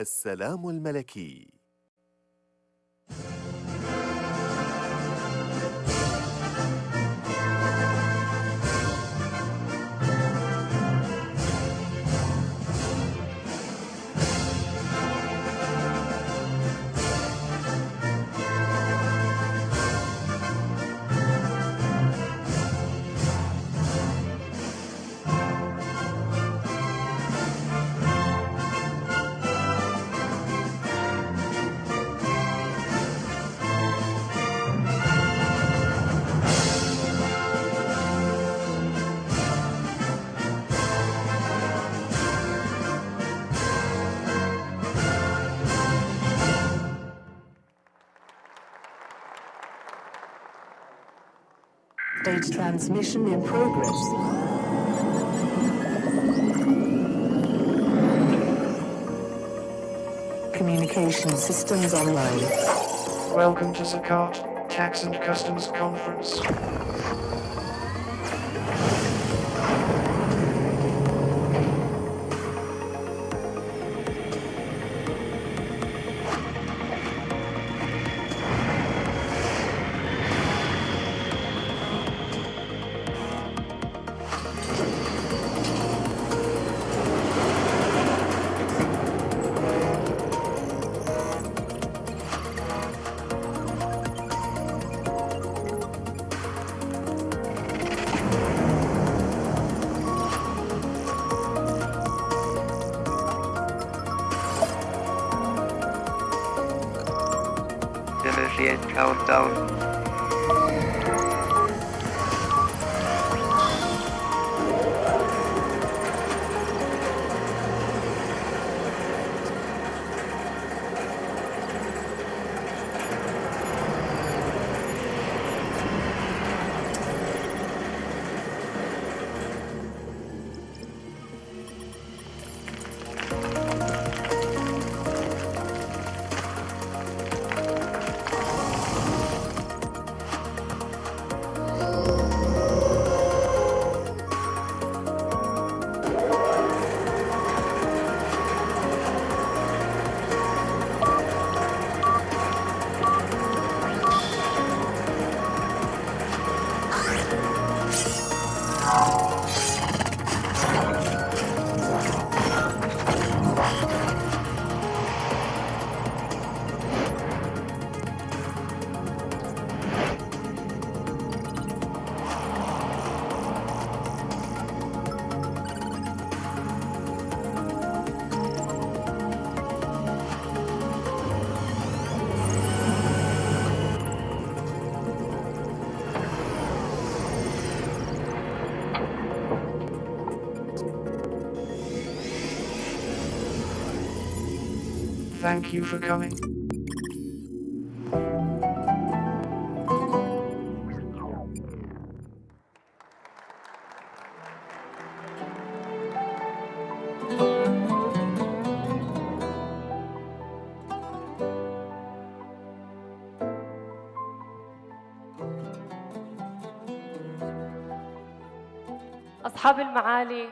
السلام الملكي. Stage transmission in progress. Communication. Communication systems online. Welcome to Zakat Tax and Customs Conference. Initiate countdown. Thank you for coming. أصحاب المعالي،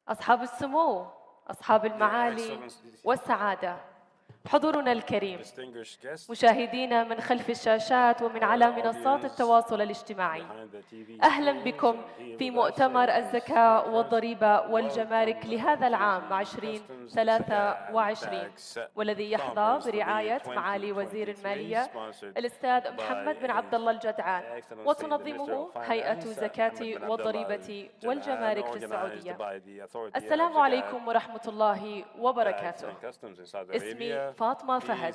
أصحاب السمو، أصحاب المعالي والسعادة، حضورنا الكريم، مشاهدينا من خلف الشاشات ومن على منصات التواصل الاجتماعي، أهلا بكم في مؤتمر الزكاة والضريبة والجمارك لهذا العام 2023، والذي يحظى برعاية معالي وزير المالية الأستاذ محمد بن عبد الله الجدعان، وتنظمه هيئة زكاة والضريبة والجمارك في السعودية. السلام عليكم ورحمة الله وبركاته. اسمي فاطمة فهد،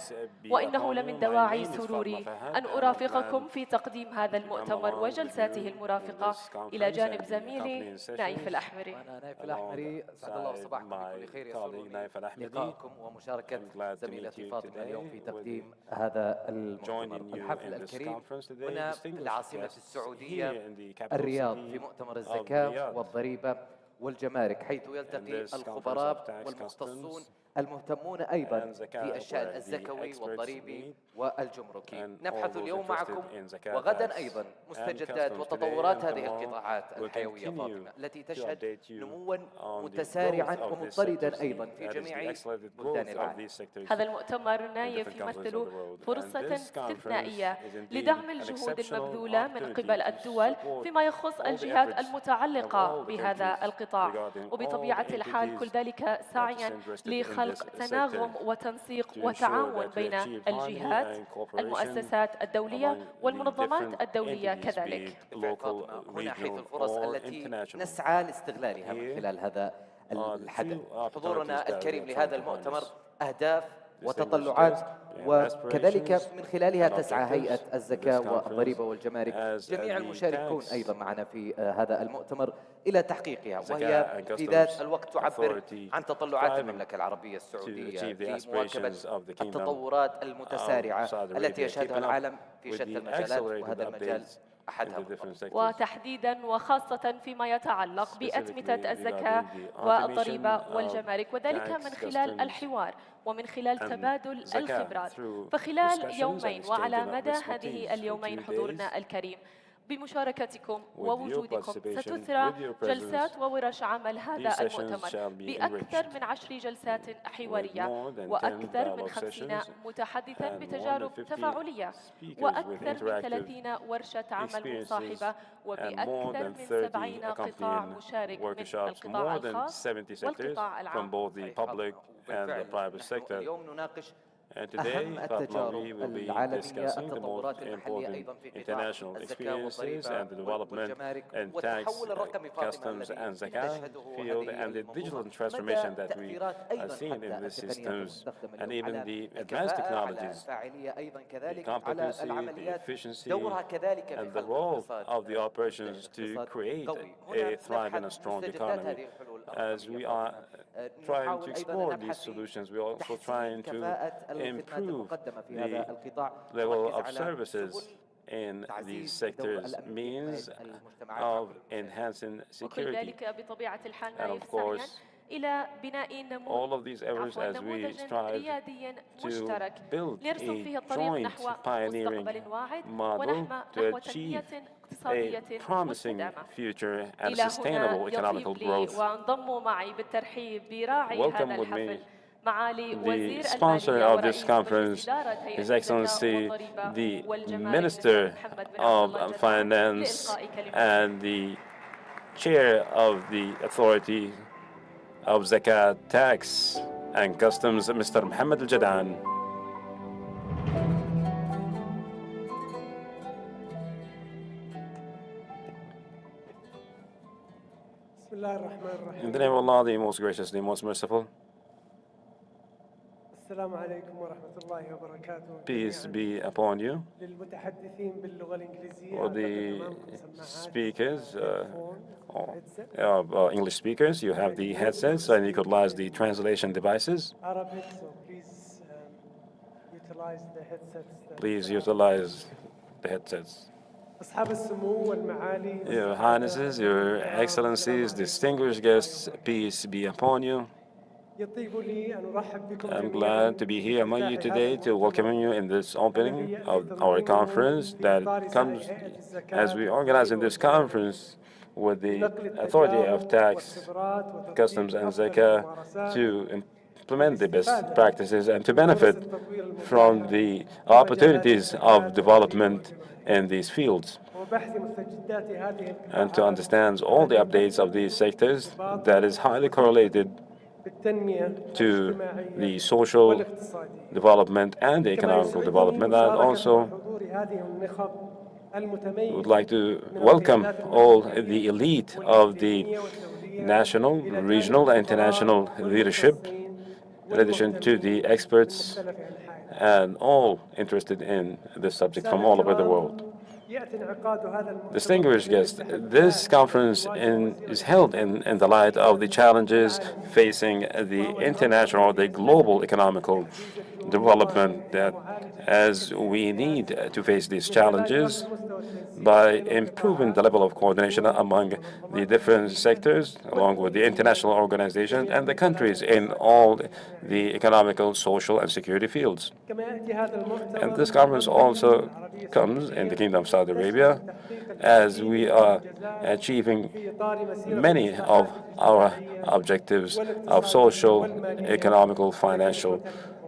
وإنه لمن دواعي سروري أن أرافقكم في تقديم هذا المؤتمر وجلساته المرافقة إلى جانب زميلي نايف الأحمري. أنا نايف الأحمري، سعد الله صباحكم بكل خير. يسرني لقائكم ومشاركة زميلتي فاطمة اليوم في تقديم هذا المؤتمر الحفل الكريم هنا في العاصمة السعودية الرياض، في مؤتمر الزكاة والضريبة والجمارك، حيث يلتقي الخبراء والمختصون المهتمون أيضا في الشأن الزكوي والضريبي والجمركي. نبحث اليوم معكم وغدا أيضا مستجدات وتطورات هذه القطاعات الحيوية فاطمة، التي تشهد نموا متسارعا ومضطردا أيضا في جميع بلدان العالم. هذا المؤتمر نايف يمثل فرصة استثنائية لدعم الجهود المبذولة من قبل الدول فيما يخص الجهات المتعلقة بهذا القطاع، وبطبيعة الحال كل ذلك سعيا لخلق تناغم وتنسيق وتعاون بين الجهات، المؤسسات الدولية والمنظمات الدولية كذلك. هنا حيث الفرص التي نسعى لاستغلالها من خلال هذا الحدث. حضورنا الكريم لهذا المؤتمر أهداف وتطلعات، وكذلك من خلالها تسعى هيئة الزكاة والضريبة والجمارك، جميع المشاركون أيضا معنا في هذا المؤتمر إلى تحقيقها، وهي في ذات الوقت تعبر عن تطلعات المملكة العربية السعودية في مواكبة التطورات المتسارعة التي يشهدها العالم في شتى المجالات، وهذا المجال أحدها into different sectors. وتحديدا وخاصة فيما يتعلق بأتمتة Specifically الزكاة regarding the والضريبة automation والجمارك، of وذلك tax, من خلال customs, الحوار ومن خلال and تبادل zakat الخبرات. through فخلال discussions and يومين exchange وعلى of مدى expertise هذه for اليومين 2 حضورنا days, الكريم بمشاركتكم with your ووجودكم participation, ستثرى with your جلسات presence, وورش عمل هذا these sessions المؤتمر shall be بأكثر enriched من 10 جلسات with حوارية more than 10 وأكثر من dialogue 50 sessions متحدثا and more than بتجارب 50 تفاعلية speakers with وأكثر من interactive 30 ورشة عمل experiences مصاحبة and more وبأكثر than من 30 70 قطاع accompanying مشارك من workshops, القطاع more than الخاص 70 sectors والقطاع from العام. both the public and the private نحن sector. اليوم نناقش And today, أهم Fatma, التجارب we will be العالمية discussing the most التطورات المحلية important أيضا في قطاع international الزكاة experiences and the والضريبة development والجمارك and tax, والتحول الرقمي customs الذي and zakat تشهده field هذه and the digital المنظومة. transformation مدى that we تأثيرات are أيضا seeing in حتى these التقنيات systems المستخدمة and اليوم even على the advanced الكفاءة على technologies, الفاعلية أيضا the كذلك على competency, the العمليات efficiency, دورها كذلك في and the خلق role اقتصاد of the operations to اقتصاد create قوي. a هنا thriving and نبحث strong مستجدات economy. هذه الحلول As we الرقمية are trying to نحاول أيضا explore أن these نبحث في solutions, we are also تحسين trying to كفاءة الخدمات improve المقدمة في هذا the القطاع level نركز of على services سبل in these تعزيز دور sectors, الأمنية means في المجتمعات of enhancing وكل security. ذلك بطبيعة الحال ما And of يفسح يعني course, إلى بناء all of these efforts as we نموذج strive ريادي to مشترك build نرسم فيه a الطريق joint نحو pioneering مستقبل واعد model to نحو achieve تنمية a اقتصادية promising مستدامة. future and إلى sustainable هنا economical يطيب لي growth. وانضموا معي بالترحيب براعي Welcome هذا with me الحفل معالي وزير the sponsor المالية of this ورئيس conference, مجلس إدارة هيئة His الزكاة Excellency, والضريبة the والجمارك Minister الأستاذ محمد بن عبد الله of الجدعان Finance لإلقاء كلمة. and the Chair of the Authority of Zakat, Tax and Customs, Mr. Mohammed Al-Jadaan. In the name of Allah, the most gracious, the most merciful, السلام عليكم ورحمة الله وبركاته. peace be upon you. للمتحدثين باللغة الإنجليزية For the أعتقد أمامكم سماعات speakers, headset. English speakers, you have the headsets and you could utilize the translation devices. Arabic, so please utilize the headsets. Please utilize the headsets. أصحاب السمو والمعالي Your Highnesses, Your Excellencies, distinguished guests, peace be upon you. يطيب لي أن أرحب بكم I'm جميعاً glad to be here among you today to welcome you in this opening of our conference that comes as we organize in this conference with the Authority of Tax, Customs and Zakah to implement the best practices and to benefit from the opportunities of development in these fields وبحث مستجدات هذه and to understand all the updates of these sectors that is highly correlated بالتنمية to الاجتماعية the social والاقتصادية. development and the economical development. And also حضور هذه النخب المتميزة would like to welcome all the elite of the national, regional, and international leadership, in addition to the experts and all interested in this subject from all over the world. Distinguished guests, this conference is held in the light of the challenges facing the international or the global economical development, that as we need to face these challenges by improving the level of coordination among the different sectors, along with the international organizations and the countries in all the economical, social, and security fields. And this conference also comes in the Kingdom of Saudi Arabia as we are achieving many of our objectives of social, economical, financial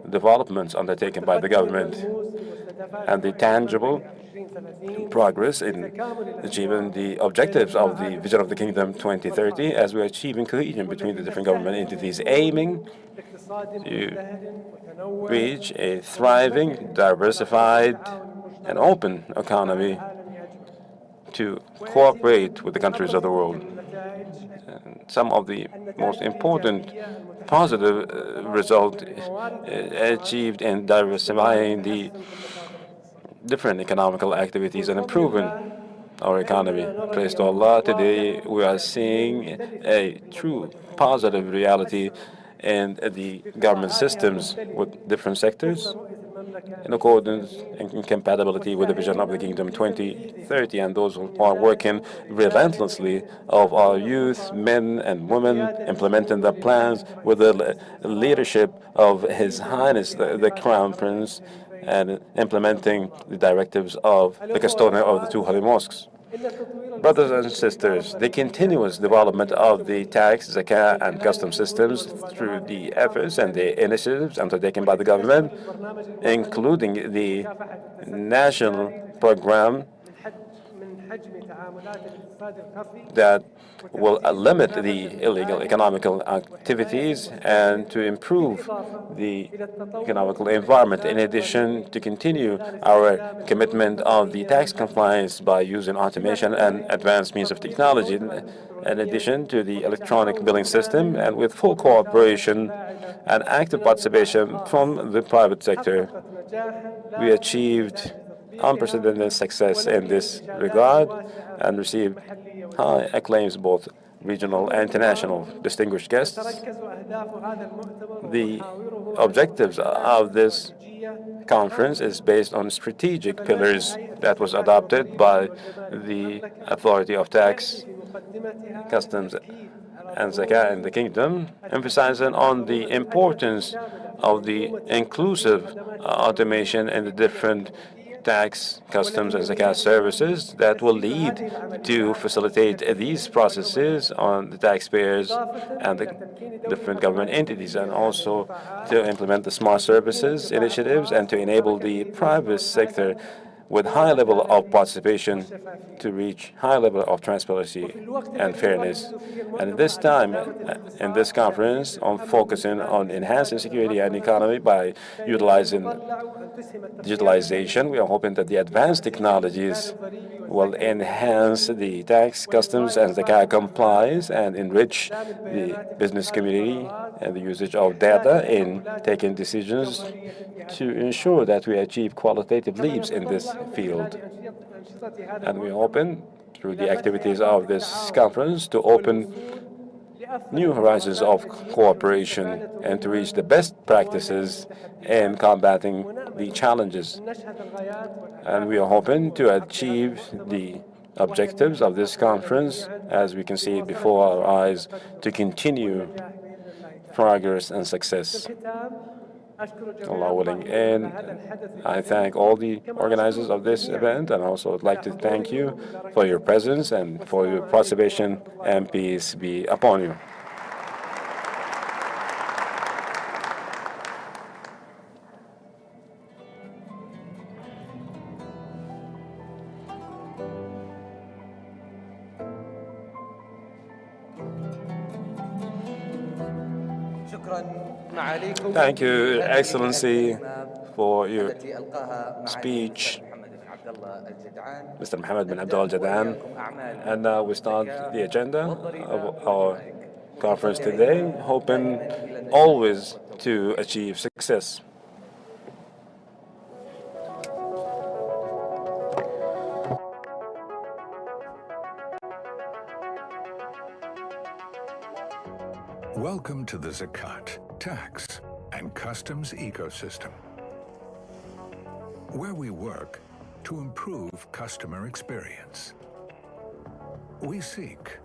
developments undertaken by the government and the tangible progress in achieving the objectives of the Vision of the Kingdom 2030 as we are achieving cohesion between the different government entities, aiming to reach a thriving, diversified, and open economy to cooperate with the countries of the world. And some of the most important positive result achieved in diversifying the different economical activities and improving our economy. Praise to Allah, today we are seeing a true positive reality in the government systems with different sectors. in accordance and in compatibility with the vision of the Kingdom 2030, and those who are working relentlessly of our youth, men and women, implementing the plans with the leadership of His Highness, the Crown Prince, and implementing the directives of the custodian of the two holy mosques. Brothers and sisters, the continuous development of the tax, zakah, and custom systems through the efforts and the initiatives undertaken by the government, including the national program that will limit the illegal economical activities and to improve the economical environment. In addition, to continue our commitment of the tax compliance by using automation and advanced means of technology, in addition to the electronic billing system, and with full cooperation and active participation from the private sector, we achieved unprecedented success in this regard and received high acclaims, both regional and international. Distinguished guests, the objectives of this conference is based on strategic pillars that was adopted by the Authority of Tax, Customs, and Zakah in the Kingdom, emphasizing on the importance of the inclusive automation in the different tax, customs, and zakat services that will lead to facilitate these processes on the taxpayers and the different government entities, and also to implement the smart services initiatives and to enable the private sector with high level of participation to reach high level of transparency and fairness. And at this time, in this conference, on focusing on enhancing security and economy by utilizing digitalization, we are hoping that the advanced technologies will enhance the tax, customs, and zakat compliance and enrich the business community and the usage of data in taking decisions to ensure that we achieve qualitative leaps in this field. And we open through the activities of this conference to open new horizons of cooperation and to reach the best practices in combating the challenges. And we are hoping to achieve the objectives of this conference, as we can see it before our eyes, to continue progress and success. Allah willing. And I thank all the organizers of this event, and also would like to thank you for your presence and for your participation, and peace be upon you. Thank you, Excellency, for your speech, Mr. Mohammed bin Abdul Jadaan. And now we start the agenda of our conference today, hoping always to achieve success. Welcome to the Zakat, tax, and customs ecosystem, where we work to improve customer experience. We seek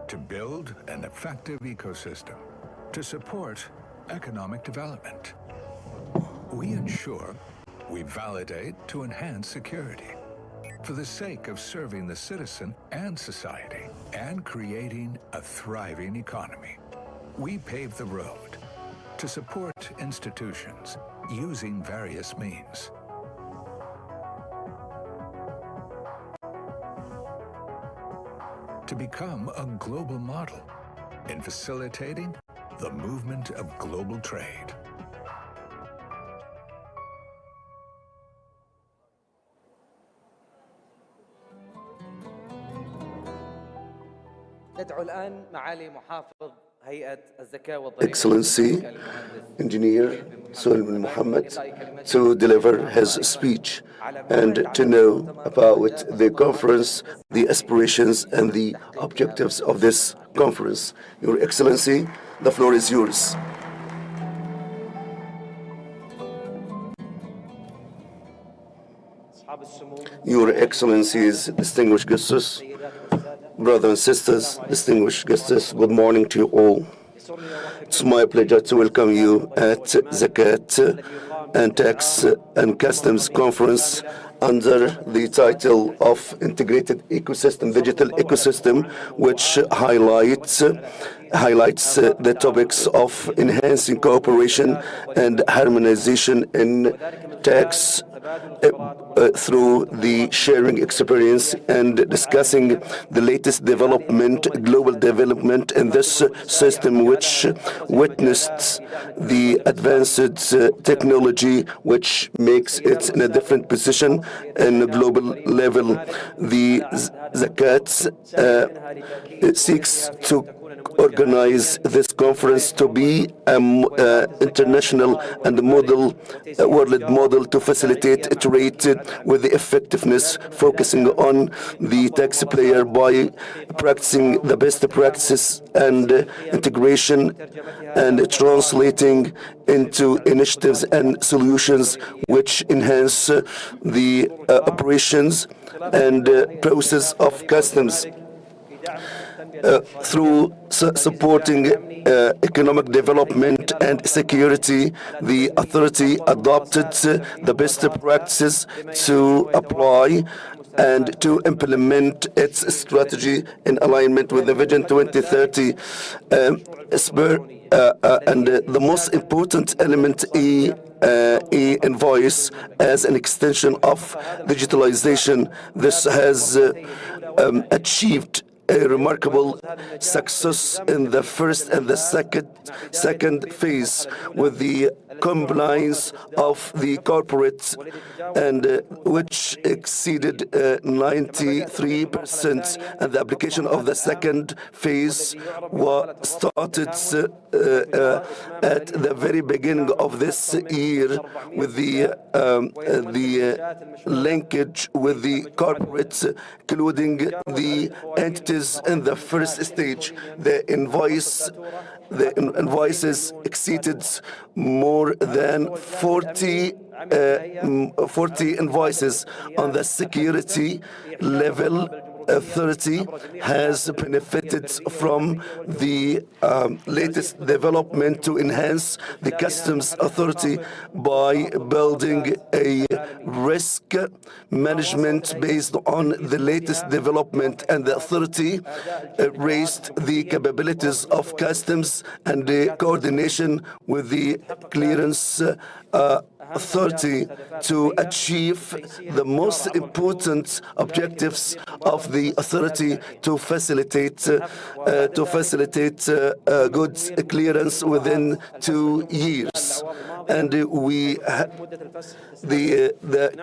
to build an effective ecosystem to support economic development. We ensure we validate to enhance security for the sake of serving the citizen and society and creating a thriving economy. We pave the road to support institutions using various means. To become a global model in facilitating the movement of global trade. ندعو الآن معالي محافظ Excellency, Engineer Sulaiman Mohammed, to deliver his speech and to know about the conference, the aspirations and the objectives of this conference. Your Excellency, the floor is yours. Your Excellencies, distinguished guests, brothers and sisters, distinguished guests, good morning to you all. It's my pleasure to welcome you at Zakat and Tax and Customs Conference under the title of Integrated Ecosystem, Digital Ecosystem, which highlights the topics of enhancing cooperation and harmonization in tax through the sharing experience and discussing the latest development, global development in this system, which witnessed the advanced technology, which makes it in a different position in a global level. The Zakat seeks to organize this conference to be an international and world model to facilitate trade with the effectiveness, focusing on the taxpayer by practicing the best practices and integration and translating into initiatives and solutions which enhance the operations and process of customs. Through supporting economic development and security, the authority adopted the best practices to apply and to implement its strategy in alignment with the Vision 2030. And the most important element e-invoice as an extension of digitalization. This has achieved a remarkable success in the first and the second phase with the compliance of the corporates, and which exceeded 93%, and the application of the second phase was started at the very beginning of this year with the linkage with the corporates, including the entities in the first stage. The invoices exceeded more than 40 invoices. On the security level, authority has benefited from the latest development to enhance the customs authority by building a risk management based on the latest development, and the authority raised the capabilities of customs and the coordination with the clearance authority to achieve the most important objectives of the authority to facilitate goods clearance within 2 years. And the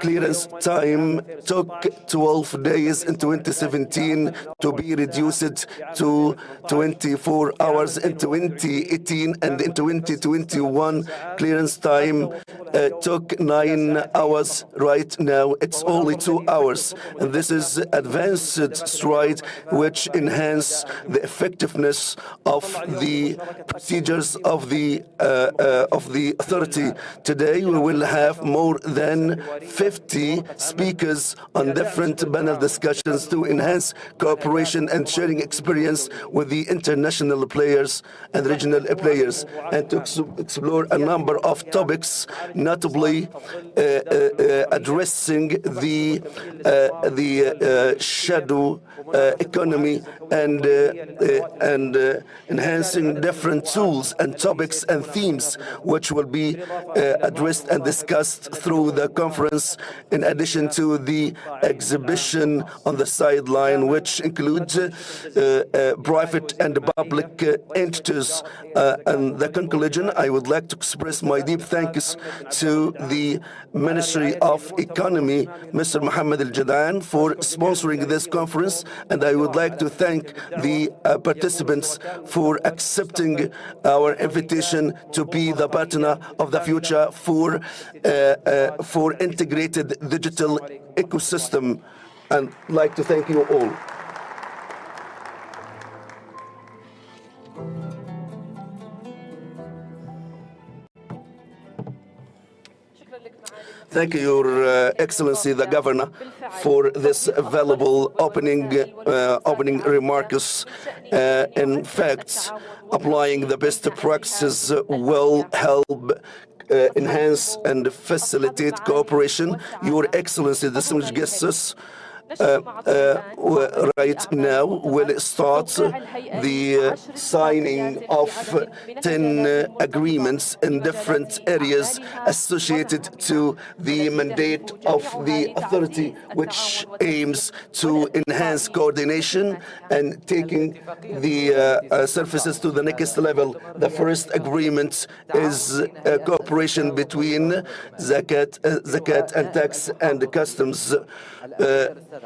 clearance time took 12 days in 2017 to be reduced to 24 hours in 2018, and in 2021 clearance time took 9 hours. Right now it's only 2 hours, and this is advanced stride which enhance the effectiveness of the procedures of the authority. Today we will have more than 50 speakers on different panel discussions to enhance cooperation and sharing experience with the international players and regional players, and to explore a number of topics, notably addressing the shadow economy and enhancing different tools and topics and themes which will be addressed and discussed through the conference, in addition to the exhibition on the sideline, which includes private and public entities. And the conclusion, I would like to express my deep thanks to the Ministry of Economy, Mr. Mohammed Al-Jadaan, for sponsoring this conference, and I would like to thank the participants for accepting our invitation to be the partner of the future for integrated digital ecosystem. And I'd like to thank you all. Thank you, Your Excellency, the Governor, for this valuable opening remarks. In fact, applying the best practices will help enhance and facilitate cooperation. Your Excellency, distinguished guests, right now will start the signing of 10 agreements in different areas associated to the mandate of the authority, which aims to enhance coordination and taking the services to the next level. The first agreement is cooperation between zakat and tax and customs,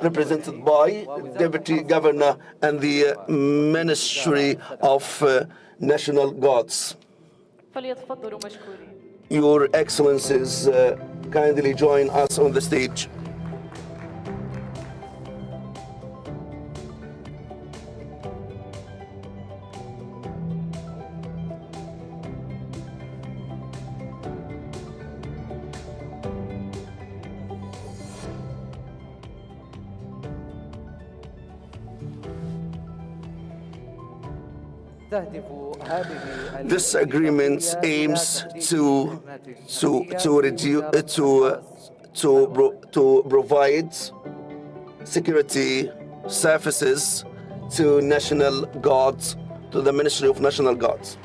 represented by Deputy Governor and the Ministry of National Guards. Your Excellencies, kindly join us on the stage. This agreement aims to provide security services to National Guards, to the Ministry of National Guards.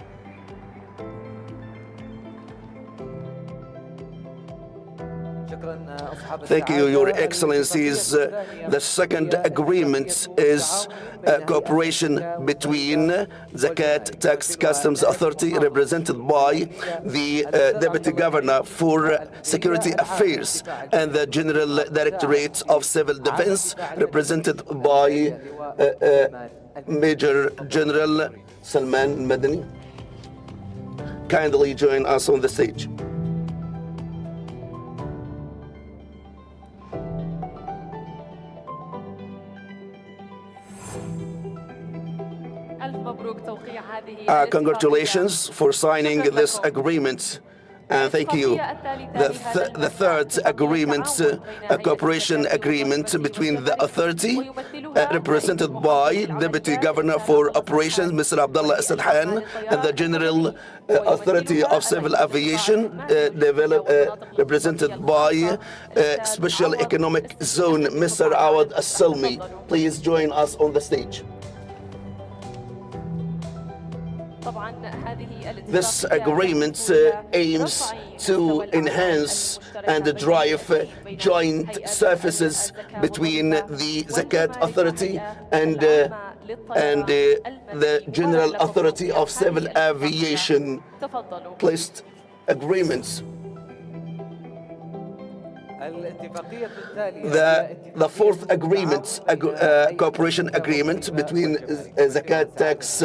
Thank you, Your Excellencies. The second agreement is cooperation between Zakat Tax Customs Authority, represented by the Deputy Governor for Security Affairs, and the General Directorate of Civil Defense, represented by Major General Salman Madani. Kindly join us on the stage. Congratulations for signing this agreement, and thank you. The third agreement, a cooperation agreement between the authority, represented by Deputy Governor for Operations, Mr. Abdullah Sadhan, and the General Authority of Civil Aviation, represented by Special Economic Zone, Mr. Awad As-Salmi. Please join us on the stage. This agreement aims to enhance and drive joint services between the Zakat Authority and the General Authority of Civil Aviation. Placed agreements. The fourth agreement, cooperation agreement between Zakat Tax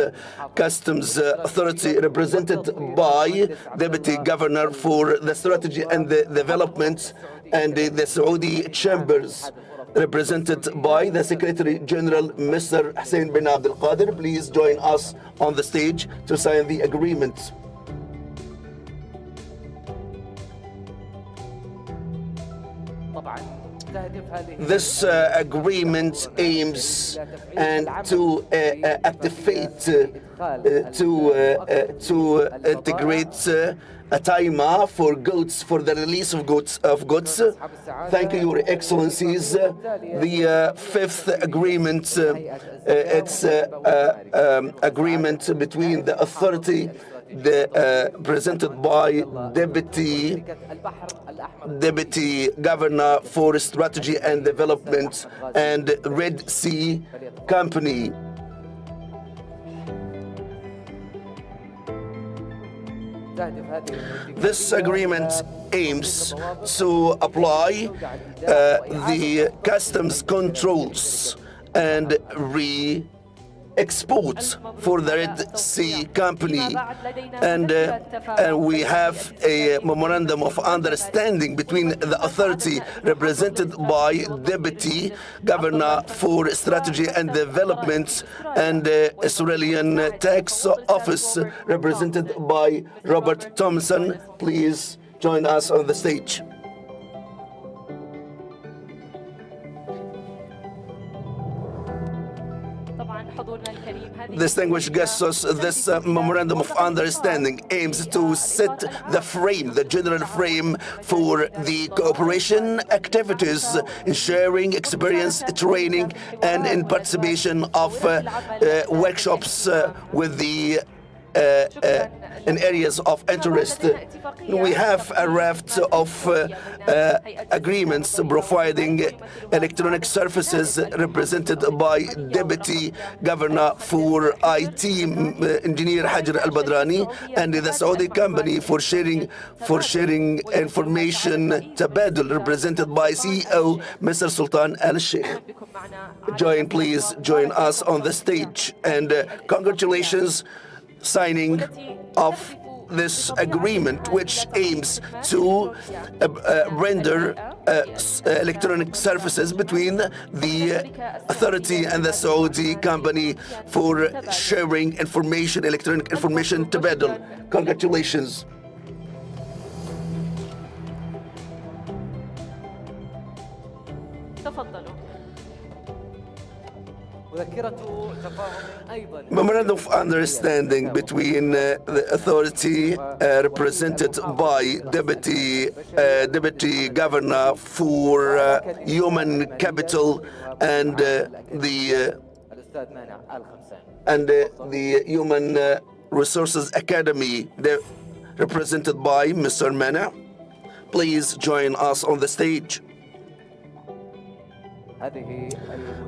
Customs Authority, represented by Deputy Governor for the Strategy and the Development, and the Saudi Chambers, represented by the Secretary General, Mr. Hussein bin Abdul Qadir. Please join us on the stage to sign the agreement. This agreement aims and to activate, to integrate a timer for goods, for the release of goods. Thank you, Your Excellencies. The fifth agreement, it's agreement between the authority, presented by Deputy Governor for Strategy and Development and Red Sea Company. This agreement aims to apply the customs controls and exports for the Red Sea Company, and we have a memorandum of understanding between the authority, represented by Deputy Governor for Strategy and Development, and Australian Tax Office, represented by Robert Thompson. Please join us on the stage. Distinguished guests, this memorandum of understanding aims to set the frame, the general frame for the cooperation activities in sharing experience, training, and in participation of workshops with the in areas of interest. We have a raft of agreements providing electronic services represented by Deputy Governor for IT, Engineer Hajar Al-Badrani, and the Saudi company for sharing information Tabadul, represented by CEO Mr. Sultan Al-Sheikh. Please join us on the stage, and congratulations signing of this agreement, which aims to render electronic services between the authority and the Saudi company for sharing information, electronic information to Badal. Congratulations. Memorandum of understanding between the authority represented by Deputy Governor for Human Capital and the Human Resources Academy, represented by Mr. Mana. Please join us on the stage.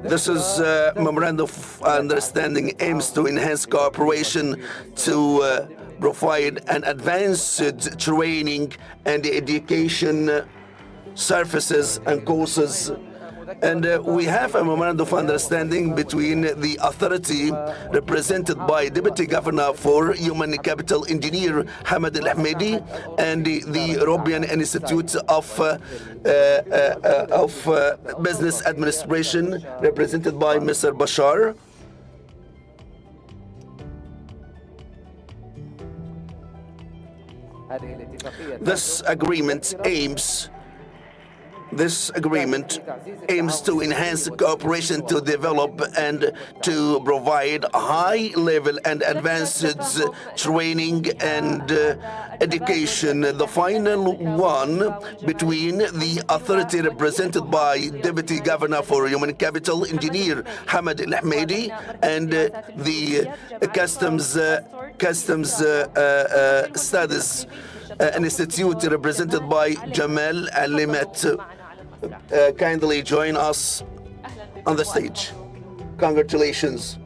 This is memorandum of understanding aims to enhance cooperation to provide an advanced training and education services and courses. And we have a memorandum of understanding between the authority represented by Deputy Governor for Human Capital Engineer Hamad Al-Ahmedi and the European Institute of Business Administration represented by Mr. Bashar. This agreement aims to enhance cooperation to develop and to provide high-level and advanced training and education. The final one between the authority represented by Deputy Governor for Human Capital Engineer Hamad Al-Ahmedi and the Customs Studies Institute represented by Jamal Alimet. Kindly join us on the stage. Congratulations.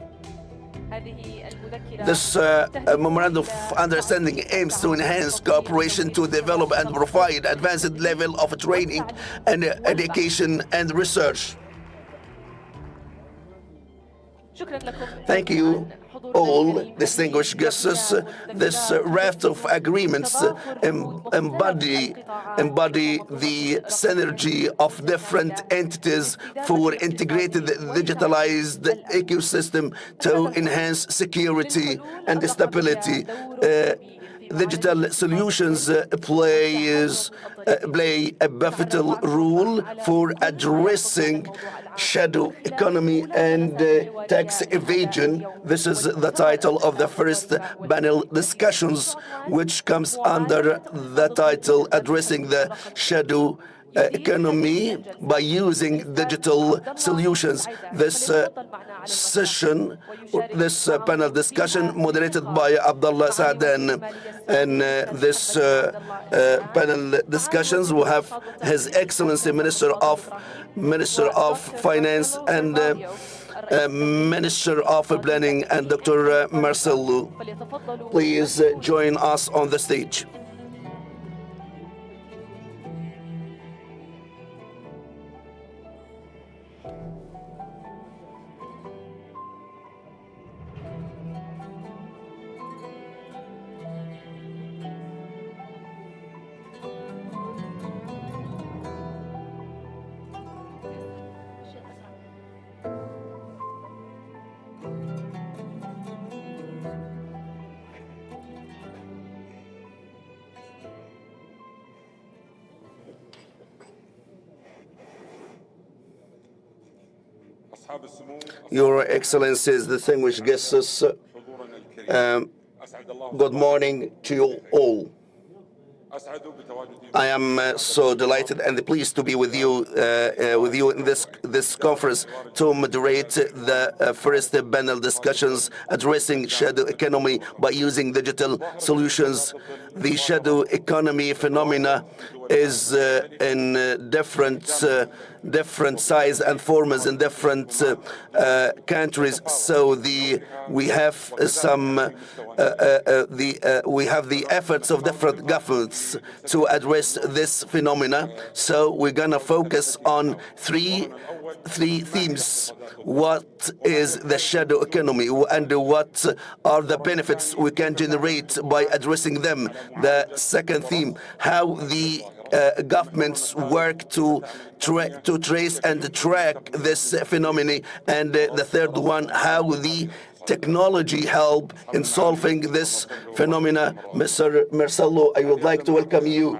This memorandum of understanding aims to enhance cooperation to develop and provide advanced level of training and education and research. Thank you all distinguished guests. This raft of agreements embody the synergy of different entities for integrated digitalized ecosystem to enhance security and stability. Digital solutions play a pivotal role for addressing shadow economy and tax evasion. This is the title of the first panel discussions, which comes under the title Addressing the Shadow Economy by Using Digital Solutions. This panel discussion moderated by Abdullah Saadan, and this panel discussions will have His Excellency Minister of Finance and Minister of Planning and Dr. Marcelo. Please join us on the stage. Your Excellencies, distinguished guests, good morning to you all. I am so delighted and pleased to be with you in this conference to moderate the first panel discussions addressing shadow economy by using digital solutions. The shadow economy phenomena is in different size and forms in different countries. So we have the efforts of different governments to address this phenomena. So we're gonna focus on three themes. What is the shadow economy and what are the benefits we can generate by addressing them? The second theme, how the governments work to trace and track this phenomenon, and the third one, how the technology help in solving this phenomena. Mr. Marcelo, I would like to welcome you.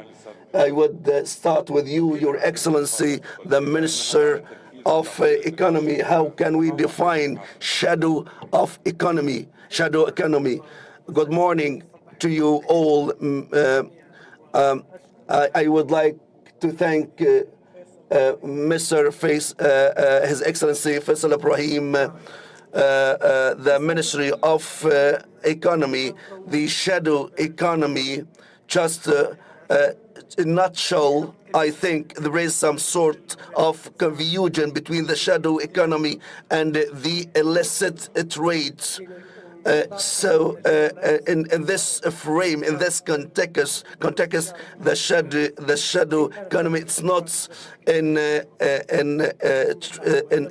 I would start with you, Your Excellency, the Minister of Economy. How can we define shadow economy? Good morning to you all. I would like to thank His Excellency Faisal Ibrahim, the Ministry of Economy. The shadow economy, just in a nutshell, I think there is some sort of confusion between the shadow economy and the illicit trade. In this frame, in this context, the shadow economy, it's not in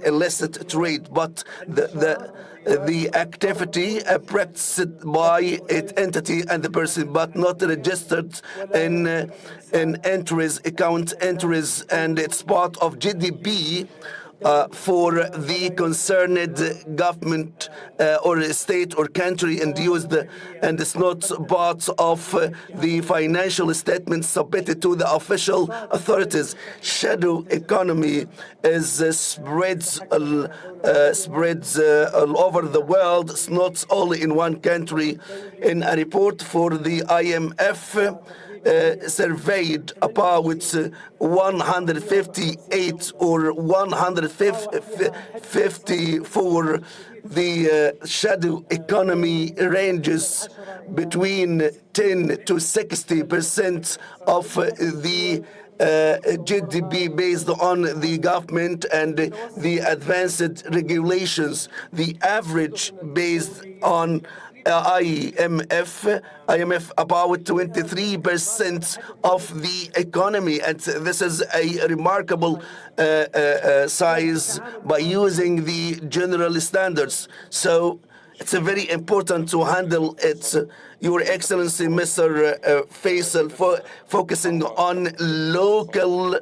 illicit trade, but the activity practiced by its entity and the person, but not registered in account entries, and it's part of GDP. For the concerned government or state or country induced, and it's not part of the financial statements submitted to the official authorities. Shadow economy is spreads all over the world. It's not only in one country. In a report for the IMF, surveyed about 158 or 154, the shadow economy ranges between 10 to 60% of the GDP based on the government and the advanced regulations. The average based on IMF about 23% of the economy, and this is a remarkable size by using the general standards. So it's very important to handle it. Your Excellency, Mr. Faisal, focusing on local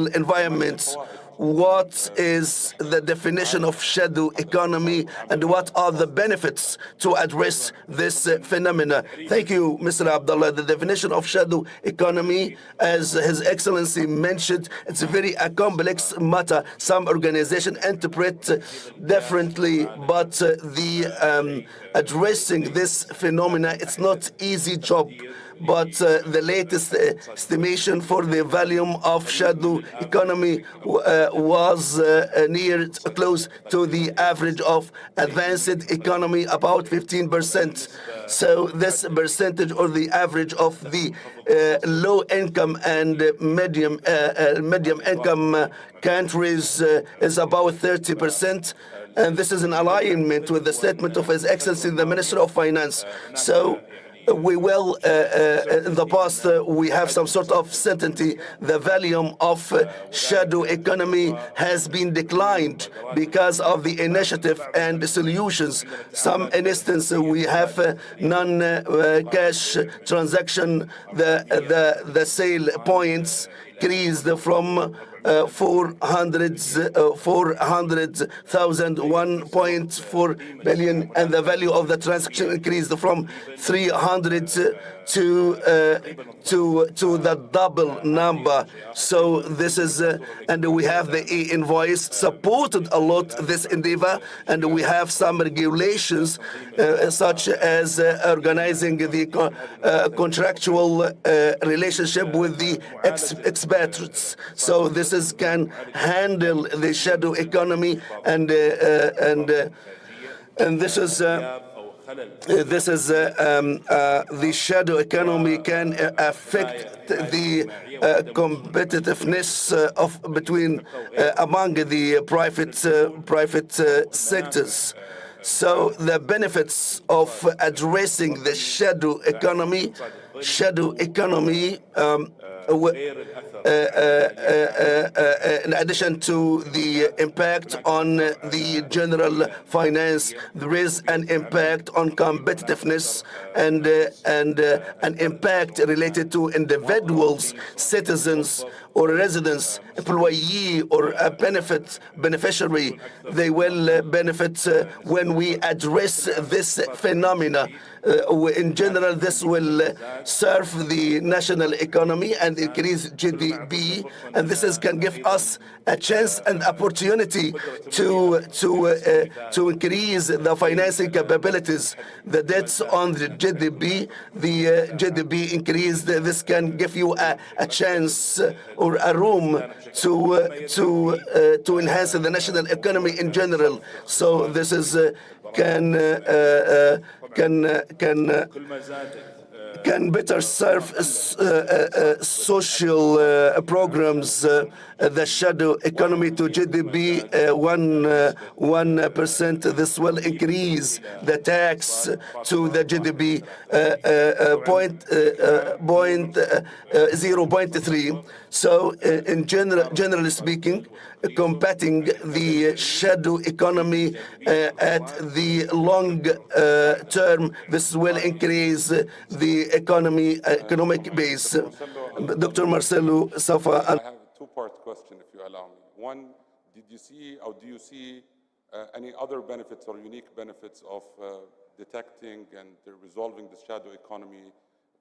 environments. What is the definition of shadow economy and what are the benefits to address this phenomena? Thank you, Mr. Abdullah. The definition of shadow economy, as His Excellency mentioned, it's a very complex matter. Some organizations interpret differently, but addressing this phenomena, it's not easy job. But the latest estimation for the volume of shadow economy was close to the average of advanced economy, about 15%. So this percentage, or the average of the low income and medium income countries, is about 30%. And this is in alignment with the statement of His Excellency, the Minister of Finance. So we will, in the past, we have some sort of certainty. The volume of shadow economy has been declined because of the initiative and the solutions. Some instances, we have non-cash transaction, the sale points increased from 400,000 1.4 billion, and the value of the transaction increased from 300 to the double number. So this is, and we have the e-invoice supported a lot this endeavor, and we have some regulations such as organizing the contractual relationship with the expatriates. So this is can handle the shadow economy, and this is the shadow economy can affect the competitiveness of between among the private sectors. So the benefits of addressing the shadow economy in addition to the impact on the general finance, there is an impact on competitiveness and an impact related to individuals, citizens, or residents, employee, or a beneficiary. They will benefit when we address this phenomena. In general, this will serve the national economy and increase GDP, and this can give us a chance and opportunity to increase the financing capabilities. The debts on the GDP increase. This can give you a chance or a room to enhance the national economy in general. So this is can better serve social programs. The shadow economy to GDP 1%. This will increase the tax to the GDP 0.3. So, generally speaking, combating the shadow economy at the long term, this will increase the economic base. Dr. Marcelo Safa. I have a two-part question, if you allow me. One, did you see, or do you see any other benefits or unique benefits of detecting and resolving the shadow economy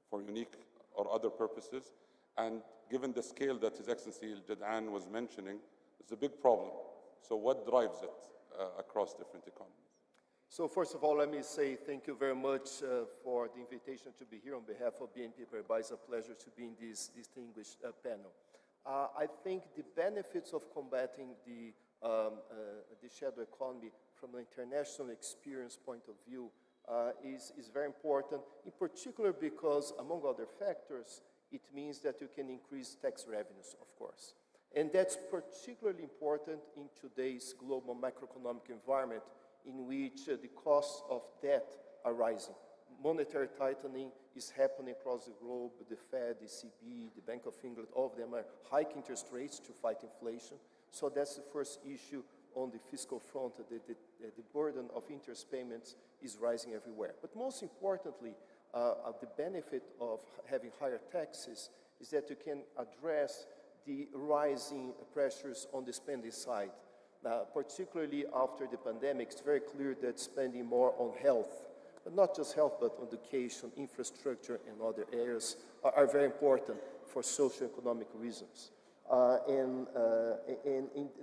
for unique or other purposes? And given the scale that His Excellency Al-Jad'an was mentioning, it's a big problem. So what drives it across different economies? So first of all, let me say thank you very much for the invitation to be here on behalf of BNP Paribas. It's a pleasure to be in this distinguished panel. I think the benefits of combating the shadow economy from an international experience point of view is very important, in particular because, among other factors, it means that you can increase tax revenues, of course. And that's particularly important in today's global macroeconomic environment in which the costs of debt are rising. Monetary tightening is happening across the globe. The Fed, the ECB, the Bank of England, all of them are hiking interest rates to fight inflation. So that's the first issue on the fiscal front. The burden of interest payments is rising everywhere. But most importantly, the benefit of having higher taxes is that you can address the rising pressures on the spending side. Particularly after the pandemic, it's very clear that spending more on health, but not just health, but education, infrastructure, and other areas are very important for socio-economic reasons. And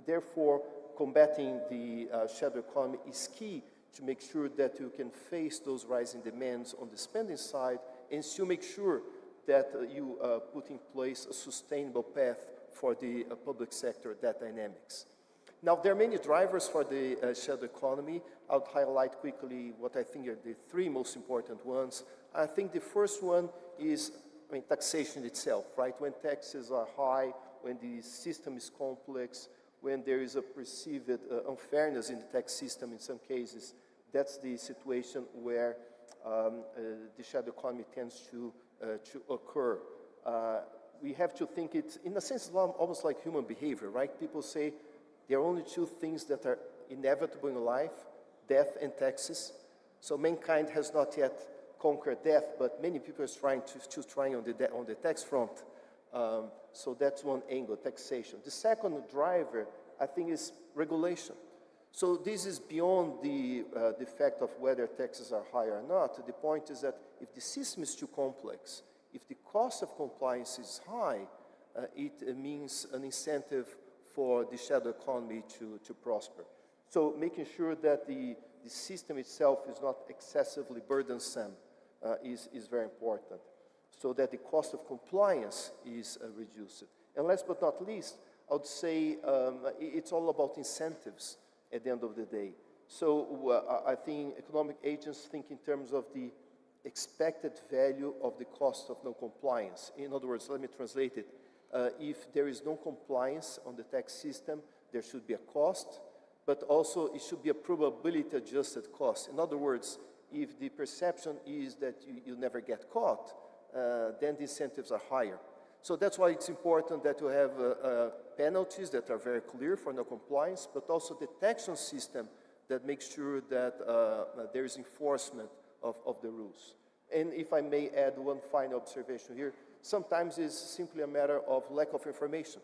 therefore, combating the shadow economy is key to make sure that you can face those rising demands on the spending side and still make sure that you put in place a sustainable path for the public sector debt dynamics. Now, there are many drivers for the shadow economy. I'll highlight quickly what I think are the three most important ones. I think the first one is, taxation itself, right? When taxes are high, when the system is complex, when there is a perceived unfairness in the tax system in some cases, that's the situation where the shadow economy tends to occur. We have to think it, in a sense, almost like human behavior, right? People say there are only two things that are inevitable in life, death and taxes. So mankind has not yet conquered death, but many people are trying on the tax front. So that's one angle, taxation. The second driver, I think, is regulation. So this is beyond the fact of whether taxes are high or not. The point is that if the system is too complex, if the cost of compliance is high, it means an incentive for the shadow economy to prosper. So making sure that the system itself is not excessively burdensome is very important, so that the cost of compliance is reduced. And last but not least, I would say it's all about incentives at the end of the day. So I think economic agents think in terms of the expected value of the cost of non-compliance. In other words, let me translate it. If there is no compliance on the tax system, there should be a cost, but also it should be a probability-adjusted cost. In other words, if the perception is that you never get caught, then the incentives are higher. So that's why it's important that you have penalties that are very clear for non-compliance, but also detection system that makes sure that there is enforcement of the rules. And if I may add one final observation here, sometimes it's simply a matter of lack of information.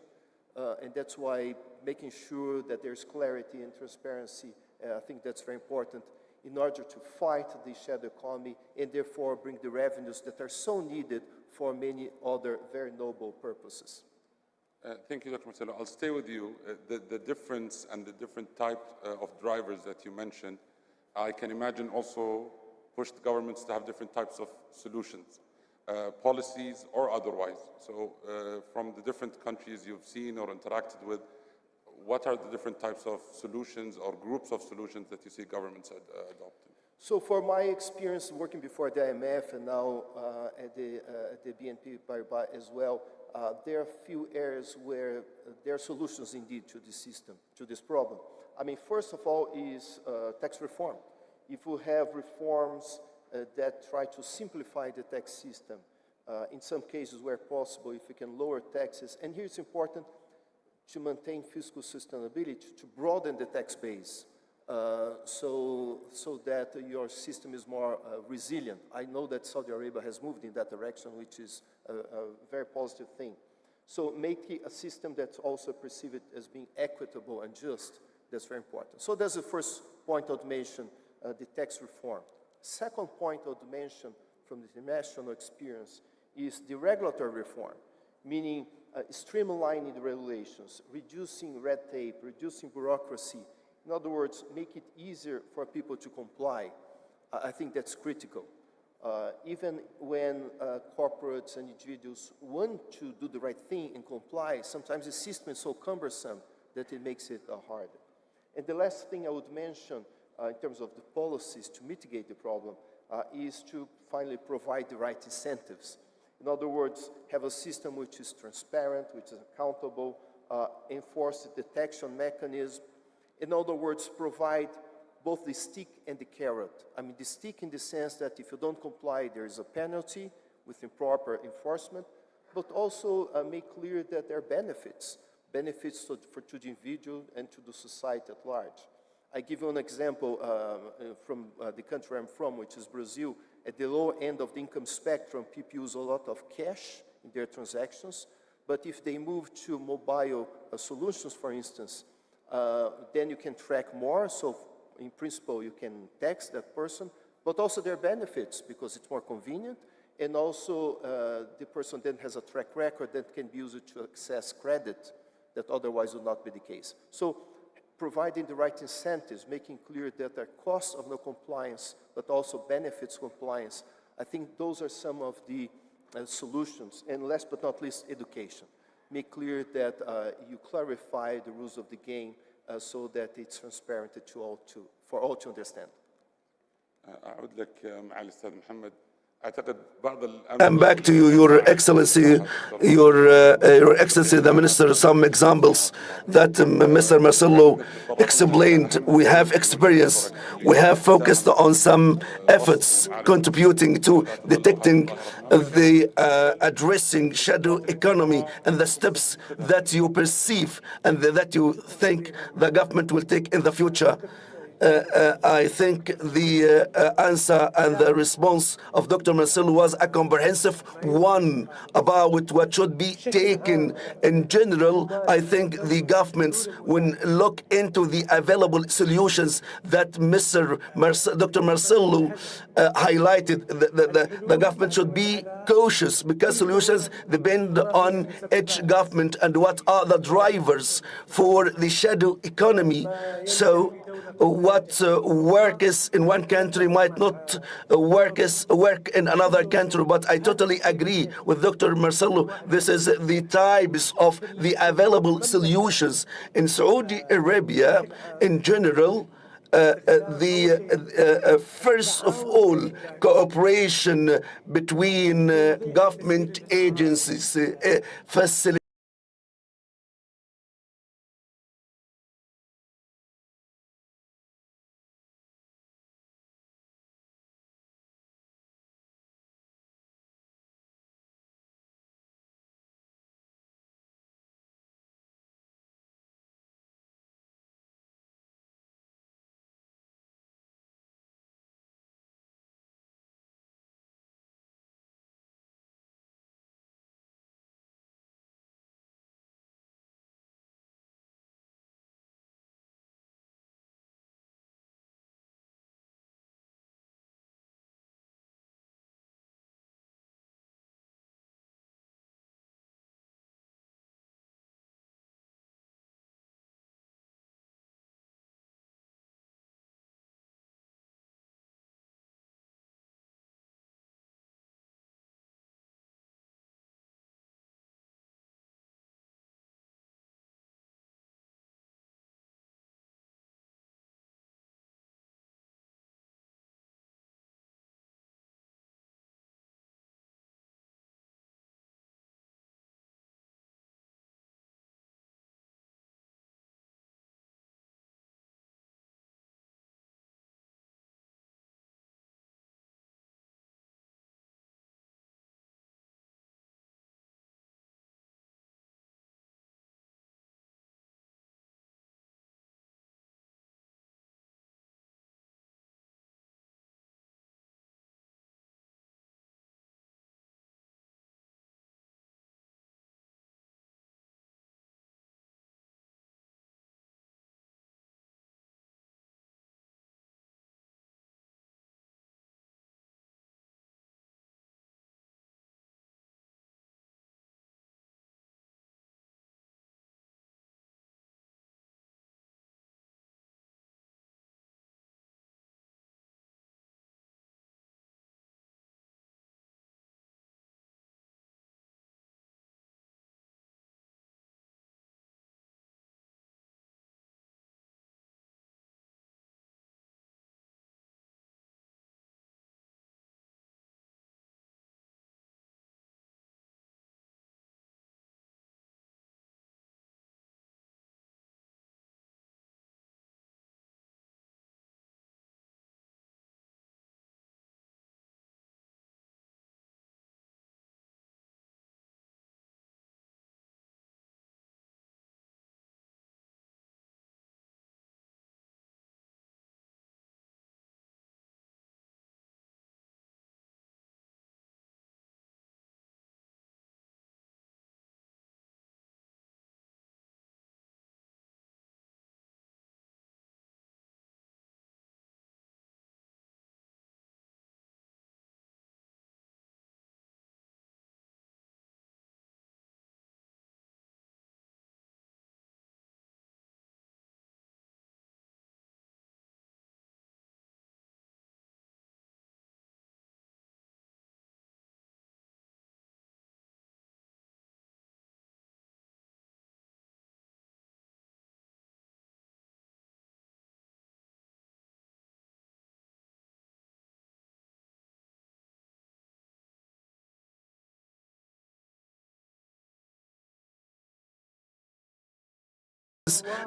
And that's why making sure that there's clarity and transparency, I think that's very important in order to fight the shadow economy and therefore bring the revenues that are so needed for many other very noble purposes. Thank you, Dr. Marcelo. I'll stay with you. The difference and the different type of drivers that you mentioned, I can imagine also pushed governments to have different types of solutions, policies or otherwise. So from the different countries you've seen or interacted with, what are the different types of solutions or groups of solutions that you see governments adopting? So for my experience working before the IMF and now at the BNP Paribas as well, there are a few areas where there are solutions indeed to this system, to this problem. I mean, first of all is tax reform. If we have reforms that try to simplify the tax system, in some cases where possible, if we can lower taxes, and here it's important to maintain fiscal sustainability, to broaden the tax base, so that your system is more resilient. I know that Saudi Arabia has moved in that direction, which is a very positive thing. So making a system that's also perceived as being equitable and just, that's very important. So that's the first point I would mention, the tax reform. Second point I would mention from the international experience is the regulatory reform, meaning streamlining the regulations, reducing red tape, reducing bureaucracy. In other words, make it easier for people to comply. I think that's critical. Even when corporates and individuals want to do the right thing and comply, sometimes the system is so cumbersome that it makes it harder. And the last thing I would mention in terms of the policies to mitigate the problem is to finally provide the right incentives. In other words, have a system which is transparent, which is accountable, enforce the detection mechanism. In other words, provide both the stick and the carrot. I mean, the stick in the sense that if you don't comply, there is a penalty with improper enforcement, but also make clear that there are benefits to the individual and to the society at large. I give you an example from the country I'm from, which is Brazil. At the lower end of the income spectrum, people use a lot of cash in their transactions, but if they move to mobile solutions, for instance, then you can track more, so in principle you can tax that person, but also there are benefits because it's more convenient, and also the person then has a track record that can be used to access credit that otherwise would not be the case. So providing the right incentives, making clear that there are costs of no compliance, but also benefits compliance. I think those are some of the solutions. And last but not least, education. Make clear that you clarify the rules of the game so that it's transparent for all to understand. أعود لك معالي الأستاذ محمد. And back to you, Your Excellency, Your Excellency, the Minister, some examples that Mr. Marcelo explained. We have experience. We have focused on some efforts contributing to detecting the addressing shadow economy and the steps that you perceive and that you think the government will take in the future. I think the answer and the response of Dr. Marcel was a comprehensive one about what should be taken in general. I think the governments, when look into the available solutions that Dr. Marcelo highlighted, the government should be cautious because solutions depend on each government and what are the drivers for the shadow economy. So what works in one country might not work in another country. But I totally agree with Dr. Marcelo. This is the types of the available solutions in Saudi Arabia in general. First of all, cooperation between government agencies, facilitate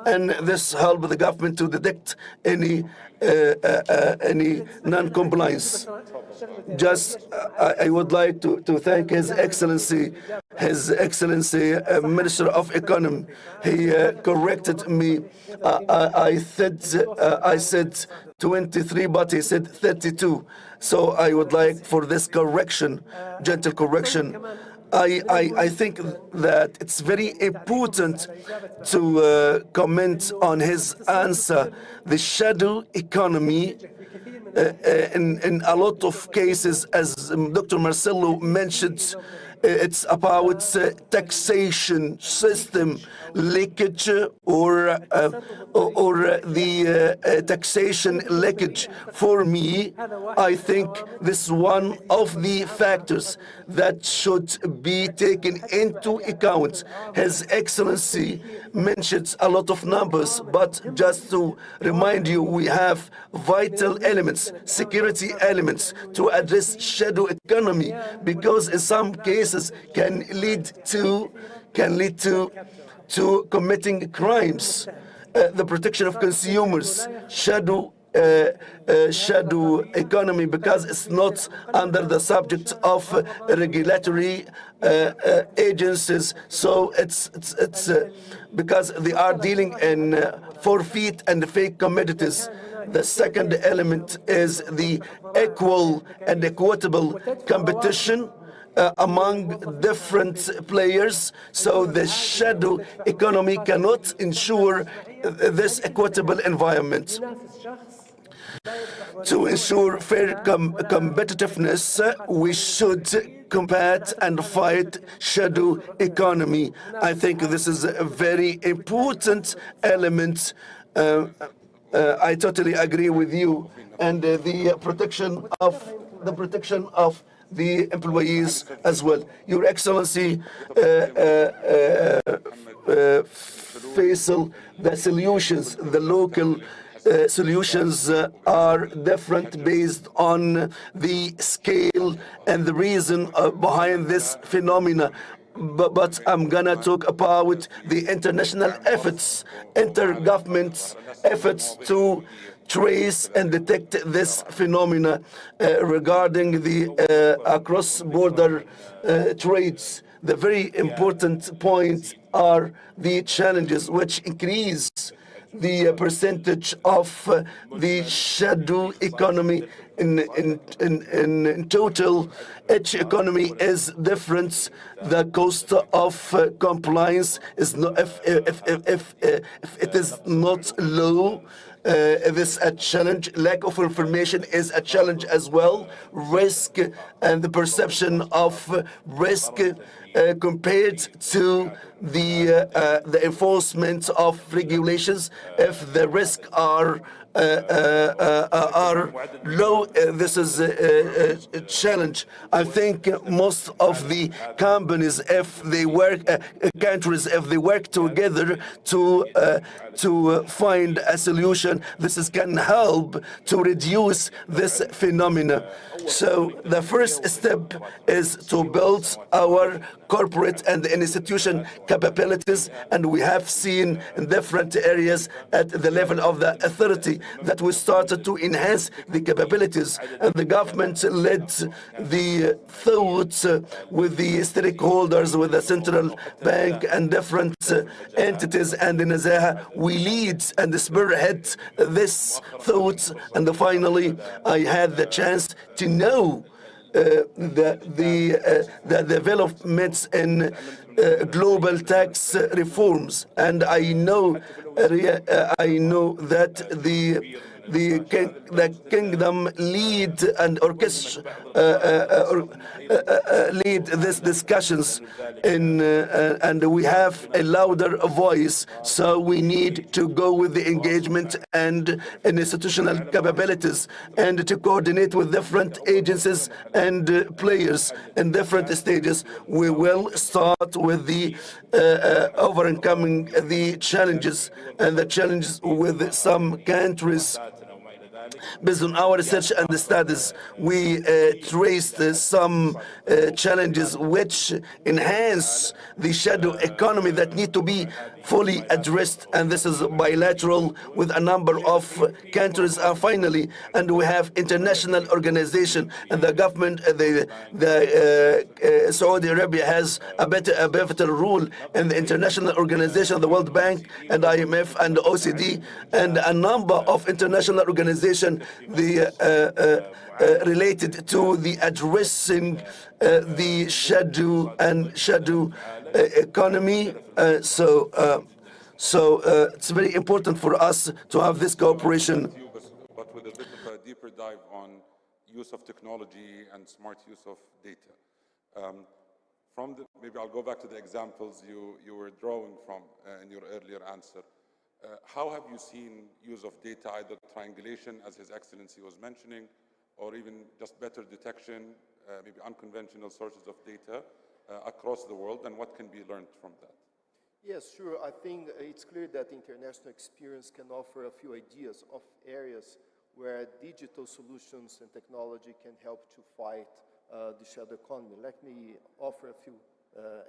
and this help the government to detect any non-compliance. Just, I would like to thank His Excellency, Minister of Economy. He corrected me. I said 23, but he said 32. So I would like for this correction, gentle correction. I think that it's very important to comment on his answer. The shadow economy, in a lot of cases, as Dr. Marcelo mentioned, it's about taxation system leakage or the taxation leakage. For me, I think this is one of the factors that should be taken into account. His Excellency mentions a lot of numbers, but just to remind you, we have vital elements, security elements to address shadow economy, because in some cases can lead to committing crimes. The protection of consumers, shadow economy, because it's not under the subject of regulatory agencies. So it's because they are dealing in forfeit and fake commodities. The second element is the equal and equitable competition among different players, so the shadow economy cannot ensure this equitable environment. To ensure fair competitiveness, we should combat and fight shadow economy. I think this is a very important element. I totally agree with you, and the protection of the employees as well. Your Excellency, Faisal, the solutions, the local solutions are different based on the scale and the reason behind this phenomena. But I'm gonna talk about the international efforts, intergovernment efforts to trace and detect this phenomena regarding the cross-border trades. The very important points are the challenges which increase the percentage of the shadow economy in total. Each economy is different. The cost of compliance is not, if it is not low, this is a challenge. Lack of information is a challenge as well. Risk and the perception of risk compared to the enforcement of regulations. If the risks are low, this is a challenge. I think most of the companies, if they work, countries, if they work together to find a solution, this can help to reduce this phenomena. So the first step is to build our corporate and institution capabilities, and we have seen in different areas at the level of the authority that we started to enhance the capabilities, and the government led the thoughts with the stakeholders, with the central bank and different entities, and in Nazaha we lead and spearhead this thoughts. And finally, I had the chance to know the developments in global tax reforms, and I know that the kingdom lead and lead these discussions and we have a louder voice, so we need to go with the engagement and institutional capabilities and to coordinate with different agencies and players in different stages. We will start with the overcoming the challenges with some countries Based on our research and studies, we traced some challenges which enhance the shadow economy that need to be fully addressed, and this is bilateral with a number of countries. Finally, and we have international organization, and the government, Saudi Arabia has a pivotal role in the international organization, the World Bank and IMF and the OECD, and a number of international organizations related to the addressing the shadow economy. So it's very important for us to have this cooperation. But with a bit of a deeper dive on use of technology and smart use of data. Maybe I'll go back to the examples you were drawing from in your earlier answer. How have you seen use of data, either triangulation, as His Excellency was mentioning, or even just better detection, maybe unconventional sources of data across the world, and what can be learned from that? Yes, sure. I think it's clear that international experience can offer a few ideas of areas where digital solutions and technology can help to fight the shadow economy. Let me offer a few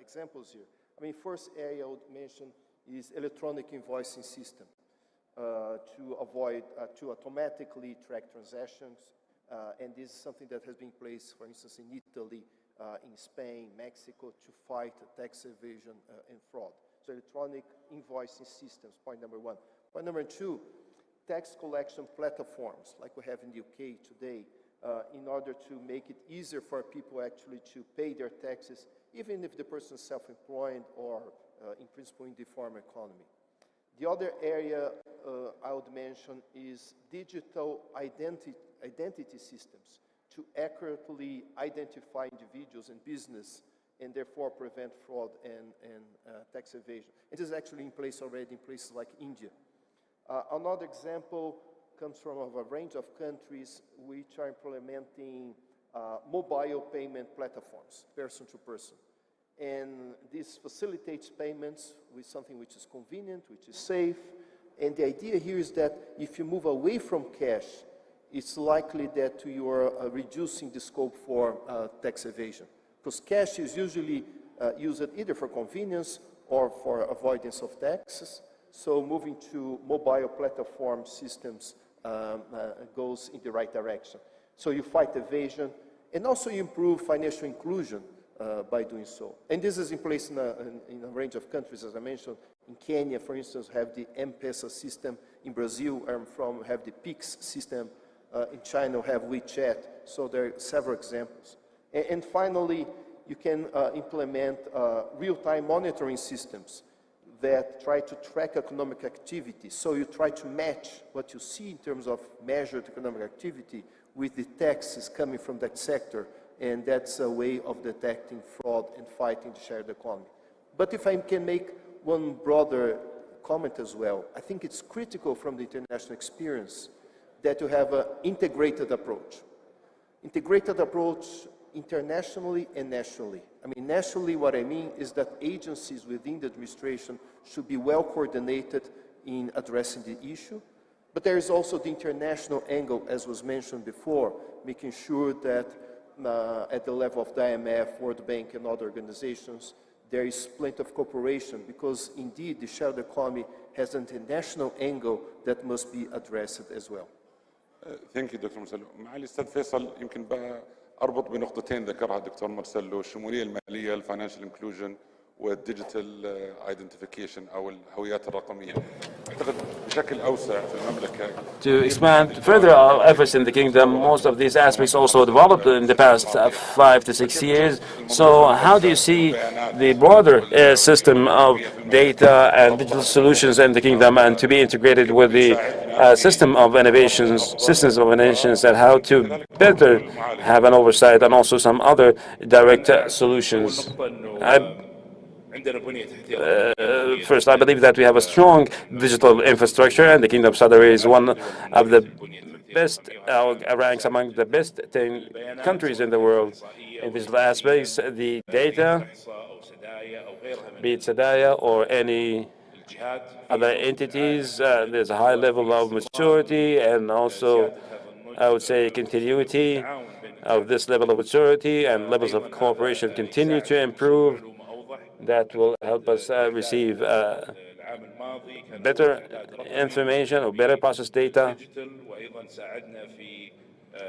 examples here. I mean, first area I would mention is electronic invoicing system to automatically track transactions. And this is something that has been placed, for instance, in Italy, in Spain, Mexico, to fight tax evasion and fraud. So electronic invoicing systems, point number one. Point number two, tax collection platforms, like we have in the UK today, in order to make it easier for people actually to pay their taxes, even if the person is self-employed or in principle in the formal economy. The other area I would mention is digital identity systems to accurately identify individuals and business and therefore prevent fraud and tax evasion. It is actually in place already in places like India. Another example comes from a range of countries which are implementing mobile payment platforms, person to person. And this facilitates payments with something which is convenient, which is safe. And the idea here is that if you move away from cash, it's likely that you are reducing the scope for tax evasion. Because cash is usually used either for convenience or for avoidance of taxes. So moving to mobile platform systems goes in the right direction. So you fight evasion, and also you improve financial inclusion by doing so. And this is in place in a range of countries, as I mentioned. In Kenya, for instance, have the M-Pesa system. In Brazil, I'm from, have the Pix system. In China, we have WeChat. So there are several examples. And finally, you can implement real-time monitoring systems that try to track economic activity. So you try to match what you see in terms of measured economic activity with the taxes coming from that sector. And that's a way of detecting fraud and fighting the shared economy. But if I can make one broader comment as well, I think it's critical from the international experience that you have an integrated approach. Integrated approach internationally and nationally. I mean, nationally, what I mean is that agencies within the administration should be well coordinated in addressing the issue. But there is also the international angle, as was mentioned before, making sure that at the level of the IMF, World Bank, and other organizations, there is plenty of cooperation, because indeed the shared economy has an international angle that must be addressed as well. Thank you, Dr. Marcelo. معالي الأستاذ فيصل، يمكن بقى أربط بنقطتين ذكرها الدكتور مارسيلو: الشمولية المالية، الفاينانشال انكلوجن، والديجيتال ايدنتيفيكيشن أو الهويات الرقمية. أعتقد بشكل أوسع في المملكة. To expand further our efforts in the kingdom, most of these aspects also developed in the past 5 to 6 years. So how do you see the broader system of data and digital solutions in the kingdom, and to be integrated with the systems of innovations and how to better have an oversight and also some other direct solutions? First, I believe that we have a strong digital infrastructure, and the Kingdom of Saudi Arabia is one of the best, ranks among the best 10 countries in the world in digital aspects. The data, be it Sadaya or any other entities. There's a high level of maturity and also, I would say, continuity of this level of maturity, and levels of cooperation continue to improve. That will help us receive better information or better process data.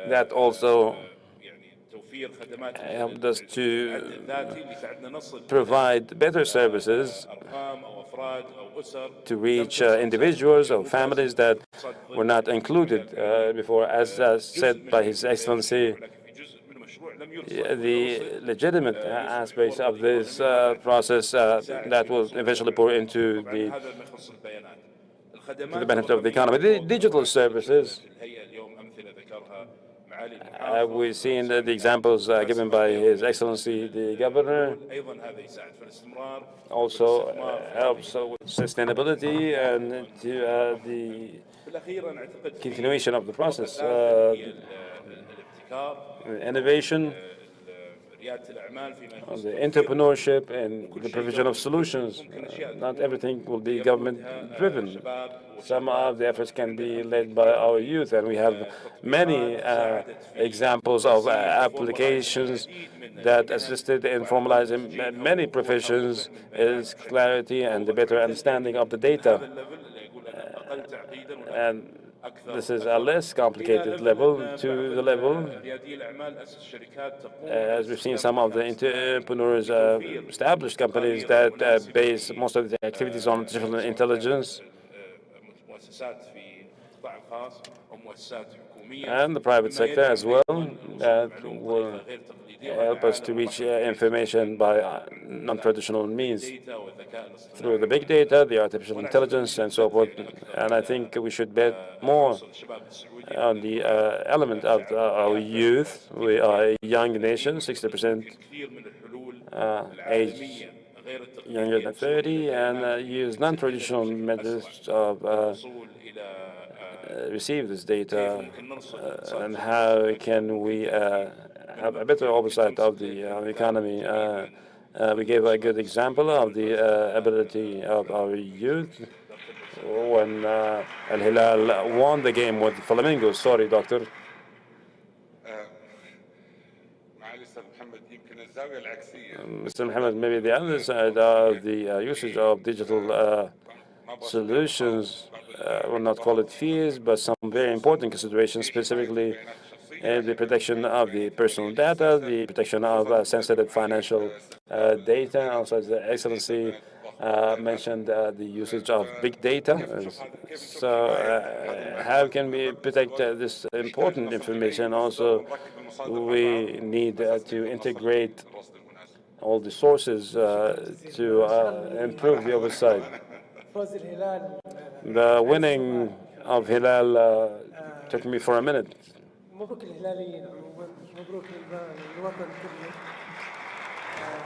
That also helped us to provide better services to reach individuals or families that were not included before. As said by His Excellency, the legitimate aspects of this process that will eventually pour into the benefit of the economy. The digital services, we've seen the examples given by His Excellency the Governor, also helps with sustainability and to the continuation of the process. Innovation, the entrepreneurship, and the provision of solutions. Not everything will be government-driven. Some of the efforts can be led by our youth, and we have many examples of applications that assisted in formalizing many professions, is clarity and the better understanding of the data. And this is a less complicated level to the level, as we've seen some of the entrepreneurs established companies that base most of the activities on artificial intelligence, and the private sector as well, that will help us to reach information by non-traditional means through the big data, the artificial intelligence, and so forth. And I think we should bet more on the element of our youth. We are a young nation, 60% age younger than 30, and use non-traditional methods of receive this data, and how can we have a better oversight of the economy. We gave a good example of the ability of our youth when Al Hilal won the game with Flamingos. Sorry, doctor. Mr. Mohammed, maybe the other side of the usage of digital solutions, will not call it fears, but some very important considerations, specifically the protection of the personal data, the protection of sensitive financial data. Also, as the Excellency mentioned the usage of big data. So how can we protect this important information? Also, we need to integrate all the sources to improve the oversight. The winning of Hilal took me for a minute.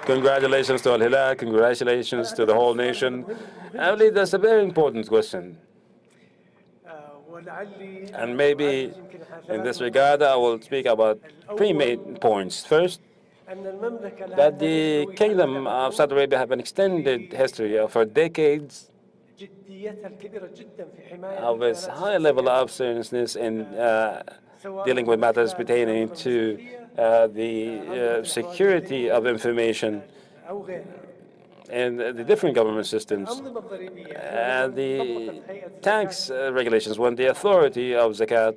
Congratulations to Al Hilal, congratulations to the whole nation. I believe that's a very important question. And maybe in this regard, I will speak about three main points. First, that the Kingdom of Saudi Arabia have an extended history for decades of its high level of seriousness in dealing with matters pertaining to the security of information in the different government systems. And the tax regulations, when the authority of Zakat,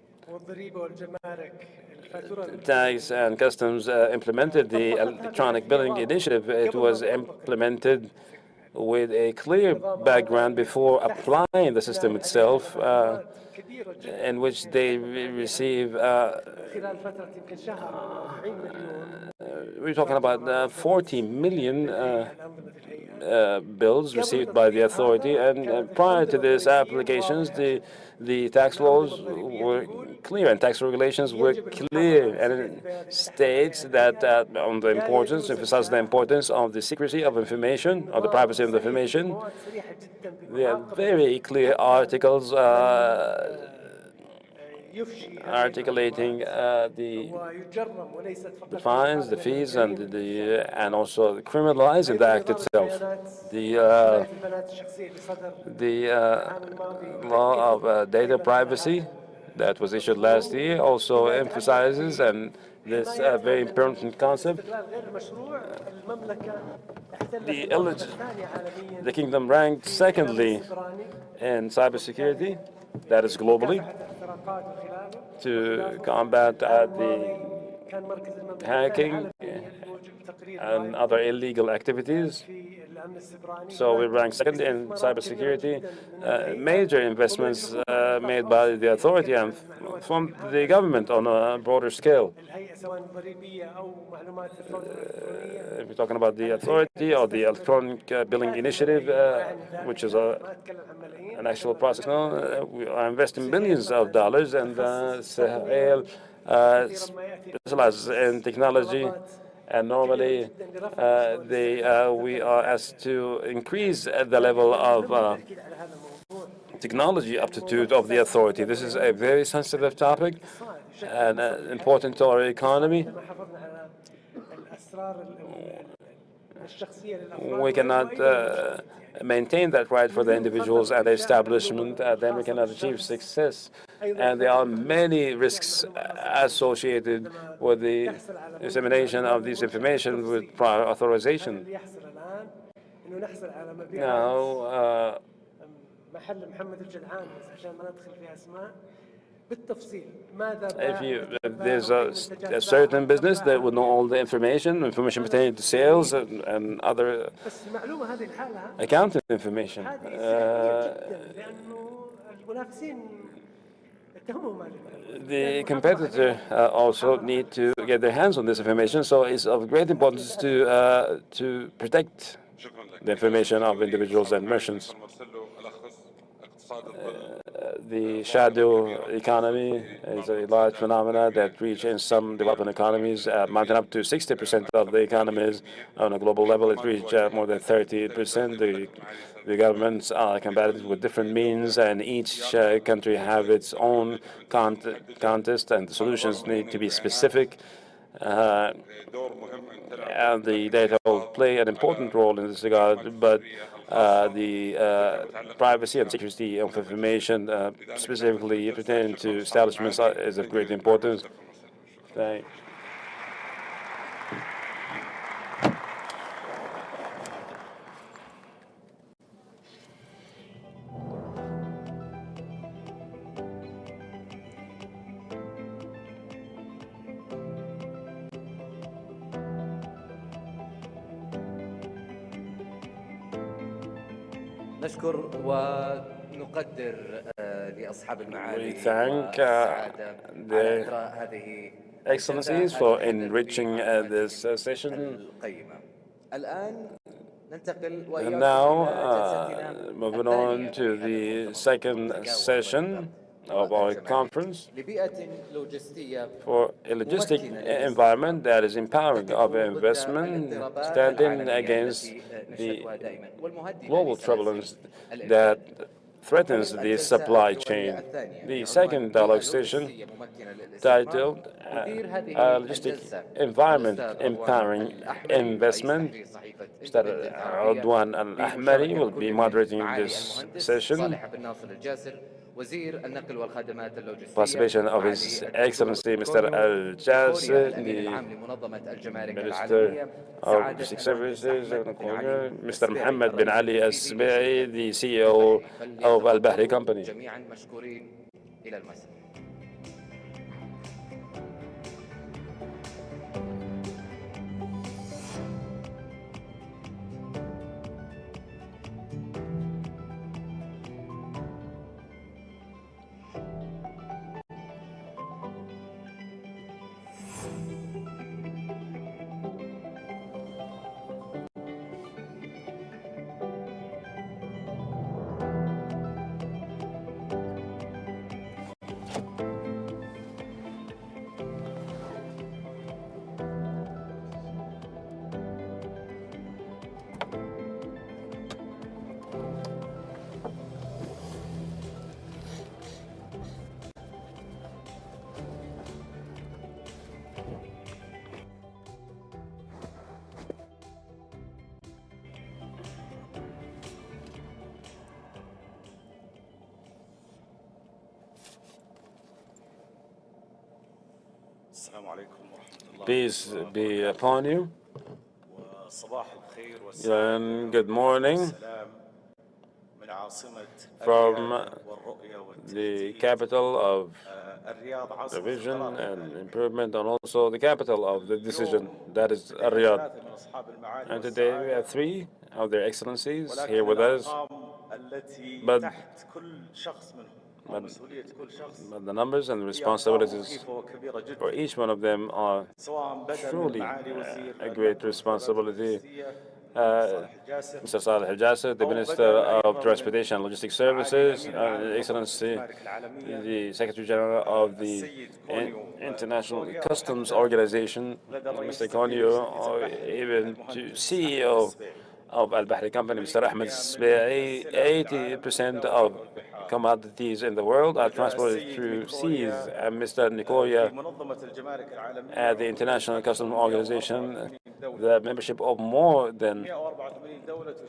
tax and customs implemented the electronic billing initiative, it was implemented with a clear background before applying the system itself, in which they receive, we're talking about 40 million bills received by the authority. And prior to this applications, the tax laws were clear and tax regulations were clear, and it states that on the importance, emphasizes the importance of the secrecy of information, or the privacy of the information. There are very clear articles articulating the fines, the fees, and also criminalizing the act itself. The law of data privacy that was issued last year also emphasizes and this very important concept. The kingdom ranked secondly in cybersecurity, that is globally, to combat the hacking and other illegal activities. So we rank second in cybersecurity. Major investments made by the authority and from the government on a broader scale. If we're talking about the authority or the electronic billing initiative, which is an actual process now, we are investing millions of dollars, and Sahel specializes in technology. And normally, we are asked to increase the level of technology aptitude of the authority. This is a very sensitive topic and important to our economy. We cannot maintain that right for the individuals and the establishment, then we cannot achieve success. And there are many risks associated with the dissemination of this information with prior authorization. Now, if there's a certain business that would know all the information pertaining to sales and other accounting information. The competitor also need to get their hands on this information, so it's of great importance to protect the information of individuals and merchants. The shadow economy is a large phenomenon that reaches in some developing economies, mounting up to 60% of the economies. On a global level, it reached more than 30%. The governments are combating with different means, and each country have its own contest, and the solutions need to be specific. And the data will play an important role in this regard, but the privacy and security of information, specifically pertaining to establishments, is of great importance. Thank you. نشكر ونقدر لأصحاب المعالي the excellencies for enriching this session. And now, moving on to the second session of our conference for a logistic environment that is empowering of investment, standing against the global turbulence that threatens the supply chain. The second dialogue session, titled Logistic Environment Empowering Investment, Mr. Radwan Al-Ahmari will be moderating this session. Participation of His Excellency Mr. Al-Jasser, the Minister of Logistics Services, Mr. Mohammed bin Ali Al-Sbai, the CEO of Al-Bahri Company. Peace be upon you, and good morning from the capital of the vision and improvement, and also the capital of the decision, that is Riyadh. And today we have three of their excellencies here with us, but the numbers and the responsibilities for each one of them are truly a great responsibility. Mr. Saleh Al-Jasser, the Minister of Transportation and Logistics Services, Excellency, the Secretary General of the International Customs Organization, Mr. Konyo, or even to CEO of Al-Bahri Company, Mr. Ahmed Sbe'i. 80% of commodities in the world are transported through seas, and Mr. Nikoya at the International Customs Organization, the membership of more than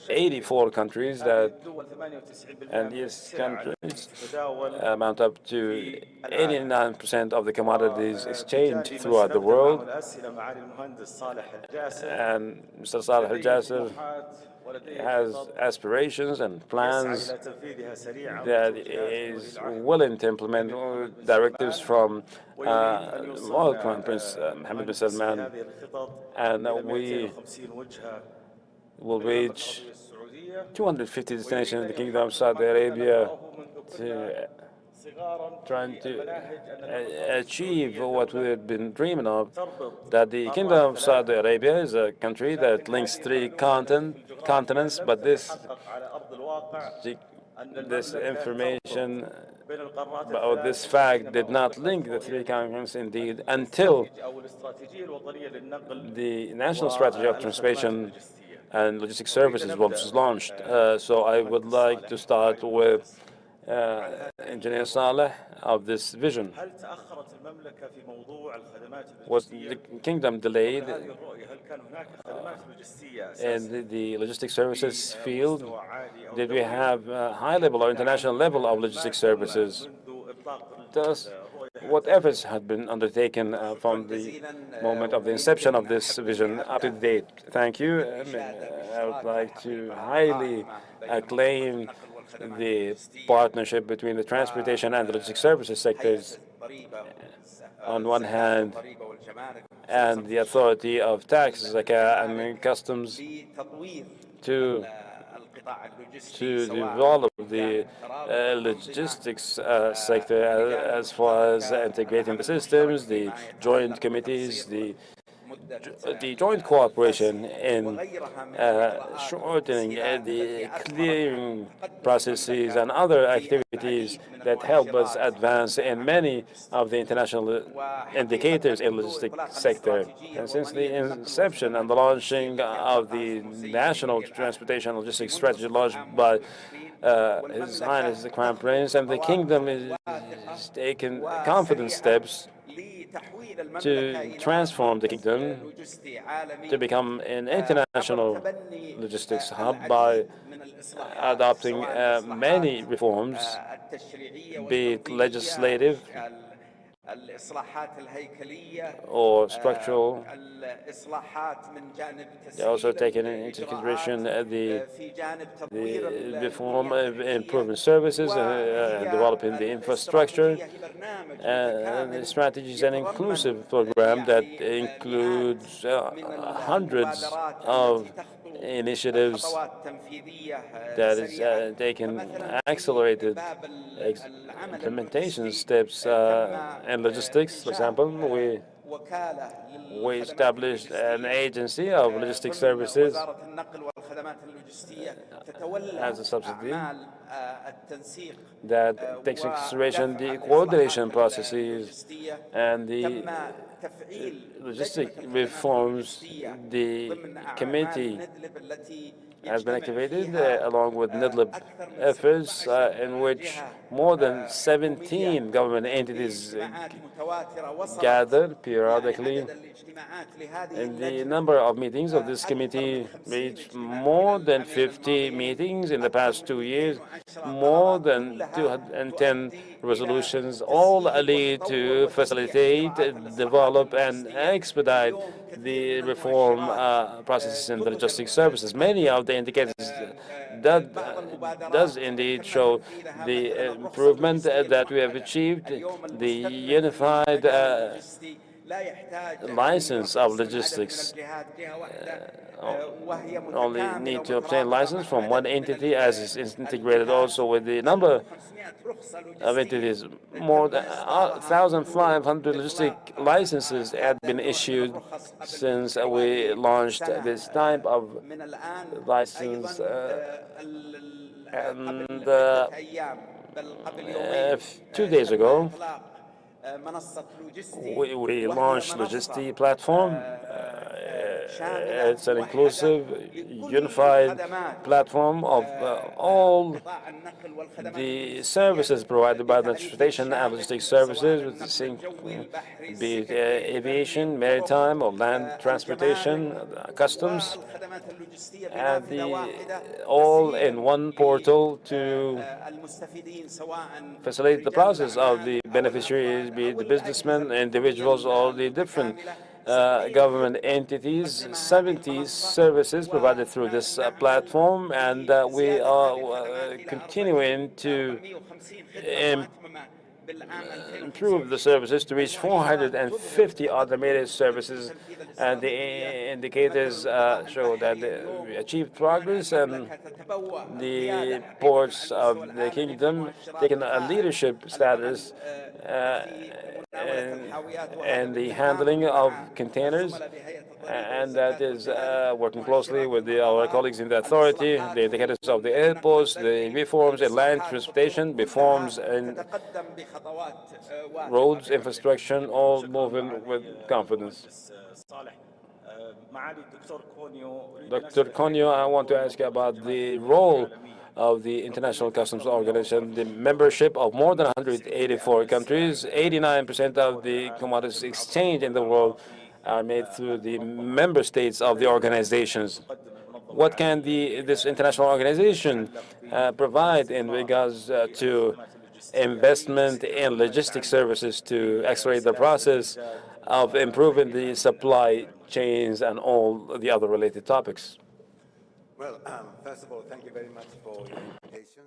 84 countries, and these countries amount up to 89% of the commodities exchanged throughout the world. And Mr. Saleh Al-Jasser has aspirations and plans that is willing to implement directives from Royal Crown Prince Mohammed bin Salman, and we will reach 250 destinations in the Kingdom of Saudi Arabia, to trying to achieve what we have been dreaming of, that the Kingdom of Saudi Arabia is a country that links three continents, but this information or this fact did not link the three continents indeed until the National Strategy of Transportation and Logistics Services was launched. So I would like to start with Engineer Saleh of this vision. Was the kingdom delayed in the logistics services field? Did we have a high level or international level of logistics services? Thus, what efforts had been undertaken from the moment of the inception of this vision up to date? Thank you. I would like to highly acclaim the partnership between the transportation and the logistics services sectors on one hand, and the authority of tax, zakah, and customs to develop the logistics sector as far as integrating the systems, the joint committees, the joint cooperation in shortening the clearing processes and other activities that help us advance in many of the international indicators in the logistics sector. And since the inception and the launching of the National Transportation and Logistics Strategy launched by His Highness the Crown Prince, and the Kingdom is taking confident steps to transform the kingdom to become an international logistics hub by adopting many reforms, be it legislative or structural. They also taken into consideration the reform of improving services and developing the infrastructure, and the strategies and inclusive program that includes hundreds of initiatives that is taking accelerated implementation steps in logistics. For example, we established an agency of logistics services as a subsidy that takes into consideration the coordination processes and the logistic reforms. The committee has been activated along with NIDLIB efforts in which more than 17 government entities gather periodically, and the number of meetings of this committee reached more than 50 meetings in the past 2 years, more than 210 resolutions, all lead to facilitate, develop, and expedite the reform processes in the logistics services. Many of the indicators does indeed show the improvement that we have achieved. The unified license of logistics only need to obtain license from one entity as is integrated also with the number of entities. More than 1,500 logistic licenses have been issued since we launched this type of license. And 2 days ago, we launched Logisti platform. It's an inclusive, unified platform of all the services provided by the transportation and logistics services, be it aviation, maritime, or land transportation, customs, and all in one portal to facilitate the process of the beneficiaries, be it the businessmen, individuals, or the different government entities. 70 services provided through this platform, and we are continuing to improve the services to reach 450 automated services, and the indicators show that we achieved progress, and the ports of the kingdom taking a leadership status and the handling of containers, and that is working closely with our colleagues in the authority, the indicators of the airports, the reforms in land transportation, reforms in roads, infrastructure, all moving with confidence. Dr. Konyo, I want to ask you about the role of the International Customs Organization, the membership of more than 184 countries. 89% of the commodities exchanged in the world are made through the member states of the organizations. What can this international organization provide in regards to investment in logistics services to accelerate the process of improving the supply chains and all the other related topics? Well, first of all, thank you very much for your invitation.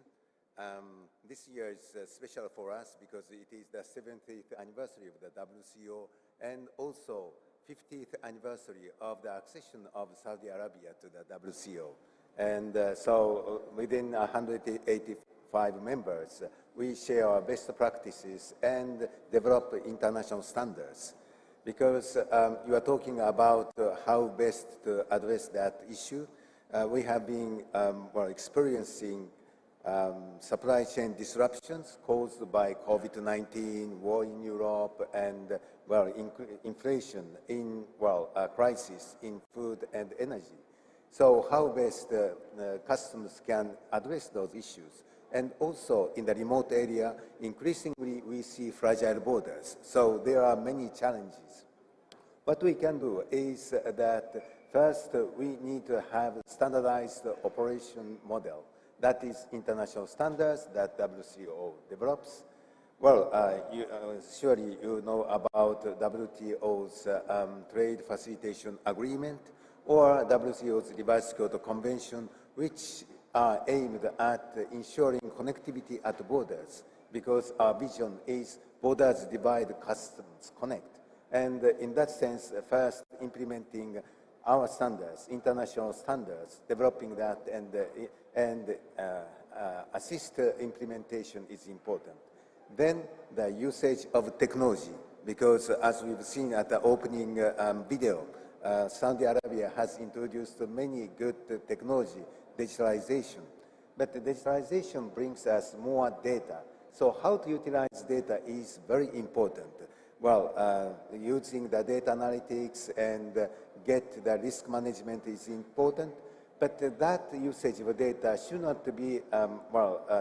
This year is special for us because it is the 70th anniversary of the WCO and also 50th anniversary of the accession of Saudi Arabia to the WCO. And so within 185 members, we share our best practices and develop international standards. Because you are talking about how best to address that issue. We have been experiencing supply chain disruptions caused by COVID-19, war in Europe, and inflation in crisis in food and energy. So how best customs can address those issues? And also in the remote area, increasingly we see fragile borders. So there are many challenges. What we can do is that first, we need to have a standardized operation model. That is international standards that WCO develops. Well, surely you know about WTO's Trade Facilitation Agreement or WCO's Revised Kyoto Convention, which are aimed at ensuring connectivity at borders, because our vision is borders divide, customs connect. And in that sense, first implementing our standards, international standards, developing that and assist implementation is important. Then the usage of technology, because as we've seen at the opening video, Saudi Arabia has introduced many good technology, digitalization. But the digitalization brings us more data. So how to utilize data is very important. Well, using the data analytics and get the risk management is important, but that usage of data should not be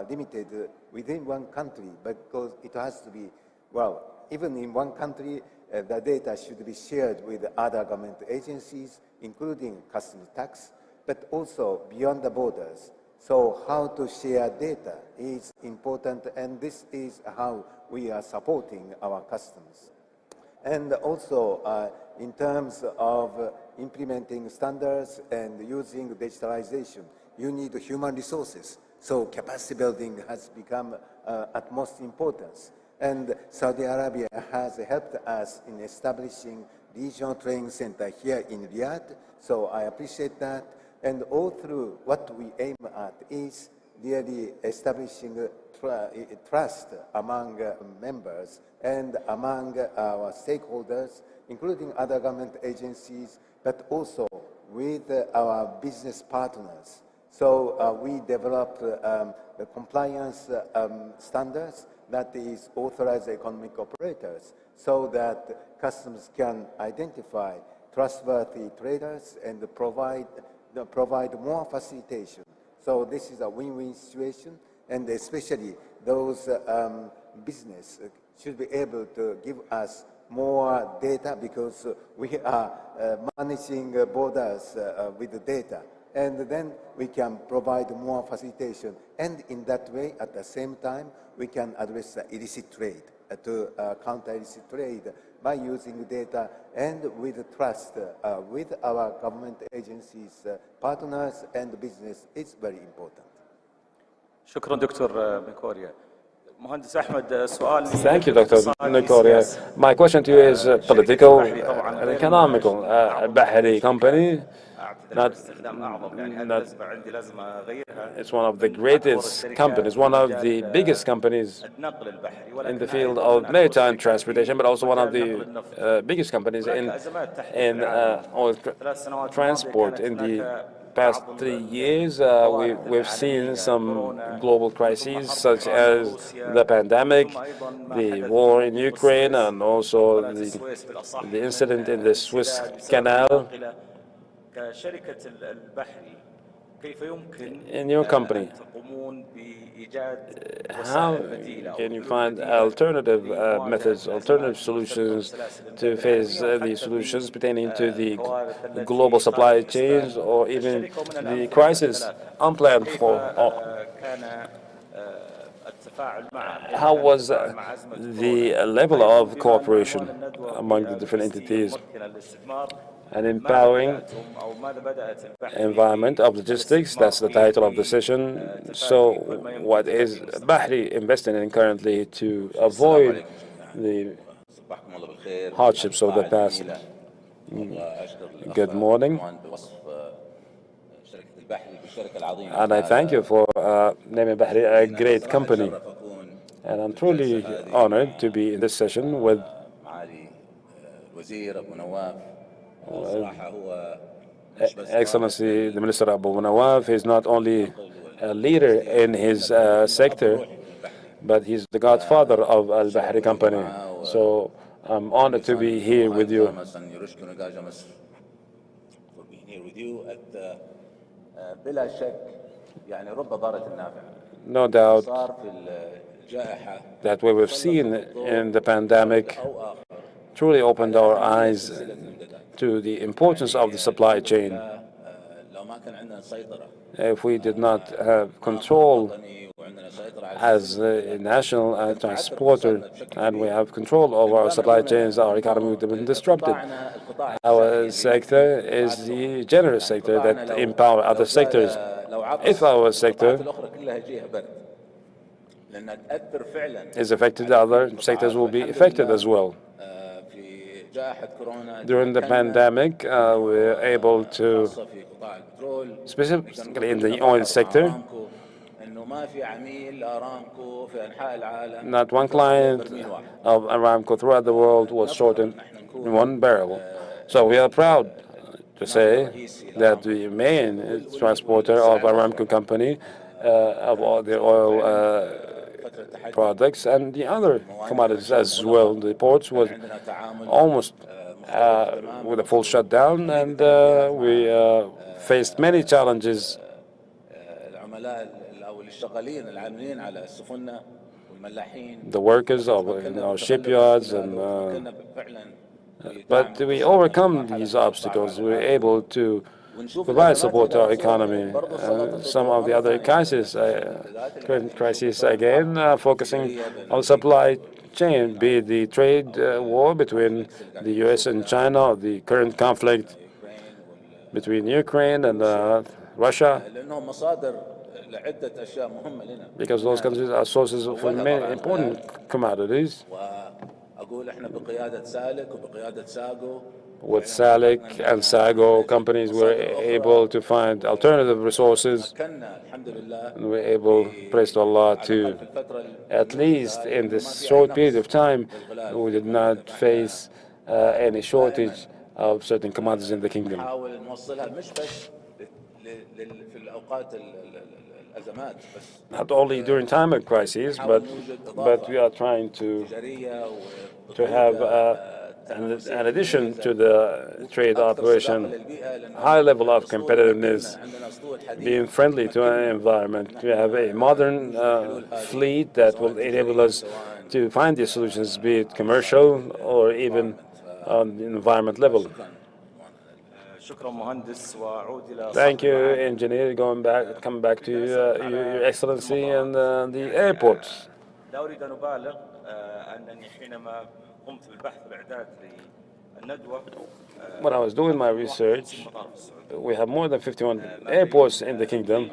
limited within one country, because it has to be, even in one country, the data should be shared with other government agencies, including customs tax, but also beyond the borders. So how to share data is important, and this is how we are supporting our customers. And also, in terms of implementing standards and using digitalization, you need human resources. So capacity building has become utmost importance. And Saudi Arabia has helped us in establishing regional training center here in Riyadh. So I appreciate that. And all through what we aim at is really establishing trust among members and among our stakeholders, including other government agencies, but also with our business partners. So we developed the compliance standards that is authorized economic operators so that customers can identify trustworthy traders and provide more facilitation. So this is a win-win situation, and especially those business should be able to give us more data because we are managing borders with the data. And then we can provide more facilitation. And in that way, at the same time, we can address illicit trade, to counter illicit trade by using data and with trust with our government agencies, partners, and business. It's very important. شكرا دكتور بنكوريا. مهندس أحمد سؤال. Thank you, Dr. Nkoria. My question to you is political and economical. Bahri company, it's one of the greatest companies, one of the biggest companies in the field of maritime transportation, but also one of the biggest companies in oil transport. In the past 3 years, we've seen some global crises, such as the pandemic, the war in Ukraine, and also the incident in the Suez Canal. In your company, how can you find alternative methods, alternative solutions to face the solutions pertaining to the global supply chains or even the crisis unplanned for? How was the level of cooperation among the different entities? An empowering environment of logistics, that's the title of the session. So what is Bahri investing in currently to avoid the hardships of the past? Good morning. And I thank you for naming Bahri a great company. And I'm truly honored to be in this session with Excellency the Minister Abu Nawaf. Is not only a leader in his sector, but he's the godfather of Al Bahri company. So I'm honored to be here with you. No doubt that what we've seen in the pandemic truly opened our eyes to the importance of the supply chain. If we did not have control as a national transporter, and we have control over our supply chains, our economy would have been disrupted. Our sector is the generous sector that empower other sectors. If our sector is affected, the other sectors will be affected as well. During the pandemic, we were able to, specifically in the oil sector, not one client of Aramco throughout the world was short in one barrel. So we are proud to say that the main transporter of Aramco company of all the oil products and the other commodities as well. The ports was almost with a full shutdown, and we faced many challenges. The workers of our shipyards, but we overcome these obstacles. We were able to provide support to our economy. Some of the other crises, current crises again, focusing on supply chain, be it the trade war between the U.S. and China, or the current conflict between Ukraine and Russia, because those countries are sources for many important commodities. With SALIC and SAGO companies, we're able to find alternative resources. And we're able, praise to Allah, to, at least in this short period of time, we did not face any shortage of certain commodities in the kingdom. Not only during time of crises, but we are trying to have in addition to the trade operation, high level of competitiveness, being friendly to our environment. We have a modern fleet that will enable us to find these solutions, be it commercial or even on the environment level. Thank you, engineer. Coming back to Your Excellency and the airports. When I was doing my research, we have more than 51 airports in the kingdom,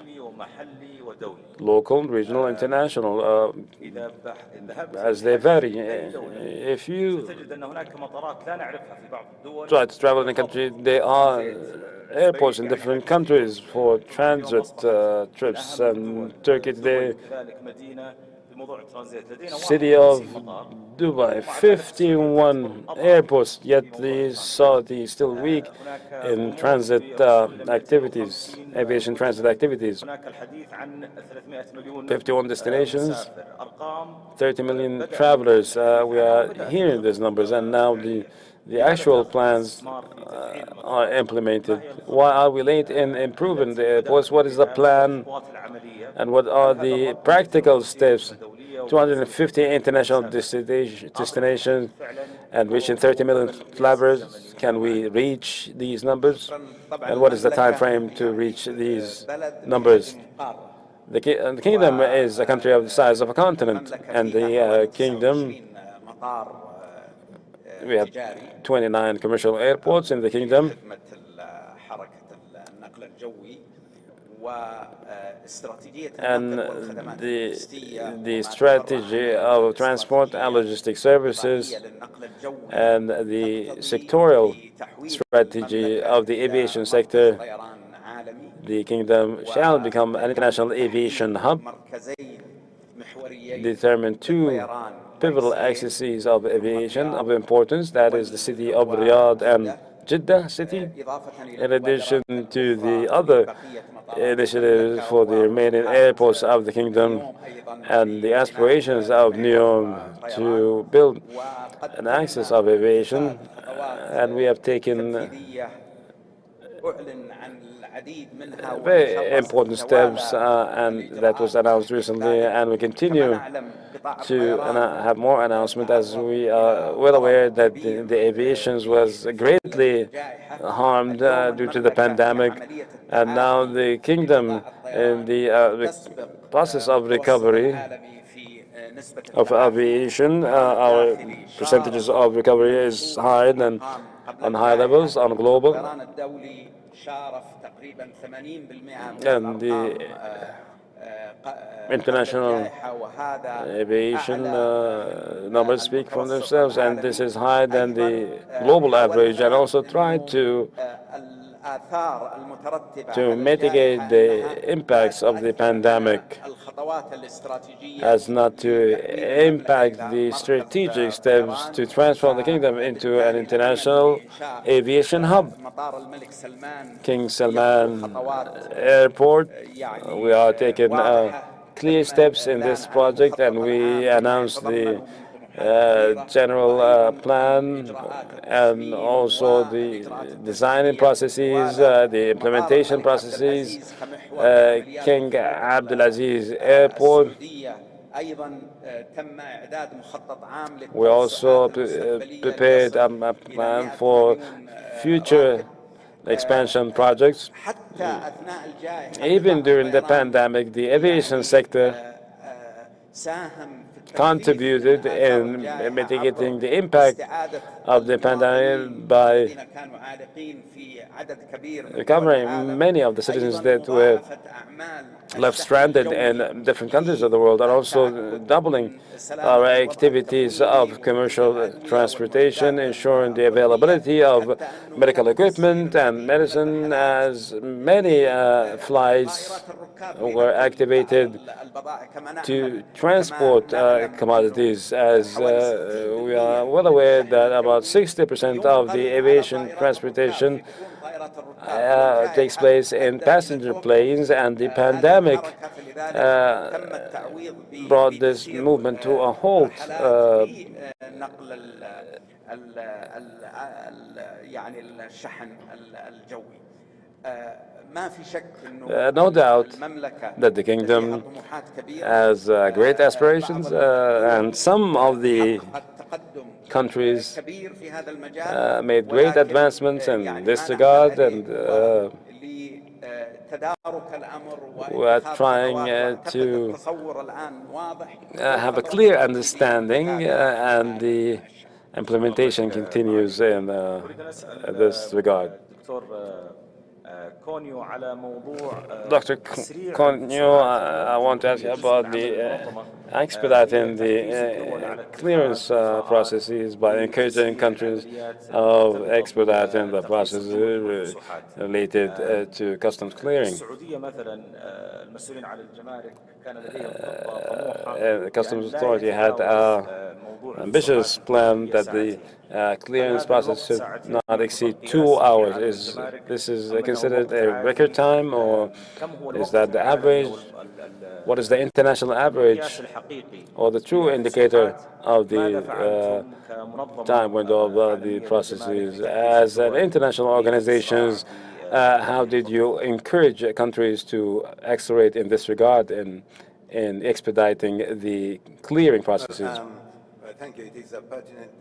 local, regional, international, as they vary. If you try to travel in a country, there are airports in different countries for transit trips, and Turkey today, city of Dubai, 51 airports, yet the Saudi is still weak in transit activities, aviation transit activities. 51 destinations, 30 million travelers. We are hearing these numbers, and now the actual plans are implemented. Why are we late in improving the airports? What is the plan, and what are the practical steps? 250 international destinations and reaching 30 million travelers. Can we reach these numbers? And what is the time frame to reach these numbers? The kingdom is a country of the size of a continent, and the kingdom, we have 29 commercial airports in the kingdom. And the strategy of transport and logistic services and the sectoral strategy of the aviation sector, the kingdom shall become an international aviation hub, determine two pivotal axes of aviation of importance, that is the city of Riyadh and Jeddah city, in addition to the other initiatives for the remaining airports of the kingdom and the aspirations of NEOM to build an axis of aviation. And we have taken very important steps, and that was announced recently, and we continue to have more announcements, as we are well aware that the aviation was greatly harmed due to the pandemic, and now the kingdom in the process of recovery of aviation, our percentages of recovery is higher than on high levels on global. And the international aviation numbers speak for themselves, and this is higher than the global average, and also try to mitigate the impacts of the pandemic as not to impact the strategic steps to transform the kingdom into an international aviation hub. King Salman Airport, we are taking clear steps in this project, and we announced the general plan and also the designing processes, the implementation processes. King Abdulaziz Airport, we also prepared a plan for future expansion projects. Even during the pandemic, the aviation sector contributed in mitigating the impact of the pandemic by recovering many of the citizens that were left stranded in different countries of the world, and also doubling our activities of commercial transportation, ensuring the availability of medical equipment and medicine, as many flights were activated to transport commodities, as we are well aware that about 60% of the aviation transportation takes place in passenger planes, and the pandemic brought this movement to a halt. No doubt that the kingdom has great aspirations, and some of the countries made great advancements in this regard, and we are trying to have a clear understanding, and the implementation continues in this regard. Dr. Konyo, I want to ask you about the expediting the clearance processes by encouraging countries of expediting the processes related to customs clearing. The Customs Authority had an ambitious plan that the clearance process should not exceed 2 hours. This is considered a record time, or is that the average? What is the international average, or the true indicator of the time window of the processes? As an international organizations, how did you encourage countries to accelerate in this regard in expediting the clearing processes? Thank you. It is a pertinent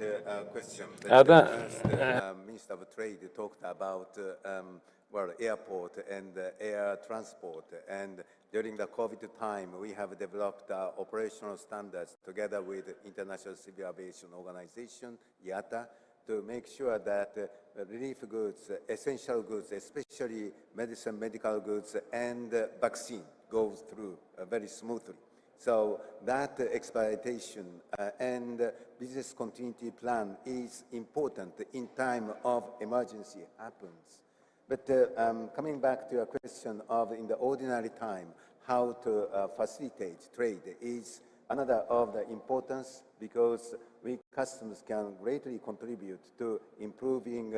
question. The Minister of Trade talked about well, airport and air transport, and during the COVID time, we have developed operational standards together with International Civil Aviation Organization, IATA, to make sure that relief goods, essential goods, especially medicine, medical goods, and vaccine goes through very smoothly. So that expedition and business continuity plan is important in time of emergency happens. But coming back to your question of in the ordinary time, how to facilitate trade is another of the importance, because we customs can greatly contribute to improving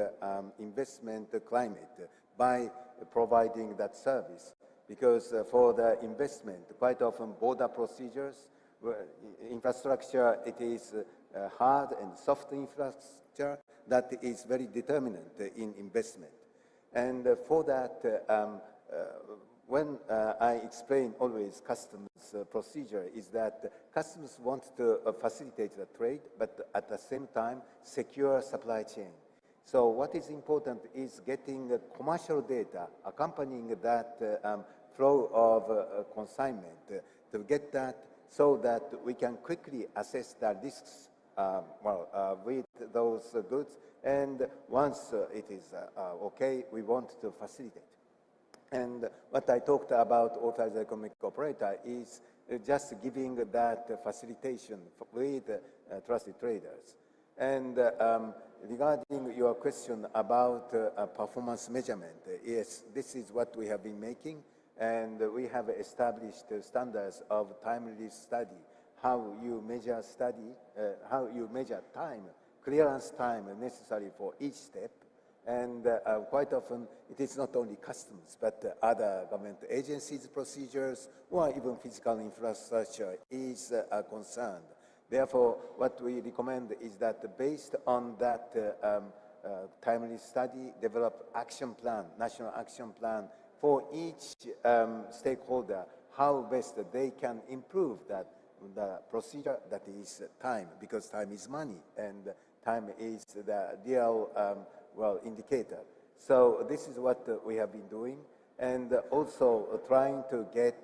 investment climate by providing that service. Because for the investment, quite often border procedures, infrastructure, it is hard and soft infrastructure that is very determinant in investment. And for that, when I explain always customs procedure, is that customs want to facilitate the trade, but at the same time, secure supply chain. So what is important is getting commercial data accompanying that flow of consignment, to get that so that we can quickly assess the risks with those goods. And once it is okay, we want to facilitate. And what I talked about authorized economic operator is just giving that facilitation with trusted traders. And regarding your question about performance measurement, yes, this is what we have been making. And we have established standards of timely study, how you measure how you measure time, clearance time necessary for each step. And quite often, it is not only customs, but other government agencies' procedures, or even physical infrastructure is concerned. Therefore, what we recommend is that based on that timely study, develop action plan, national action plan, for each stakeholder, how best they can improve that the procedure, that is time, because time is money, and time is the real indicator. So this is what we have been doing, and also trying to get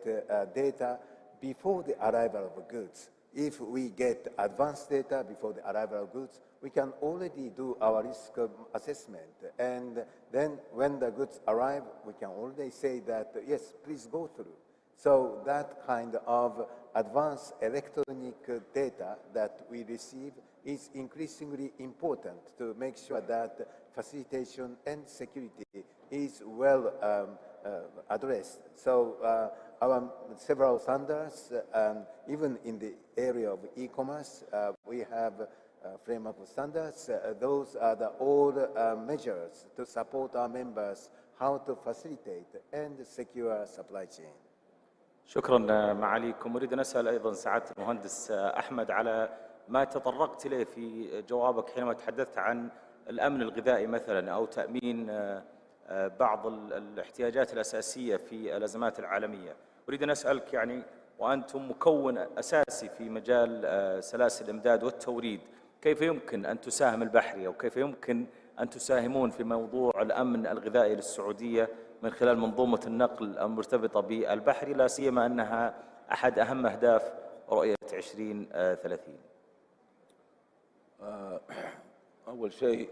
data before the arrival of goods. If we get advanced data before the arrival of goods, we can already do our risk assessment. And then when the goods arrive, we can already say that, yes, please go through. So that kind of advanced electronic data that we receive is increasingly important to make sure that facilitation and security is well addressed. So our several standards, even in the area of e-commerce, we have framework standards. Those are all measures to support our members how to facilitate and secure supply chain. شكرا معاليكم. أريد أن أسأل أيضا سعادة المهندس أحمد على ما تطرقت إليه في جوابك حينما تحدثت عن الأمن الغذائي مثلا أو تأمين بعض الاحتياجات الأساسية في الأزمات العالمية. أريد أن أسألك يعني وأنتم مكون أساسي في مجال سلاسل الإمداد والتوريد، كيف يمكن أن تساهم البحرية وكيف يمكن أن تساهمون في موضوع الأمن الغذائي للسعودية من خلال منظومة النقل المرتبطة بالبحري، لا سيما أنها أحد أهم أهداف رؤية 2030؟ أول شيء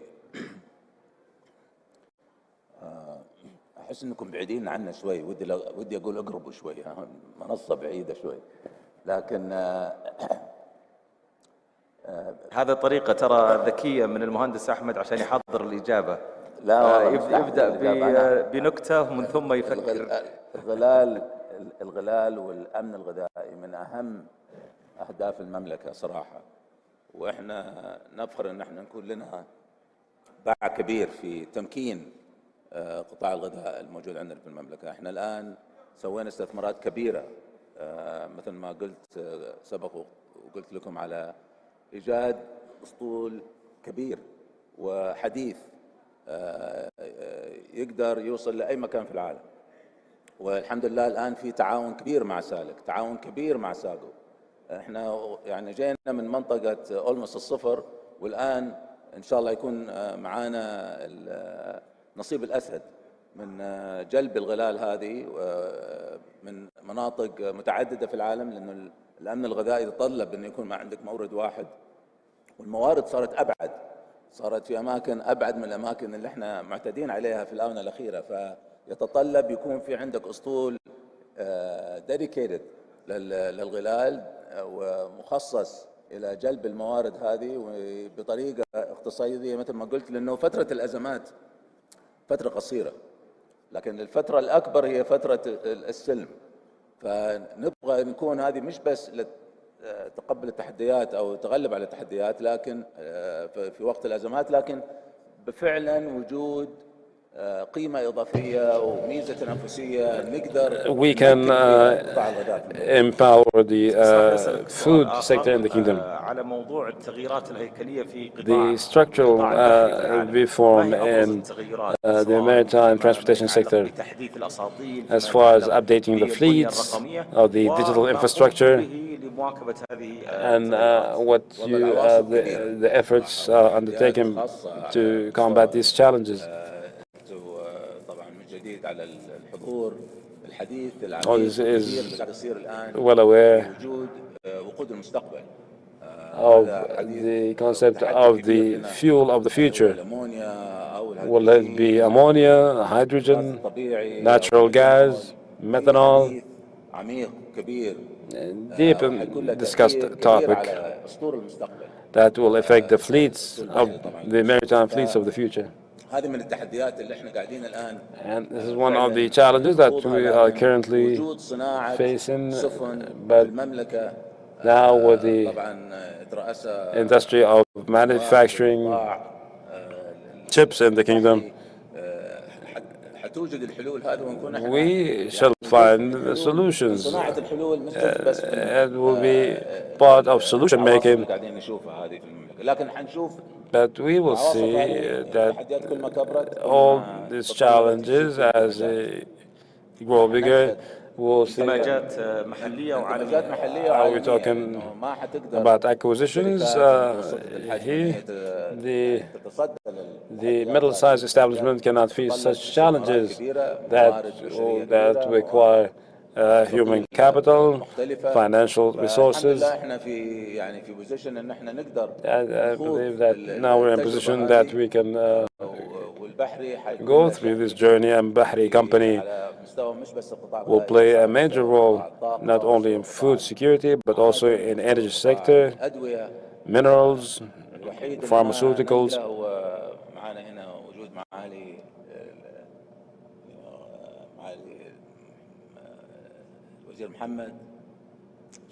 أحس أنكم بعيدين عنا شوي، ودي أقول أقربوا شوي، منصة بعيدة شوي، لكن هذا طريقة ترى ذكية من المهندس أحمد عشان يحضر الإجابة. لا يبدأ بنكتة ومن ثم يفكر. الغلال والأمن الغذائي من أهم أهداف المملكة صراحة، وإحنا نفخر أن احنا نكون لنا باع كبير في تمكين قطاع الغذاء الموجود عندنا في المملكة. احنا الآن سوينا استثمارات كبيرة مثل ما قلت سبق وقلت لكم على إيجاد أسطول كبير وحديث يقدر يوصل لأي مكان في العالم. والحمد لله الآن في تعاون كبير مع سالك، تعاون كبير مع ساقو. احنا يعني جينا من منطقة أولموس الصفر، والآن إن شاء الله يكون معانا نصيب الأسد من جلب الغلال هذه من مناطق متعددة في العالم، لأنه الأمن الغذائي يتطلب أن يكون ما عندك مورد واحد، والموارد صارت أبعد، صارت في أماكن أبعد من الأماكن اللي احنا معتادين عليها في الآونة الأخيرة، فيتطلب يكون في عندك أسطول dedicated للغلال ومخصص إلى جلب الموارد هذه بطريقة اقتصادية مثل ما قلت، لأنه فترة الأزمات فترة قصيرة، لكن الفترة الأكبر هي فترة السلم. فنبغى نكون هذه مش بس تقبل التحديات أو تغلب على التحديات، لكن في وقت الأزمات، لكن بفعلا وجود قيمة إضافية وميزة تنافسية نقدر we can empower the food sector in the kingdom. على موضوع التغييرات الهيكلية في قطاع The structural reform in the maritime transportation sector, as far as updating the fleets of the digital infrastructure, and what the efforts are undertaken to combat these challenges. All this is well aware of the concept of the fuel of the future. Will it be ammonia, hydrogen, natural gas, methanol? Deep and discussed topic that will affect the fleets of the maritime fleets of the future. And this is one of the challenges that we are currently facing, but now with the industry of manufacturing chips in the kingdom, we shall find the solutions and will be part of solution making. But we will see that all these challenges, as they grow bigger, we'll see. Are we talking about acquisitions? Here, the middle-sized establishment cannot face such challenges that require human capital, financial resources. I believe that now we're in a position that we can go through this journey, and Bahri company will play a major role not only in food security but also in energy sector, minerals, pharmaceuticals. وزير محمد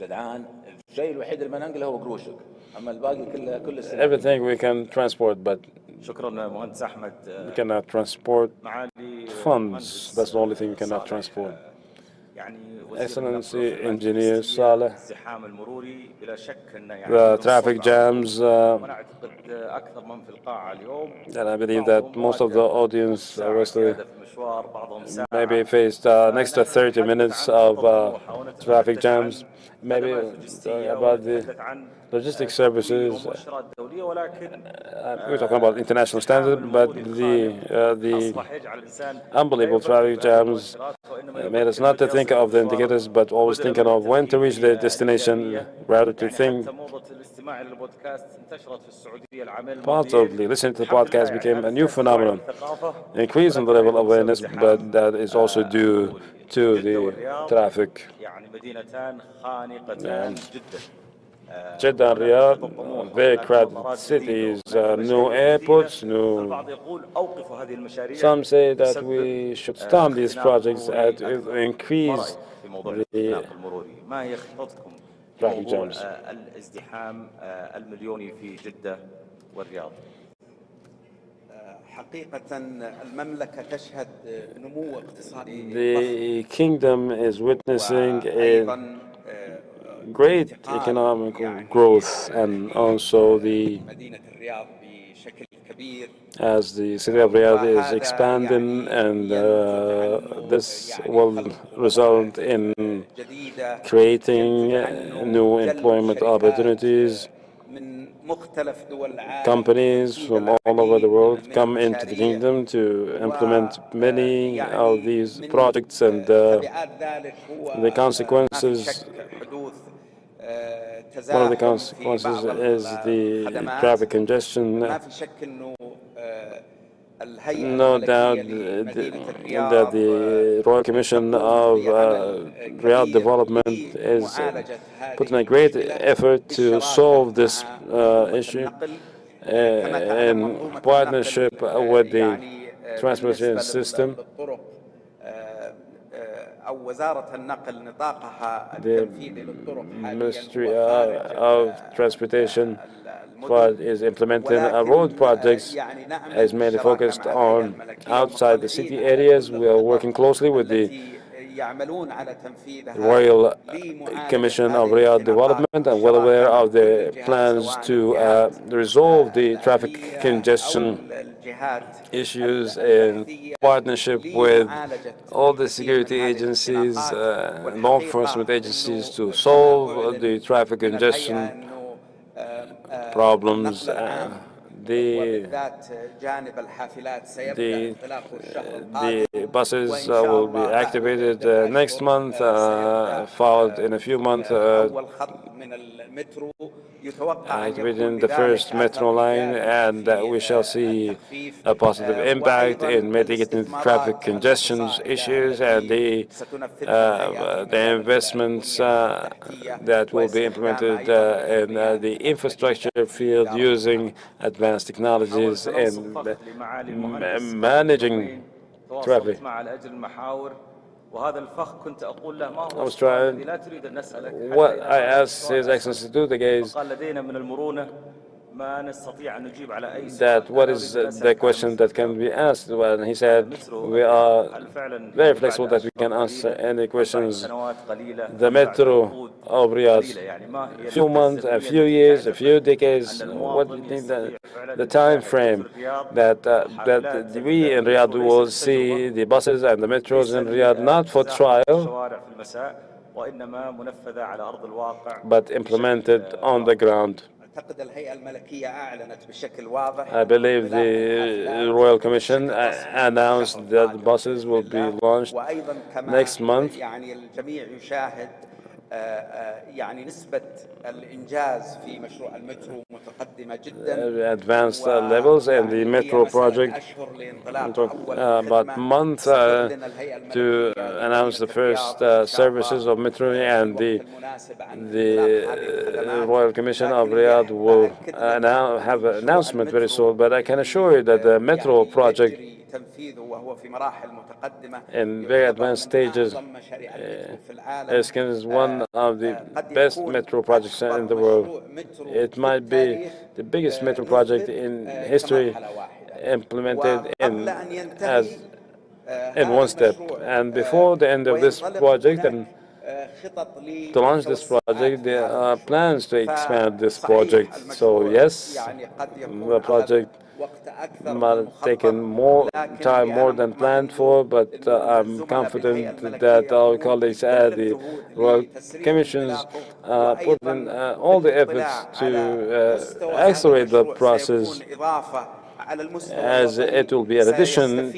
جدعان الشيء الوحيد اللي ما ننقله هو قروشك اما الباقي كل السنة. Everything we can transport, but we cannot transport funds. That's the only thing we cannot transport. Excellency Engineer Saleh, the traffic jams, and I believe that most of the audience maybe faced an extra 30 minutes of traffic jams, maybe about the logistics services. We're talking about international standard, but the unbelievable traffic jams made us not to think of the indicators, but always thinking of when to reach the destination, rather to think. Possibly listening to the podcast became a new phenomenon, increasing the level of awareness, but that is also due to the traffic. Jeddah and Riyadh, very crowded cities, new airports, new. Some say that we should stop these projects and increase the traffic jams. The kingdom is witnessing a great economic growth, and also as the city of Riyadh is expanding, and this will result in creating new employment opportunities. Companies from all over the world come into the kingdom to implement many of these projects, and the consequences. One of the consequences is the traffic congestion. No doubt that the Royal Commission of Riyadh Development is putting a great effort to solve this issue in partnership with the transportation system. The Ministry of Transportation is implementing road projects as mainly focused on outside the city areas. We are working closely with the Royal Commission of Riyadh Development, and well aware of the plans to resolve the traffic congestion issues in partnership with all the security agencies, law enforcement agencies, to solve the traffic congestion problems. The buses will be activated next month, followed in a few months, activating the first metro line, and we shall see a positive impact in mitigating traffic congestion issues, and the investments that will be implemented in the infrastructure field using advanced technologies in managing traffic. I was trying. What I asked His Excellency to do, the gaze, that what is the question that can be asked. Well, and he said, we are very flexible that we can answer any questions. The metro of Riyadh, a few months, a few years, a few decades, what do you think the time frame that we in Riyadh will see the buses and the metros in Riyadh not for trial, but implemented on the ground? I believe the Royal Commission announced that buses will be launched next month. Advanced levels and the metro project took about a month to announce the first services of metro, and the Royal Commission of Riyadh will now have an announcement very soon. But I can assure you that the metro project in very advanced stages is one of the best metro projects in the world. It might be the biggest metro project in history implemented in one step. And before the end of this project and to launch this project, there are plans to expand this project. So yes, the project might have taken more time, more than planned for, but I'm confident that our colleagues at the Royal Commissions put in all the efforts to accelerate the process, as it will be an addition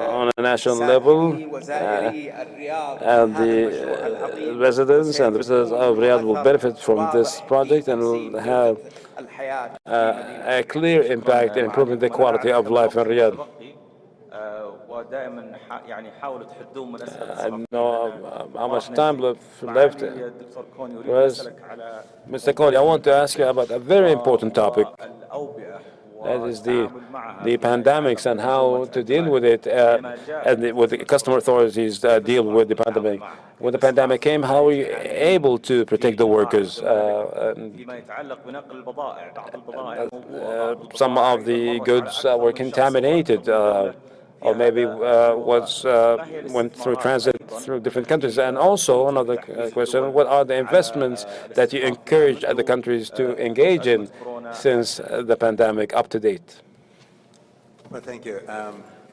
on a national level, and the residents and the visitors of Riyadh will benefit from this project and will have a clear impact in improving the quality of life in Riyadh. I know how much time left. Mr. Kohli, I want to ask you about a very important topic. That is the pandemics and how to deal with it, and with the customer authorities deal with the pandemic. When the pandemic came, how were you able to protect the workers? Some of the goods were contaminated, or maybe went through transit through different countries. And also another question, what are the investments that you encourage other countries to engage in since the pandemic up to date? Well, thank you.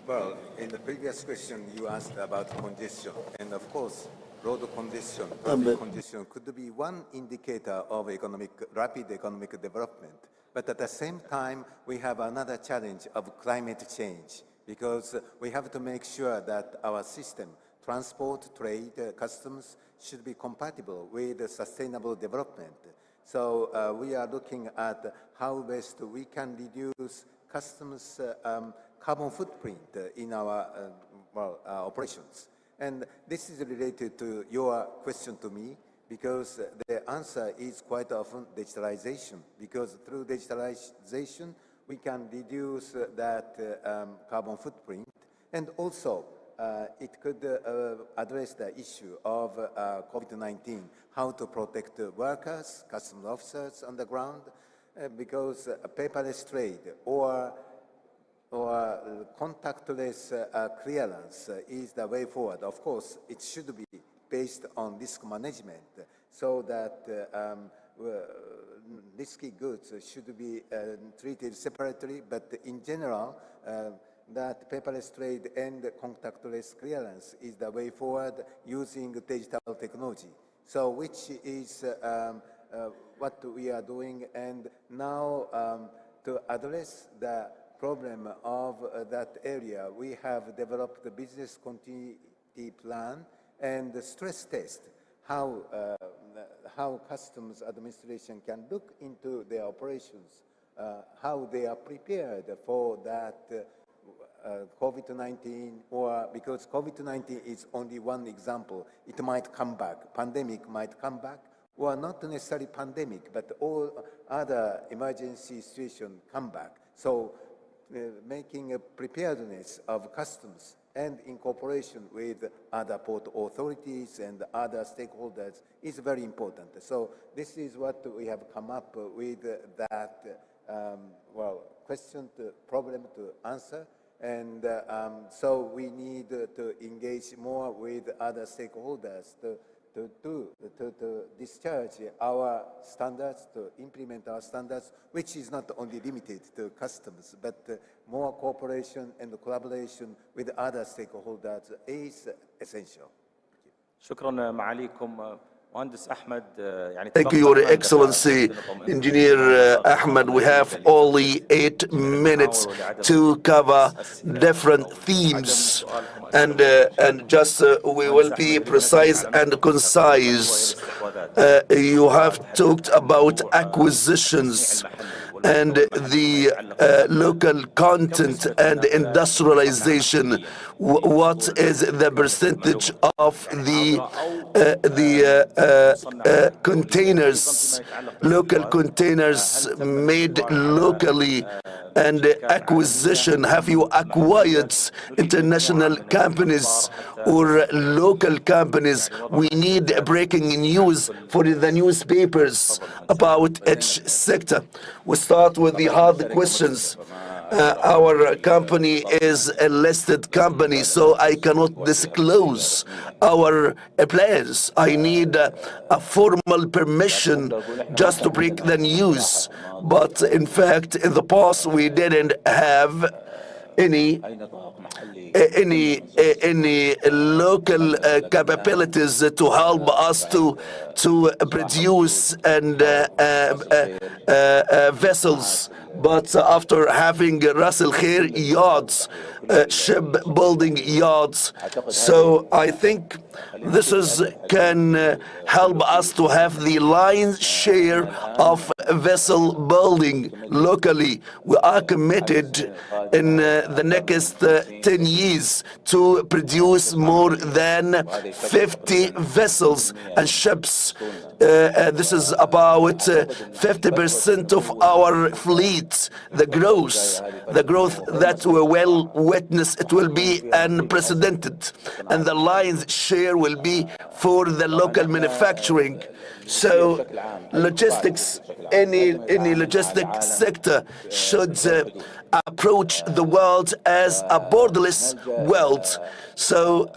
Well, in the previous question, you asked about congestion. And of course, road congestion, traffic congestion could be one indicator of rapid economic development. But at the same time, we have another challenge of climate change, because we have to make sure that our system, transport, trade, customs, should be compatible with sustainable development. So we are looking at how best we can reduce customs carbon footprint in our operations. And this is related to your question to me, because the answer is quite often digitalization, because through digitalization, we can reduce that carbon footprint, and also it could address the issue of COVID-19, how to protect workers, customs officers on the ground, because paperless trade or contactless clearance is the way forward. Of course, it should be based on risk management, so that risky goods should be treated separately, but in general, that paperless trade and contactless clearance is the way forward using digital technology. So which is what we are doing, and now to address the problem of that area, we have developed the business continuity plan and the stress test, how customs administration can look into their operations, how they are prepared for that COVID-19, or because COVID-19 is only one example, it might come back, pandemic might come back, or not necessarily pandemic, but all other emergency situations come back. So making a preparedness of customs and in cooperation with other port authorities and other stakeholders is very important. So this is what we have come up with, that question, problem to answer. And so we need to engage more with other stakeholders to discharge our standards, to implement our standards, which is not only limited to customers, but more cooperation and collaboration with other stakeholders is essential. شكرا معاليكم. مهندس أحمد يعني Thank you, Your Excellency, Engineer Ahmed. We have only 8 minutes to cover different themes, and just we will be precise and concise. You have talked about acquisitions and the local content and industrialization. What is the percentage of the containers, local containers made locally, and acquisition? Have you acquired international companies or local companies? We need breaking news for the newspapers about each sector. We start with the hard questions. Our company is a listed company, so I cannot disclose our plans. I need a formal permission just to break the news. But in fact, in the past, we didn't have any local capabilities to help us to produce and vessels. But after having Ras Al Khair yards, shipbuilding yards, so I think this can help us to have the lion's share of vessel building locally. We are committed in the next 10 years to produce more than 50 vessels and ships. This is about 50% of our fleet. The growth that we will witness, it will be unprecedented, and the lion's share will be for the local manufacturing. So logistics, any logistic sector should approach the world as a borderless world. So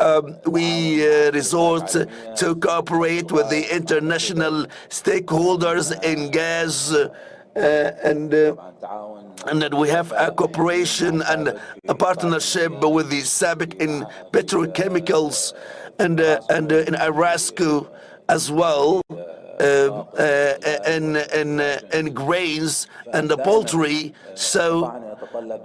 we resort to cooperate with the international stakeholders in gas, and that we have a cooperation and a partnership with the SABIC in petrochemicals, and in Arasco as well, in grains and the poultry. So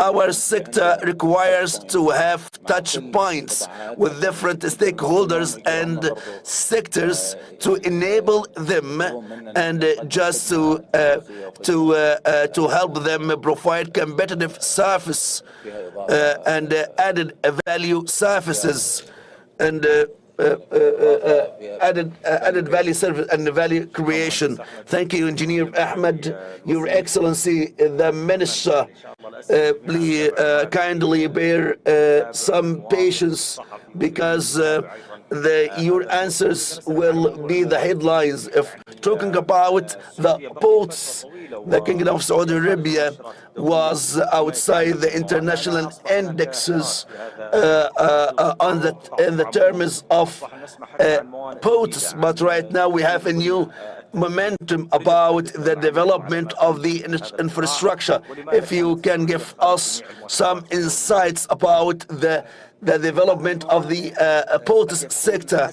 our sector requires to have touch points with different stakeholders and sectors to enable them, and just to help them provide competitive service and added value services, and added value service and value creation. Thank you, Engineer Ahmed. Your Excellency, the Minister, please kindly bear some patience, because your answers will be the headlines. If talking about the ports, the Kingdom of Saudi Arabia was outside the international indexes in the terms of ports, but right now we have a new momentum about the development of the infrastructure. If you can give us some insights about the development of the ports sector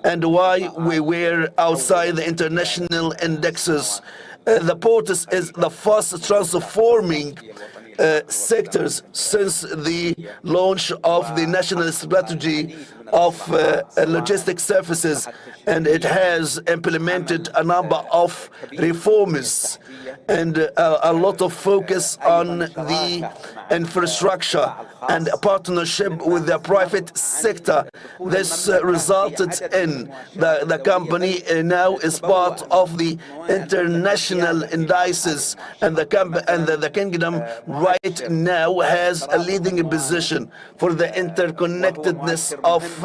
and why we were outside the international indexes. The ports is the fastest transforming sectors since the launch of the national strategy of logistics services, and it has implemented a number of reforms and a lot of focus on the infrastructure and a partnership with the private sector. This resulted in the company now is part of the international indices, and the kingdom right now has a leading position for the interconnectedness of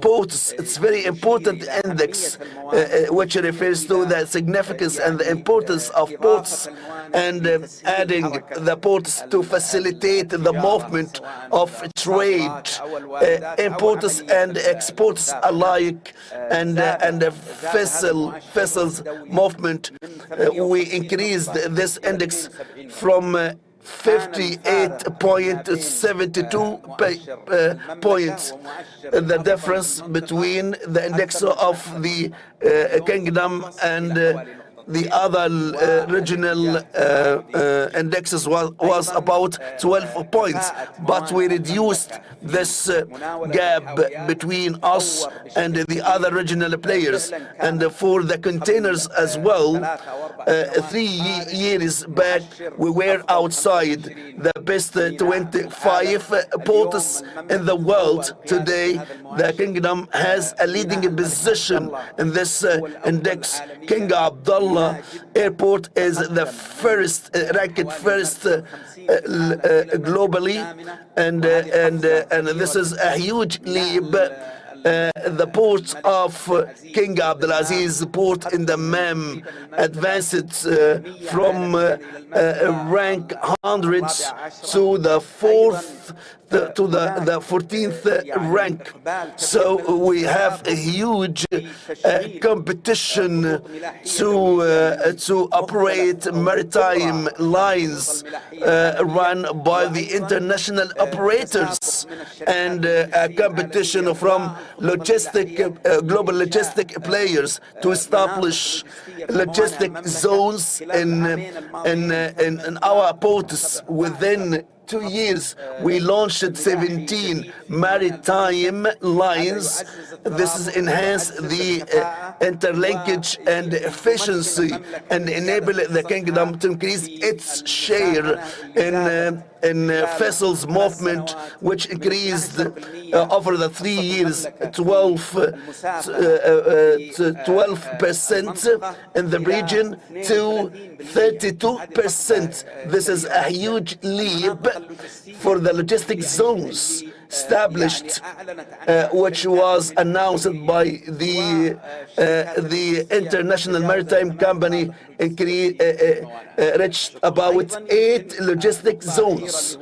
ports. It's very important index which refers to the significance and the importance of ports, and adding the ports to facilitate the movement of trade, imports and exports alike, and vessels movement. We increased this index from 58.72 points. The difference between the index of the kingdom and the other regional indexes was about 12 points, but we reduced this gap between us and the other regional players. And for the containers as well, 3 years back, we were outside the best 25 ports in the world. Today, the kingdom has a leading position in this index. King Abdullah Airport is the first, ranked first globally, and this is a huge leap. The port of King Abdulaziz port in Dammam advanced from rank 100 to the 14th rank. So we have a huge competition to operate maritime lines run by the international operators, and a competition from global logistic players to establish logistic zones in our ports. Within 2 years, we launched 17 maritime lines. This has enhanced the interlinkage and efficiency and enable the kingdom to increase its share in vessels movement, which increased over the 3 years 12% in the region to 32%. This is a huge leap for the logistic zones established, which was announced by the International Maritime Company, reached about 8 logistic zones.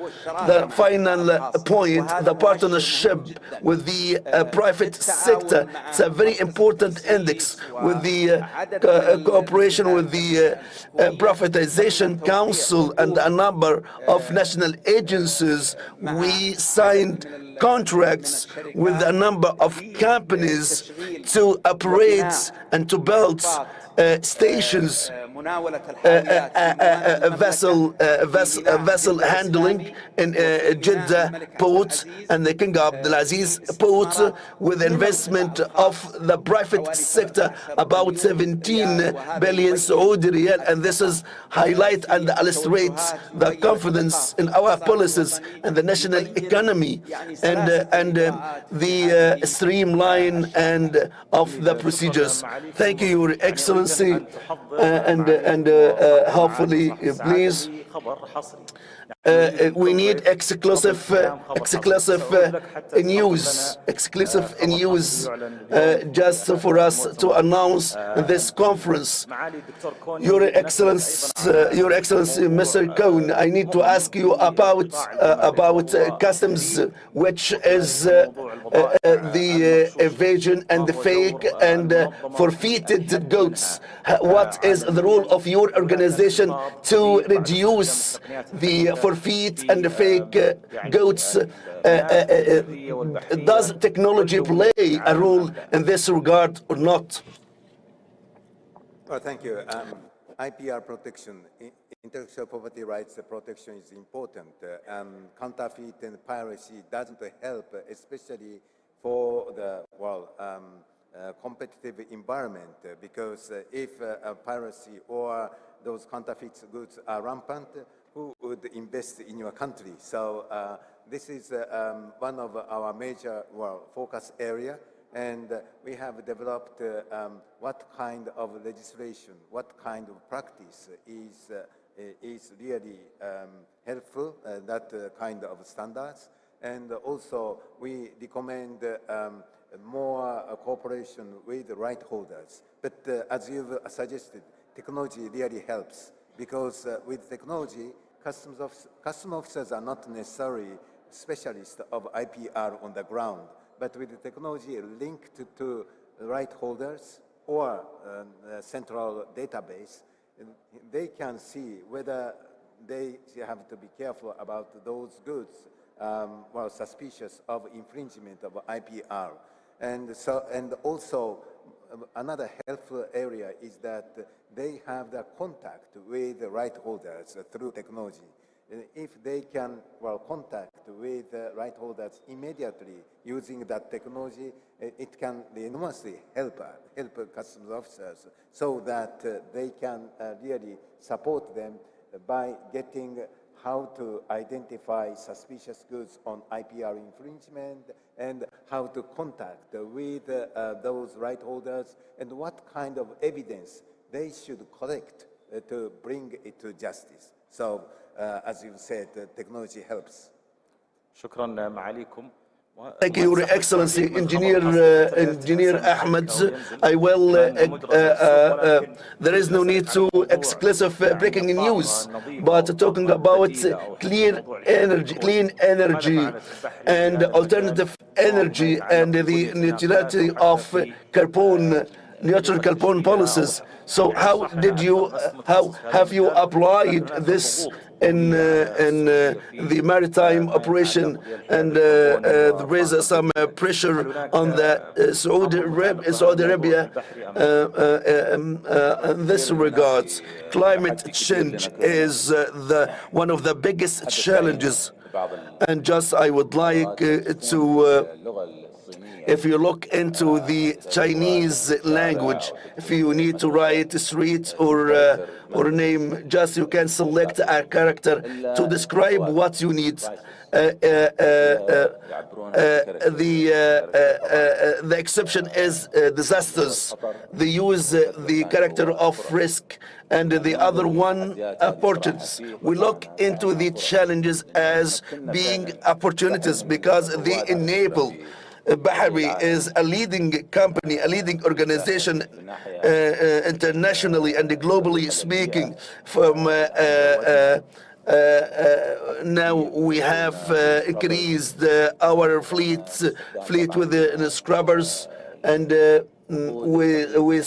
The final point, the partnership with the private sector, it's a very important index. With the cooperation with the Privatization Council and a number of national agencies, we signed contracts with a number of companies to operate and to build stations, vessel handling in Jeddah port and the King Abdulaziz port, with investment of the private sector about 17 billion Saudi riyal. And this is highlight and illustrates the confidence in our policies and the national economy, and the streamline and of the procedures. Thank you, Your Excellency, and hopefully, please, we need exclusive news just for us to announce this conference. Your Excellency, Mr. Cohn, I need to ask you about customs, which is the evasion and the fake and forfeited goods. What is the role of your organization to reduce the forfeit and the fake goods? Does technology play a role in this regard or not? Well, thank you. IPR protection, intellectual property rights protection is important. Counterfeit and piracy doesn't help, especially for the competitive environment, because if piracy or those counterfeit goods are rampant, who would invest in your country? So this is one of our major focus area, and we have developed what kind of legislation, what kind of practice is really helpful, that kind of standards. And also, we recommend more cooperation with the right holders. But as you've suggested, technology really helps, because with technology, custom officers are not necessarily specialists of IPR on the ground, but with the technology linked to right holders or central database, they can see whether they have to be careful about those goods suspicious of infringement of IPR. And also another helpful area is that they have the contact with the right holders through technology. If they can contact with the right holders immediately using that technology, it can enormously help customs officers so that they can really support them by getting how to identify suspicious goods on IPR infringement, and how to contact with those right holders, and what kind of evidence they should collect to bring it to justice. So, as you said, technology helps. شكرا معاليكم. Thank you, Your Excellency, Engineer Ahmed. I will. There is no need to exclusive breaking news, but talking about clean energy, and alternative energy, and the neutrality of neutral carbon policies. So, how have you applied this in the maritime operation, and there is some pressure on the Saudi Arabia in this regard? Climate change is one of the biggest challenges, and just I would like to. If you look into the Chinese language, if you need to write a street or name, just you can select a character to describe what you need. The exception is disasters. They use the character of risk, and the other one opportunities. We look into the challenges as being opportunities because they enable. Bahari is a leading company, a leading organization internationally and globally speaking. From now we have increased our fleet with the scrubbers, and we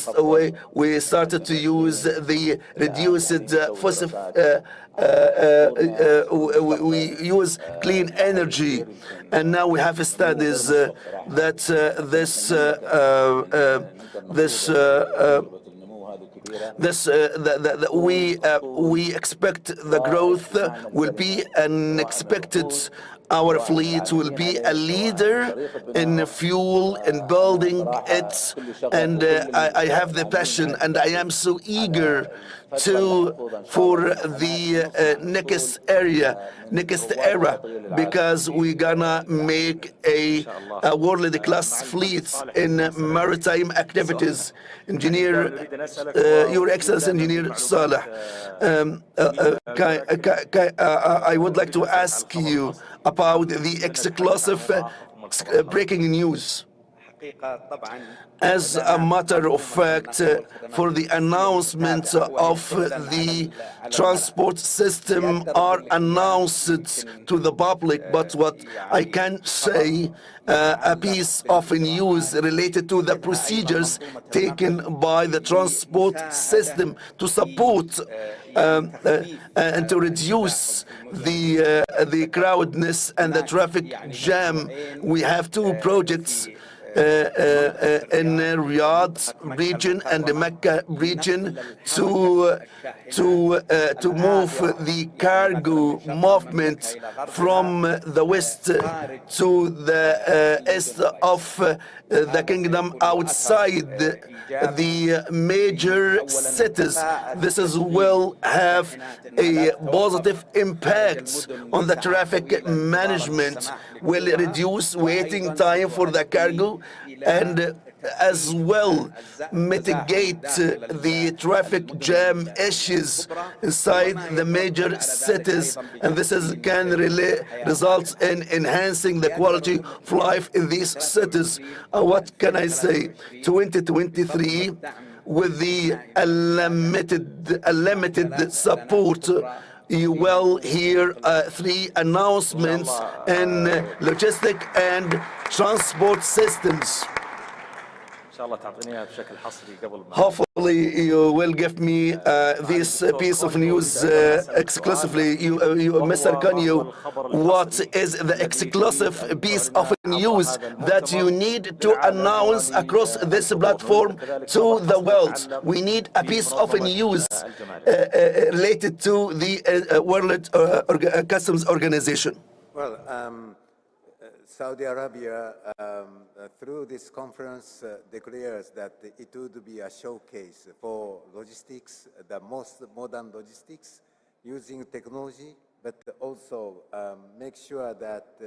started to use the reduced fossil. We use clean energy, and now we have studies that we expect the growth will be unexpected. Our fleet will be a leader in fuel and building it, and I have the passion, and I am so eager for the next era, because we're gonna make a world-class fleet in maritime activities. Your Excellency, Engineer Saleh, I would like to ask you about the exclusive breaking news. As a matter of fact, for the announcement of the transport system are announced to the public, but what I can say, a piece of news related to the procedures taken by the transport system to support and to reduce the crowdedness and the traffic jam. We have two projects in Riyadh region and the Mecca region to move the cargo movement from the west to the east of the kingdom outside the major cities. This will have a positive impact on the traffic management, will reduce waiting time for the cargo, and as well mitigate the traffic jam issues inside the major cities, and this can really result in enhancing the quality of life in these cities. What can I say? 2023, with the unlimited support, you will hear 3 announcements in logistic and transport systems. Hopefully you will give me this piece of news exclusively. Mr. Kanyu, what is the exclusive piece of news that you need to announce across this platform to the world? We need a piece of news related to the World Customs Organization. Well, Saudi Arabia, through this conference, declares that it would be a showcase for logistics, the most modern logistics, using technology, but also make sure that,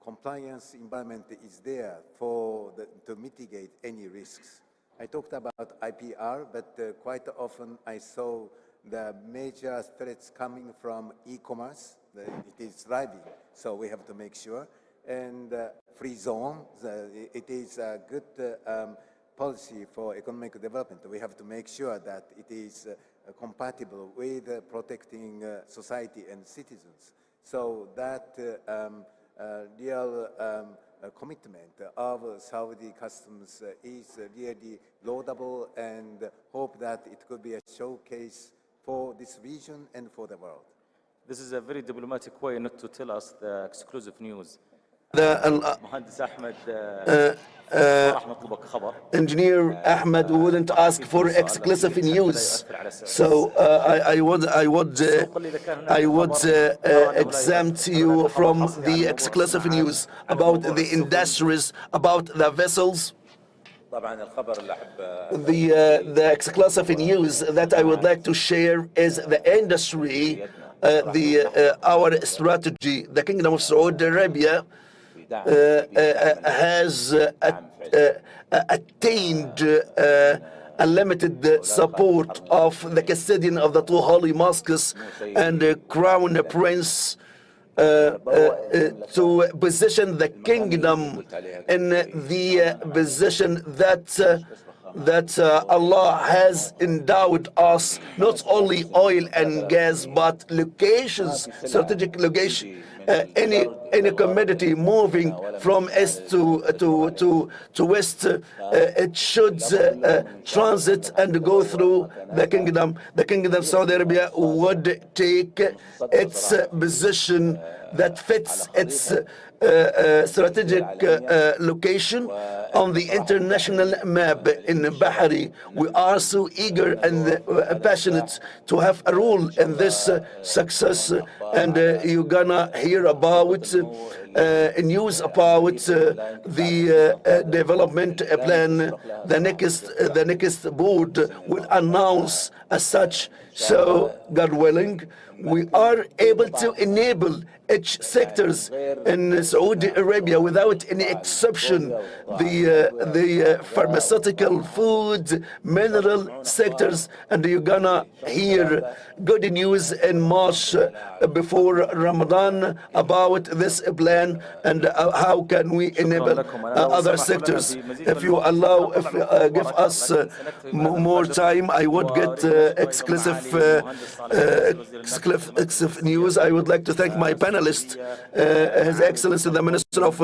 compliance environment is there to mitigate any risks. I talked about IPR, but quite often I saw the major threats coming from e-commerce. It is thriving, so we have to make sure. And free zone, it is a good policy for economic development. We have to make sure that it is compatible with protecting society and citizens. So that real commitment of Saudi customs is really laudable, and hope that it could be a showcase for this region and for the world. This is a very diplomatic way not to tell us the exclusive news. Engineer Ahmed wouldn't ask for exclusive news, so I would exempt you from the exclusive news about the industries, about the vessels. The exclusive news that I would like to share is the industry, our strategy. The Kingdom of Saudi Arabia has attained unlimited support of the custodian of the two holy mosques and the Crown Prince to position the kingdom in the position that Allah has endowed us, not only oil and gas, but locations, strategic location. Any commodity moving from east to west, it should transit and go through the kingdom. The Kingdom of Saudi Arabia would take its position that fits its strategic location on the international map in Bahari. We are so eager and passionate to have a role in this success, and you're gonna hear about news about the development plan. The next board will announce as such. So, God willing, we are able to enable each sectors in Saudi Arabia without any exception. The pharmaceutical, food, mineral sectors, and you're gonna hear good news in March before Ramadan about this plan and how can we enable other sectors. If you allow, give us more time, I would get exclusive news. I would like to thank my panelist, His Excellency the Minister of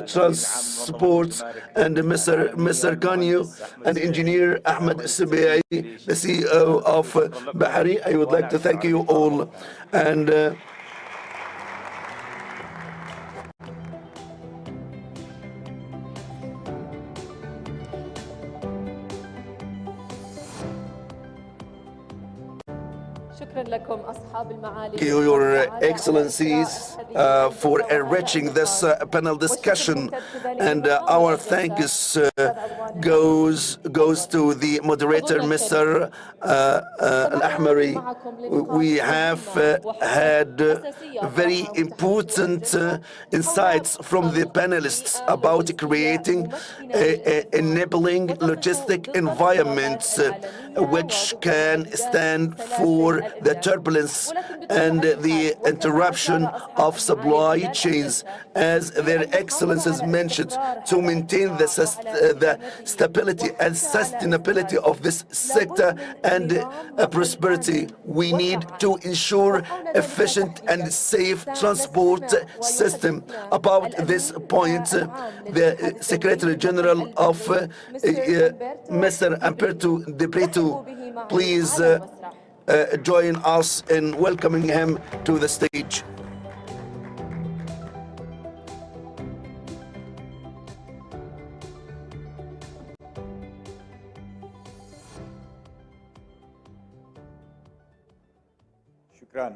Transport, and Mr. Kanyu, and Engineer Ahmed Sabai, the CEO of Bahari. I would like to thank you all. And شكرا لكم أصحاب المعالي. Thank you, Your Excellencies, for enriching this panel discussion. And our thanks goes to the moderator, Mr. Al-Ahmari. We have had very important insights from the panelists about creating enabling logistic environments which can stand for the turbulence and the interruption of supply chains, as their excellencies mentioned, to maintain the stability and sustainability of this sector and prosperity. We need to ensure efficient and safe transport system. About this point, the Secretary General of Mr. Umberto De Brito, please join us in welcoming him to the stage. Shukran.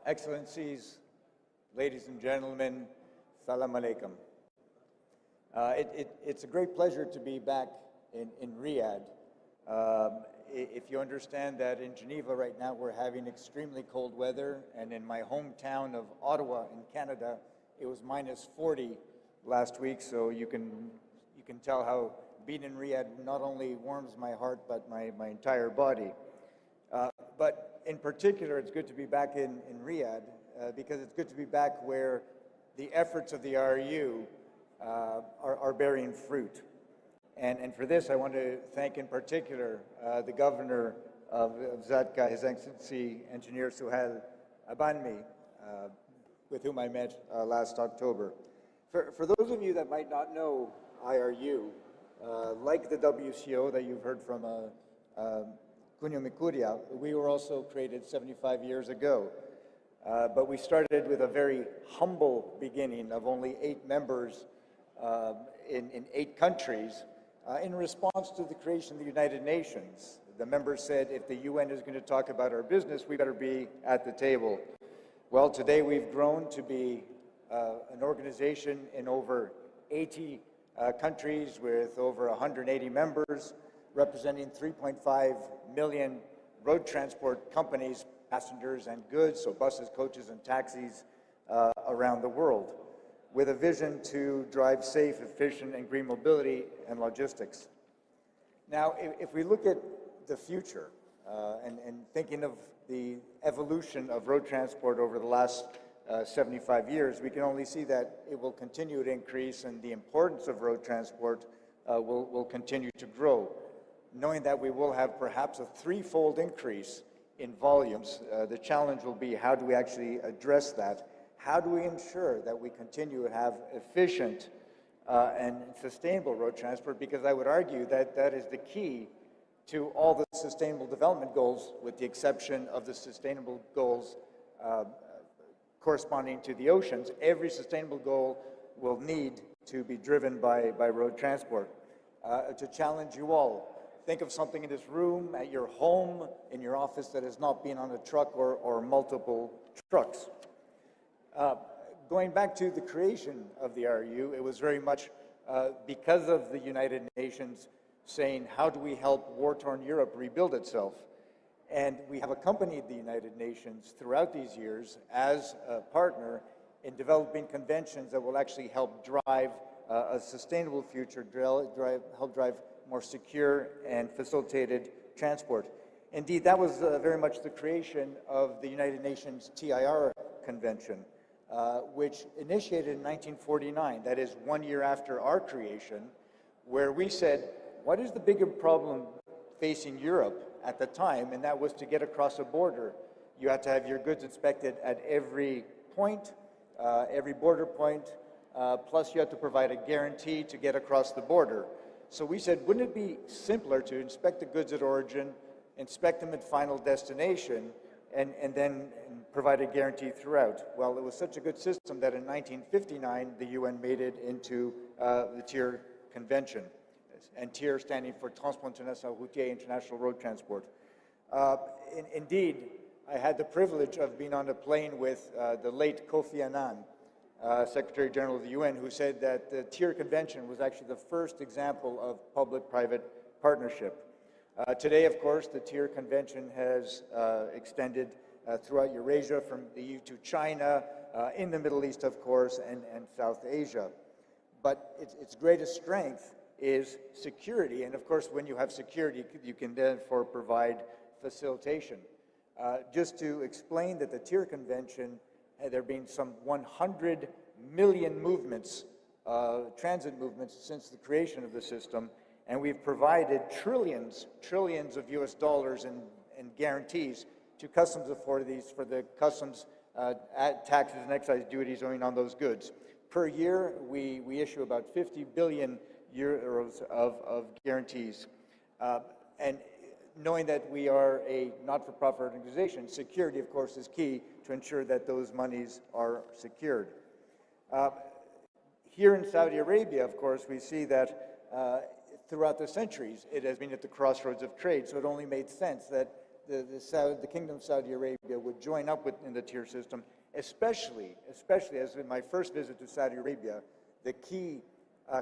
Excellencies, ladies and gentlemen, salam alaikum. It's a great pleasure to be back in Riyadh. If you understand that in Geneva right now we're having extremely cold weather, and in my hometown of Ottawa in Canada it was -40 last week, so you can tell how being in Riyadh not only warms my heart but my entire body. But in particular, it's good to be back in Riyadh because it's good to be back where the efforts of the RU are bearing fruit. And for this, I want to thank in particular the governor of Zadka, His Excellency Engineer Suhail Abanmi, with whom I met last October. For those of you that might not know IRU, like the WCO that you've heard from Cuneo Mikuria, we were also created 75 years ago. But we started with a very humble beginning of only 8 members in 8 countries in response to the creation of the United Nations. The members said, if the UN is going to talk about our business, we better be at the table. Well, today we've grown to be an organization in over 80 countries with over 180 members, representing 3.5 million road transport companies, passengers and goods, so buses, coaches, and taxis around the world, with a vision to drive safe, efficient, and green mobility and logistics. Now, if we look at the future and thinking of the evolution of road transport over the last 75 years, we can only see that it will continue to increase and the importance of road transport will continue to grow, knowing that we will have perhaps a 3-fold increase in volumes. The challenge will be, how do we actually address that? How do we ensure that we continue to have efficient and sustainable road transport? Because I would argue that that is the key to all the Sustainable Development Goals, with the exception of the Sustainable Goals corresponding to the oceans. Every sustainable goal will need to be driven by road transport. To challenge you all, think of something in this room, at your home, in your office, that has not been on a truck or multiple trucks. Going back to the creation of the RU, it was very much because of the United Nations saying, how do we help war-torn Europe rebuild itself? And we have accompanied the United Nations throughout these years as a partner in developing conventions that will actually help drive a sustainable future, help drive more secure and facilitated transport. Indeed, that was very much the creation of the United Nations TIR Convention, which initiated in 1949, that is 1 year after our creation, where we said, what is the bigger problem facing Europe at the time? And that was to get across a border. You had to have your goods inspected at every point, every border point, plus you had to provide a guarantee to get across the border. So we said, wouldn't it be simpler to inspect the goods at origin, inspect them at final destination, and then provide a guarantee throughout? Well, it was such a good system that in 1959, the UN made it into the Tier Convention, and TIR standing for Transport International Routier, International Road Transport. Indeed, I had the privilege of being on a plane with the late Kofi Annan, Secretary General of the UN, who said that the TIR Convention was actually the first example of public-private partnership. Today, of course, the TIR Convention has extended throughout Eurasia, from the EU to China, in the Middle East, of course, and South Asia. But its greatest strength is security, and of course, when you have security, you can therefore provide facilitation. Just to explain that the TIR Convention, there have been some 100 million movements, transit movements, since the creation of the system, and we've provided trillions of US dollars in guarantees to customs authorities for the customs taxes and excise duties owing on those goods. Per year, we issue about 50 billion euros of guarantees. And knowing that we are a not-for-profit organization, security, of course, is key to ensure that those monies are secured. Here in Saudi Arabia, of course, we see that throughout the centuries, it has been at the crossroads of trade, so it only made sense that the Kingdom of Saudi Arabia would join up in the TIR system, especially as in my first visit to Saudi Arabia, the key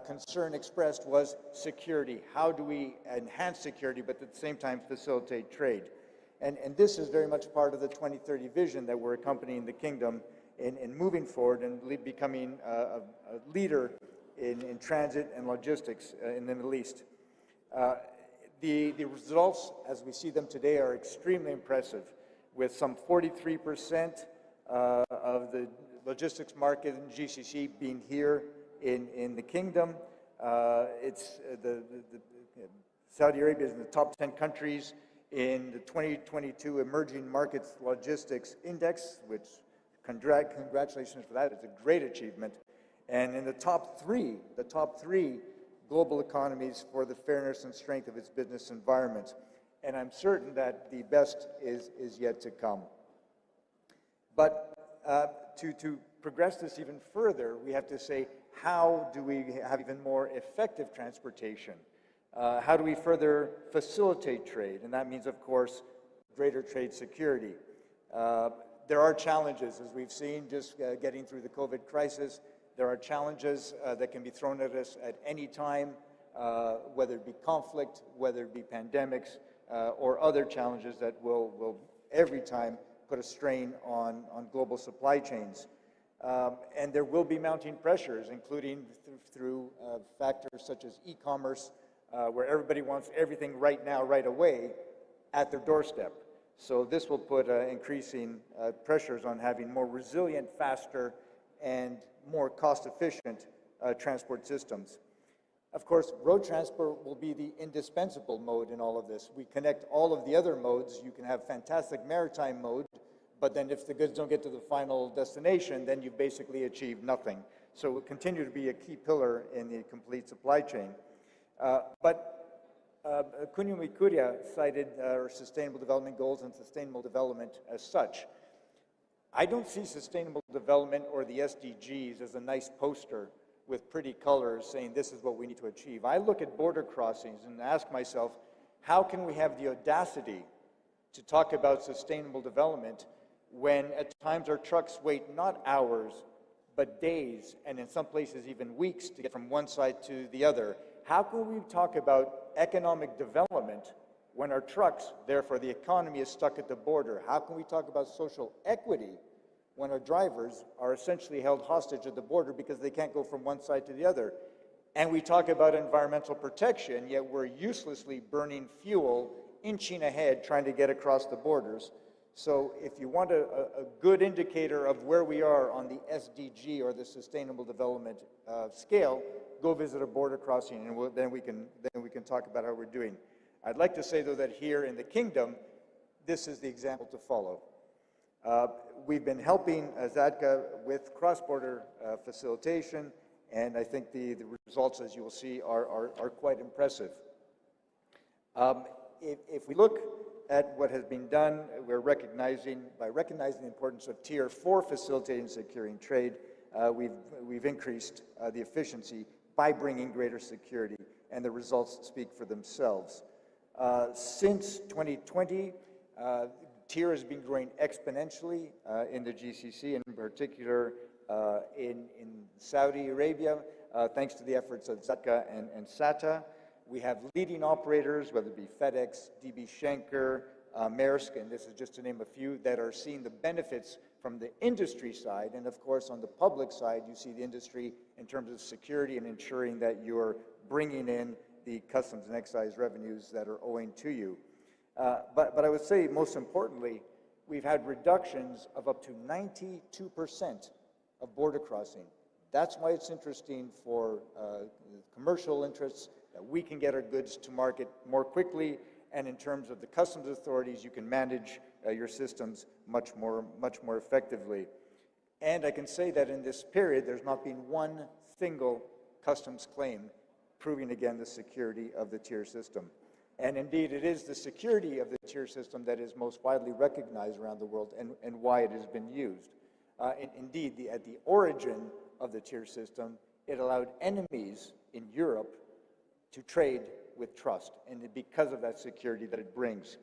concern expressed was security. How do we enhance security, but at the same time facilitate trade? And this is very much part of the 2030 vision that we're accompanying the Kingdom in moving forward and becoming a leader in transit and logistics in the Middle East. The results, as we see them today, are extremely impressive, with some 43% of the logistics market in GCC being here in the Kingdom. Saudi Arabia is in the top 10 countries in the 2022 Emerging Markets Logistics Index, which congratulations for that. It's a great achievement. And in the top three global economies for the fairness and strength of its business environment. And I'm certain that the best is yet to come. But to progress this even further, we have to say, how do we have even more effective transportation? How do we further facilitate trade? And that means, of course, greater trade security. There are challenges, as we've seen, just getting through the COVID crisis. There are challenges that can be thrown at us at any time, whether it be conflict, whether it be pandemics, or other challenges that will every time put a strain on global supply chains. And there will be mounting pressures, including through factors such as e-commerce, where everybody wants everything right now, right away, at their doorstep. So this will put increasing pressures on having more resilient, faster, and more cost-efficient transport systems. Of course, road transport will be the indispensable mode in all of this. We connect all of the other modes. You can have fantastic maritime mode, but then if the goods don't get to the final destination, then you've basically achieved nothing. So it will continue to be a key pillar in the complete supply chain. Kunjungi Kurya cited our Sustainable Development Goals and sustainable development as such. I don't see sustainable development or the SDGs as a nice poster with pretty colors saying this is what we need to achieve. I look at border crossings and ask myself, how can we have the audacity to talk about sustainable development when at times our trucks wait not hours, but days, and in some places even weeks to get from one side to the other? How can we talk about economic development when our trucks, therefore the economy, is stuck at the border? How can we talk about social equity when our drivers are essentially held hostage at the border because they can't go from one side to the other? And we talk about environmental protection, yet we're uselessly burning fuel, inching ahead, trying to get across the borders. So if you want a good indicator of where we are on the SDG or the Sustainable Development scale, go visit a border crossing, and then we can talk about how we're doing. I'd like to say, though, that here in the Kingdom, this is the example to follow. We've been helping ZADCA with cross-border facilitation, and I think the results, as you will see, are quite impressive. If we look at what has been done, by recognizing the importance of TIR for facilitating and securing trade, we've increased the efficiency by bringing greater security, and the results speak for themselves. Since 2020, TIR has been growing exponentially in the GCC, in particular in Saudi Arabia, thanks to the efforts of Zatka and SATA. We have leading operators, whether it be FedEx, DB Schenker, Maersk, and this is just to name a few, that are seeing the benefits from the industry side. And of course, on the public side, you see the industry in terms of security and ensuring that you're bringing in the customs and excise revenues that are owing to you. But I would say, most importantly, we've had reductions of up to 92% of border crossing. That's why it's interesting for commercial interests that we can get our goods to market more quickly, and in terms of the customs authorities, you can manage your systems much more effectively. And I can say that in this period, there's not been one single customs claim proving again the security of the TIR system. And indeed, it is the security of the TIR system that is most widely recognized around the world and why it has been used. Indeed, at the origin of the TIR system, it allowed enemies in Europe to trade with trust, and because of that security that it brings.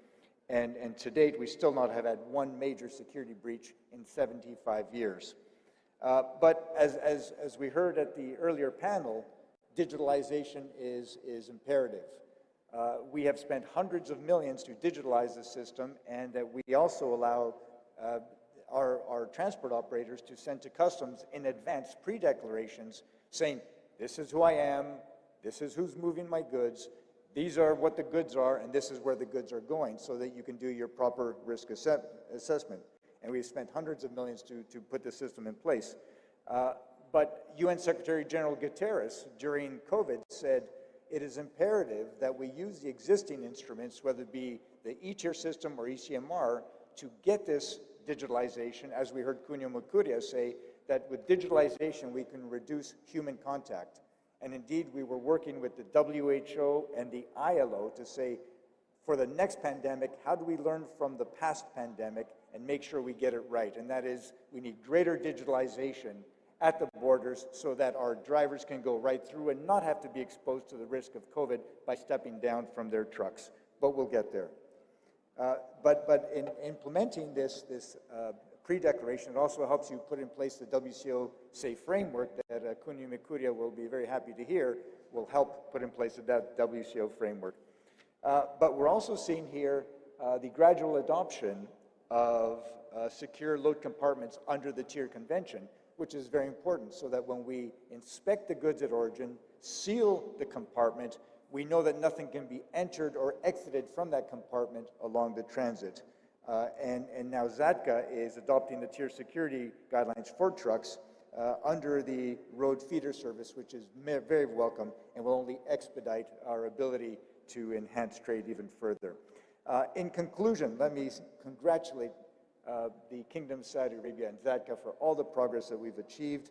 And to date, we still not have had one major security breach in 75 years. But as we heard at the earlier panel, digitalization is imperative. We have spent hundreds of millions to digitalize the system, and that we also allow our transport operators to send to customs in advance pre-declarations saying, this is who I am, this is who's moving my goods, these are what the goods are, and this is where the goods are going, so that you can do your proper risk assessment. And we've spent hundreds of millions to put the system in place. But UN Secretary General Guterres, during COVID, said it is imperative that we use the existing instruments, whether it be the e-TIR system or ECMR, to get this digitalization, as we heard Cunha Mukuria say, that with digitalization we can reduce human contact. And indeed, we were working with the WHO and the ILO to say, for the next pandemic, how do we learn from the past pandemic and make sure we get it right? And that is, we need greater digitalization at the borders so that our drivers can go right through and not have to be exposed to the risk of COVID by stepping down from their trucks. But we'll get there. But in implementing this pre-declaration, it also helps you put in place the WCO SAFE framework that Cunha Mukuria will be very happy to hear will help put in place that WCO framework. But we're also seeing here the gradual adoption of secure load compartments under the TIR Convention, which is very important, so that when we inspect the goods at origin, seal the compartment, we know that nothing can be entered or exited from that compartment along the transit. And now ZATCA is adopting the TIR security guidelines for trucks under the road feeder service, which is very welcome and will only expedite our ability to enhance trade even further. In conclusion, let me congratulate the Kingdom of Saudi Arabia and ZATCA for all the progress that we've achieved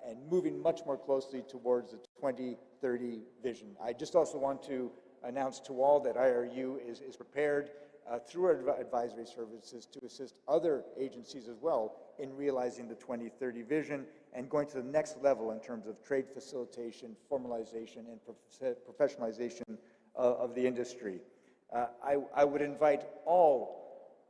and moving much more closely towards the 2030 vision. I just also want to announce to all that IRU is prepared through our advisory services to assist other agencies as well in realizing the 2030 vision and going to the next level in terms of trade facilitation, formalization, and professionalization of the industry. I would invite all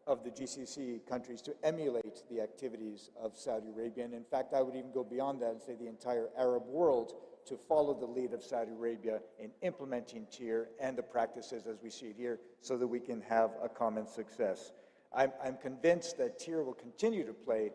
of the GCC countries to emulate the activities of Saudi Arabia. And in fact, I would even go beyond that and say the entire Arab world to follow the lead of Saudi Arabia in implementing TIR and the practices as we see it here so that we can have a common success. I'm convinced that TIR will continue to play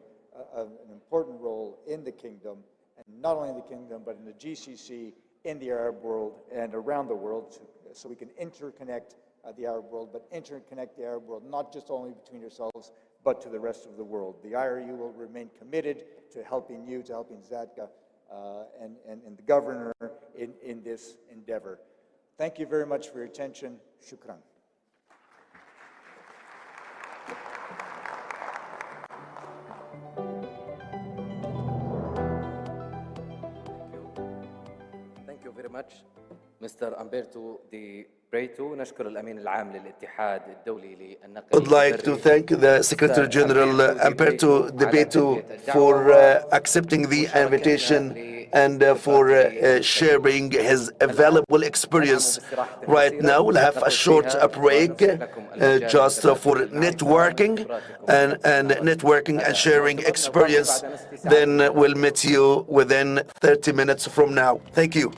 an important role in the kingdom, and not only in the kingdom, but in the GCC, in the Arab world, and around the world, so we can interconnect the Arab world, but interconnect the Arab world, not just only between yourselves, but to the rest of the world. The IRU will remain committed to helping you, to helping ZATCA and the governor in this endeavor. Thank you very much for your attention. Shukran. Thank you very much, Mr. Umberto De Breito. نشكر الأمين العام للاتحاد الدولي للنقل. I'd like to thank the Secretary General Umberto De Breito for accepting the invitation and for sharing his valuable experience. Right now, we'll have a short break just for networking and sharing experience. Then we'll meet you within 30 minutes from now. Thank you.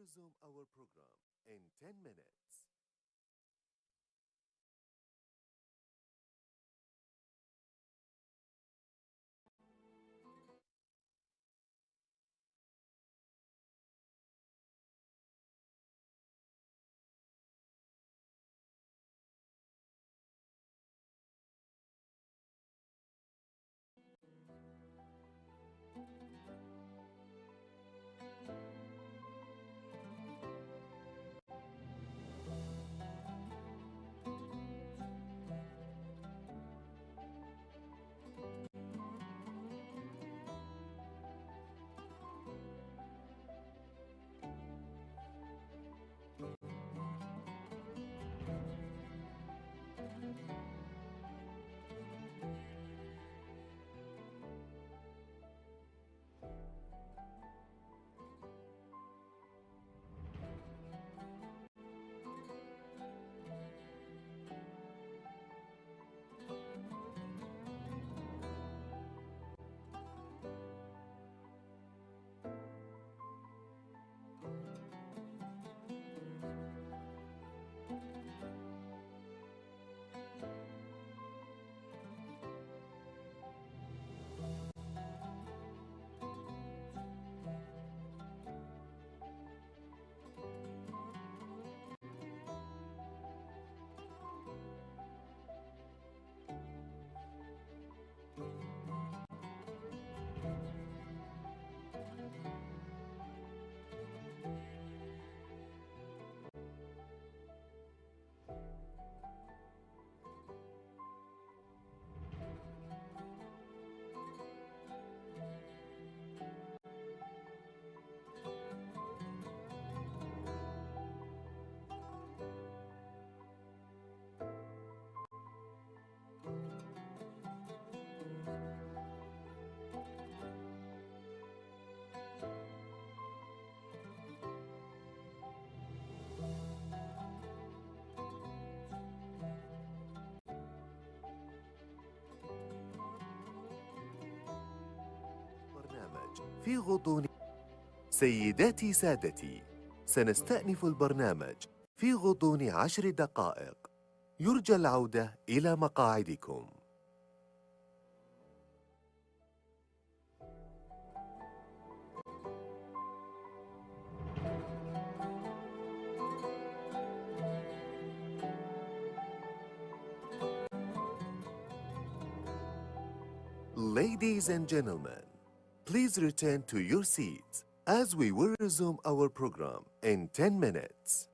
resume our program in 10 minutes. في غضون. سيداتي سادتي، سنستأنف البرنامج في غضون 10 دقائق. يرجى العودة إلى مقاعدكم. Ladies and gentlemen, please return to your seats as we will resume our program in 10 minutes.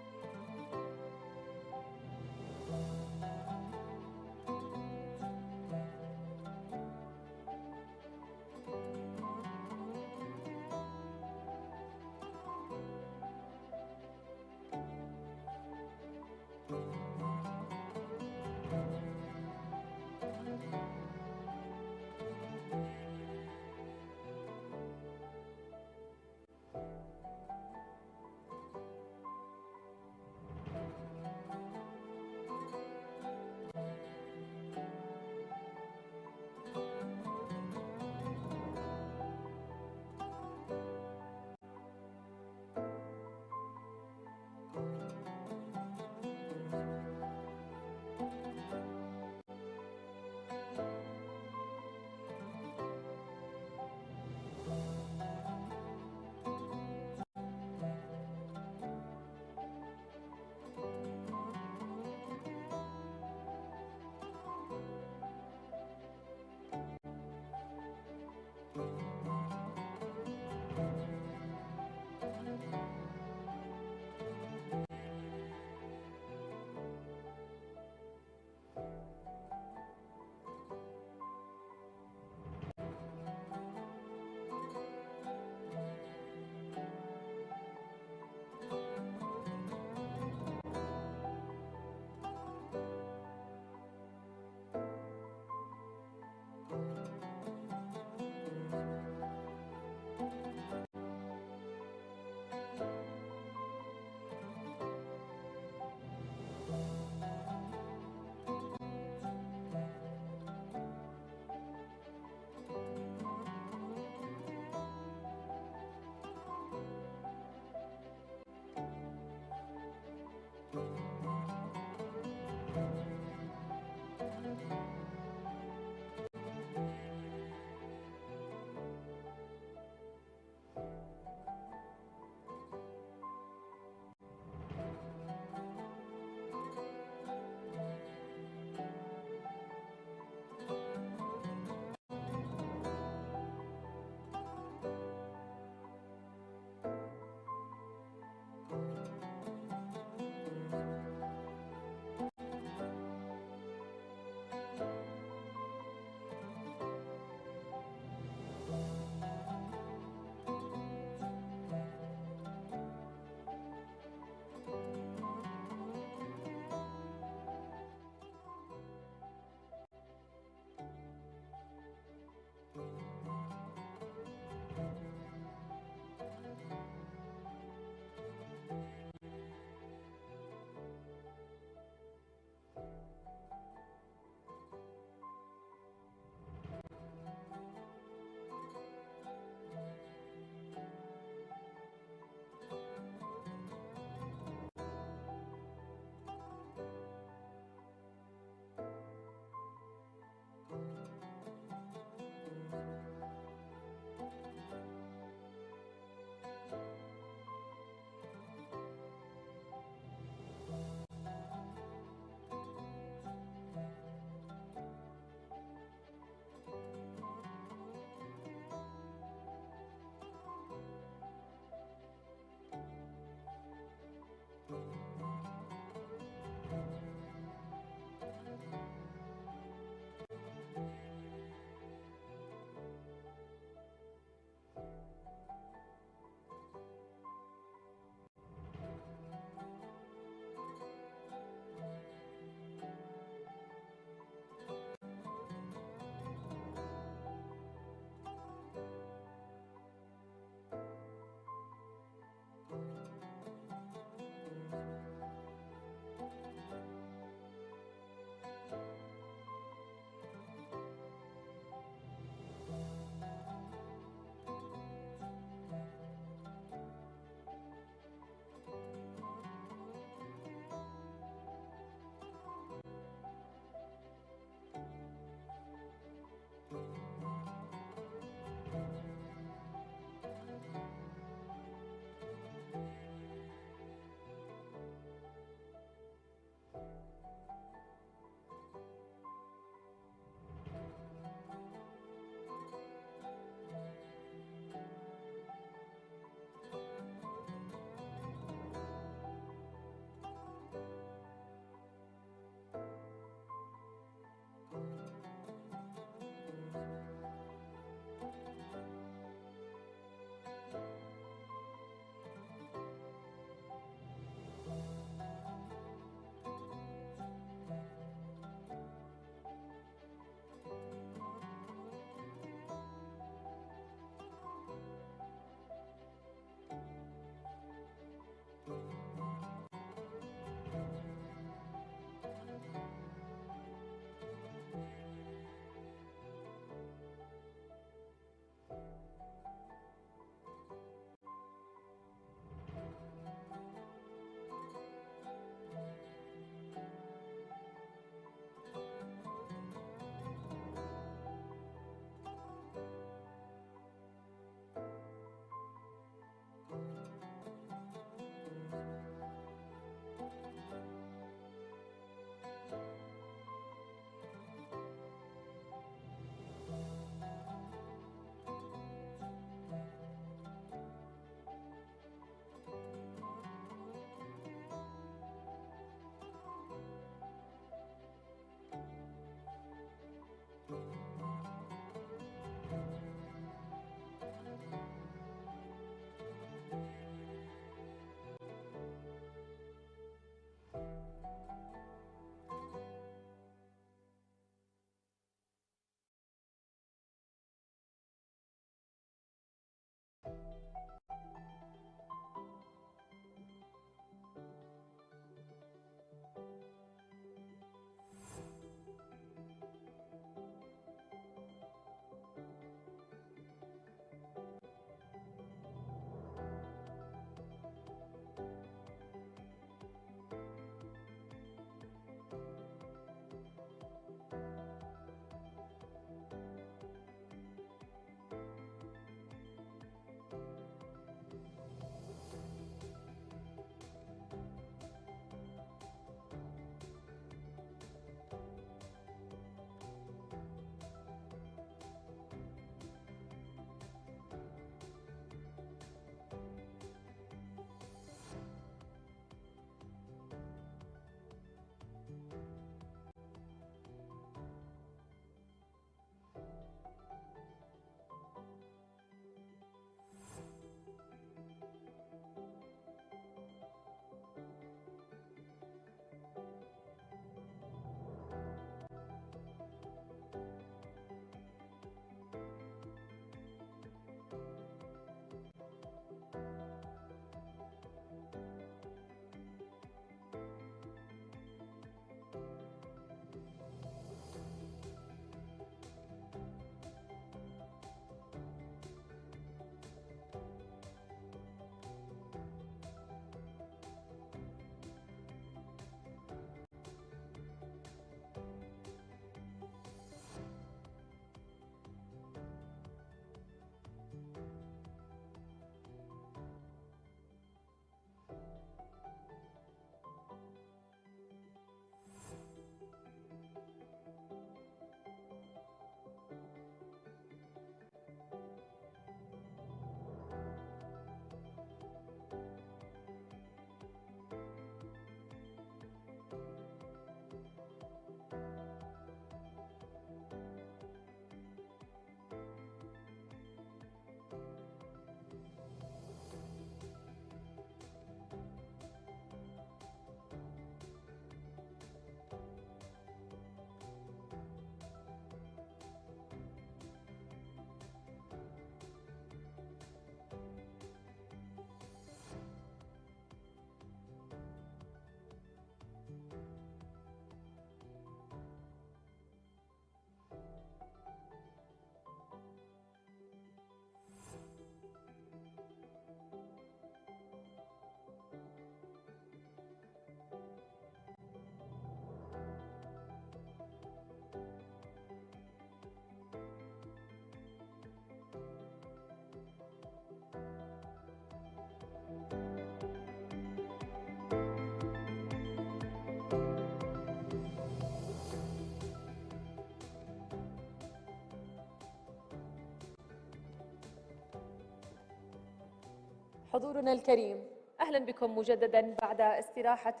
حضورنا الكريم، أهلا بكم مجددا بعد استراحة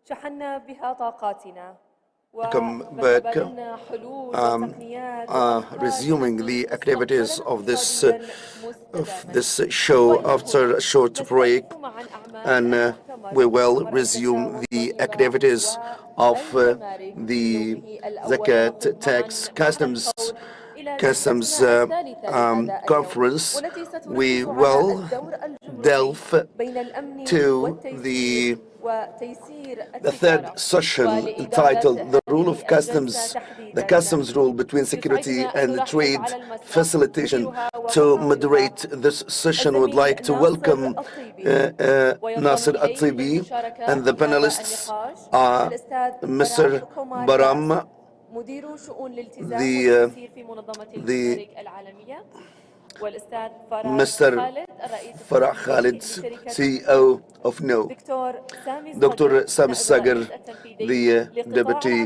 شحنا بها طاقاتنا. Welcome back. Resuming the activities of this show after a short break, and we will resume the activities of the Zakat Tax Customs conference. We will delve to the third session entitled The Rule of Customs, the Customs Rule between Security and Trade Facilitation. To moderate this session, I would like to welcome Nasser At-Tibi, and the panelists are Mr. Baram, Mr. Farah Khalid, CEO of NO, Dr. Sam Sagar, the Deputy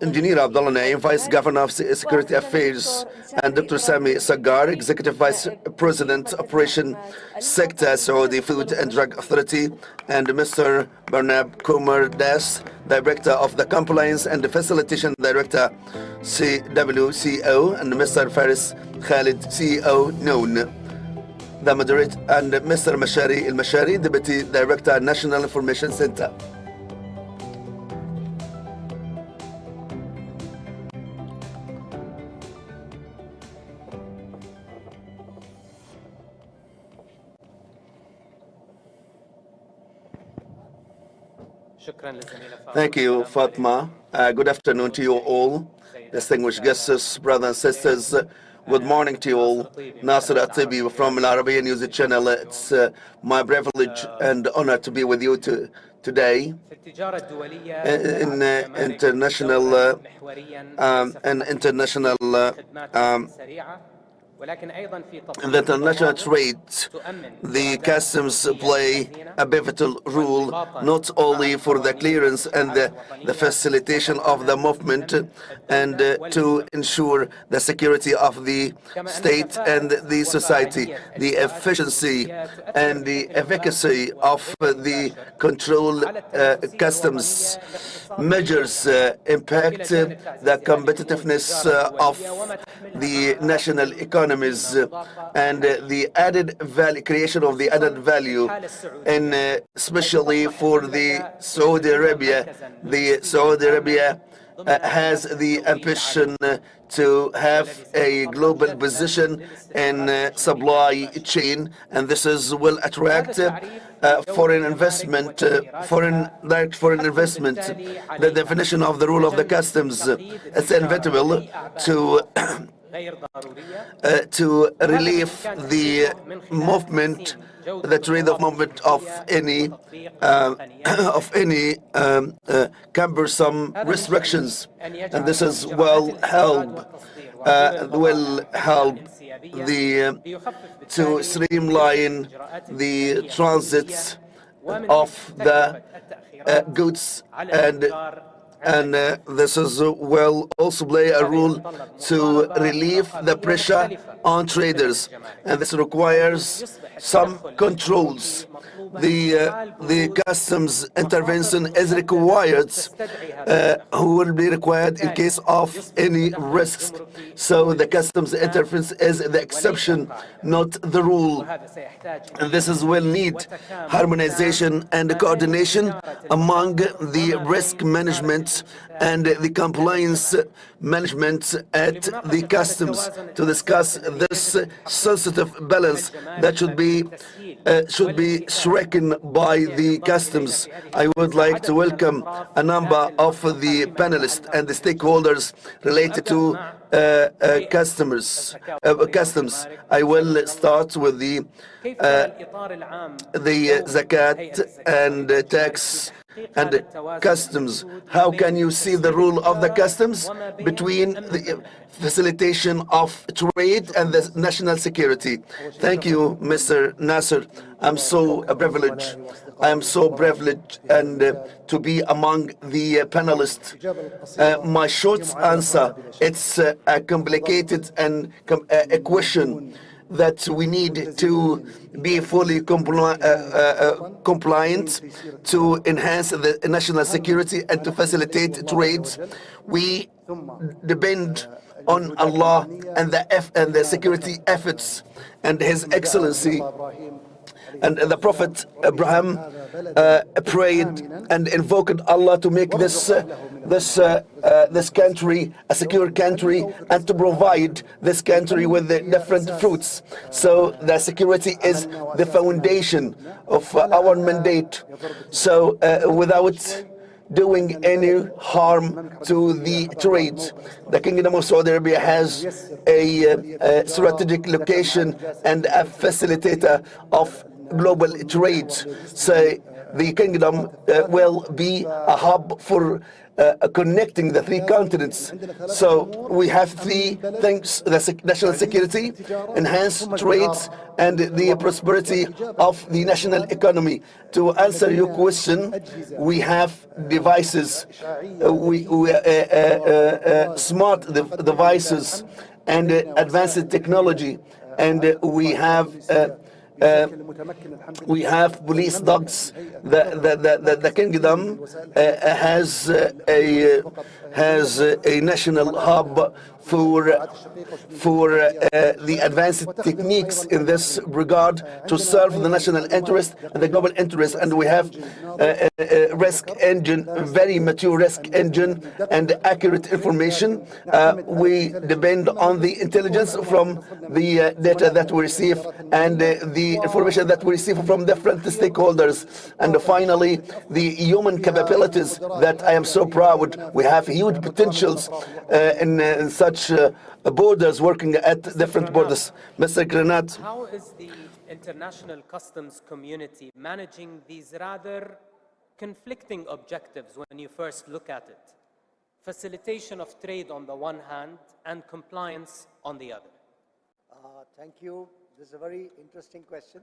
Engineer Abdullah Naim, Vice Governor of Security Affairs, and Dr. Sami Sagar, Executive Vice President, Operation Sector, Saudi Food and Drug Authority, and Mr. Barnab Kumar Das, Director of the Compliance and Facilitation Director, CWCO, and Mr. Faris Khalid, CEO, known. The moderator, and Mr. Mashari Al-Mashari, Deputy Director, National Information Center. Thank you, Fatma. Good afternoon to you all, distinguished guests, brothers and sisters. Good morning to you all. Nasser At-Tibi from Al Arabiya News Channel. It's my privilege and honor to be with you today in international in the international trade. The customs play a pivotal role not only for the clearance and the facilitation of the movement, and to ensure the security of the state and the society, the efficiency and the efficacy of the control customs measures impact the competitiveness of the national economies and the added value, creation of the added value, and especially for the Saudi Arabia. The Saudi Arabia has the ambition to have a global position in supply chain, and this will attract foreign investment, direct foreign investment. The definition of the rule of the customs is inevitable to relieve the movement, the trade of movement of any cumbersome restrictions, and this is will help to streamline the transits of the goods, and this will also play a role to relieve the pressure on traders, and this requires some controls. The customs intervention is required, who will be required in case of any risks. So the customs interference is the exception, not the rule. And this will need harmonization and coordination among the risk management and the compliance management at the customs to discuss this sensitive balance that should be stricken by the customs. I would like to welcome a number of the panelists and the stakeholders related to customs. I will start with the the zakat and tax and customs. How can you see the role of the customs between the facilitation of trade and the national security? Thank you, Mr. Nasser. I'm so privileged. I am so privileged and to be among the panelists. My short answer, it's a complicated and a question that we need to be fully compliant to enhance the national security and to facilitate trades. We depend on Allah and the security efforts and His Excellency. And the Prophet Abraham prayed and invoked Allah to make this country a secure country and to provide this country with the different fruits. So the security is the foundation of our mandate. So without doing any harm to the trade, the Kingdom of Saudi Arabia has a strategic location and a facilitator of global trade. So the kingdom will be a hub for connecting the three continents. So we have three things: the national security, enhanced trades, and the prosperity of the national economy. To answer your question, we have devices, smart devices and advanced technology, and we have police dogs. The kingdom has a national hub for the advanced techniques in this regard to serve the national interest and the global interest. And we have a risk engine, very mature risk engine and accurate information. We depend on the intelligence from the data that we receive and the information that we receive from different stakeholders. And finally, the human capabilities that I am so proud. We have huge potentials in such borders, working at different borders. Mr. Granat. How is the international customs community managing these rather conflicting objectives when you first look at it? Facilitation of trade on the one hand and compliance on the other. Thank you. This is a very interesting question.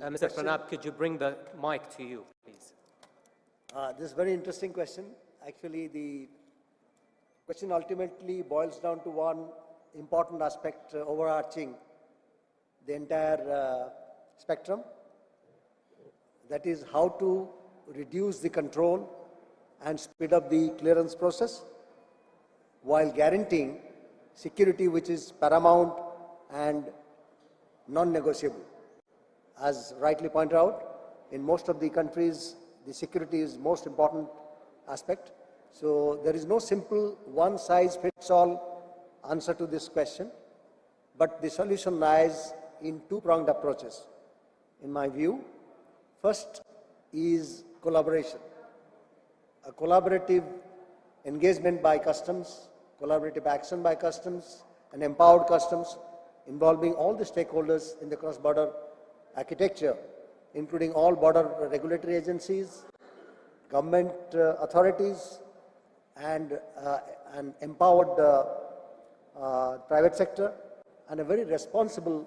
Mr. Pranab, could you bring the mic to you, please? This is a very interesting question. Actually, the question ultimately boils down to one important aspect overarching the entire spectrum. That is how to reduce the control and speed up the clearance process while guaranteeing security, which is paramount and non-negotiable. As rightly pointed out, in most of the countries, the security is most important aspect. So there is no simple one-size-fits-all answer to this question, but the solution lies in two-pronged approaches. In my view, first is collaboration. A collaborative engagement by customs, collaborative action by customs, and empowered customs involving all the stakeholders in the cross-border architecture, including all border regulatory agencies, government authorities, and an empowered private sector, and a very responsible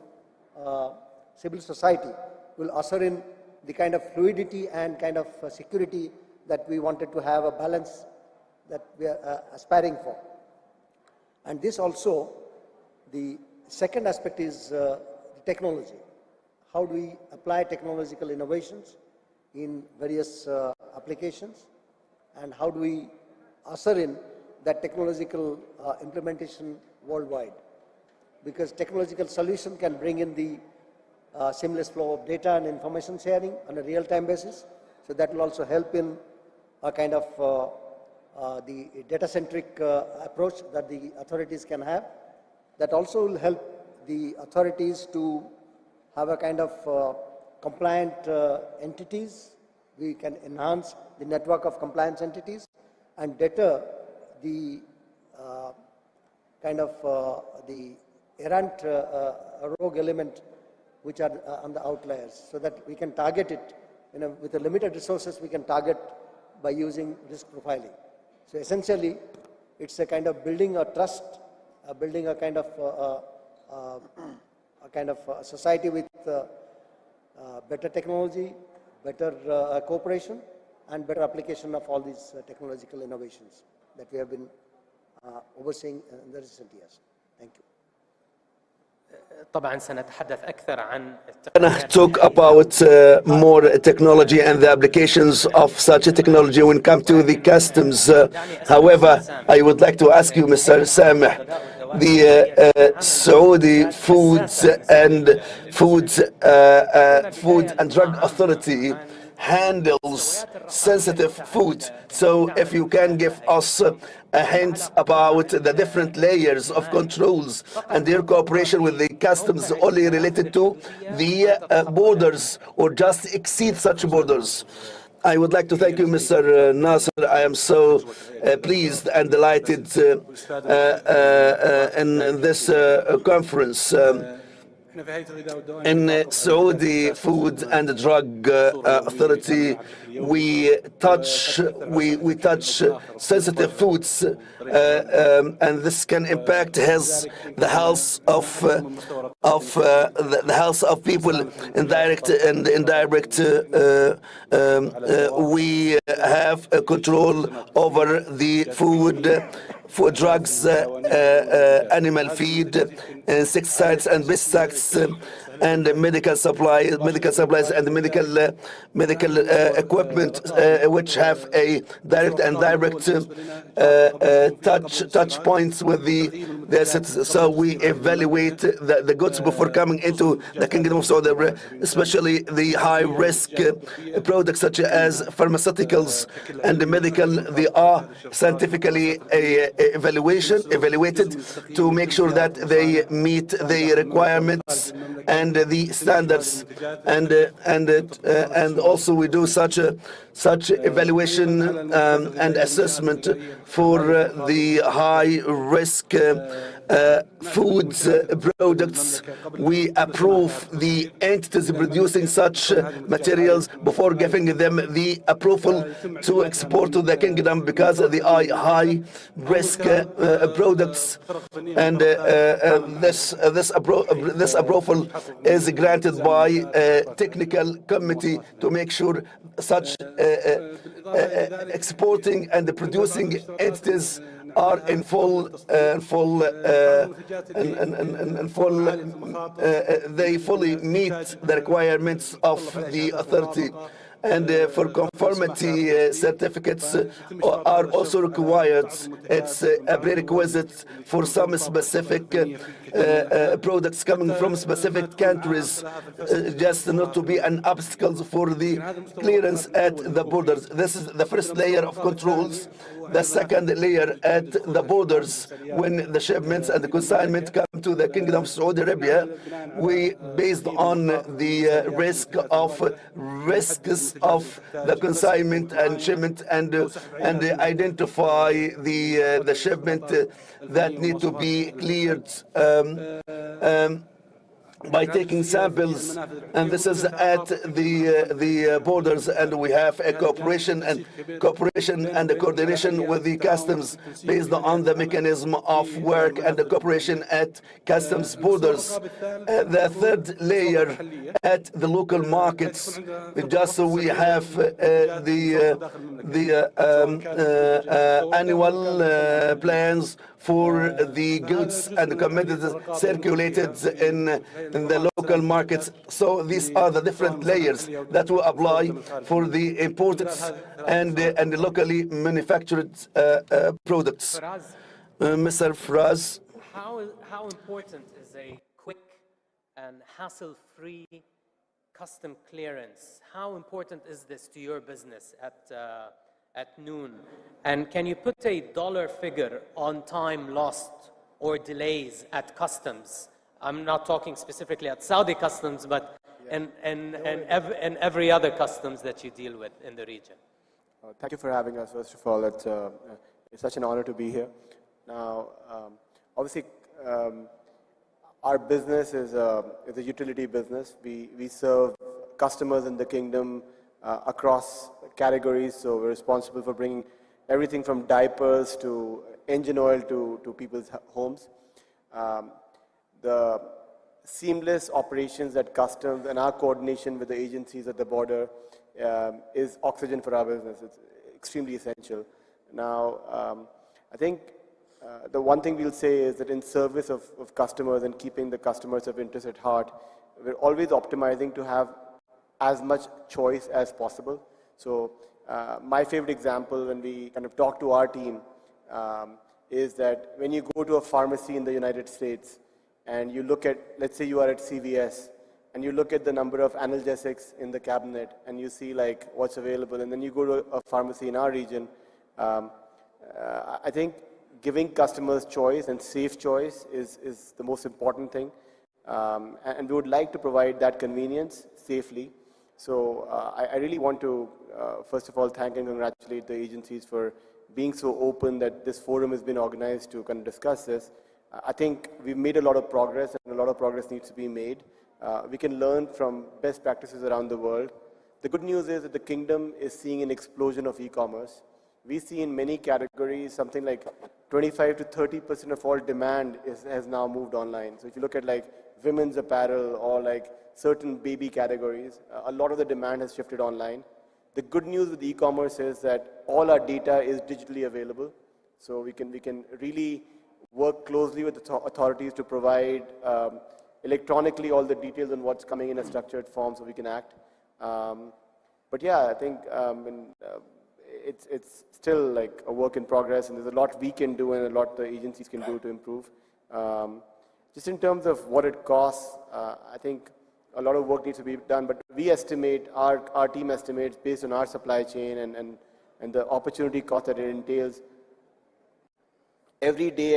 civil society will usher in the kind of fluidity and kind of security that we wanted to have, a balance that we are aspiring for. And this also, the second aspect is technology. How do we apply technological innovations in various applications, and how do we usher in that technological implementation worldwide? Because technological solution can bring in the seamless flow of data and information sharing on a real-time basis. So that will also help in a kind of the data-centric approach that the authorities can have. That also will help the authorities to have a kind of compliant entities. We can enhance the network of compliance entities and deter the kind of the errant rogue element which are on the outliers, so that we can target it, with the limited resources we can target by using risk profiling. So essentially, it's a kind of building a trust, building a kind of society with better technology, better cooperation, and better application of all these technological innovations that we have been overseeing in the recent years. Thank you. طبعا سنتحدث أكثر عن talk about more technology and the applications of such a technology when it comes to the customs. However, I would like to ask you, Mr. Sameh, the Saudi Food and Drug Authority handles sensitive food. So if you can give us a hint about the different layers of controls and their cooperation with the customs only related to the borders or just exceed such borders. I would like to thank you, Mr. Nasser. I am so pleased and delighted in this conference. In Saudi Food and Drug Authority, we touch sensitive foods, and this can impact the health of people in direct and indirect. We have control over the food, drugs, animal feed, insecticides and pesticides, and medical supplies and medical equipment, which have a direct and indirect touch points with the citizens. So we evaluate the goods before coming into the Kingdom of Saudi Arabia, especially the high risk products such as pharmaceuticals and the medical. They are scientifically evaluated to make sure that they meet the requirements and the standards, and also we do such evaluation and assessment for the high risk foods products. We approve the entities producing such materials before giving them the approval to export to the kingdom, because of the high risk products, and this approval is granted by a technical committee to make sure such exporting and producing entities are in full, they fully meet the requirements of the authority. And for conformity certificates are also required. It's a prerequisite for some specific products coming from specific countries, just not to be an obstacle for the clearance at the borders. This is the first layer of controls. The second layer at the borders, when the shipments and the consignment come to the Kingdom of Saudi Arabia, we, based on the risks of the consignment and shipment, and identify the shipment that need to be cleared by taking samples, and this is at the borders, and we have a cooperation and a coordination with the customs based on the mechanism of work and the cooperation at customs borders. The third layer at the local markets, just so we have the annual plans for the goods and commodities circulated in the local markets. So these are the different layers that will apply for the imported and locally manufactured products. Mr. Fraz. How important is a quick and hassle-free custom clearance? How important is this to your business at Noon? And can you put a dollar figure on time lost or delays at customs? I'm not talking specifically at Saudi customs, but in every other customs that you deal with in the region. Thank you for having us. First of all, it's such an honor to be here. Now, obviously, our business is a utility business. We serve customers in the kingdom across categories, so we're responsible for bringing everything from diapers to engine oil to people's homes. The seamless operations at customs and our coordination with the agencies at the border is oxygen for our business. It's extremely essential. Now, I think the one thing we'll say is that in service of customers and keeping the customers of interest at heart, we're always optimizing to have as much choice as possible. So my favorite example when we kind of talk to our team is that when you go to a pharmacy in the United States and you look at, let's say you are at CVS, and you look at the number of analgesics in the cabinet and you see like what's available, and then you go to a pharmacy in our region, I think giving customers choice and safe choice is the most important thing. And we would like to provide that convenience safely. So I really want to, first of all, thank and congratulate the agencies for being so open that this forum has been organized to kind of discuss this. I think we've made a lot of progress, and a lot of progress needs to be made. We can learn from best practices around the world. The good news is that the kingdom is seeing an explosion of e-commerce. We see in many categories something like 25 to 30% of all demand has now moved online. So if you look at like women's apparel or like certain baby categories, a lot of the demand has shifted online. The good news with e-commerce is that all our data is digitally available. So we can really work closely with the authorities to provide electronically all the details on what's coming in a structured form so we can act. But yeah, I think it's still like a work in progress, and there's a lot we can do and a lot the agencies can do to improve. Just in terms of what it costs, I think a lot of work needs to be done, but we estimate, our team estimates based on our supply chain and the opportunity cost that it entails. Every day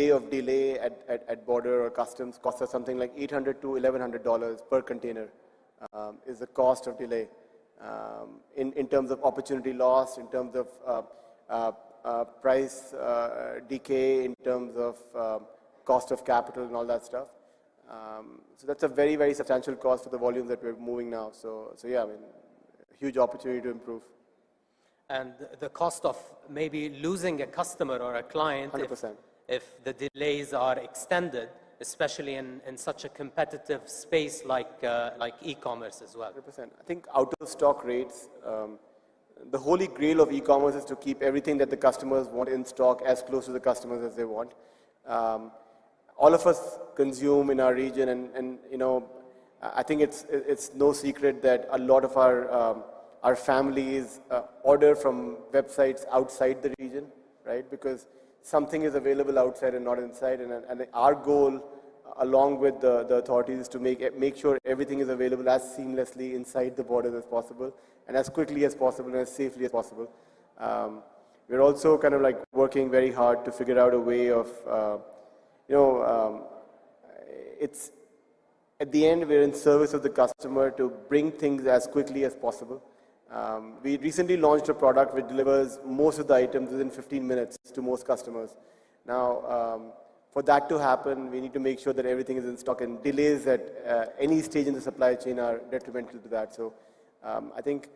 of delay at border or customs costs us something like $800 to $1,100 per container is the cost of delay. In terms of opportunity loss, in terms of price decay, in terms of cost of capital and all that stuff. So that's a very, very substantial cost for the volumes that we're moving now. So yeah, I mean, a huge opportunity to improve. And the cost of maybe losing a customer or a client 100%. If the delays are extended, especially in such a competitive space like e-commerce as well. 100%. I think out of stock rates, the holy grail of e-commerce is to keep everything that the customers want in stock as close to the customers as they want. All of us consume in our region, and you know, I think it's no secret that a lot of our families order from websites outside the region, right? Because something is available outside and not inside, and our goal, along with the authorities, is to make sure everything is available as seamlessly inside the borders as possible, and as quickly as possible and as safely as possible. We're also kind of like working very hard to figure out a way of, it's at the end we're in service of the customer to bring things as quickly as possible. We recently launched a product which delivers most of the items within 15 minutes to most customers. Now, for that to happen, we need to make sure that everything is in stock, and delays at any stage in the supply chain are detrimental to that. So I think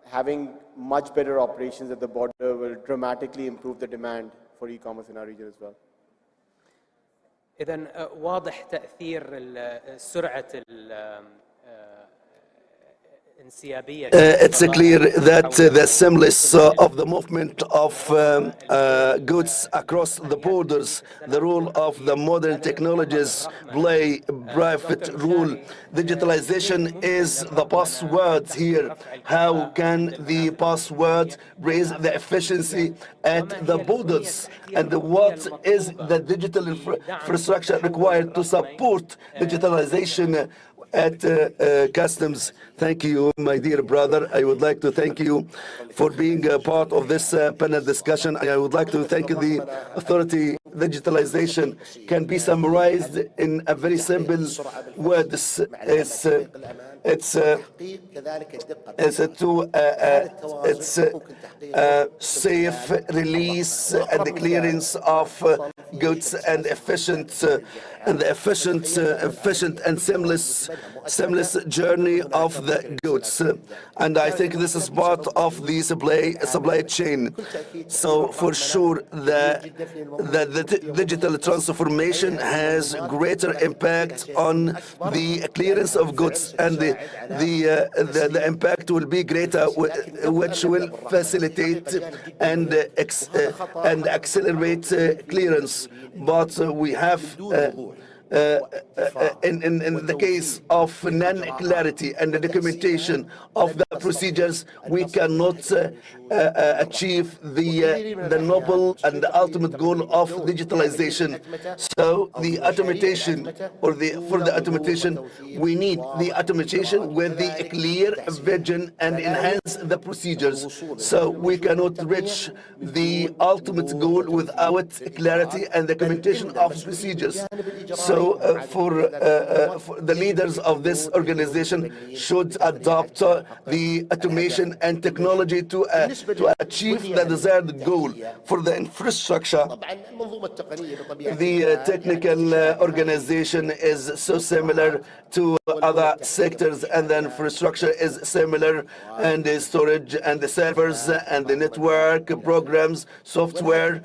having much better operations at the border will dramatically improve the demand for e-commerce in our region as well. إذن واضح تأثير سرعة It's clear that the seamless of the movement of goods across the borders, the role of the modern technologies play a private role. Digitalization is the password here. How can the password raise the efficiency at the borders? And what is the digital infrastructure required to support digitalization at customs? Thank you, my dear brother. I would like to thank you for being a part of this panel discussion. I would like to thank the authority. Digitalization can be summarized in a very simple word. It's it's safe release and the clearance of goods and efficient and seamless journey of the goods. And I think this is part of the supply chain. So for sure, the digital transformation has greater impact on the clearance of goods, and the impact will be greater, which will facilitate and accelerate clearance. But we have in the case of non-clarity and the documentation of the procedures, we cannot achieve the noble and the ultimate goal of digitalization. So the automation, for the automation, we need the automation with the clear vision and enhance the procedures. So we cannot reach the ultimate goal without clarity and documentation of procedures. So for the leaders of this organization should adopt the automation and technology to achieve the desired goal. For the infrastructure, the technical organization is so similar to other sectors, and the infrastructure is similar, and the storage and the servers and the network programs, software.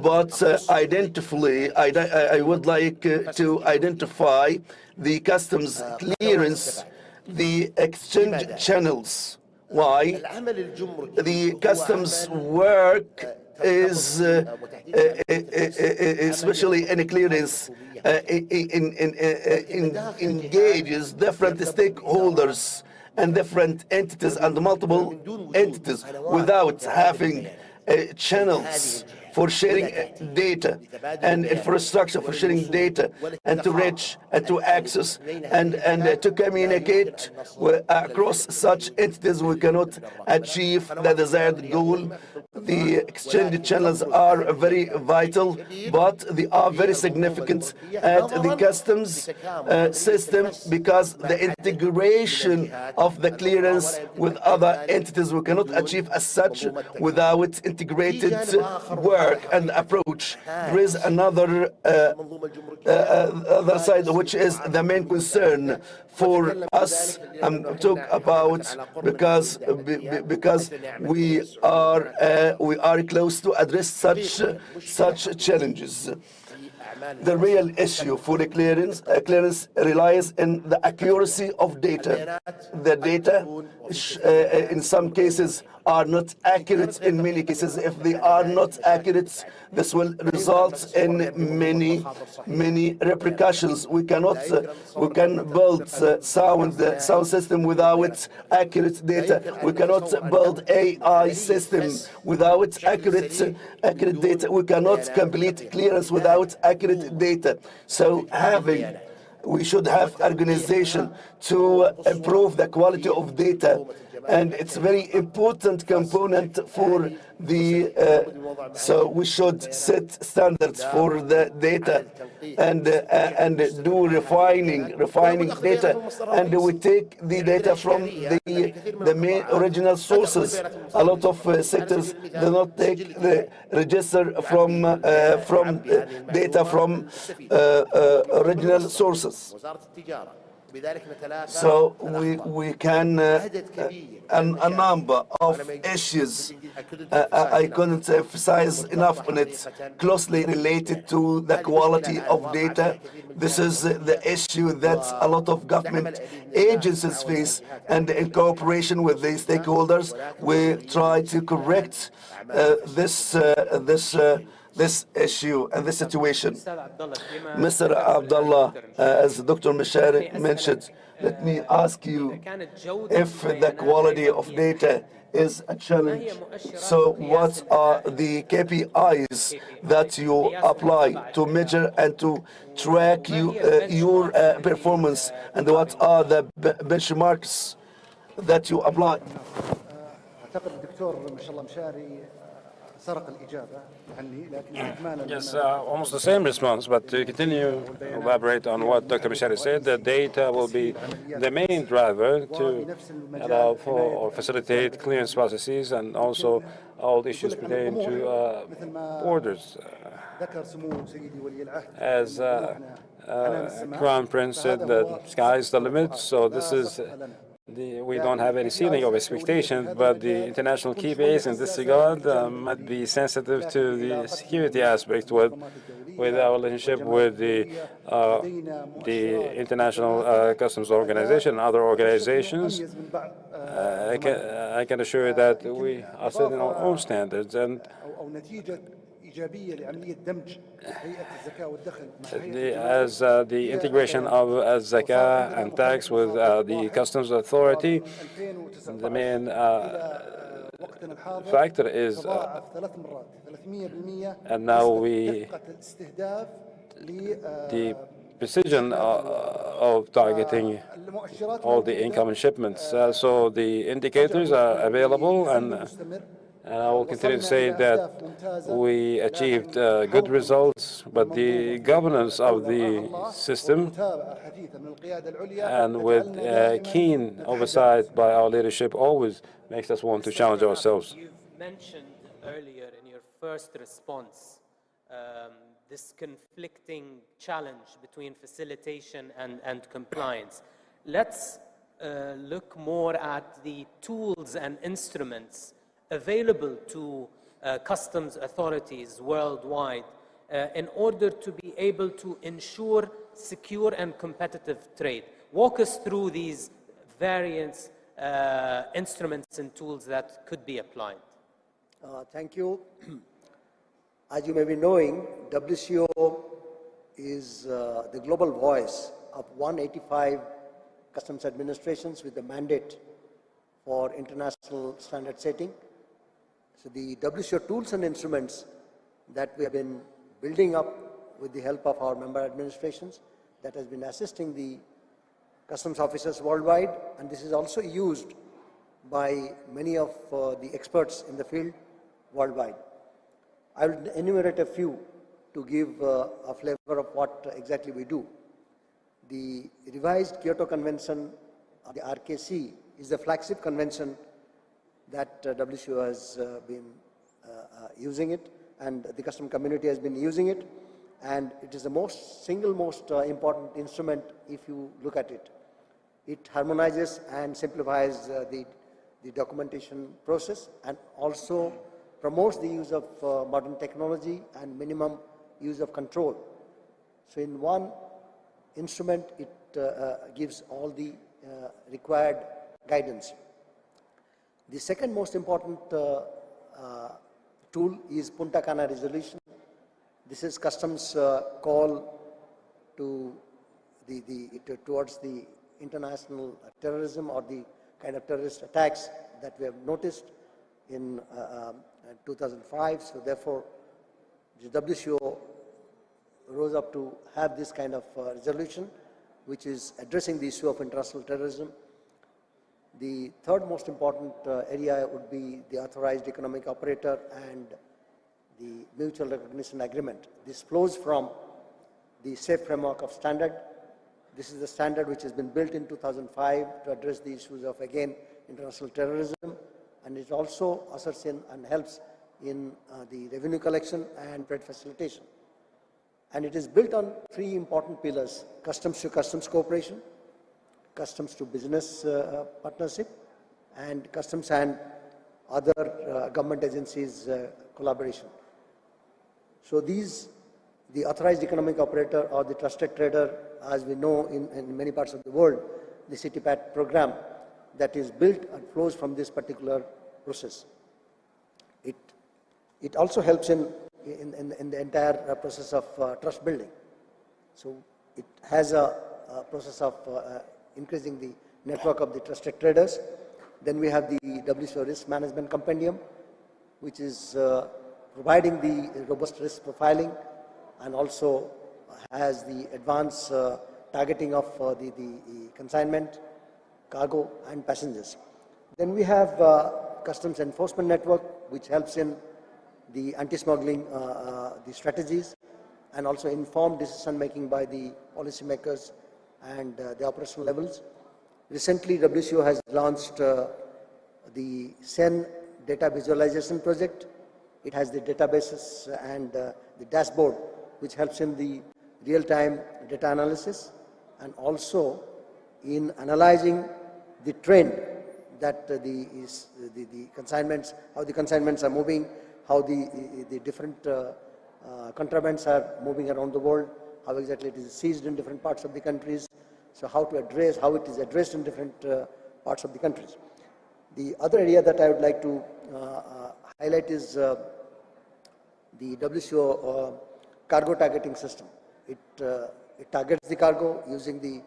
But I would like to identify the customs clearance, the exchange channels. Why? The customs work is, especially in clearance, engages different stakeholders and different entities and multiple entities without having channels for sharing data and infrastructure for sharing data and to reach and to access and to communicate across such entities. We cannot achieve the desired goal. The exchange channels are very vital, but they are very significant at the customs system, because the integration of the clearance with other entities we cannot achieve as such without integrated work and approach. There is another other side, which is the main concern for us. I'm talking about because we are close to address such challenges. The real issue for the clearance relies on the accuracy of data. The data, in some cases, are not accurate. In many cases, if they are not accurate, this will result in many repercussions. We can build sound system without accurate data. We cannot build AI system without accurate data. We cannot complete clearance without accurate data. So we should have organization to improve the quality of data, and it's a very important component for the so we should set standards for the data and do refining data, and we take the data from the main original sources. A lot of sectors do not take the register from data from original sources. So we can a number of issues I couldn't emphasize enough on it, closely related to the quality of data. This is the issue that a lot of government agencies face, and in cooperation with the stakeholders, we try to correct this issue and this situation. Mr. Abdullah, as Dr. Mashari mentioned, let me ask you if the quality of data is a challenge. So what are the KPIs that you apply to measure and to track your performance, and what are the benchmarks that you apply? Yes, almost the same response, but to continue to elaborate on what Dr. Mishari said, the data will be the main driver to allow for or facilitate clearance processes and also all issues pertaining to borders. As Crown Prince said, the sky's the limit, so this is we don't have any ceiling of expectations, but the international key base in this regard might be sensitive to the security aspect with our relationship with the International Customs Organization and other organizations. I can assure you that we are setting our own standards, and as the integration of Zakah and tax with the customs authority, the main factor is, and now the precision of targeting all the incoming shipments. So the indicators are available, and I will continue to say that we achieved good results, but the governance of the system and with keen oversight by our leadership always makes us want to challenge ourselves. You've mentioned earlier in your first response this conflicting challenge between facilitation and compliance. Let's look more at the tools and instruments available to customs authorities worldwide in order to be able to ensure secure and competitive trade. Walk us through these various instruments and tools that could be applied. Thank you. As you may be knowing, WCO is the global voice of 185 customs administrations with the mandate for international standard setting. So the WCO tools and instruments that we have been building up with the help of our member administrations, that has been assisting the customs officers worldwide, and this is also used by many of the experts in the field worldwide. I will enumerate a few to give a flavor of what exactly we do. The revised Kyoto Convention, the RKC, is the flagship convention that WCO has been using it, and the custom community has been using it, and it is the single most important instrument if you look at it. It harmonizes and simplifies the documentation process and also promotes the use of modern technology and minimum use of control. So in one instrument, it gives all the required guidance. The second most important tool is Punta Cana resolution. This is customs call to towards the international terrorism or the kind of terrorist attacks that we have noticed in 2005. So therefore, the WCO rose up to have this kind of resolution, which is addressing the issue of international terrorism. The third most important area would be the authorized economic operator and the mutual recognition agreement. This flows from the SAFE framework of standard. This is the standard which has been built in 2005 to address the issues of, again, international terrorism, and it also asserts in and helps in the revenue collection and trade facilitation. And it is built on three important pillars: customs to customs cooperation, customs to business partnership, and customs and other government agencies collaboration. So these, the authorized economic operator or the trusted trader, as we know in many parts of the world, the CITIPAT program that is built and flows from this particular process. It also helps in the entire process of trust building. So it has a process of increasing the network of the trusted traders. Then we have the WCO risk management compendium, which is providing the robust risk profiling and also has the advanced targeting of the consignment, cargo and passengers. Then we have customs enforcement network, which helps in the anti-smuggling the strategies, and also informed decision making by the policymakers and the operational levels. Recently, WCO has launched the SEN data visualization project. It has the databases and the dashboard, which helps in the real-time data analysis, and also in analyzing the trend that the consignments, how the consignments are moving, how the different contrabands are moving around the world, how exactly it is seized in different parts of the countries, so how it is addressed in different parts of the countries. The other area that I would like to highlight is the WCO cargo targeting system. It targets the cargo using the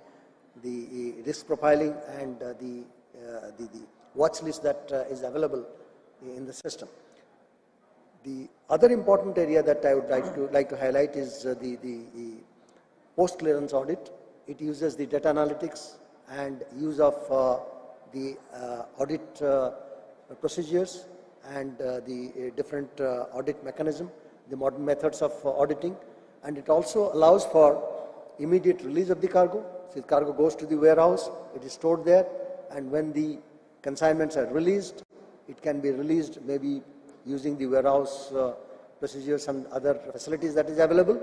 risk profiling and the watch list that is available in the system. The other important area that I would like to highlight is the post-clearance audit. It uses the data analytics and use of the audit procedures and the different audit mechanism, the modern methods of auditing, and it also allows for immediate release of the cargo. So the cargo goes to the warehouse, it is stored there, and when the consignments are released, it can be released maybe using the warehouse procedures and other facilities that is available.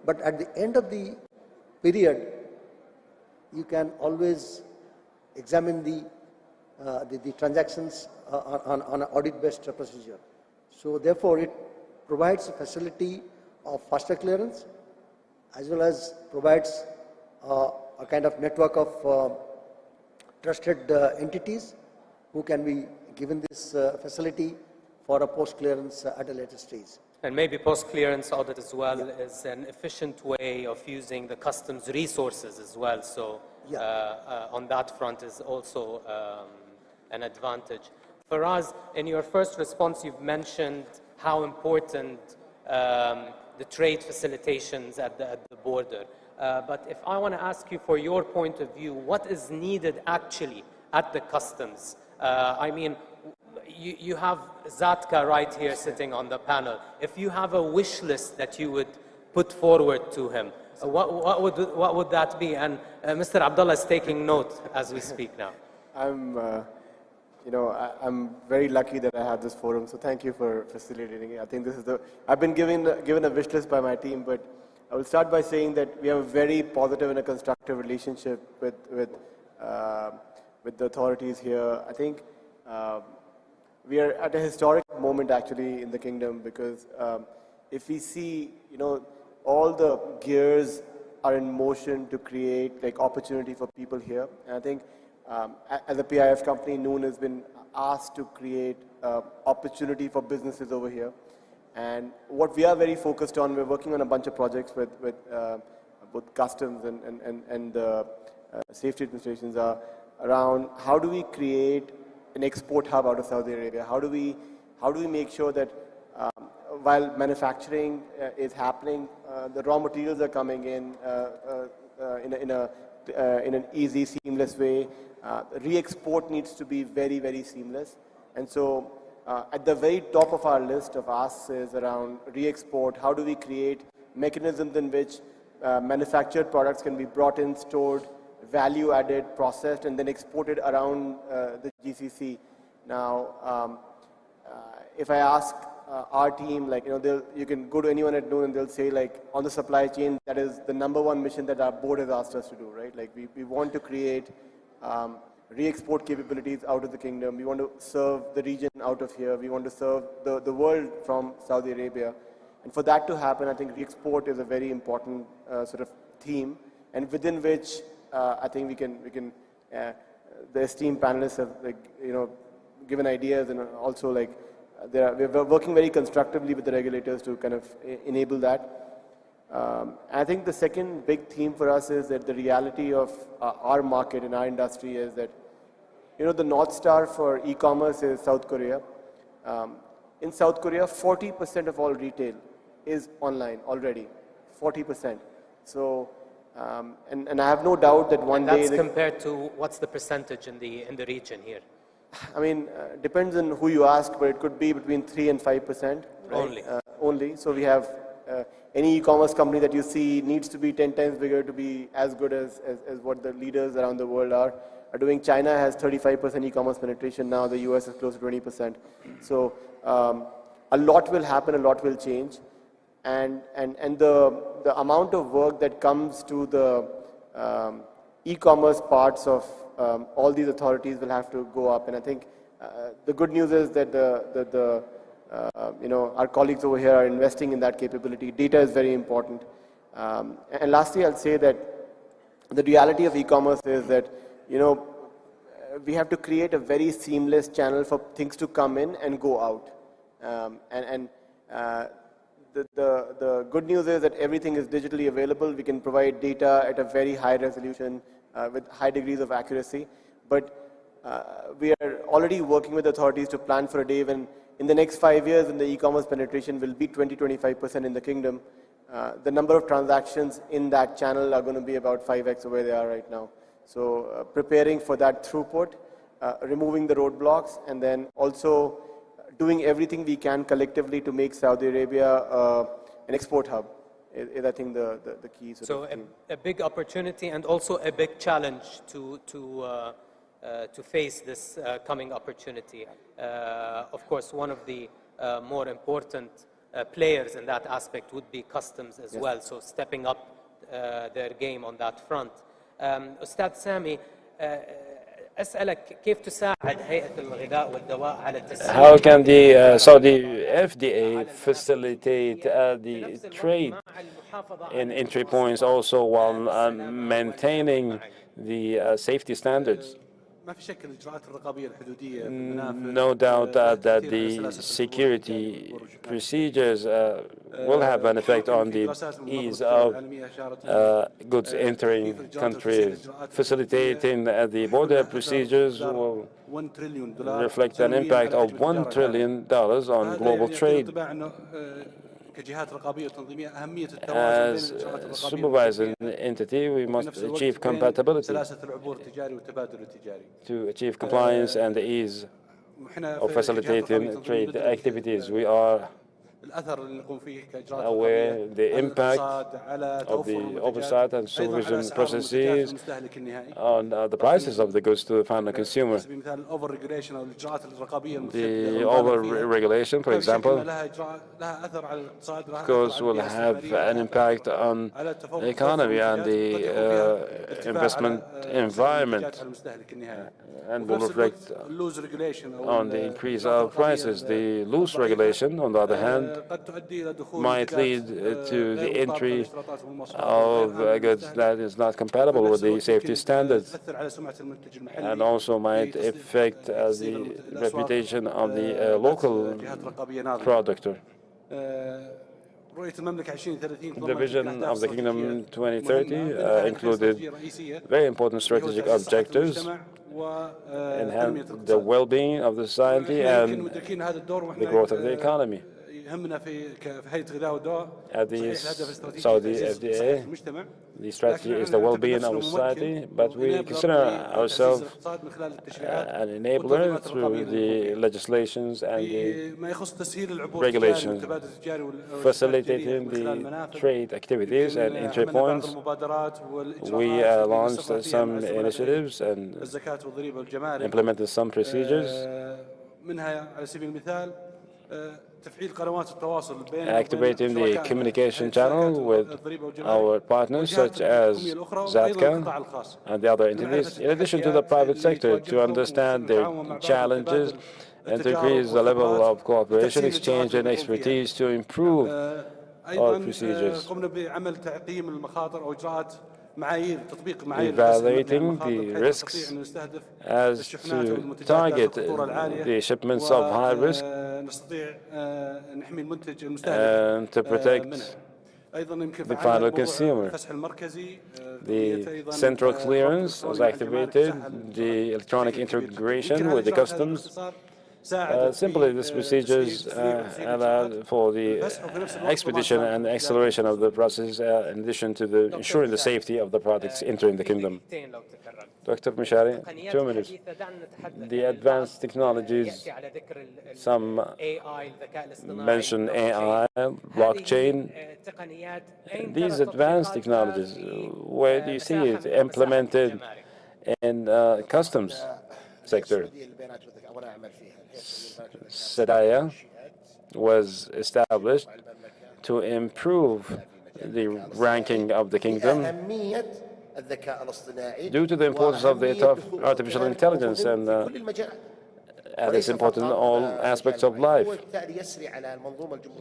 But at the end of the period, you can always examine the transactions on an audit-based procedure. So therefore, it provides a facility of faster clearance, as well as provides a kind of network of trusted entities who can be given this facility for a post-clearance at a later stage. And maybe post-clearance audit as well is an efficient way of using the customs resources as well. So on that front is also an advantage. Faraz, in your first response, you've mentioned how important the trade facilitations at the border. But if I want to ask you for your point of view, what is needed actually at the customs? I mean, you have Zatka right here sitting on the panel. If you have a wish list that you would put forward to him, what would that be? And Mr. Abdullah is taking note as we speak now. I'm very lucky that I have this forum, so thank you for facilitating it. I think this is I've been given a wish list by my team, but I will start by saying that we have a very positive and a constructive relationship with the authorities here. I think we are at a historic moment actually in the kingdom, because if we see, all the gears are in motion to create opportunity for people here. And I think as a PIF company, Noon has been asked to create opportunity for businesses over here. And what we are very focused on, we're working on a bunch of projects with both customs and the safety administrations are around how do we create an export hub out of Saudi Arabia? How do we make sure that while manufacturing is happening, the raw materials are coming in an easy, seamless way. Re-export needs to be very, very seamless. And so at the very top of our list of asks is around re-export. How do we create mechanisms in which manufactured products can be brought in, stored, value added, processed, and then exported around the GCC? Now, if I ask our team, you can go to anyone at Noon and they'll say, on the supply chain, that is the #1 mission that our board has asked us to do, right? We want to create re-export capabilities out of the kingdom. We want to serve the region out of here. We want to serve the world from Saudi Arabia. And for that to happen, I think re-export is a very important sort of theme, and within which I think we can the esteemed panelists have given ideas, and also we're working very constructively with the regulators to kind of enable that. I think the second big theme for us is that the reality of our market and our industry is that, the North Star for e-commerce is South Korea. In South Korea, 40% of all retail is online already, 40%. So, and I have no doubt that one day... That's compared to, what's the percentage in the region here? I mean, depends on who you ask, but it could be between 3 and 5%. Right? Only. So we have any e-commerce company that you see needs to be 10 times bigger to be as good as what the leaders around the world are doing. China has 35% e-commerce penetration now. The US is close to 20%. So a lot will happen, a lot will change. And the amount of work that comes to the e-commerce parts of all these authorities will have to go up. And I think the good news is that our colleagues over here are investing in that capability. Data is very important. And lastly, I'll say that the reality of e-commerce is that, we have to create a very seamless channel for things to come in and go out. The good news is that everything is digitally available. We can provide data at a very high resolution with high degrees of accuracy. But we are already working with authorities to plan for a day when in the next 5 years, when the e-commerce penetration will be 20-25% in the kingdom, the number of transactions in that channel are going to be about 5x of where they are right now. So preparing for that throughput, removing the roadblocks, and then also doing everything we can collectively to make Saudi Arabia an export hub is I think, the key. So a big opportunity and also a big challenge to face this coming opportunity. Of course, one of the more important players in that aspect would be customs as well, so stepping up their game on that front. أستاذ سامي أسألك كيف تساعد هيئة الغذاء والدواء على التسويق؟ How can the Saudi FDA facilitate the trade in entry points also while maintaining the safety standards? No doubt that the security procedures will have an effect on the ease of goods entering countries. Facilitating the border procedures will reflect an impact of $1 trillion on global trade. As a supervising entity, we must achieve compatibility to achieve compliance and the ease of facilitating trade activities. We are aware the impact of the oversight and supervision processes on the prices of the goods to the final consumer. The over-regulation, for example, of course, will have an impact on the economy and the investment environment, and will reflect on the increase of prices. The loose regulation, on the other hand, might lead to the entry of goods that is not compatible with the safety standards, and also might affect the reputation of the local producer. The vision of the Kingdom 2030 included very important strategic objectives: enhance the well-being of the society and the growth of the economy. At the Saudi FDA, the strategy is the well-being of society, but we consider ourselves an enabler through the legislations and the regulations, facilitating the trade activities and entry points. We launched some initiatives and implemented some procedures, activating the communication channel with our partners such as Zatka and the other entities, in addition to the private sector, to understand their challenges and to increase the level of cooperation, exchange and expertise to improve our procedures. Evaluating the risks as to target the shipments of high risk and to protect the final consumer. The central clearance was activated, the electronic integration with the customs Simply, these procedures allow for the expedition and acceleration of the process, in addition to ensuring the safety of the products entering the kingdom. Dr. Mishari, 2 minutes. The advanced technologies, some mention AI, blockchain. These advanced technologies, where do you see it implemented in customs sector? Sadaya was established to improve the ranking of the kingdom due to the importance of the artificial intelligence, and it's important in all aspects of life.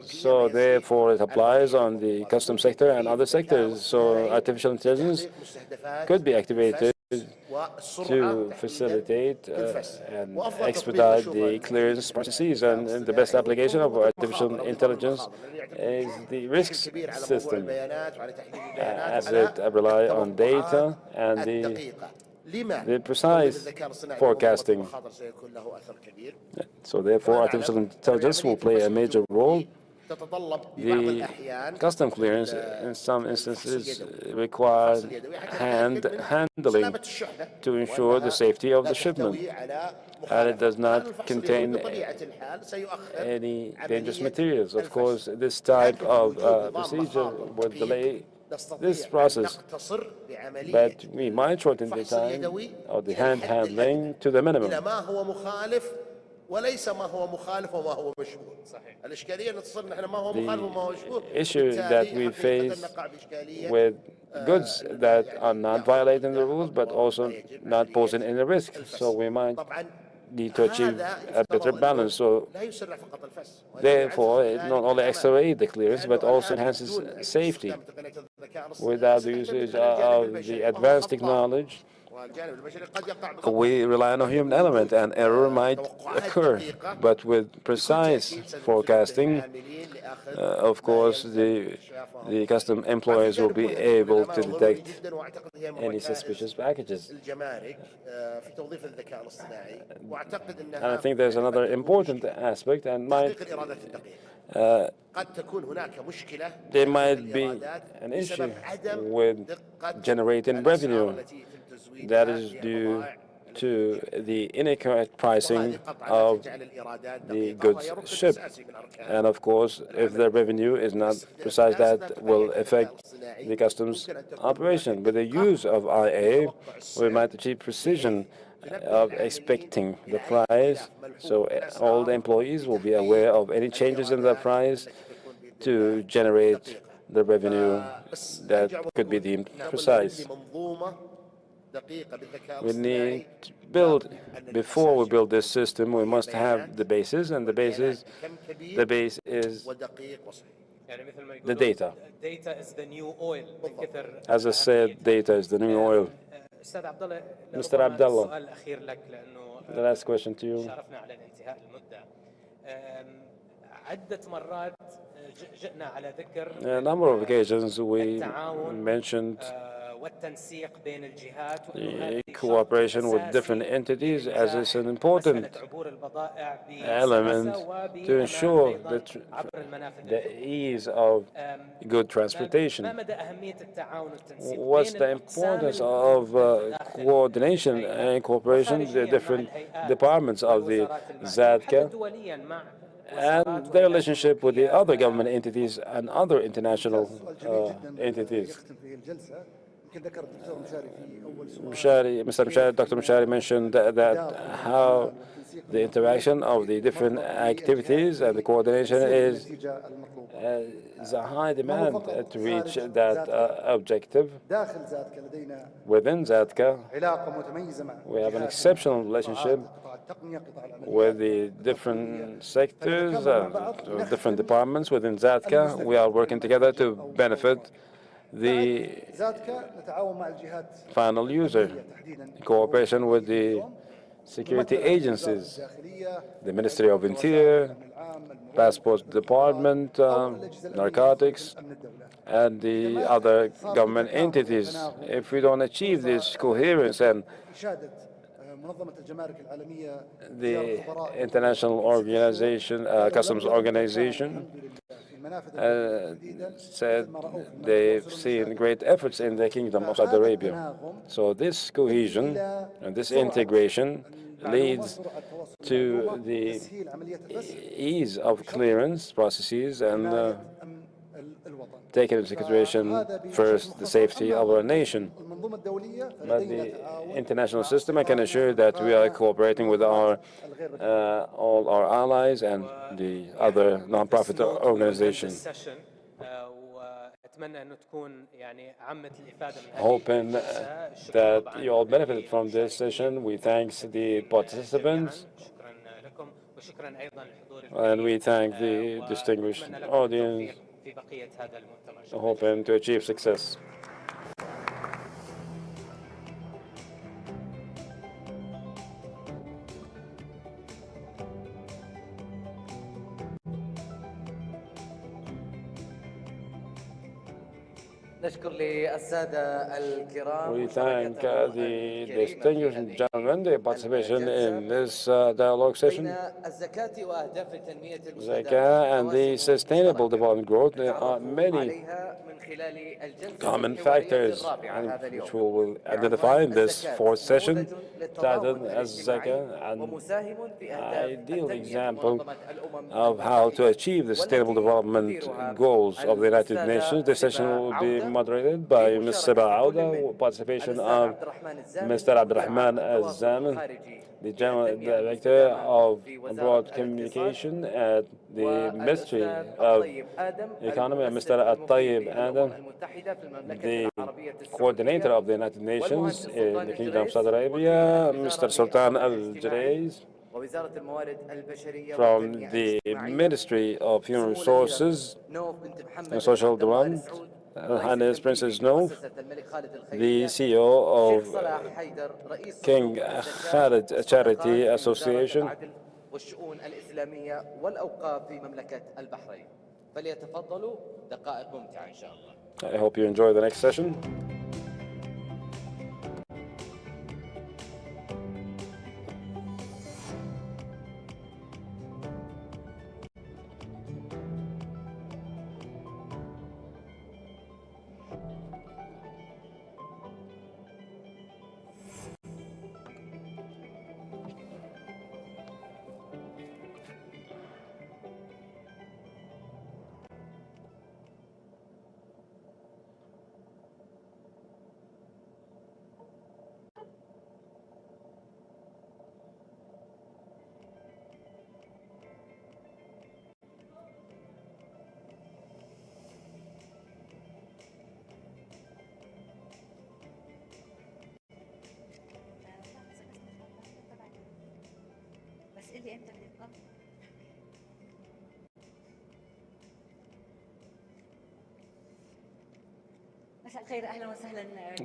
So therefore, it applies on the custom sector and other sectors. So artificial intelligence could be activated to facilitate and expedite the clearance processes. And the best application of artificial intelligence is the risk system, as it relies on data and the precise forecasting. So therefore, artificial intelligence will play a major role. The custom clearance in some instances requires handling to ensure the safety of the shipment, and it does not contain any dangerous materials. Of course, this type of procedure would delay this process, but we might shorten the time of the hand handling to the minimum. The issue that we face with goods that are not violating the rules but also not posing any risk, so we might need to achieve a better balance. So therefore, it not only accelerates the clearance but also enhances safety. Without the usage of the advanced technology, we rely on a human element, and error might occur. But with precise forecasting, of course, the custom employees will be able to detect any suspicious packages. And I think there's another important aspect, and there might be an issue with generating revenue that is due to the inaccurate pricing of the goods shipped. And of course, if the revenue is not precise, that will affect the customs operation. With the use of IA, we might achieve precision of expecting the price, so all the employees will be aware of any changes in the price to generate the revenue that could be deemed precise. We need to build, before we build this system, we must have the basis, and the base is the data. Data is the new oil. As I said, data is the new oil. Mr. Abdullah, the last question to you. A number of occasions we mentioned the cooperation with different entities, as it's an important element to ensure the ease of good transportation. What's the importance of coordination and cooperation with the different departments of the ZADCA and their relationship with the other government entities and other international entities? Mr. Mishari, Dr. Mishari mentioned that how the interaction of the different activities and the coordination is a high demand to reach that objective. Within ZADCA, we have an exceptional relationship with the different sectors, different departments within ZADCA. We are working together to benefit the final user, cooperation with the security agencies, the Ministry of Interior, Passport Department, Narcotics, and the other government entities. If we don't achieve this coherence and the International Organization, Customs Organization, said they've seen great efforts in the Kingdom of Saudi Arabia. So this cohesion and this integration leads to the ease of clearance processes and taking into consideration first the safety of our nation. But the international system, I can assure that we are cooperating with our all our allies and the other non-profit organizations. Hoping that you all benefited from this session. We thank the participants and we thank the distinguished audience, hoping to achieve success. We thank the distinguished gentlemen, their participation in this dialogue session. Zakah and the sustainable development growth, there are many common factors which we will identify in this fourth session, titled as Zakah, an ideal example of how to achieve the sustainable development goals of the United Nations. This session will be moderated by Ms. Siba Auda, with participation of Mr. Abdurrahman Al-Zaman, the General Director of Abroad Communication at the Ministry of Economy, and Mr. Al-Tayyib Adam, the Coordinator of the United Nations in the Kingdom of Saudi Arabia, Mr. Sultan Al-Jarayz, from the Ministry of Human Resources and Social Development, Highness Princess Nouf, the CEO of King Khalid Charity Association. والشؤون الإسلامية والأوقاف في مملكة البحرين. فليتفضلوا دقائق ممتعة إن شاء الله. I hope you enjoy the next session.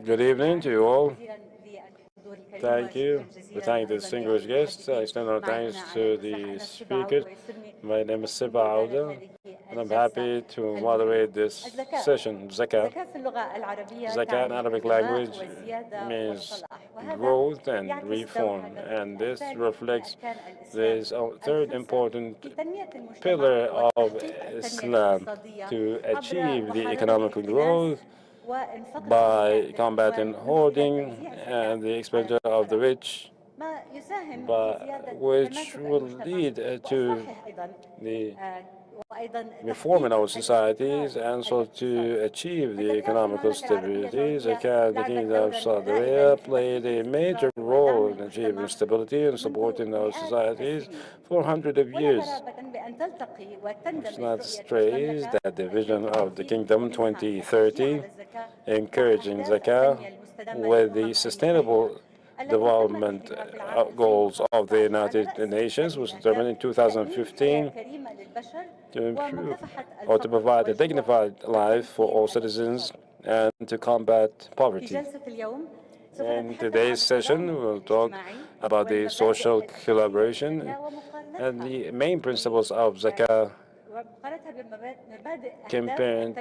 Good evening to you all. Thank you. We thank the distinguished guests. I extend our thanks to the speakers. My name is Siba Auda, and I'm happy to moderate this session. Zakah. Zakah in Arabic language means growth and reform, and this reflects this third important pillar of Islam to achieve the economical growth by combating hoarding and the expenditure of the rich, which will lead to the reform in our societies and so to achieve the economical stability. Zakah, the Kingdom of Saudi Arabia, played a major role in achieving stability and supporting our societies for hundreds of years. It's not strange that the vision of the Kingdom 2030, encouraging Zakah with the sustainable development goals of the United Nations, was determined in 2015 to improve or to provide a dignified life for all citizens and to combat poverty. In today's session, we'll talk about the social collaboration and the main principles of Zakah compared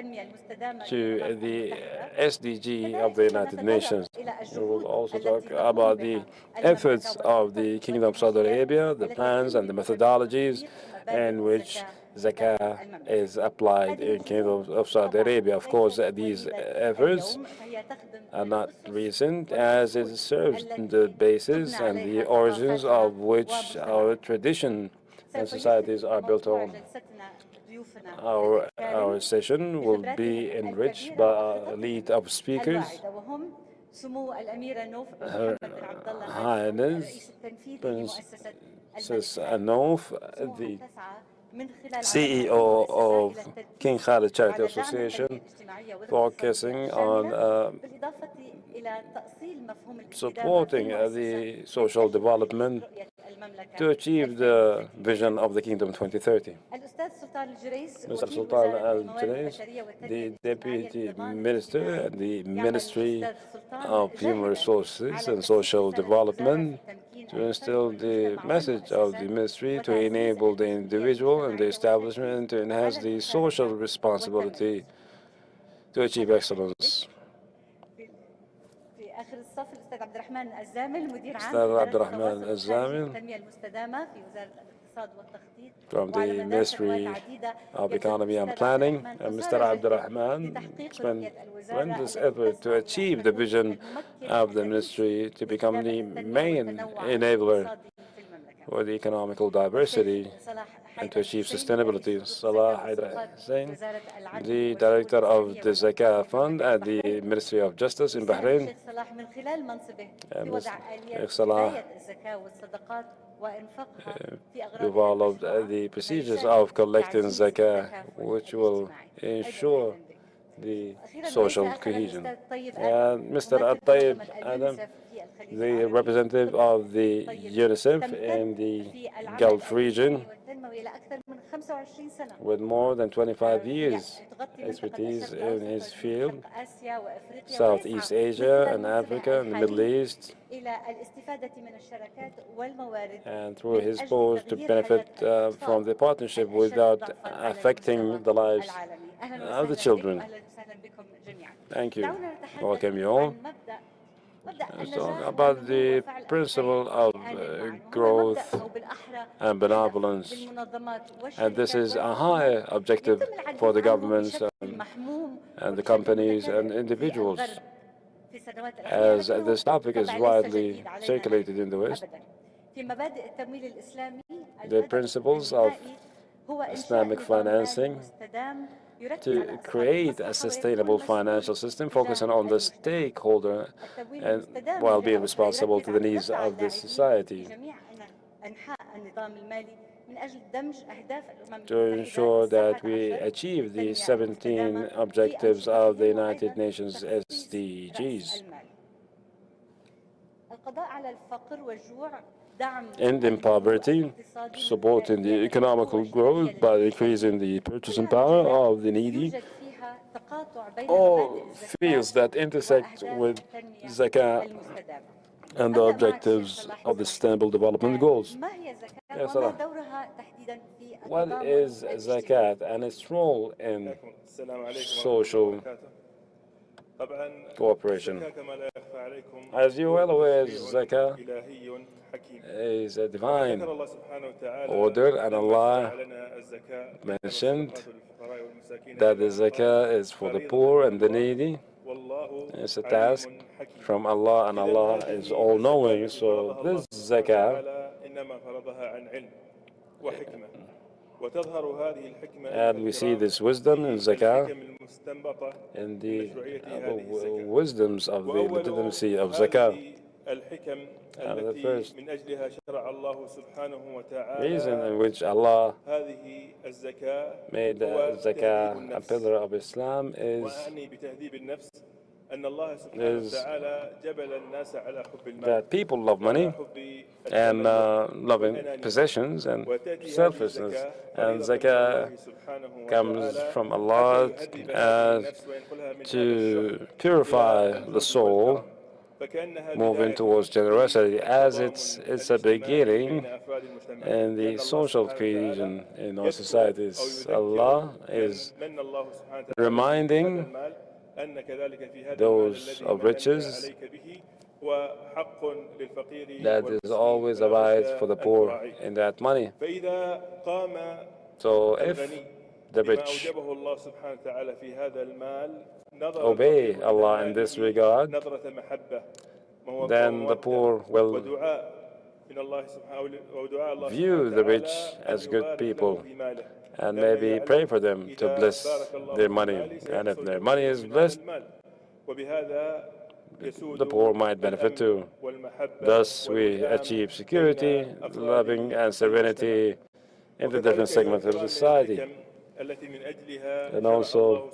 to the SDG of the United Nations. We will also talk about the efforts of the Kingdom of Saudi Arabia, the plans and the methodologies in which zakah is applied in Kingdom of Saudi Arabia. Of course, these efforts are not recent, as it serves the basis and the origins of which our tradition and societies are built on. Our session will be enriched by a lead of speakers. Her Highness Princess Anouf, the CEO of King Khalid Charity Association, focusing on supporting the social development to achieve the vision of the Kingdom 2030. Mr. Sultan Al-Jurais, the Deputy Minister and the Ministry of Human Resources and Social Development, to instill the message of the ministry to enable the individual and the establishment to enhance the social responsibility to achieve excellence. Mr. Abdurrahman Al-Zamil from the Ministry of Economy and Planning, and Mr. Abdurrahman spent tremendous effort to achieve the vision of the ministry to become the main enabler for the economical diversity and to achieve sustainability. Salah Haidar Hussein, the Director of the Zakah Fund at the Ministry of Justice in Bahrain, and Mr. Salah developed the procedures of collecting zakah, which will ensure the social cohesion. And Mr. At-Tayyib Adam, the representative of the UNICEF in the Gulf region, with more than 25 years expertise in his field, Southeast Asia and Africa and the Middle East, and through his post to benefit from the partnership without affecting the lives of the children. Thank you. Welcome you all. Let's talk about the principle of growth and benevolence. And this is a high objective for the governments and the companies and individuals, as this topic is widely circulated in the West. The principles of Islamic financing to create a sustainable financial system focusing on the stakeholder and while being responsible to the needs of the society, to ensure that we achieve the 17 objectives of the United Nations SDGs. Ending poverty, supporting the economical growth by increasing the purchasing power of the needy, all fields that intersect with zakah and the objectives of the Sustainable Development Goals. Yes, sir. What is zakat and its role in social cooperation? As you well aware, zakah is a divine order, and Allah mentioned that the zakah is for the poor and the needy. It's a task from Allah, and Allah is all-knowing. So this zakah, and we see this wisdom in zakah and the wisdoms of the legitimacy of zakah. And the first reason in which Allah made zakah a pillar of Islam is that people love money and loving possessions and selfishness, and zakah comes from Allah to purify the soul moving towards generosity, as it's a beginning in the social cohesion in our societies. Allah is reminding those of riches that is always a right for the poor in that money. So if the rich obey Allah in this regard, then the poor will view the rich as good people and maybe pray for them to bless their money. And if their money is blessed, the poor might benefit too. Thus, we achieve security, loving, and serenity in the different segments of society. And also,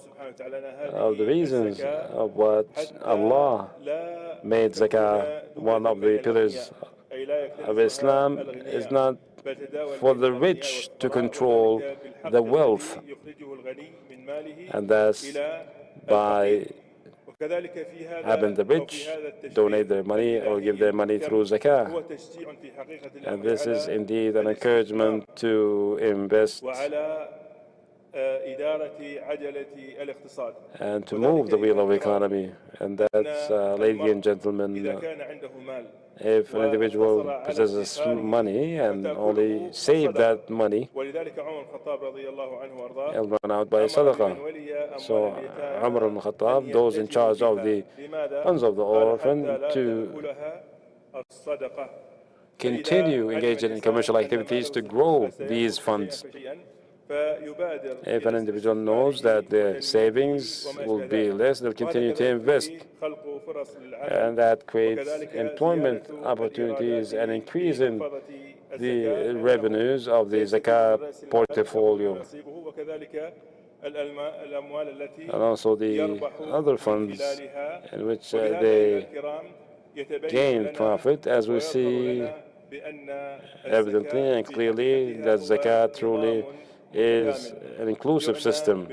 of the reasons of what Allah made zakah one of the pillars of Islam is not for the rich to control the wealth, and thus by having the rich donate their money or give their money through zakah. And this is indeed an encouragement to invest and to move the wheel of economy. And that's, ladies and gentlemen, if an individual possesses money and only save that money, it'll run out by sadaqah. So Umar ibn Khattab, those in charge of the funds of the orphan, to continue engaging in commercial activities to grow these funds. If an individual knows that their savings will be less, they'll continue to invest. And that creates employment opportunities and increasing the revenues of the zakah portfolio. And also the other funds in which they gain profit, as we see evidently and clearly that zakat truly is an inclusive system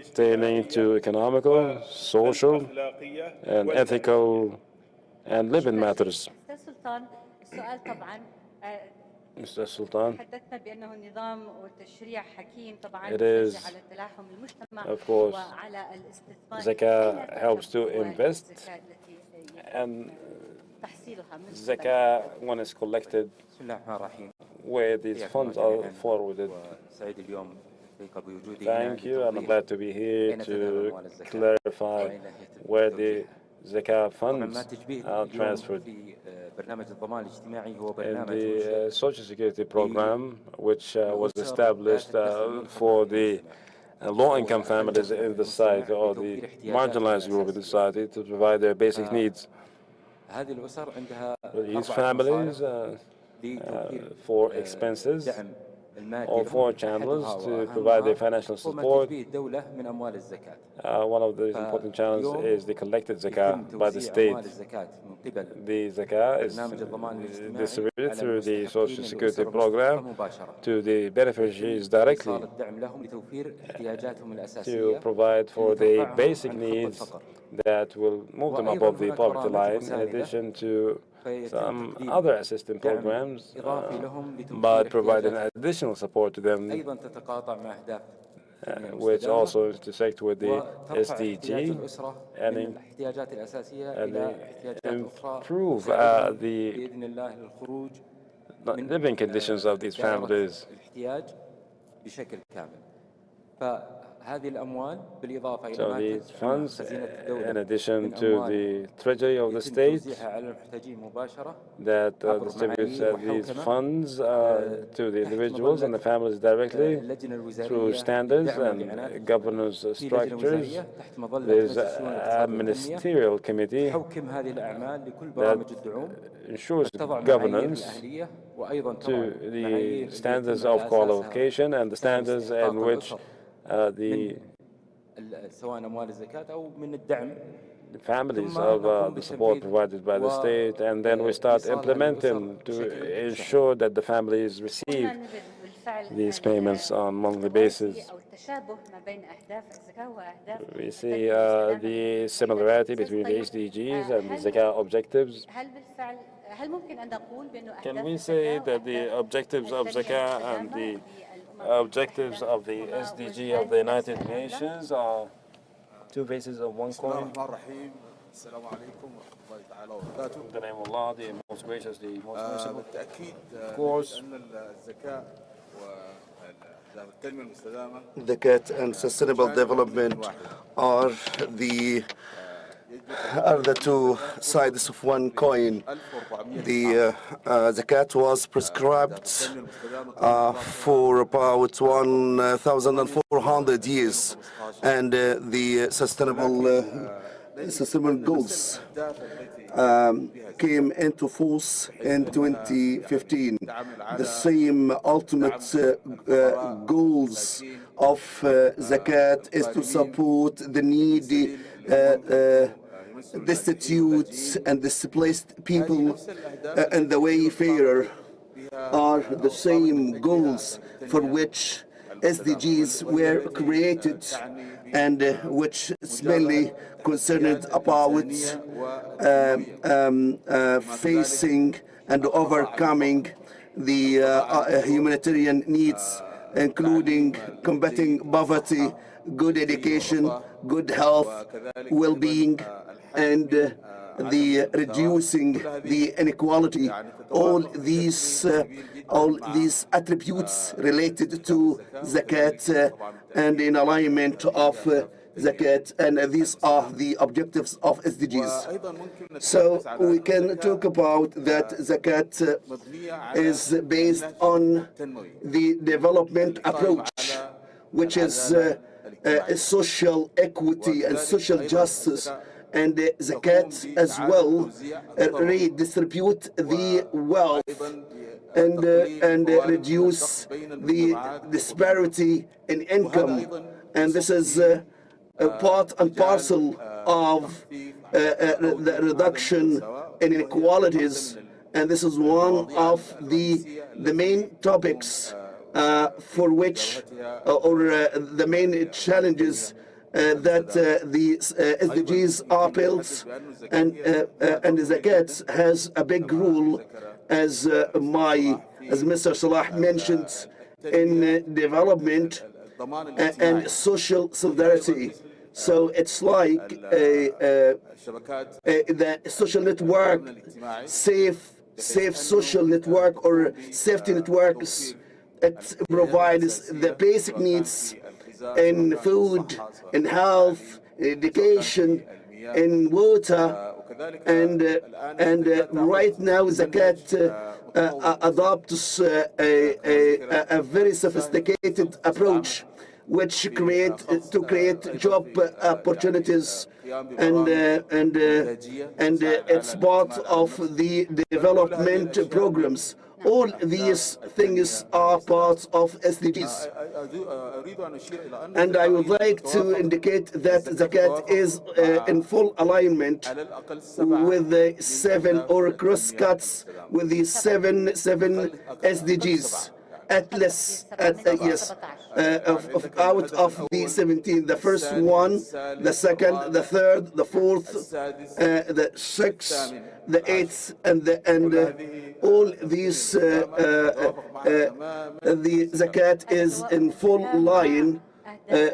pertaining to economical, social, and ethical and living matters. Mr. Sultan, it is, of course, zakah helps to invest, and zakah, when it's collected, where these funds are forwarded. Thank you. I'm glad to be here to clarify where the zakah funds are transferred. In the Social Security program, which was established for the low-income families in the society or the marginalized group in the society to provide their basic needs. These families for expenses or for channels to provide their financial support. One of the important channels is the collected zakah by the state. The zakah is distributed through the Social Security program to the beneficiaries directly to provide for the basic needs that will move them above the poverty line, in addition to some other assistance programs by providing additional support to them, which also intersect with the SDG and improve the living conditions of these families. So these funds, in addition to the treasury of the state, that distributes these funds to the individuals and the families directly through standards and governance structures. There's a ministerial committee that ensures governance to the standards of qualification and the standards in which the families of the support provided by the state, and then we start implementing to ensure that the families receive these payments on a monthly basis. We see the similarity between the SDGs and the Zakat objectives. Can we say that the objectives of Zakat and the objectives of the SDG of the United Nations are two faces of one coin? In the name of Allah, the most gracious, the most merciful. Of course, Zakat and sustainable development are the two sides of one coin. The Zakat was prescribed for about 1,400 years, and the sustainable goals came into force in 2015. The same ultimate goals of Zakat is to support the needy, destitute and displaced people, and the wayfarer are the same goals for which SDGs were created, and which is mainly concerned about facing and overcoming the humanitarian needs, including combating poverty, good education, good health, well-being, and the reducing the inequality. All these attributes related to Zakat and in alignment of Zakat, and these are the objectives of SDGs. So we can talk about that Zakat is based on the development approach, which is social equity and social justice, and Zakat as well redistribute the wealth and reduce the disparity in income. And this is part and parcel of the reduction in inequalities, and this is one of the main topics for which, or the main challenges that the SDGs are built, and Zakat has a big role, as Mr. Salah mentioned, in development and social solidarity. So it's like the social network, safe social network or safety networks. It provides the basic needs in food, in health, in education, in water, and right now Zakat adopts a very sophisticated approach, which create job opportunities, and it's part of the development programs. All these things are parts of SDGs. And I would like to indicate that Zakat is in full alignment with the 7 or cross-cuts with the seven SDGs. Out of the 17, the first one, the second, the third, the fourth, the sixth, the eighth, and all these, the Zakat is in full line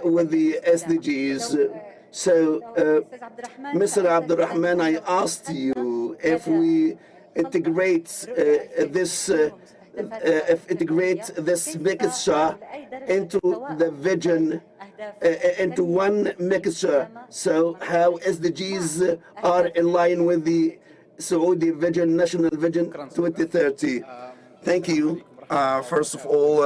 with the SDGs. So, Mr. Abdurrahman, I asked you if we integrate this mixture into the vision, into one mixture. So how SDGs are in line with the Saudi Vision, National Vision 2030. Thank you. First of all,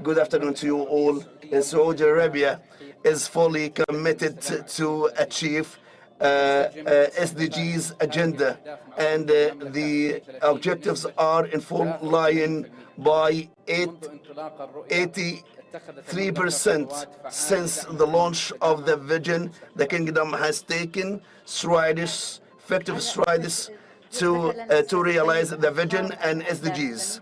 good afternoon to you all. Saudi Arabia is fully committed to achieve SDGs agenda, and the objectives are in full line by 83%. Since the launch of the vision, the kingdom has taken effective strides to realize the vision and SDGs.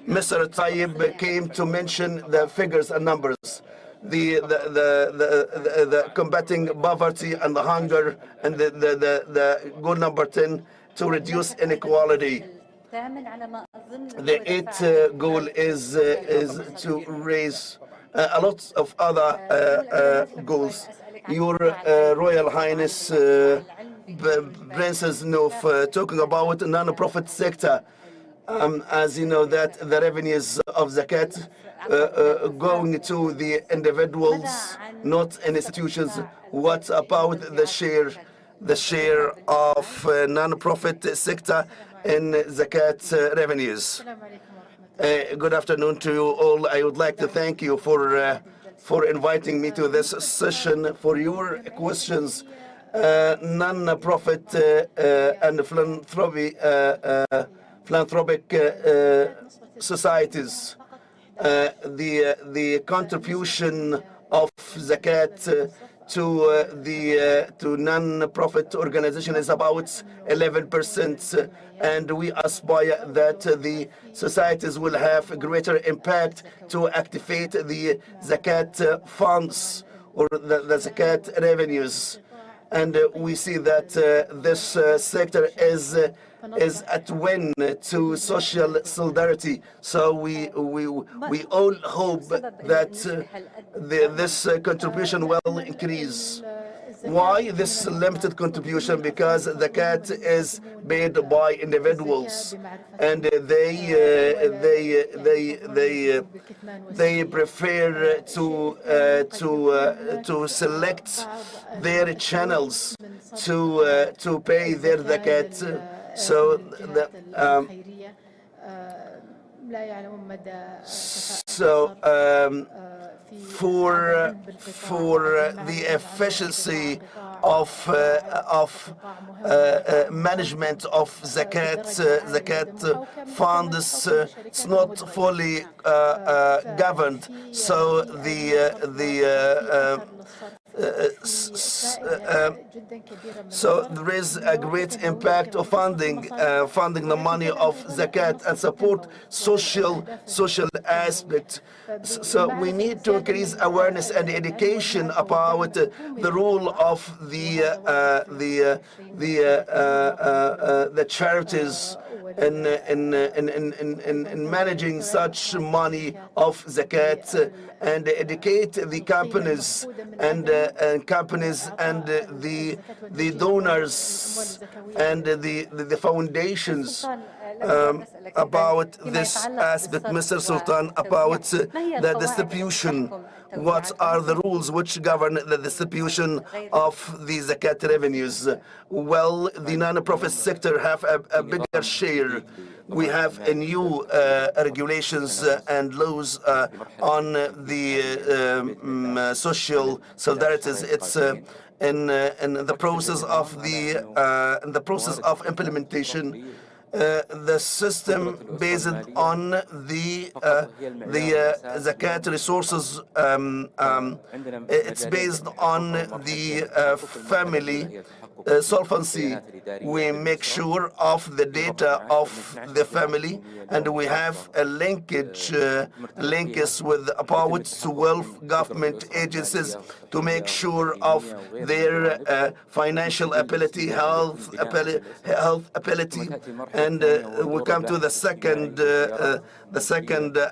Mr. Tayyib came to mention the figures and numbers. the combating poverty and the hunger, and the goal number 10 to reduce inequality. The 8th goal is to raise a lot of other goals. Your Royal Highness Princess Noof, talking about non-profit sector, as you know that the revenues of zakat going to the individuals, not in institutions. What about the share of non-profit sector in zakat revenues? Good afternoon to you all. I would like to thank you for inviting me to this session, for your questions. Non-profit and philanthropic societies. The contribution of zakat to non-profit organization is about 11%, and we aspire that the societies will have a greater impact to activate the zakat funds or the zakat revenues. And we see that this sector is at win to social solidarity. So we all hope that this contribution will increase. Why this limited contribution? Because the zakat is paid by individuals, and they prefer to select their channels to pay their zakat. So for the efficiency of management of zakat funds, it's not fully governed. So so there is a great impact of funding the money of zakat and support social aspect. So we need to increase awareness and education about the role of the charities in managing such money of zakat, and educate the companies and the donors and the foundations about this aspect. Mr. Sultan, about the distribution. What are the rules which govern the distribution of the zakat revenues? Well, the non-profit sector have a bigger share. We have a new regulations and laws on the social solidarities. It's in the process of implementation. The system based on the zakat resources, it's based on the family solvency. We make sure of the data of the family, and we have a linkage with about 12 government agencies to make sure of their financial ability, health ability. And we come to the second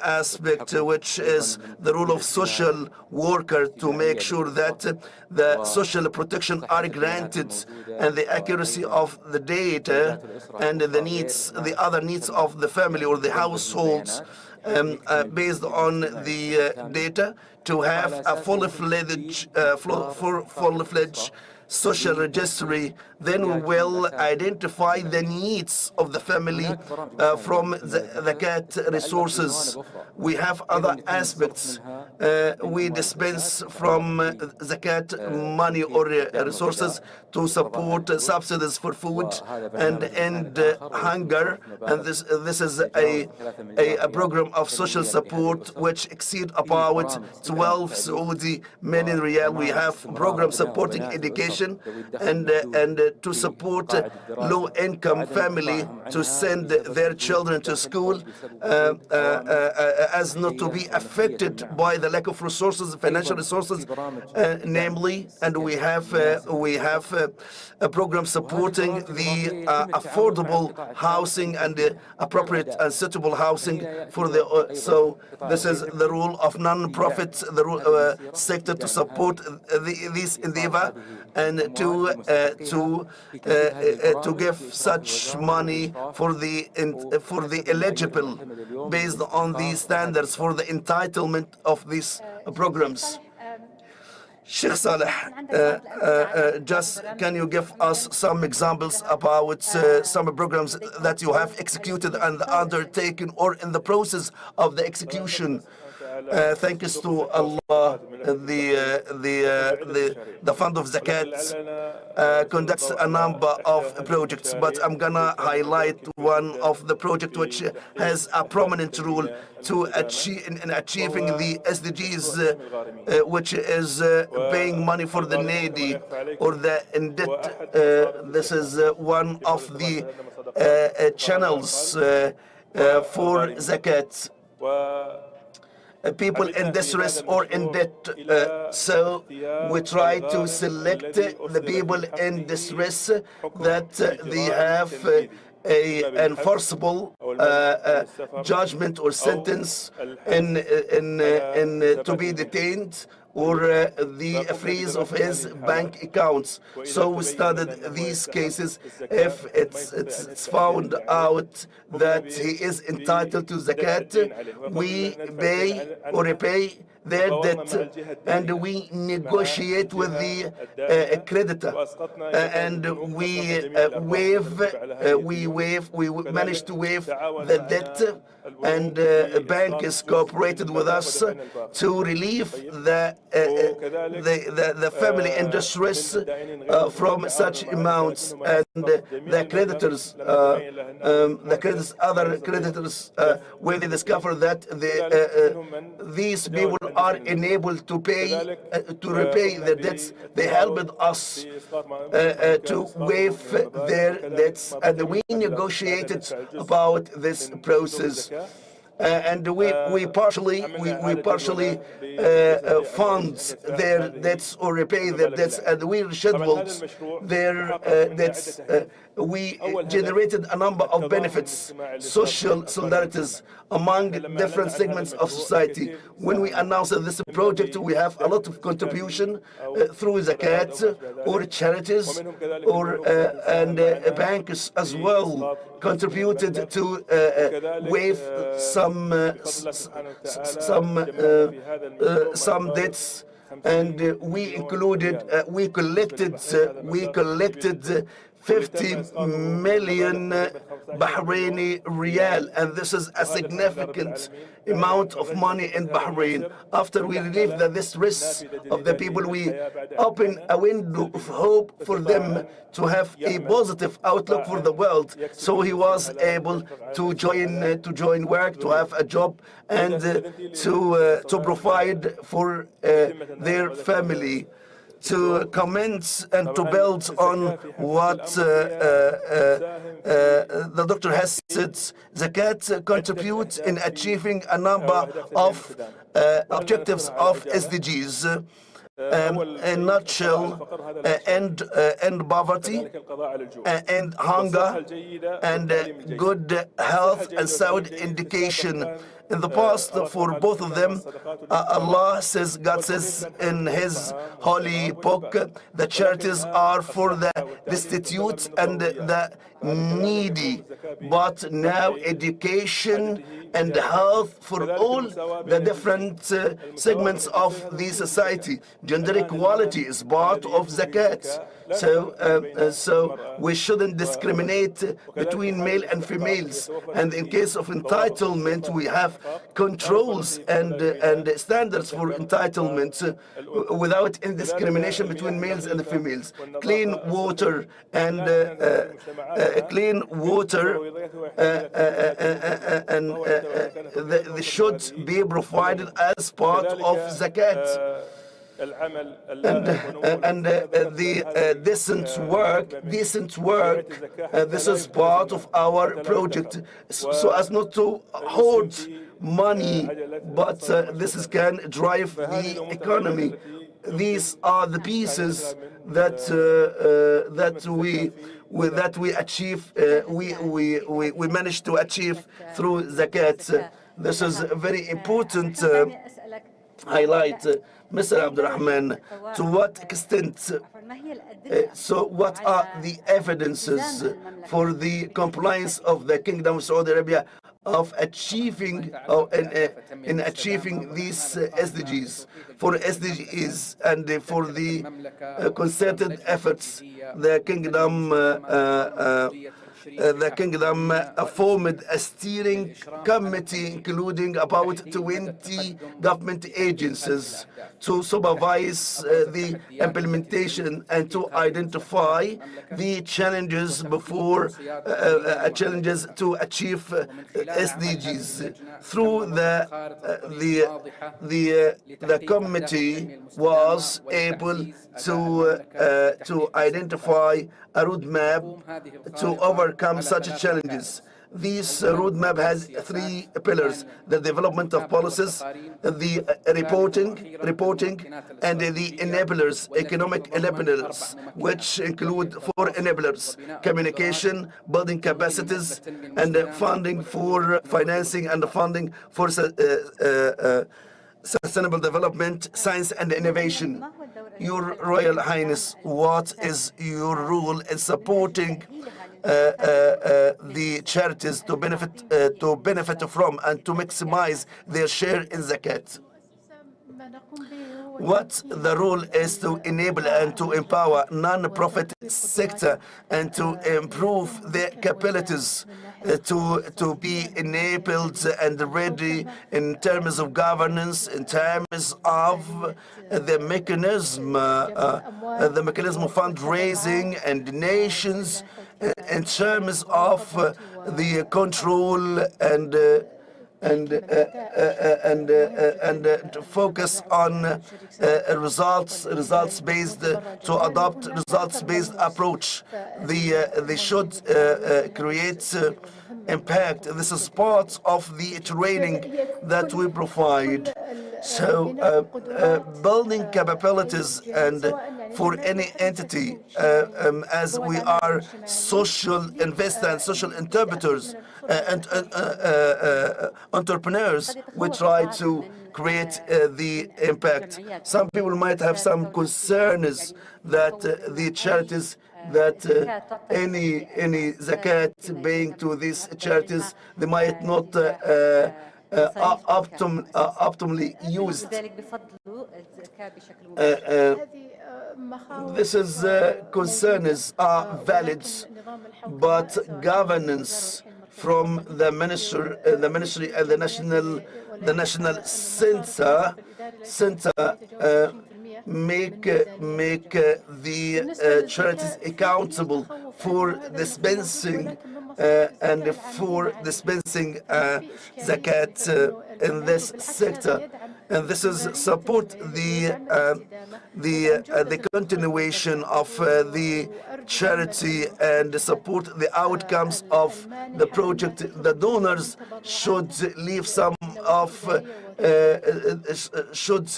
aspect, which is the role of social worker, to make sure that the social protection are granted, and the accuracy of the data and the other needs of the family or the households based on the data, to have a fully-fledged social registry. Then we will identify the needs of the family from the zakat resources. We have other aspects. We dispense from zakat money or resources to support subsidies for food and end hunger. And this is a program of social support which exceed about 12 Saudi million riyal. We have programs supporting education education and to support low-income family to send their children to school as not to be affected by the lack of resources, financial resources, namely, and we have a program supporting the affordable housing and the appropriate and suitable housing for the so this is the role of non-profit sector to support this endeavor and to give such money for the eligible based on the standards for the entitlement of these programs. Sheikh Saleh, just can you give us some examples about some programs that you have executed and undertaken or in the process of the execution? Thanks to Allah, the Fund of Zakat conducts a number of projects, but I'm gonna highlight one of the project which has a prominent role to achieving the SDGs, which is paying money for the needy or the in debt. This is one of the channels for Zakat. People in distress or in debt. So we try to select the people in distress that they have a enforceable judgment or sentence to be detained or the freeze of his bank accounts. So we studied these cases. If it's found out that he is entitled to zakat, we pay or repay their debt, and we negotiate with the creditor, and we manage to waive the debt, and the bank is cooperated with us to relieve the family in distress from such amounts, and the creditors, other creditors, when they discover that these people are enabled to repay their debts, they helped us to waive their debts, and we negotiated about this process. And we partially fund their debts or repay their debts, and we rescheduled their debts. We generated a number of benefits, social solidarities among different segments of society. When we announced this project, we have a lot of contribution through zakat or charities or and banks as well contributed to waive some debts, and we collected 50 million Bahraini riyal, and this is a significant amount of money in Bahrain. After we relieve the distress of the people, we open a window of hope for them to have a positive outlook for the world. So he was able to join work, to have a job, and to provide for their family. To comment and to build on what the doctor has said, zakat contributes in achieving a number of objectives of SDGs. In a nutshell, end poverty, end hunger, and good health and sound education. In the past, for both of them, Allah says, God says in His holy book, the charities are for the destitute and the needy. But now education and health for all the different segments of the society. Gender equality is part of zakat. So we shouldn't discriminate between male and females. And in case of entitlement, we have controls and standards for entitlement without any discrimination between males and females. Clean water and they should be provided as part of zakat. the decent work, this is part of our project, so as not to hoard money, but this can drive the economy. These are the pieces that we achieve, we managed to achieve through zakat. This is a very important highlight. Mr. Abdurrahman, to what extent, so what are the evidences for the compliance of the Kingdom of Saudi Arabia of achieving in achieving these SDGs, for SDGs and for the concerted efforts? The Kingdom formed a steering committee including about 20 government agencies to supervise the implementation and to identify the challenges before challenges to achieve SDGs. Through the committee was able to identify a roadmap to overcome such challenges. This roadmap has 3 pillars: the development of policies, the reporting, and the enablers, economic enablers, which include 4 enablers: communication, building capacities, and funding for financing, and funding for sustainable development, science and innovation. Your Royal Highness, what is your role in supporting the charities to benefit from and to maximize their share in zakat? What the role is to enable and to empower non-profit sector and to improve their capabilities to be enabled and ready in terms of governance, in terms of the mechanism of fundraising and donations, in terms of the control and to focus on results-based, to adopt results-based approach. They should create impact. This is part of the training that we provide. So building capabilities and for any entity, as we are social investors and social interpreters and entrepreneurs, we try to create the impact. Some people might have some concerns that the charities, that any zakat paying to these charities, they might not optimally used. This is concerns are valid, but governance from the ministry and the national center make the charities accountable for dispensing and for dispensing zakat in this sector. And this is support the continuation of the charity and support the outcomes of the project. The donors should leave some of should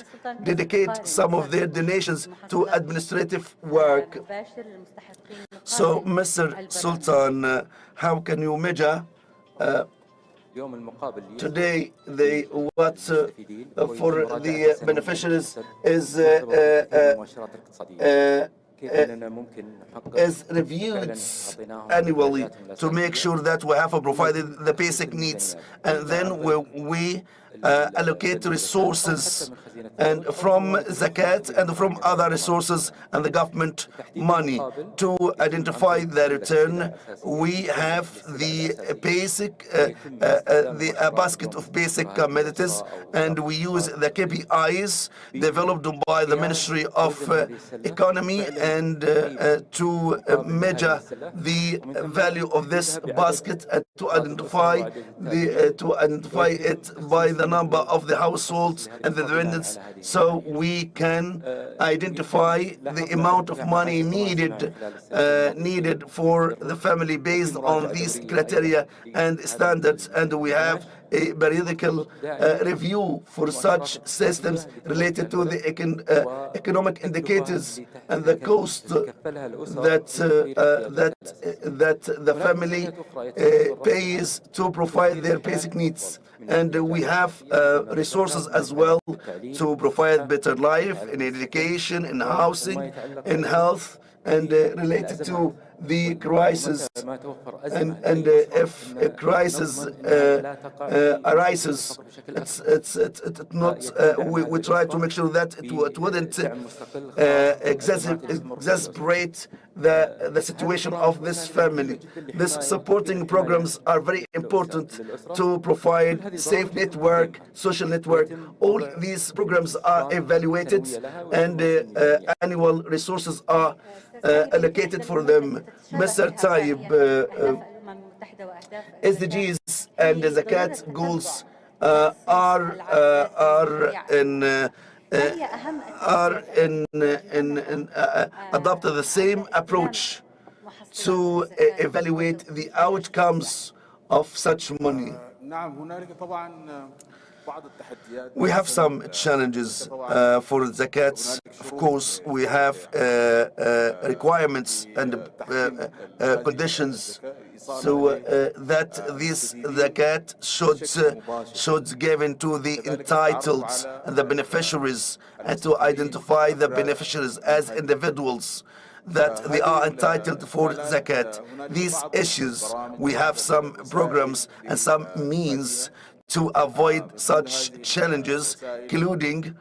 dedicate some of their donations to administrative work. So, Mr. Sultan, how can you measure today what for the beneficiaries is reviewed annually to make sure that we have provided the basic needs, and then we allocate resources and from zakat and from other resources and the government money to identify the return. We have the basic the basket of basic commodities, and we use the KPIs developed by the Ministry of Economy and to measure the value of this basket and to identify it by the the number of the households and the dependents, so we can identify the amount of money needed for the family based on these criteria and standards, and we have a periodical review for such systems related to the economic indicators and the cost that the family pays to provide their basic needs. And we have resources as well to provide better life in education, in housing, in health, and related to the crisis, and if a crisis arises, it's not. We try to make sure that it wouldn't exasperate the situation of this family. These supporting programs are very important to provide safe network, social network. All these programs are evaluated, and annual resources are allocated for them. Mr. Taib, SDGs and the Zakat goals are adopted the same approach to evaluate the outcomes of such money. We have some challenges for Zakat. Of course, we have requirements and conditions so that this Zakat should given to the entitled and the beneficiaries, and to identify the beneficiaries as individuals that they are entitled for Zakat. These issues, we have some programs and some means to avoid such challenges, including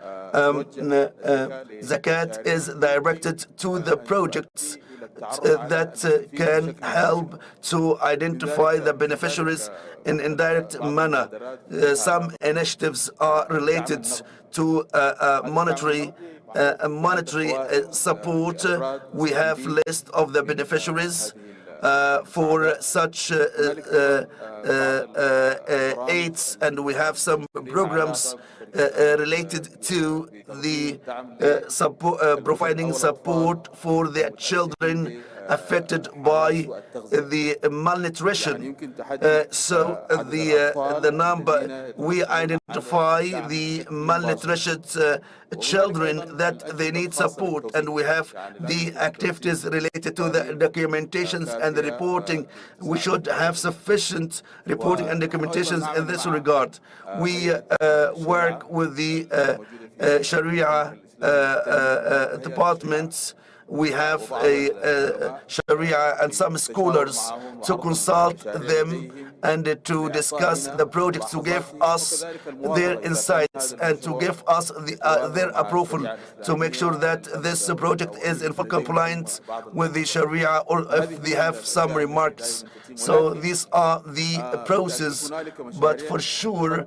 Zakat is directed to the projects that can help to identify the beneficiaries in indirect manner. Some initiatives are related to monetary support. We have list of the beneficiaries for such aids, and we have some programs related to the providing support for the children affected by the malnutrition. So the number, we identify the malnourished children that they need support, and we have the activities related to the documentations and the reporting. We should have sufficient reporting and documentations in this regard. We work with the Sharia departments. We have a Sharia and some scholars to consult them and to discuss the projects, to give us their insights and to give us their approval to make sure that this project is in full compliance with the Sharia, or if they have some remarks. So these are the process, but for sure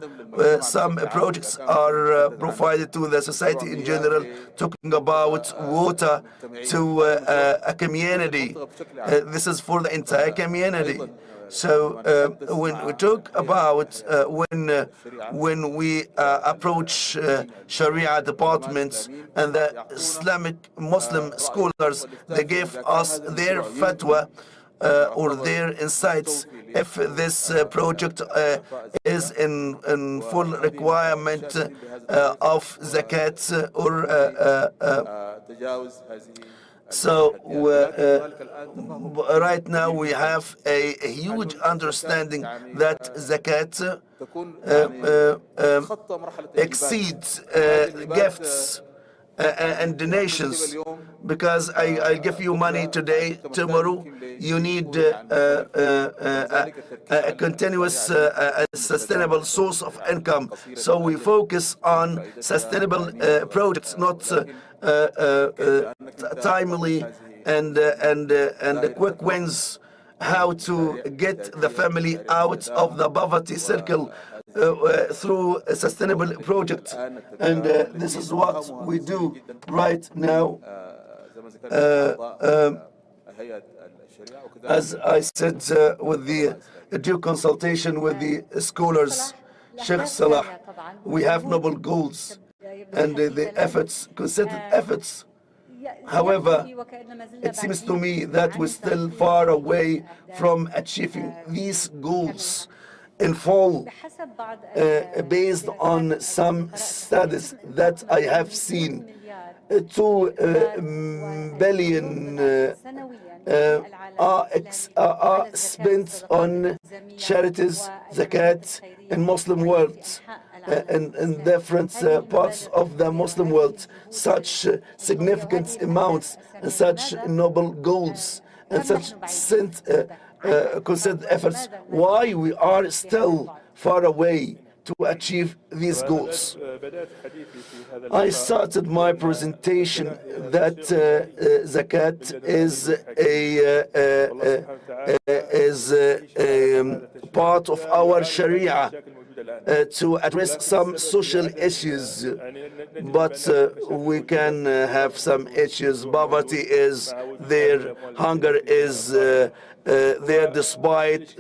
some projects are provided to the society in general, talking about water to a community. This is for the entire community. So when we talk about when we approach Sharia departments and the Islamic Muslim scholars, they give us their fatwa or their insights if this project is in full requirement of zakat or so right now we have a huge understanding that zakat exceeds gifts and donations, because I give you money today, tomorrow you need a continuous sustainable source of income. So we focus on sustainable projects, not timely and quick wins, how to get the family out of the poverty circle through a sustainable project. And this is what we do right now. As I said, with the due consultation with the scholars, Sheikh Salah, we have noble goals and the efforts, concerted efforts. However, it seems to me that we're still far away from achieving these goals in full, based on some studies that I have seen. 2 billion are spent on charities, zakat, in Muslim world, in different parts of the Muslim world. Such significant amounts and such noble goals and such concerted efforts. Why we are still far away to achieve these goals? I started my presentation that zakat is a part of our Sharia to address some social issues, but we can have some issues. Poverty is there, hunger is there, despite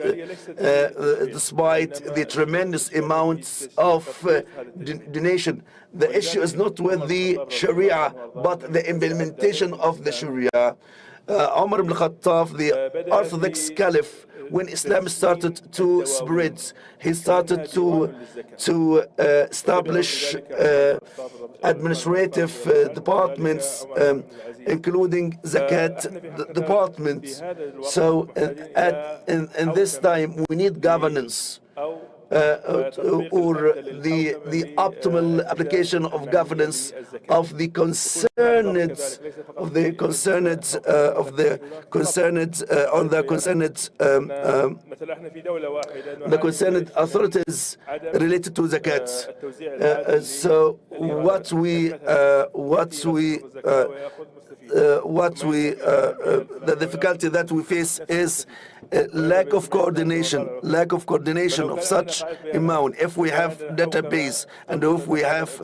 the tremendous amounts of donation. The issue is not with the Sharia, but the implementation of the Sharia. Umar ibn Khattab, the Orthodox Caliph, when Islam started to spread, he started to establish administrative departments, including zakat department. So in this time, we need governance. Or the optimal application of governance of the concerned authorities related to zakat. So the difficulty that we face is lack of coordination of such amount. If we have database and if we have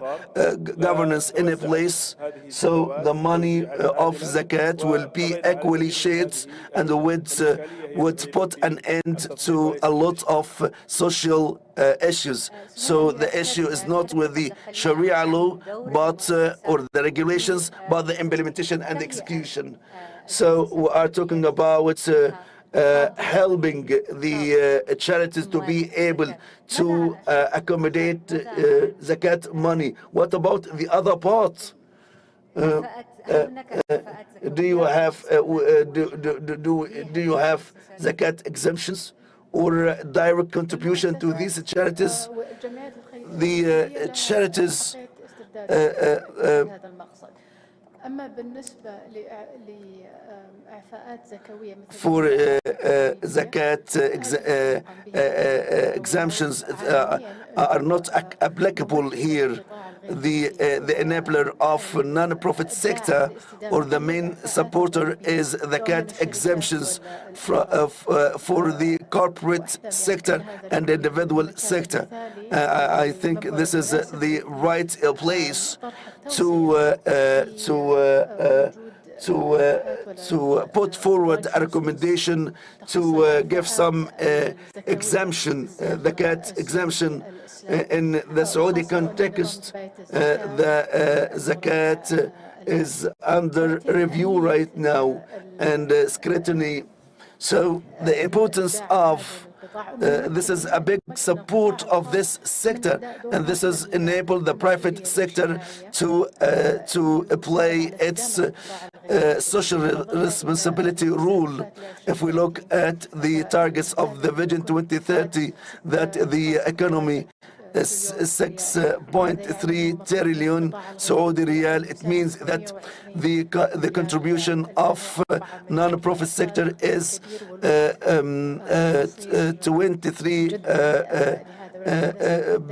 governance in a place, so the money of zakat will be equally shared and would put an end to a lot of social issues. So the issue is not with the Sharia law, but or the regulations, but the implementation and execution. So we are talking about helping the charities to be able to accommodate zakat money. What about the other part? Do you have zakat exemptions or direct contribution to these charities? The charities for zakat exemptions are not applicable here. The enabler of non-profit sector or the main supporter is zakat exemptions for the corporate sector and individual sector. I think this is the right place to put forward a recommendation to give some exemption, zakat exemption. In the Saudi context, the zakat is under review right now and scrutiny. So the importance of this is a big support of this sector, and this has enabled the private sector to play its social responsibility role. If we look at the targets of the Vision 2030, that the economy is 6.3 trillion Saudi riyal, it means that the contribution of non-profit sector is 23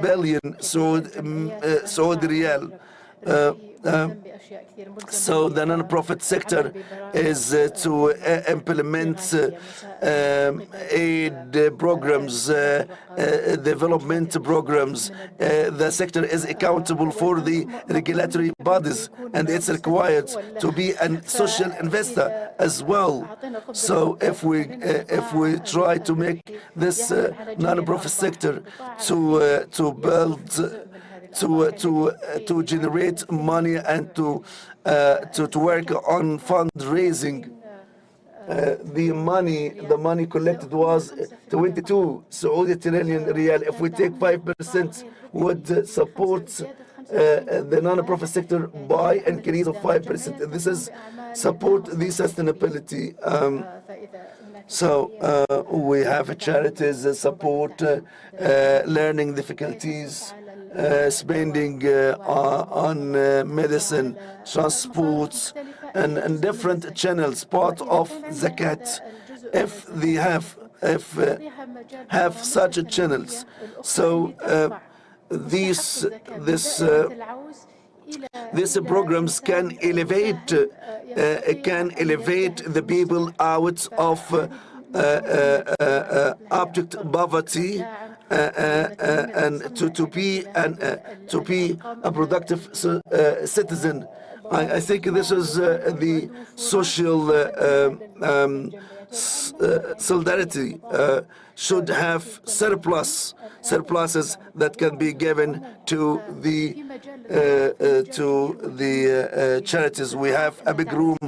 billion Saudi riyal. So the non-profit sector is to implement aid programs, development programs. The sector is accountable for the regulatory bodies, and it's required to be a social investor as well. So if we try to make this non-profit sector to build, to generate money and to work on fundraising. The money collected was 22 Saudi trillion riyal. If we take 5%, would support the non-profit sector by increase of 5%. This is support the sustainability. So we have charities support learning difficulties, spending on medicine, transport, and different channels, part of zakat. If they have such channels, so these programs can elevate the people out of abject poverty and to be a productive citizen. I think this is the social solidarity should have surpluses that can be given to the charities. We have a big room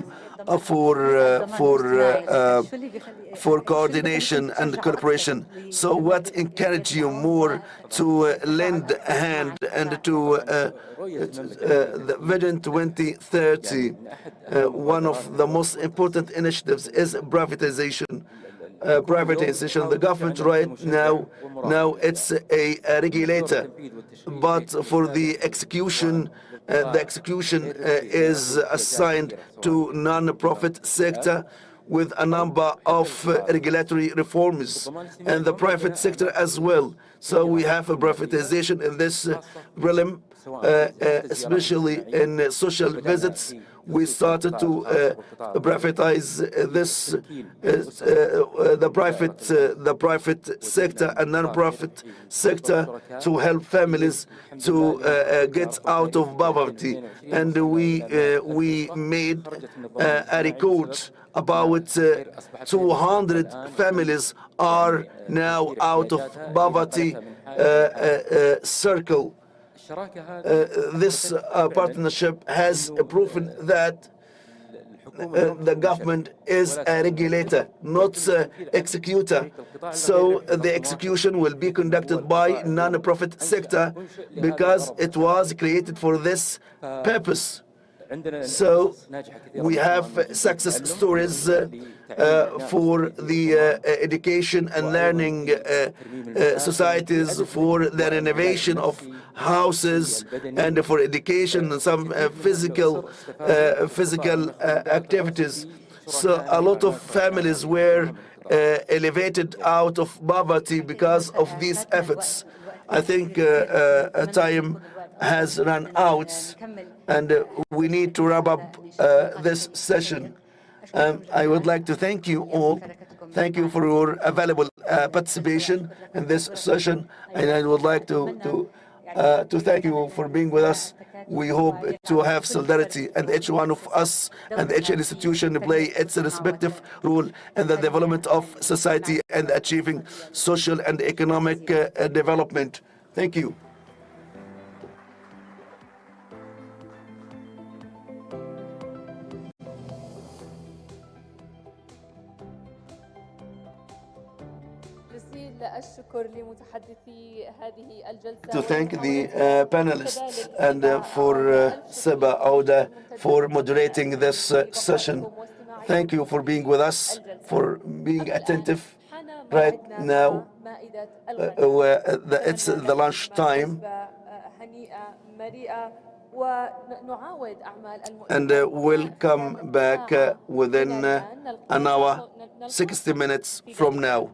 for coordination and cooperation. So what encourage you more to lend a hand and to the Vision 2030? One of the most important initiatives is privatization. The government right now it's a regulator, but for the execution is assigned to non-profit sector with a number of regulatory reforms and the private sector as well. So we have a privatization in this realm, especially in social visits. We started to privatize this, the private sector and non-profit sector to help families to get out of poverty. And we made a record about 200 families are now out of poverty circle. This partnership has proven that the government is a regulator, not executor. So the execution will be conducted by non-profit sector because it was created for this purpose. So we have success stories for the education and learning societies, for the renovation of houses, and for education and some physical activities. So a lot of families were elevated out of poverty because of these efforts. I think time has run out, and we need to wrap up this session. I would like to thank you all. Thank you for your available participation in this session, and I would like to thank you for being with us. We hope to have solidarity, and each one of us and each institution play its respective role in the development of society and achieving social and economic development. Thank you. To thank the panelists and for Seba Auda for moderating this session. Thank you for being with us, for being attentive. Right now, it's the lunch time, and we'll come back within an hour, 60 minutes from now.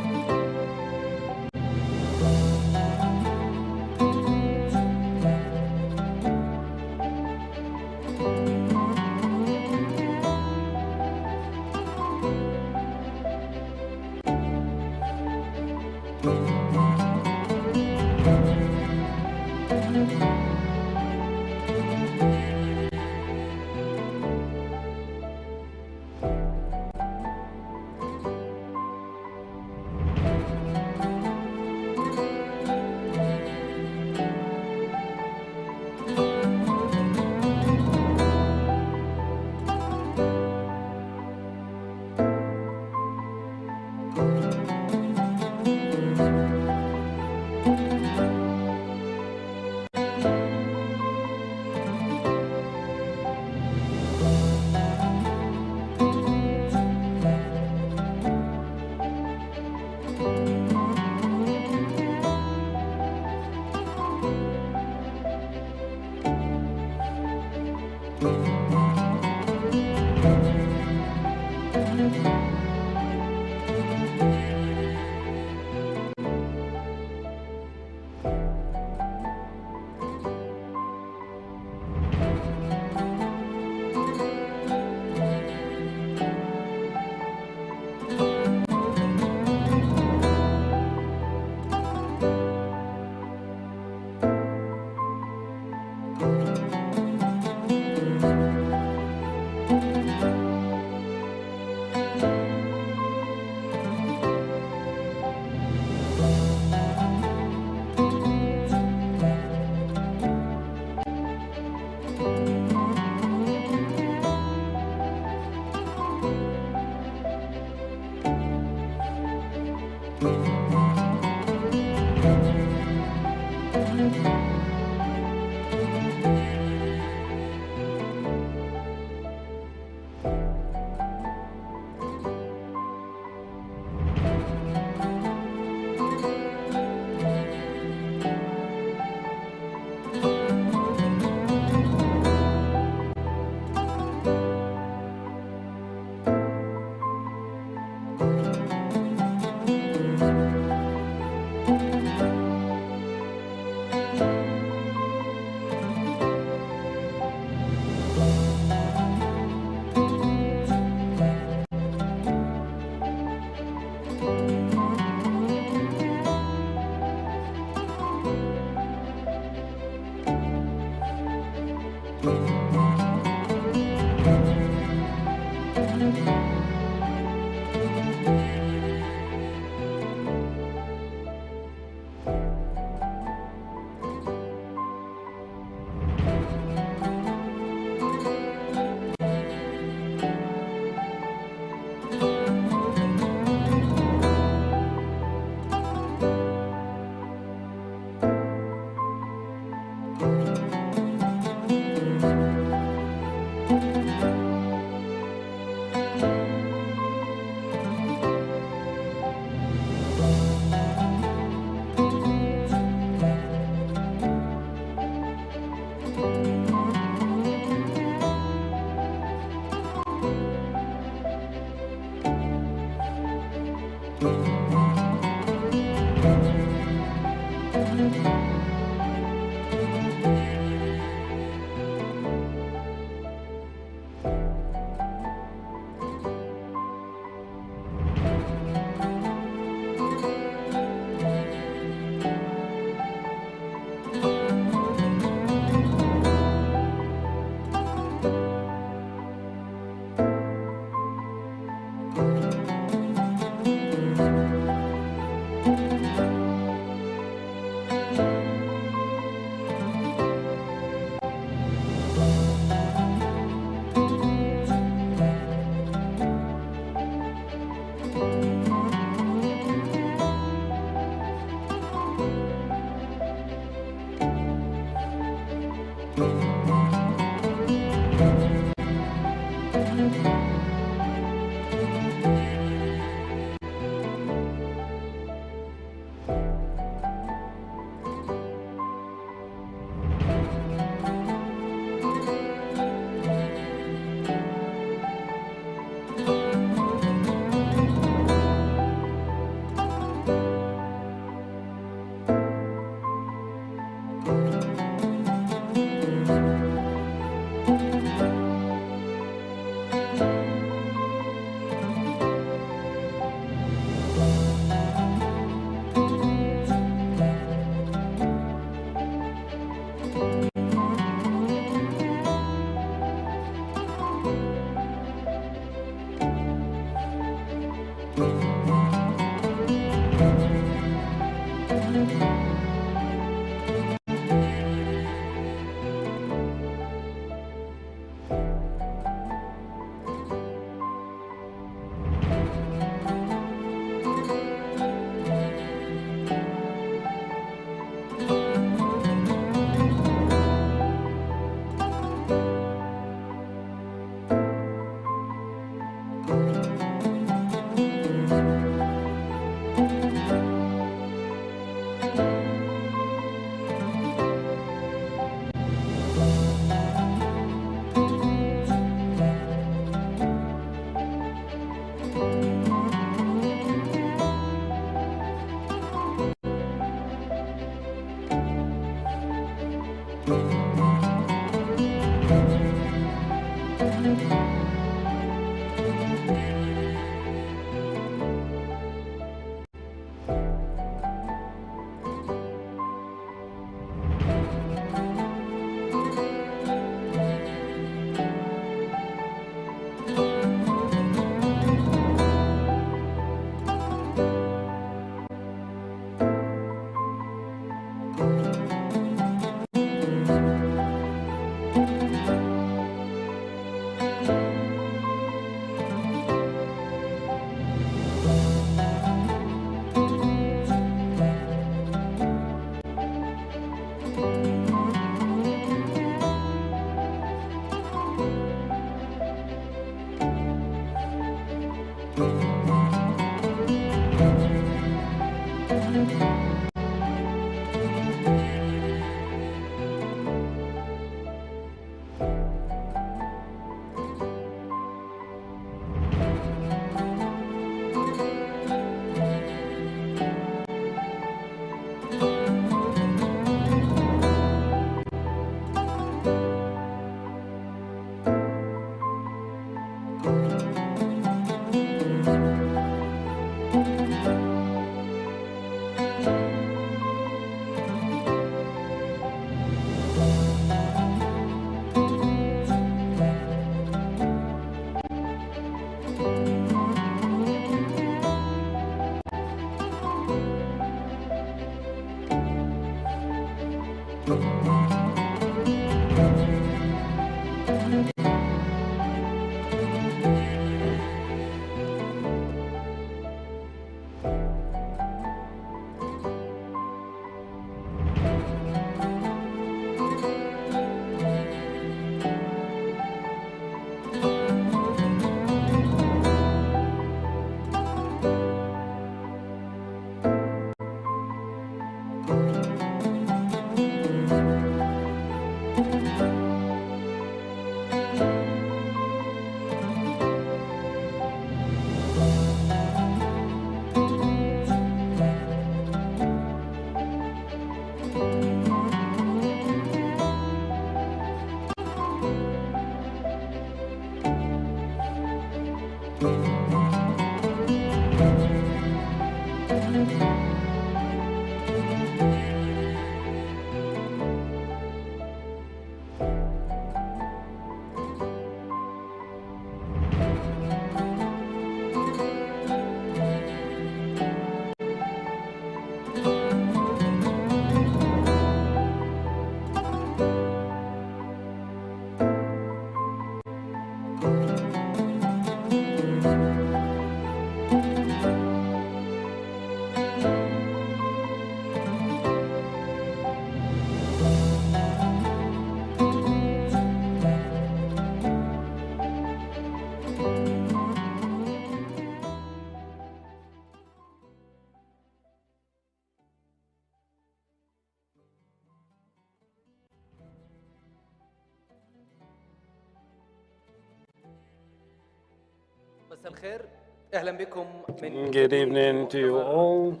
Good evening to you all.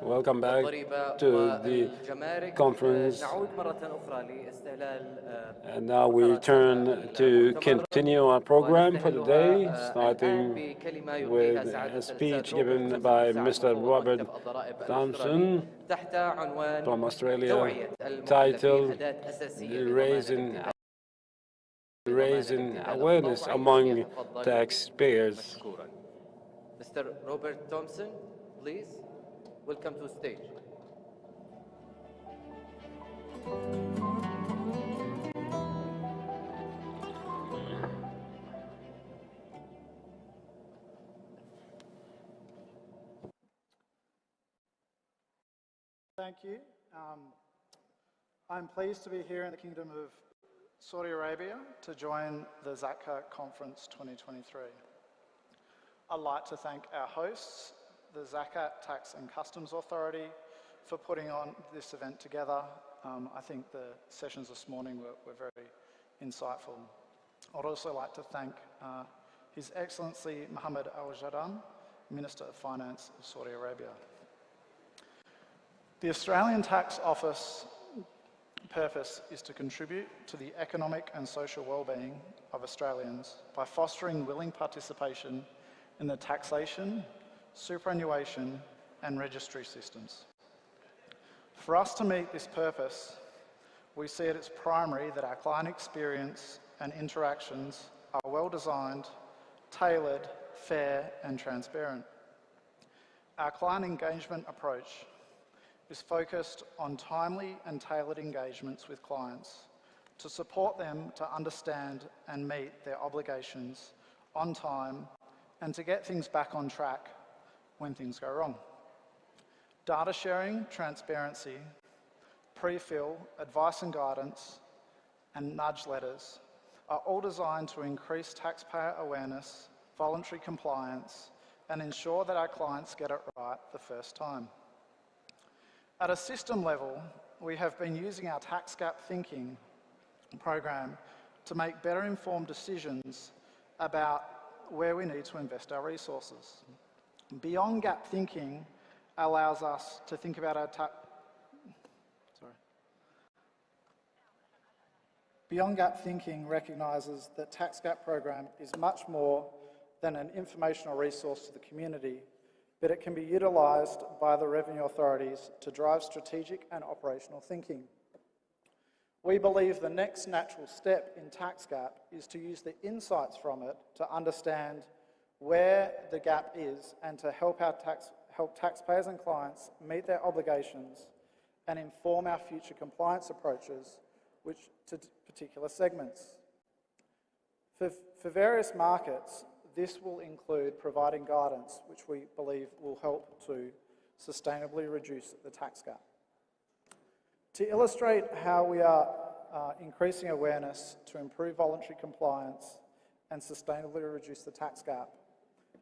Welcome back to the conference. And now we turn to continue our program for the day, starting with a speech given by Mr. Robert Thompson from Australia, titled Raising Awareness Among Taxpayers. Mr. Robert Thompson, please, welcome to the stage. Thank you. I'm pleased to be here in the Kingdom of Saudi Arabia to join the ZACA Conference 2023. I'd like to thank our hosts, the Zakat Tax and Customs Authority, for putting on this event together. I think the sessions this morning were very insightful. I'd also like to thank His Excellency Mohammed Al Jadaan, Minister of Finance of Saudi Arabia. The Australian Tax Office purpose is to contribute to the economic and social well-being of Australians by fostering willing participation in the taxation, superannuation and registry systems. For us to meet this purpose, we see it as primary that our client experience and interactions are well designed, tailored, fair and transparent. Our client engagement approach is focused on timely and tailored engagements with clients to support them to understand and meet their obligations on time and to get things back on track when things go wrong. Data sharing, transparency, pre-fill, advice and guidance, and nudge letters are all designed to increase taxpayer awareness, voluntary compliance, and ensure that our clients get it right the first time. At a system level, we have been using our tax gap thinking program to make better informed decisions about where we need to invest our resources. Beyond gap thinking allows us to think about our Beyond gap thinking recognises that tax gap program is much more than an informational resource to the community, but it can be utilised by the revenue authorities to drive strategic and operational thinking. We believe the next natural step in tax gap is to use the insights from it to understand where the gap is and to help taxpayers and clients meet their obligations and inform our future compliance approaches to particular segments. For various markets, this will include providing guidance which we believe will help to sustainably reduce the tax gap. To illustrate how we are increasing awareness to improve voluntary compliance and sustainably reduce the tax gap,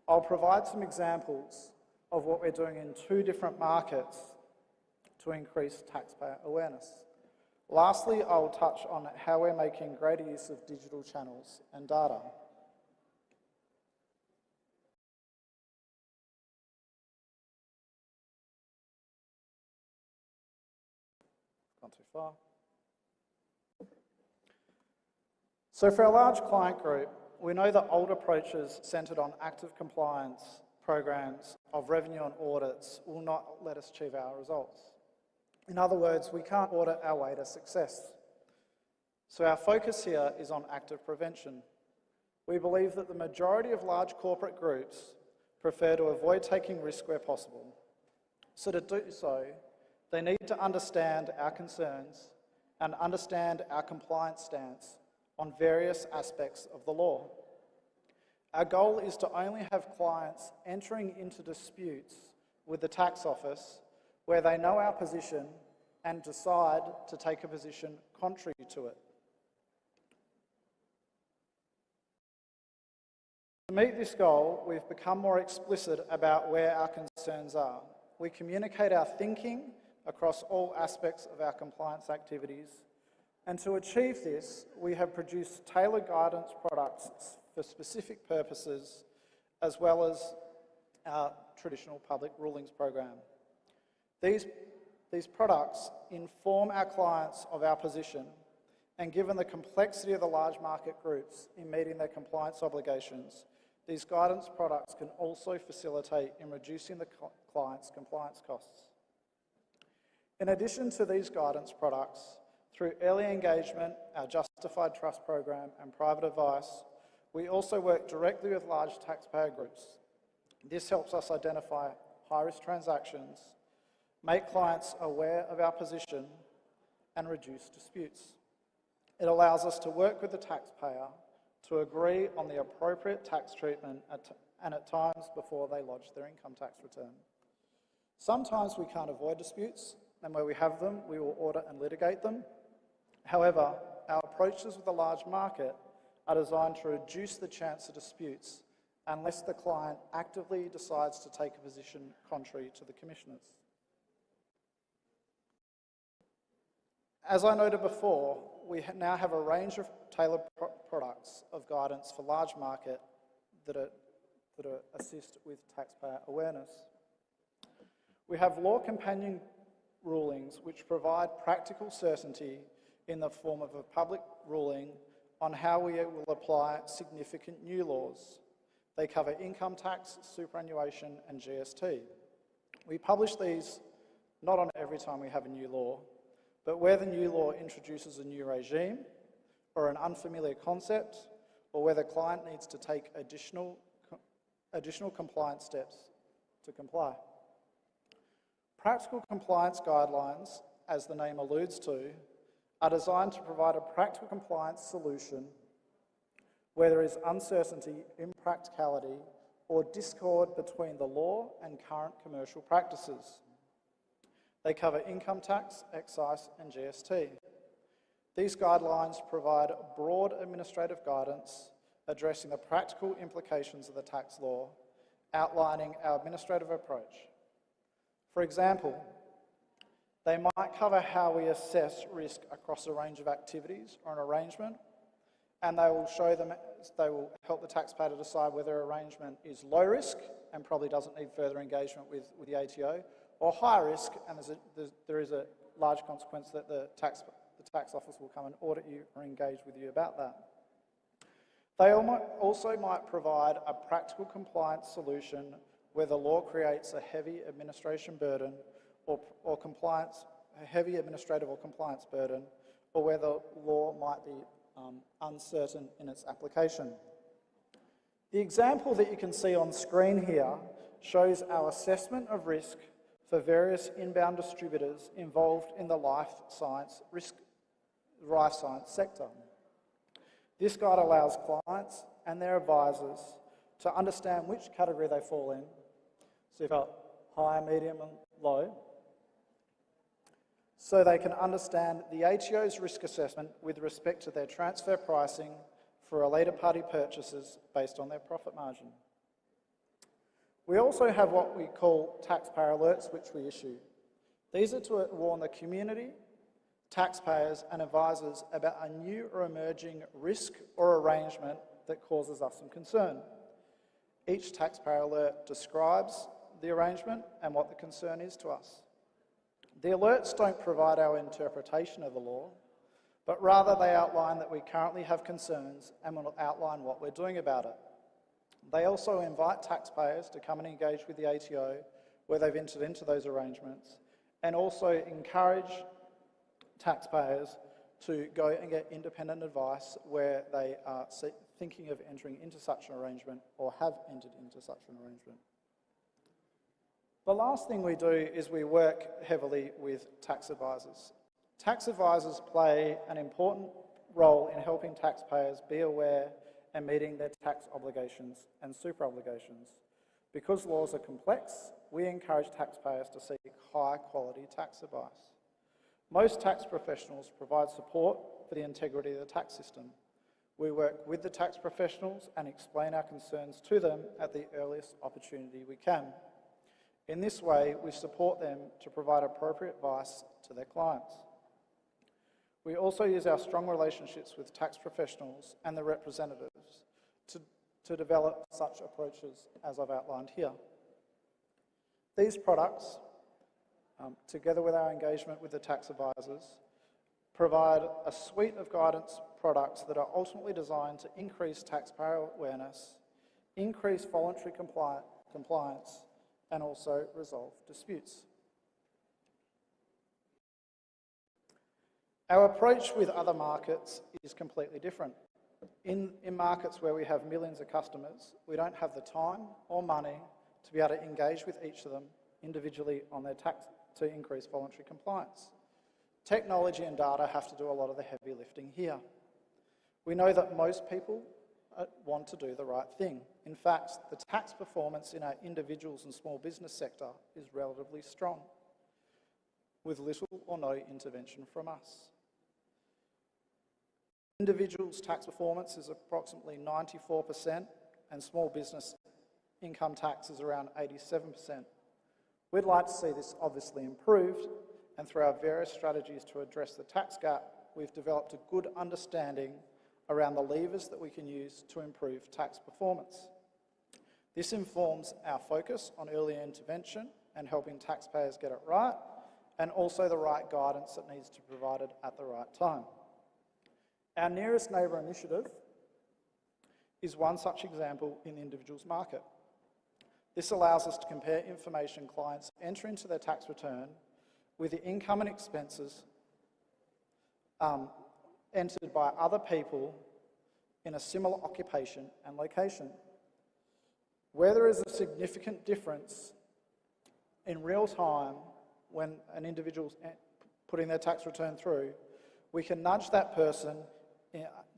I'll provide some examples of what we're doing in 2 different markets to increase taxpayer awareness. Lastly, I'll touch on how we're making greater use of digital channels and data. Gone too far. So for our large client group, we know that old approaches centred on active compliance programs of revenue and audits will not let us achieve our results. In other words, we can't audit our way to success. So our focus here is on active prevention. We believe that the majority of large corporate groups prefer to avoid taking risk where possible. So to do so, they need to understand our concerns and understand our compliance stance on various aspects of the law. Our goal is to only have clients entering into disputes with the tax office where they know our position and decide to take a position contrary to it. To meet this goal, we've become more explicit about where our concerns are. We communicate our thinking across all aspects of our compliance activities, and to achieve this, we have produced tailored guidance products for specific purposes as well as our traditional public rulings program. These products inform our clients of our position, and given the complexity of the large market groups in meeting their compliance obligations, these guidance products can also facilitate in reducing the client's compliance costs. In addition to these guidance products, through early engagement, our Justified Trust program and private advice, we also work directly with large taxpayer groups. This helps us identify high-risk transactions, make clients aware of our position, and reduce disputes. It allows us to work with the taxpayer to agree on the appropriate tax treatment and at times before they lodge their income tax return. Sometimes we can't avoid disputes, and where we have them, we will order and litigate them. However, our approaches with the large market are designed to reduce the chance of disputes unless the client actively decides to take a position contrary to the Commissioners. As I noted before, we now have a range of tailored products of guidance for large market that assist with taxpayer awareness. We have law companion rulings which provide practical certainty in the form of a public ruling on how we will apply significant new laws. They cover income tax, superannuation, and GST. We publish these not on every time we have a new law, but where the new law introduces a new regime or an unfamiliar concept, or where the client needs to take additional compliance steps to comply. Practical compliance guidelines, as the name alludes to, are designed to provide a practical compliance solution where there is uncertainty, impracticality, or discord between the law and current commercial practices. They cover income tax, excise, and GST. These guidelines provide broad administrative guidance addressing the practical implications of the tax law, outlining our administrative approach. For example, they might cover how we assess risk across a range of activities or an arrangement, and they will help the taxpayer to decide whether an arrangement is low risk and probably doesn't need further engagement with the ATO, or high risk, and there is a large consequence that the tax office will come and audit you or engage with you about that. They also might provide a practical compliance solution where the law creates a heavy administration burden or a heavy administrative or compliance burden, or where the law might be uncertain in its application. The example that you can see on screen here shows our assessment of risk for various inbound distributors involved in the life science sector. This guide allows clients and their advisors to understand which category they fall in, so you've got high, medium and low, so they can understand the ATO's risk assessment with respect to their transfer pricing for related party purchases based on their profit margin. We also have what we call taxpayer alerts, which we issue. These are to warn the community, taxpayers and advisors about a new or emerging risk or arrangement that causes us some concern. Each taxpayer alert describes the arrangement and what the concern is to us. The alerts don't provide our interpretation of the law, but rather they outline that we currently have concerns and will outline what we're doing about it. They also invite taxpayers to come and engage with the ATO where they've entered into those arrangements, and also encourage taxpayers to go and get independent advice where they are thinking of entering into such an arrangement or have entered into such an arrangement. The last thing we do is we work heavily with tax advisors. Tax advisors play an important role in helping taxpayers be aware and meeting their tax obligations and super obligations. Because laws are complex, we encourage taxpayers to seek high-quality tax advice. Most tax professionals provide support for the integrity of the tax system. We work with the tax professionals and explain our concerns to them at the earliest opportunity we can. In this way, we support them to provide appropriate advice to their clients. We also use our strong relationships with tax professionals and their representatives to develop such approaches as I've outlined here. These products, together with our engagement with the tax advisors, provide a suite of guidance products that are ultimately designed to increase taxpayer awareness, increase voluntary compliance, and also resolve disputes. Our approach with other markets is completely different. In markets where we have millions of customers, we don't have the time or money to be able to engage with each of them individually on their tax to increase voluntary compliance. Technology and data have to do a lot of the heavy lifting here. We know that most people want to do the right thing. In fact, the tax performance in our individuals and small business sector is relatively strong, with little or no intervention from us. Individuals' tax performance is approximately 94%, and small business income tax is around 87%. We'd like to see this obviously improved, and through our various strategies to address the tax gap, we've developed a good understanding around the levers that we can use to improve tax performance. This informs our focus on early intervention and helping taxpayers get it right, and also the right guidance that needs to be provided at the right time. Our Nearest Neighbour initiative is one such example in the individuals market. This allows us to compare information clients enter into their tax return with the income and expenses entered by other people in a similar occupation and location. Where there is a significant difference in real time when an individual's putting their tax return through, we can nudge that person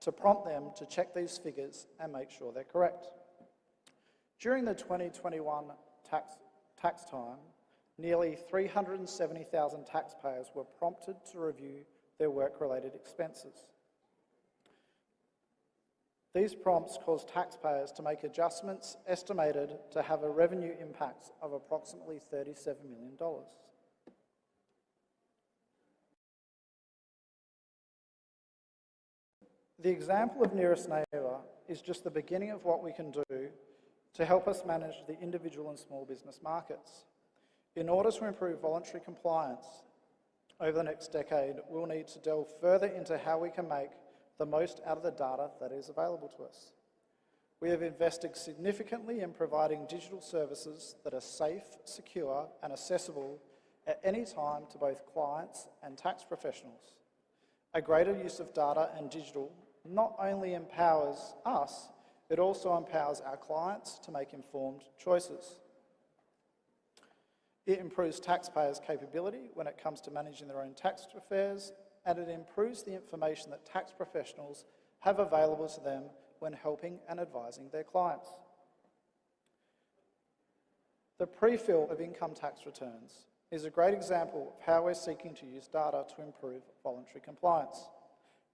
to prompt them to check these figures and make sure they're correct. During the 2021 tax time, nearly 370,000 taxpayers were prompted to review their work-related expenses. These prompts caused taxpayers to make adjustments estimated to have a revenue impact of approximately $37 million. The example of Nearest Neighbour is just the beginning of what we can do to help us manage the individual and small business markets. In order to improve voluntary compliance over the next decade, we'll need to delve further into how we can make the most out of the data that is available to us. We have invested significantly in providing digital services that are safe, secure, and accessible at any time to both clients and tax professionals. A greater use of data and digital not only empowers us, it also empowers our clients to make informed choices. It improves taxpayers' capability when it comes to managing their own tax affairs, and it improves the information that tax professionals have available to them when helping and advising their clients. The pre-fill of income tax returns is a great example of how we're seeking to use data to improve voluntary compliance.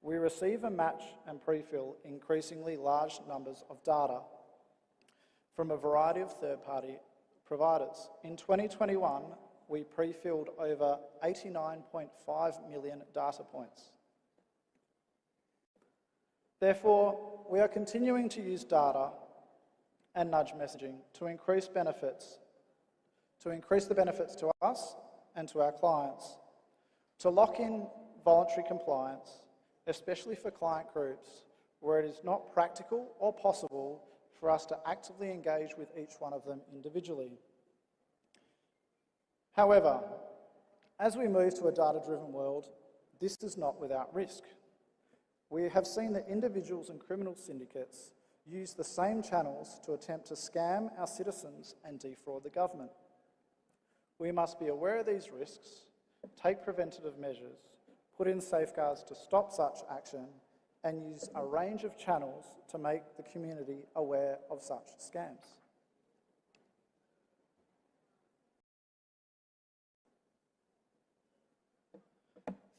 We receive and match and pre-fill increasingly large numbers of data from a variety of third-party providers. In 2021, we pre-filled over 89.5 million data points. Therefore, we are continuing to use data and nudge messaging to increase the benefits to us and to our clients, to lock in voluntary compliance, especially for client groups where it is not practical or possible for us to actively engage with each one of them individually. However, as we move to a data-driven world, this is not without risk. We have seen that individuals and criminal syndicates use the same channels to attempt to scam our citizens and defraud the government. We must be aware of these risks, take preventative measures, put in safeguards to stop such action, and use a range of channels to make the community aware of such scams.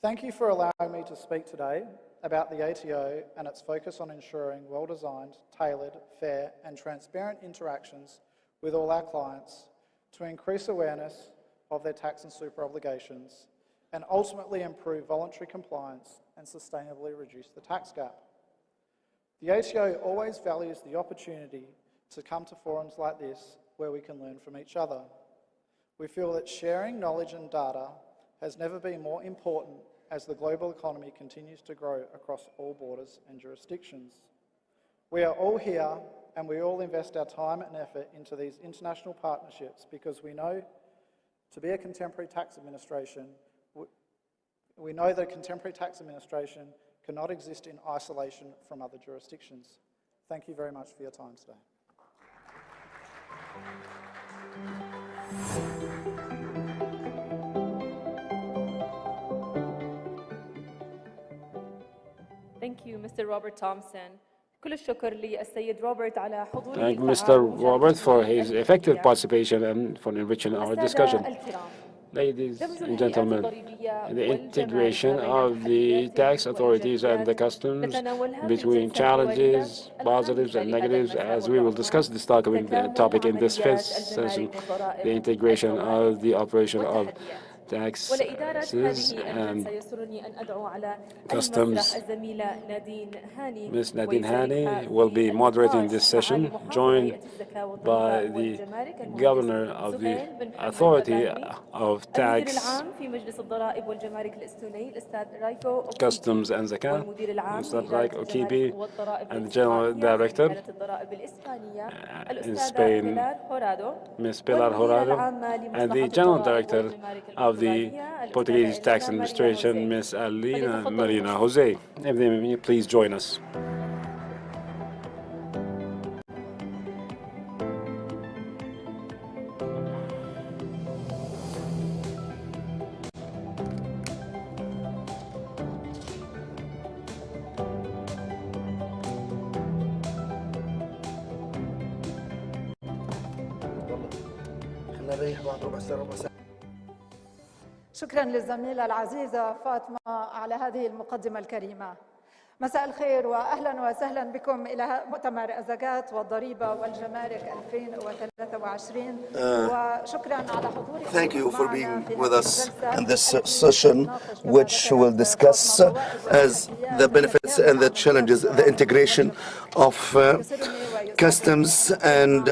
Thank you for allowing me to speak today about the ATO and its focus on ensuring well-designed, tailored, fair and transparent interactions with all our clients to increase awareness of their tax and super obligations and ultimately improve voluntary compliance and sustainably reduce the tax gap. The ATO always values the opportunity to come to forums like this where we can learn from each other. We feel that sharing knowledge and data has never been more important as the global economy continues to grow across all borders and jurisdictions. We are all here and we all invest our time and effort into these international partnerships because we know to be a contemporary tax administration, we know that a contemporary tax administration cannot exist in isolation from other jurisdictions. Thank you very much for your time today. Thank you, Mr. Robert Thompson. كل الشكر للسيد روبرت على حضوره. Thank Mr. Robert for his effective participation and for enriching our discussion. Ladies and gentlemen, the integration of the tax authorities and the customs between challenges, positives and negatives, as we will discuss this topic in this first session, the integration of the operation of taxes and customs. Ms. Nadine Hani will be moderating this session, joined by the Governor of the Authority of Tax, Customs and Zakat, Mr. Raiko Kibi, and the General Director in Spain, Ms. Pilar Jurado, and the General Director of the Portuguese Tax Administration, Ms. Alina Marina Jose. If they may please join us. شكرا للزميلة العزيزة فاطمة على هذه المقدمة الكريمة. مساء الخير وأهلا وسهلا بكم إلى مؤتمر الزكاة والضريبة والجمارك 2023 وشكرا على حضوركم. Thank you for being with us in this session, which will discuss as the benefits and the challenges, the integration of customs and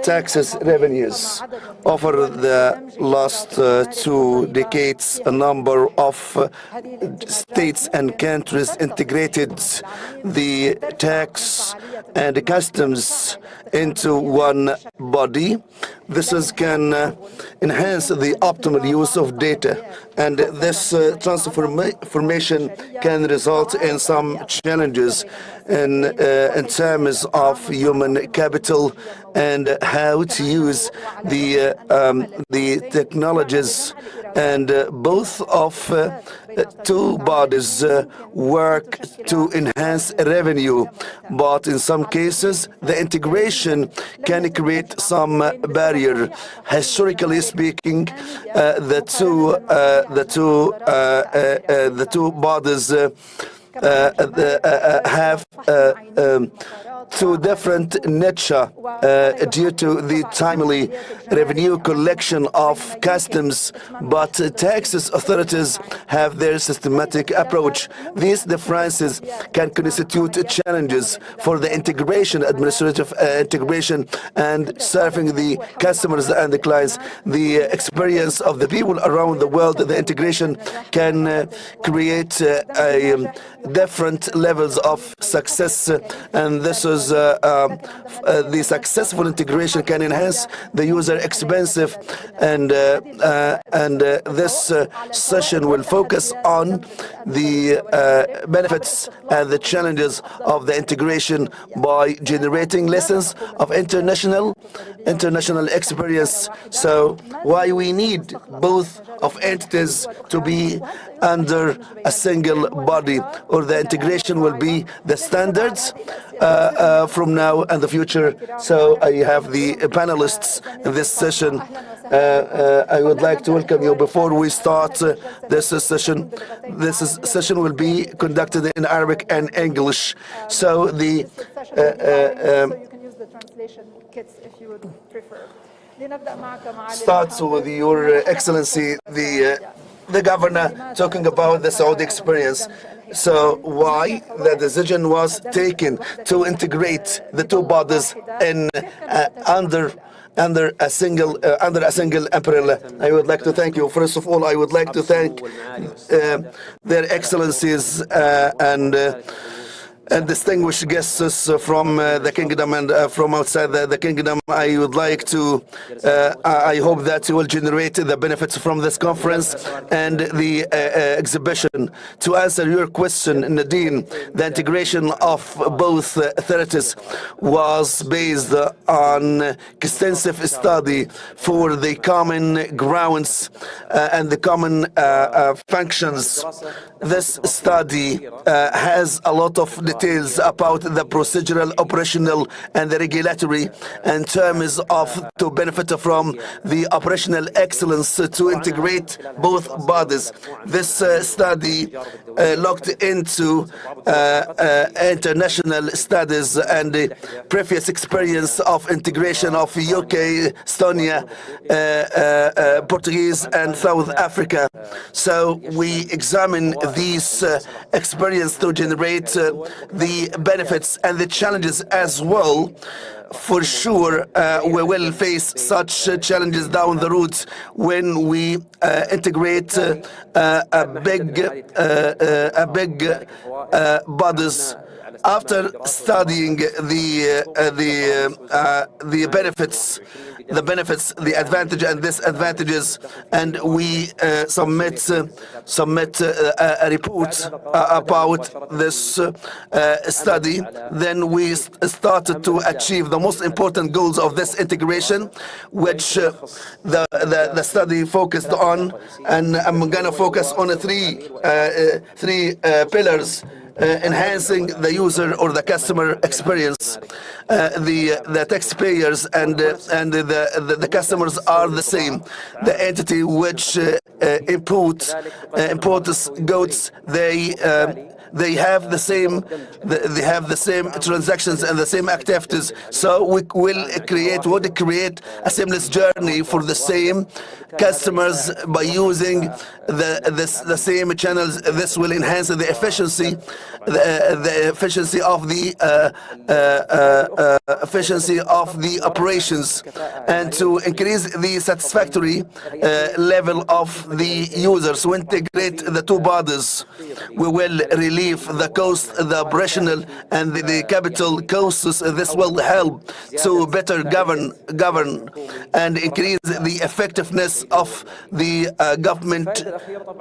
taxes revenues. Over the last 2 decades, a number of states and countries integrated the tax and customs into one body. This can enhance the optimal use of data, and this transformation can result in some challenges in terms of human capital and how to use the technologies. And both of two bodies work to enhance revenue, but in some cases the integration can create some barrier. Historically speaking, the two bodies have two different nature due to the timely revenue collection of customs, but taxes authorities have their systematic approach. These differences can constitute challenges for the integration, administrative integration, and serving the customers and the clients. The experience of the people around the world, the integration can create different levels of success, and this is the successful integration can enhance the user experience, and this session will focus on the benefits and the challenges of the integration by generating lessons of international experience. So why we need both of entities to be under a single body, or the integration will be the standards from now and the future. So I have the panelists in this session. I would like to welcome you. Before we start this session will be conducted in Arabic and English. So the you can use the translation kits if you would prefer. starts with Your Excellency, the the governor talking about the Saudi experience. So why the decision was taken to integrate the two bodies in under a single umbrella. I would like to thank you. First of all, I would like to thank their excellencies and distinguished guests from the kingdom and from outside the kingdom. I would like to, I hope that you will generate the benefits from this conference and the exhibition. To answer your question, Nadine, the integration of both authorities was based on extensive study for the common grounds and the common functions. This study has a lot of details about the procedural, operational, and the regulatory in terms of to benefit from the operational excellence to integrate both bodies. This study looked into international studies and the previous experience of integration of UK, Estonia, Portuguese, and South Africa. So we examine these experience to generate the benefits and the challenges as well. For sure, we will face such challenges down the road when we integrate a big bodies. After studying the benefits, the advantage and disadvantages, and we submit a report about this study, then we started to achieve the most important goals of this integration, which the study focused on, and I'm going to focus on three pillars. Enhancing the user or the customer experience. The taxpayers and the customers are the same. The entity which imports goods, they have the same transactions and the same activities. So we will create a seamless journey for the same customers by using the same channels. This will enhance the efficiency of the operations, and to increase the satisfactory level of the users. To integrate the two bodies, we will relieve the cost, the operational and the capital costs. This will help to better govern and increase the effectiveness of the government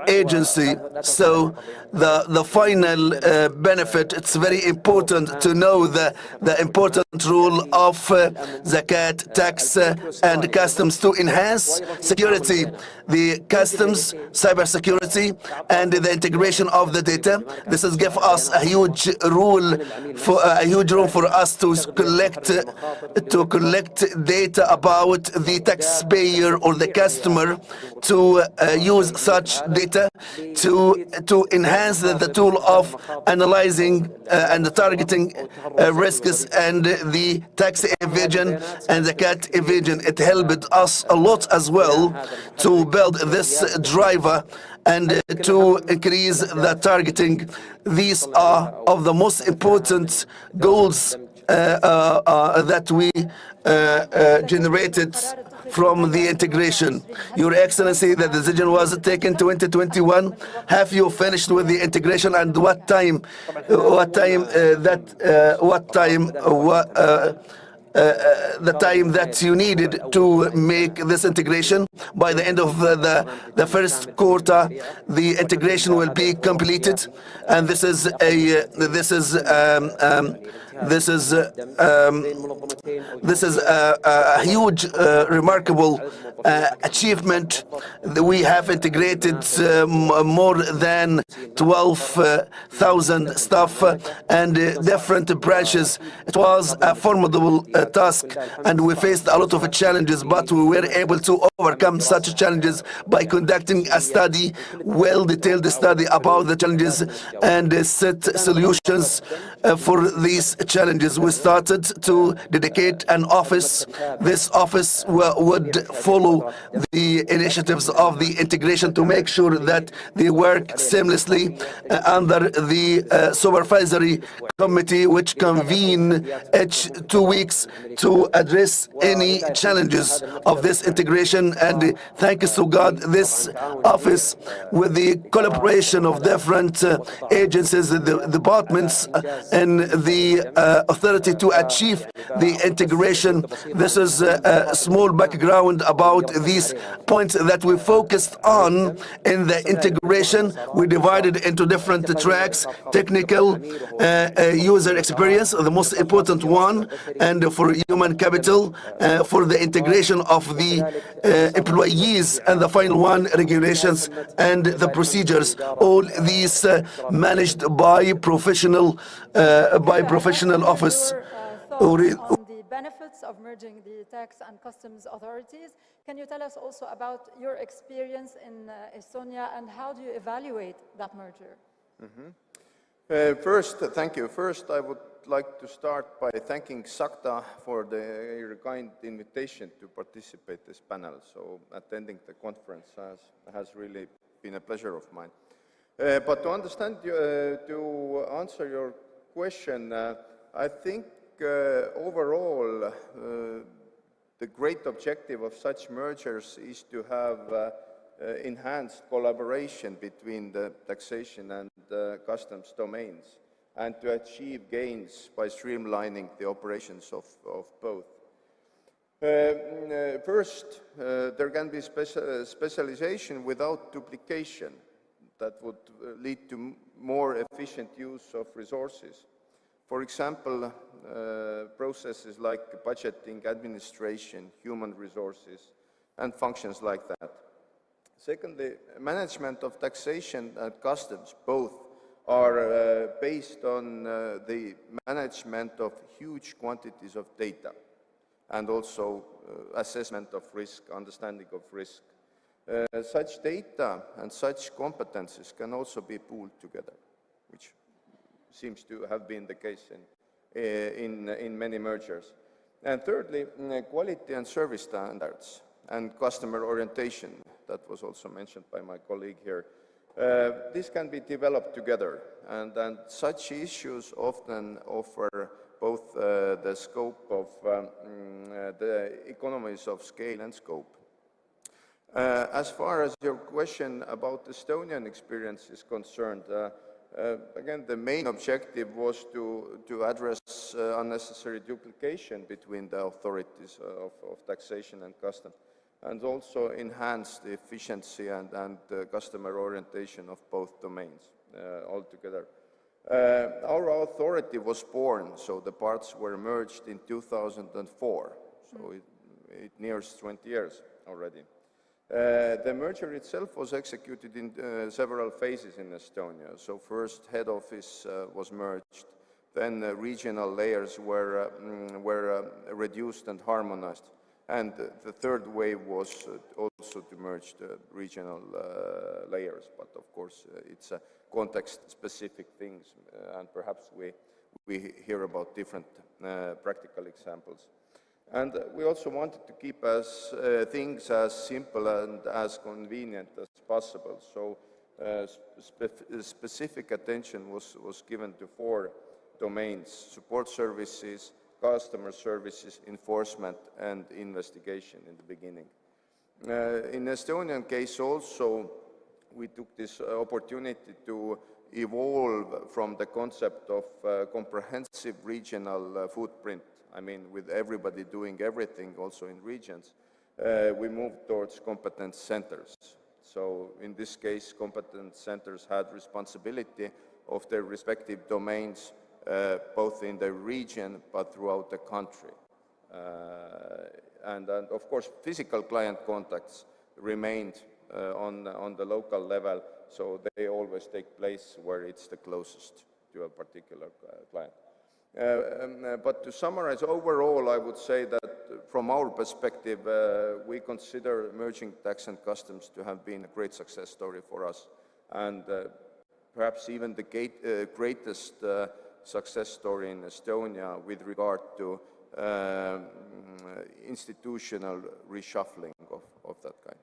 agency. So the final benefit, it's very important to know the important role of zakat, tax and customs to enhance security, the customs, cyber security, and the integration of the data. This has given us a huge room for us to collect data about the taxpayer or the customer, to use such data to enhance the tool of analyzing and targeting risks and the tax evasion and the zakat evasion. It helped us a lot as well to build this driver and to increase the targeting. These are of the most important goals that we generated from the integration. Your Excellency, the decision was taken 2021. Have you finished with the integration, and what time the time that you needed to make this integration? By the end of the first quarter, the integration will be completed, and this is a huge, remarkable achievement. We have integrated more than 12,000 staff and different branches. It was a formidable task, and we faced a lot of challenges, but we were able to overcome such challenges by conducting a study, well-detailed study about the challenges, and set solutions for these challenges. We started to dedicate an office. This office would follow also the initiatives of the integration to make sure that they work seamlessly under the supervisory committee, which convene each 2 weeks to address any challenges of this integration. And thanks to God, this office, with the collaboration of different agencies, the departments, and the authority to achieve the integration. This is a small background about these points that we focused on in the integration. We divided into different tracks: technical, user experience, the most important one, and for human capital, for the integration of the employees, and the final one, regulations and the procedures. All these managed by professional office. On the benefits of merging the tax and customs authorities, can you tell us also about your experience in Estonia and how do you evaluate that merger? First, thank you. First, I would like to start by thanking SACTA for the kind invitation to participate in this panel. So attending the conference has really been a pleasure of mine. But to understand, to answer your question, I think overall the great objective of such mergers is to have enhanced collaboration between the taxation and customs domains, and to achieve gains by streamlining the operations of both. First, there can be specialization without duplication that would lead to more efficient use of resources. For example, processes like budgeting, administration, human resources, and functions like that. Secondly, management of taxation and customs both are based on the management of huge quantities of data, and also assessment of risk, understanding of risk. Such data and such competences can also be pooled together, which seems to have been the case in many mergers. And thirdly, quality and service standards and customer orientation, that was also mentioned by my colleague here. This can be developed together, and such issues often offer both the scope of the economies of scale and scope. As far as your question about the Estonian experience is concerned, again, the main objective was to address unnecessary duplication between the authorities of taxation and customs, and also enhance the efficiency and customer orientation of both domains altogether. Our authority was born, so the parts were merged in 2004, so it nears 20 years already. The merger itself was executed in several phases in Estonia. So first, head office was merged, then regional layers were reduced and harmonized, and the third wave was also to merge the regional layers. But of course, it's a context-specific things, and perhaps we hear about different practical examples. And we also wanted to keep things as simple and as convenient as possible. So specific attention was given to 4 domains: support services, customer services, enforcement, and investigation in the beginning. In the Estonian case also, we took this opportunity to evolve from the concept of comprehensive regional footprint. I mean, with everybody doing everything also in regions, we moved towards competence centers. So in this case, competence centers had responsibility of their respective domains, both in the region but throughout the country. And of course, physical client contacts remained on the local level, so they always take place where it's the closest to a particular client. But to summarize, overall, I would say that from our perspective, we consider merging tax and customs to have been a great success story for us, and perhaps even the greatest success story in Estonia with regard to institutional reshuffling of that kind.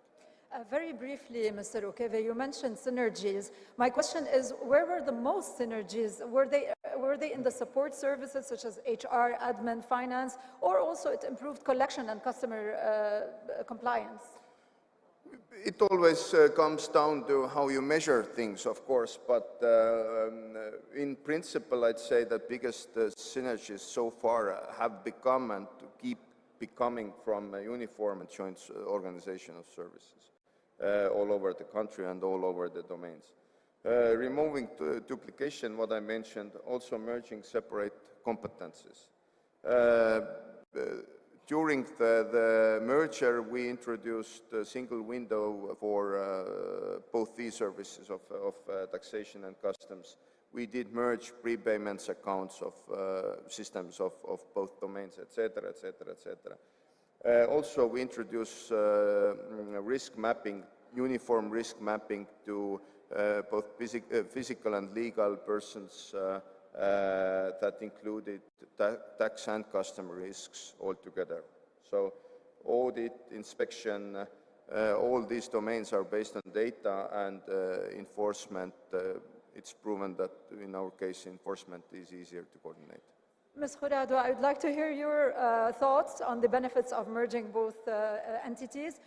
Very briefly, Mr. Ukeve, you mentioned synergies. My question is, where were the most synergies? Were they in the support services such as HR, admin, finance, or also it improved collection and customer compliance? It always comes down to how you measure things, of course, but in principle, I'd say the biggest synergies so far have become and to keep becoming from a uniform and joint organization of services all over the country and all over the domains. Removing duplication, what I mentioned, also merging separate competences. During the merger, we introduced a single window for both these services of taxation and customs. We did merge prepayments accounts of systems of both domains, etc., etc., etc. Also, we introduced risk mapping, uniform risk mapping to both physical and legal persons that included tax and customer risks altogether. So audit, inspection, all these domains are based on data and enforcement. It's proven that in our case, enforcement is easier to coordinate. Ms. Khurado, I would like to hear your thoughts on the benefits of merging both entities.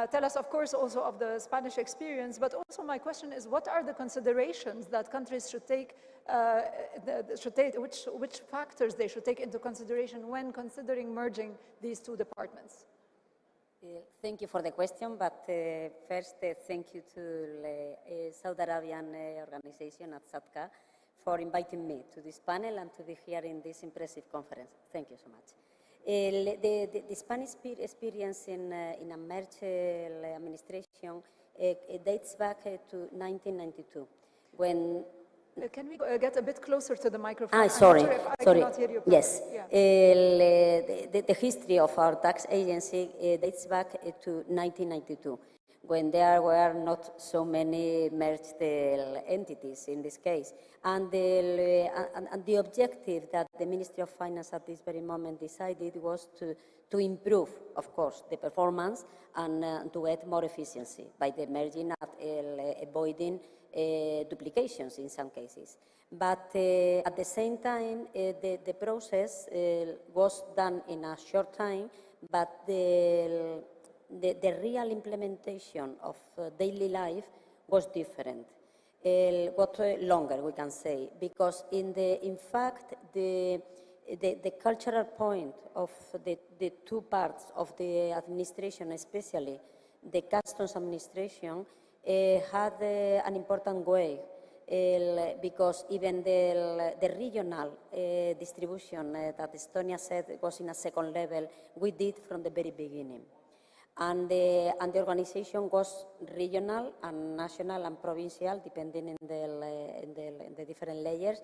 Tell us, of course, also of the Spanish experience, but also my question is, what are the considerations that countries should take, which factors they should take into consideration when considering merging these two departments? Thank you for the question, but first, thank you to the Saudi Arabian organization at SATCA for inviting me to this panel and to be here in this impressive conference. Thank you so much. The Spanish experience in a merged administration dates back to 1992, when... Can we get a bit closer to the microphone? Sorry, I cannot hear you properly. Yes. Yeah. The history of our tax agency dates back to 1992, when there were not so many merged entities in this case. And the objective that the Ministry of Finance at this very moment decided was to improve, of course, the performance and to get more efficiency by the merging and avoiding duplications in some cases. But at the same time, the process was done in a short time, but the real implementation of daily life was different. Got longer, we can say, because in fact, the cultural point of the two parts of the administration, especially the customs administration, had an important way, because even the regional distribution that Estonia said was in a second level, we did from the very beginning. And the organization was regional and national and provincial, depending in the different layers.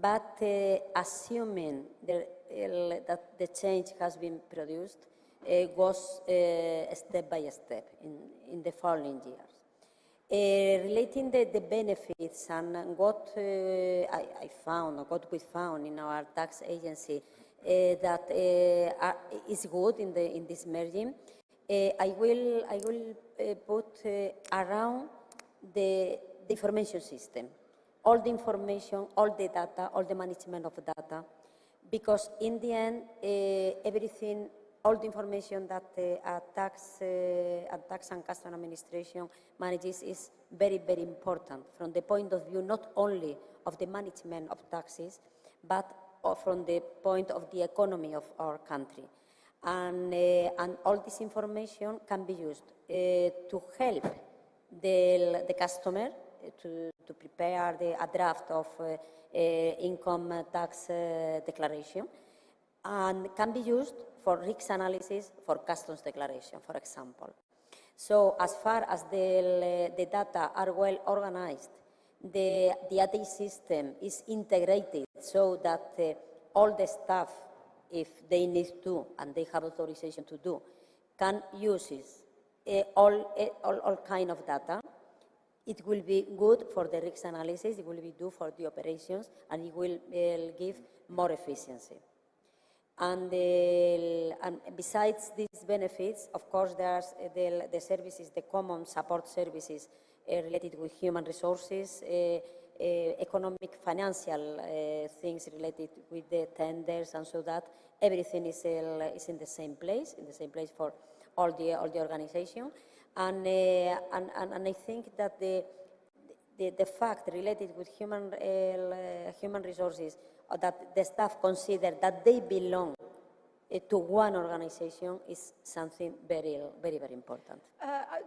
But assuming that the change has been produced, was step by step in the following years. Relating the benefits and what I found, or what we found in our tax agency that is good in this merging, I will put around the information system, all the information, all the data, all the management of data, because in the end, everything, all the information that a tax and customs administration manages is very, very important from the point of view not only of the management of taxes, but from the point of the economy of our country. And all this information can be used to help the customer to prepare a draft of income tax declaration, and can be used for risk analysis for customs declaration, for example. So as far as the data are well organized, the IT system is integrated so that all the staff, if they need to, and they have authorization to do, can use all kind of data. It will be good for the risk analysis, it will be good for the operations, and it will give more efficiency. And besides these benefits, of course, there's the services, the common support services related with human resources, economic, financial things related with the tenders, and so that everything is in the same place for all the organization. And I think that the fact related with human resources, that the staff consider that they belong to one organization, is something very, very, very important.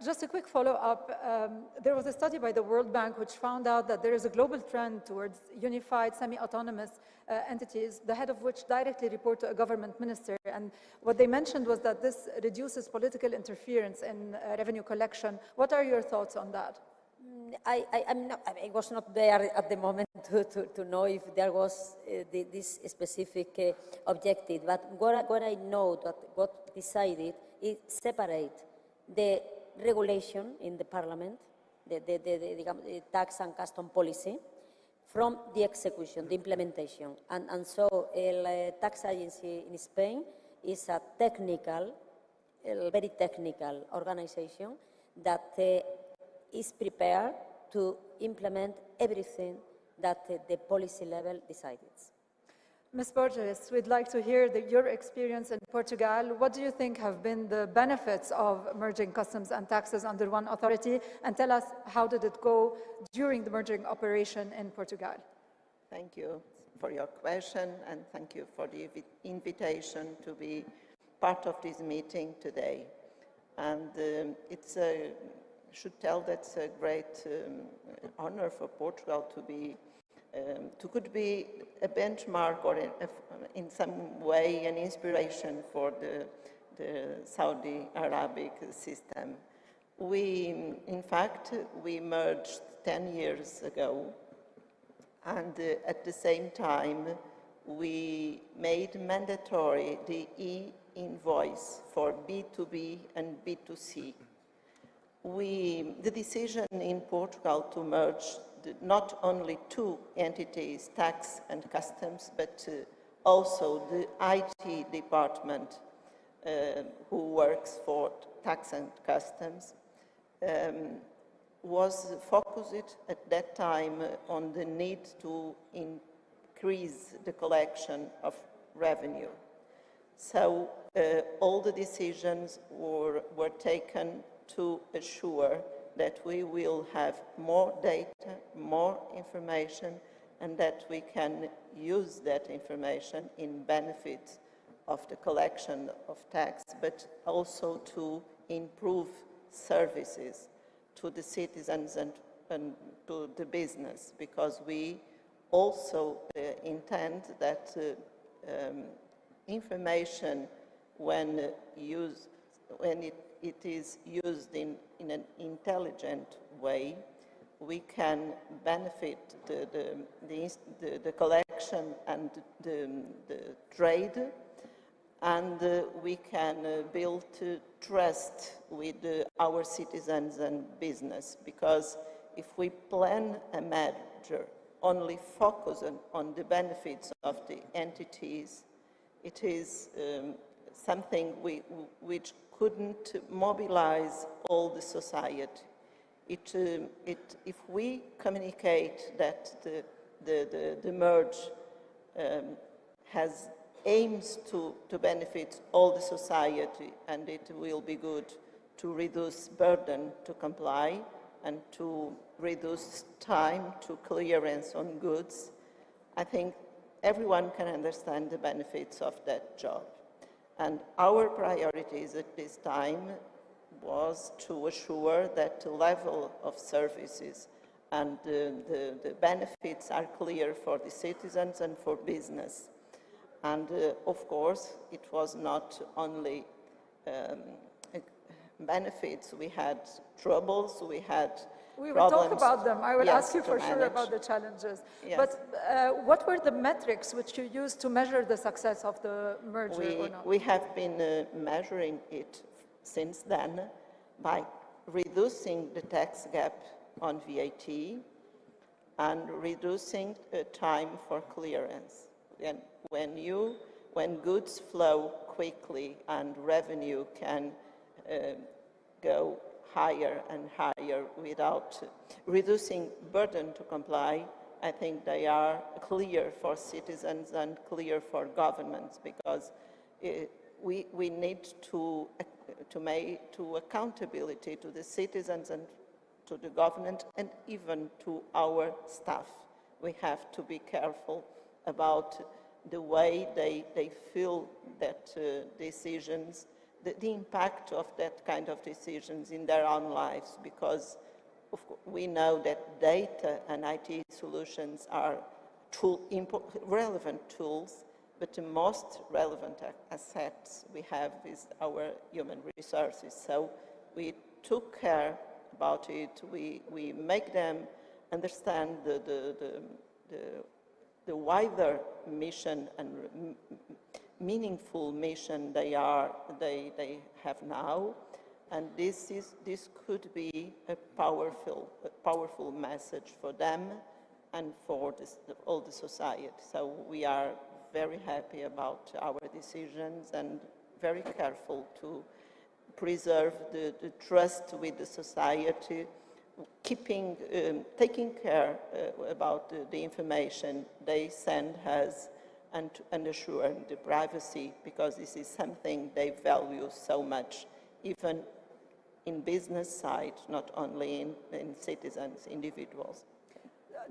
Just a quick follow-up. There was a study by the World Bank which found out that there is a global trend towards unified, semi-autonomous entities, the head of which directly report to a government minister. And what they mentioned was that this reduces political interference in revenue collection. What are your thoughts on that? I was not there at the moment to know if there was this specific objective, but what I know that got decided is separate the regulation in the parliament, the tax and custom policy, from the execution, the implementation. And so the tax agency in Spain is a technical, very technical organization that is prepared to implement everything that the policy level decided. Ms. Borges, we'd like to hear your experience in Portugal. What do you think have been the benefits of merging customs and taxes under one authority? And tell us, how did it go during the merging operation in Portugal? Thank you for your question, and thank you for the invitation to be part of this meeting today. And should tell that's a great honor for Portugal to be, could be a benchmark or in some way an inspiration for the Saudi Arabic system. In fact, we merged 10 years ago, and at the same time, we made mandatory the e-invoice for B2B and B2C. The decision in Portugal to merge not only two entities, tax and customs, but also the IT department who works for tax and customs, was focused at that time on the need to increase the collection of revenue. So all the decisions were taken to assure that we will have more data, more information, and that we can use that information in benefit of the collection of tax, but also to improve services to the citizens and to the business, because we also intend that information, when it is used in an intelligent way, we can benefit the collection and the trade, and we can build trust with our citizens and business, because if we plan a merger only focus on the benefits of the entities, it is something which couldn't mobilize all the society. If we communicate that the merge has aims to benefit all the society, and it will be good to reduce burden to comply and to reduce time to clearance on goods, I think everyone can understand the benefits of that job. And our priorities at this time was to assure that the level of services and the benefits are clear for the citizens and for business. And of course, it was not only benefits. We had troubles, we had We will problems. talk about them. I will Yes, ask you for sure manage. about the challenges. Yes. But what were the metrics which you used to measure the success of the merger or not? We have been measuring it since then by reducing the tax gap on VAT and reducing time for clearance. And when you when goods flow quickly and revenue can go higher and higher without reducing burden to comply, I think they are clear for citizens and clear for governments, because we need to make accountability to the citizens and to the government and even to our staff. We have to be careful about the way they feel that decisions, the impact of that kind of decisions in their own lives, because we know that data and IT solutions are relevant tools, but the most relevant assets we have is our human resources. So we took care about it. We make them understand the wider mission and meaningful mission they have now, and this could be a powerful message for them and for all the society. So we are very happy about our decisions and very careful to preserve the trust with the society, taking care about the information they send us and assure the privacy, because this is something they value so much, even in business side, not only in citizens, individuals.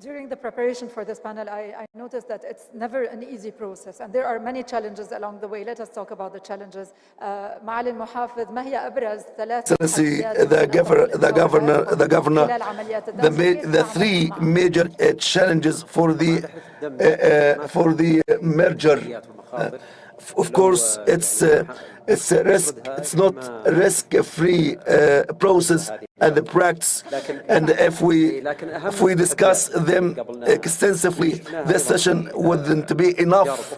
During the preparation for this panel, I noticed that it's never an easy process, and there are many challenges along the way. Let us talk about the challenges. معالي المحافظ، ما هي أبرز ثلاث the governor, the three major challenges for the merger. Of course, it's a risk. It's not a risk-free process and the practice. And if we discuss them extensively, this session wouldn't be enough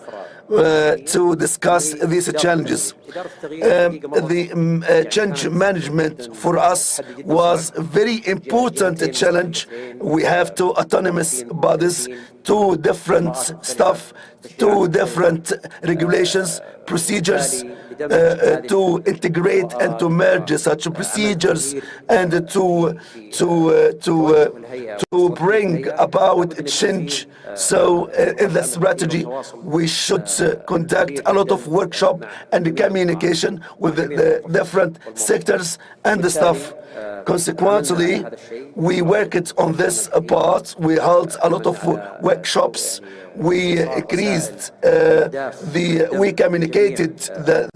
to discuss these challenges. The change management for us was a very important challenge. We have two autonomous bodies, two different stuff, two different regulations, procedures, to integrate and to merge such procedures and to bring about change. So in the strategy, we should conduct a lot of workshop and communication with the different sectors and the staff. Consequently, we worked on this part. We held a lot of workshops. We increased we communicated the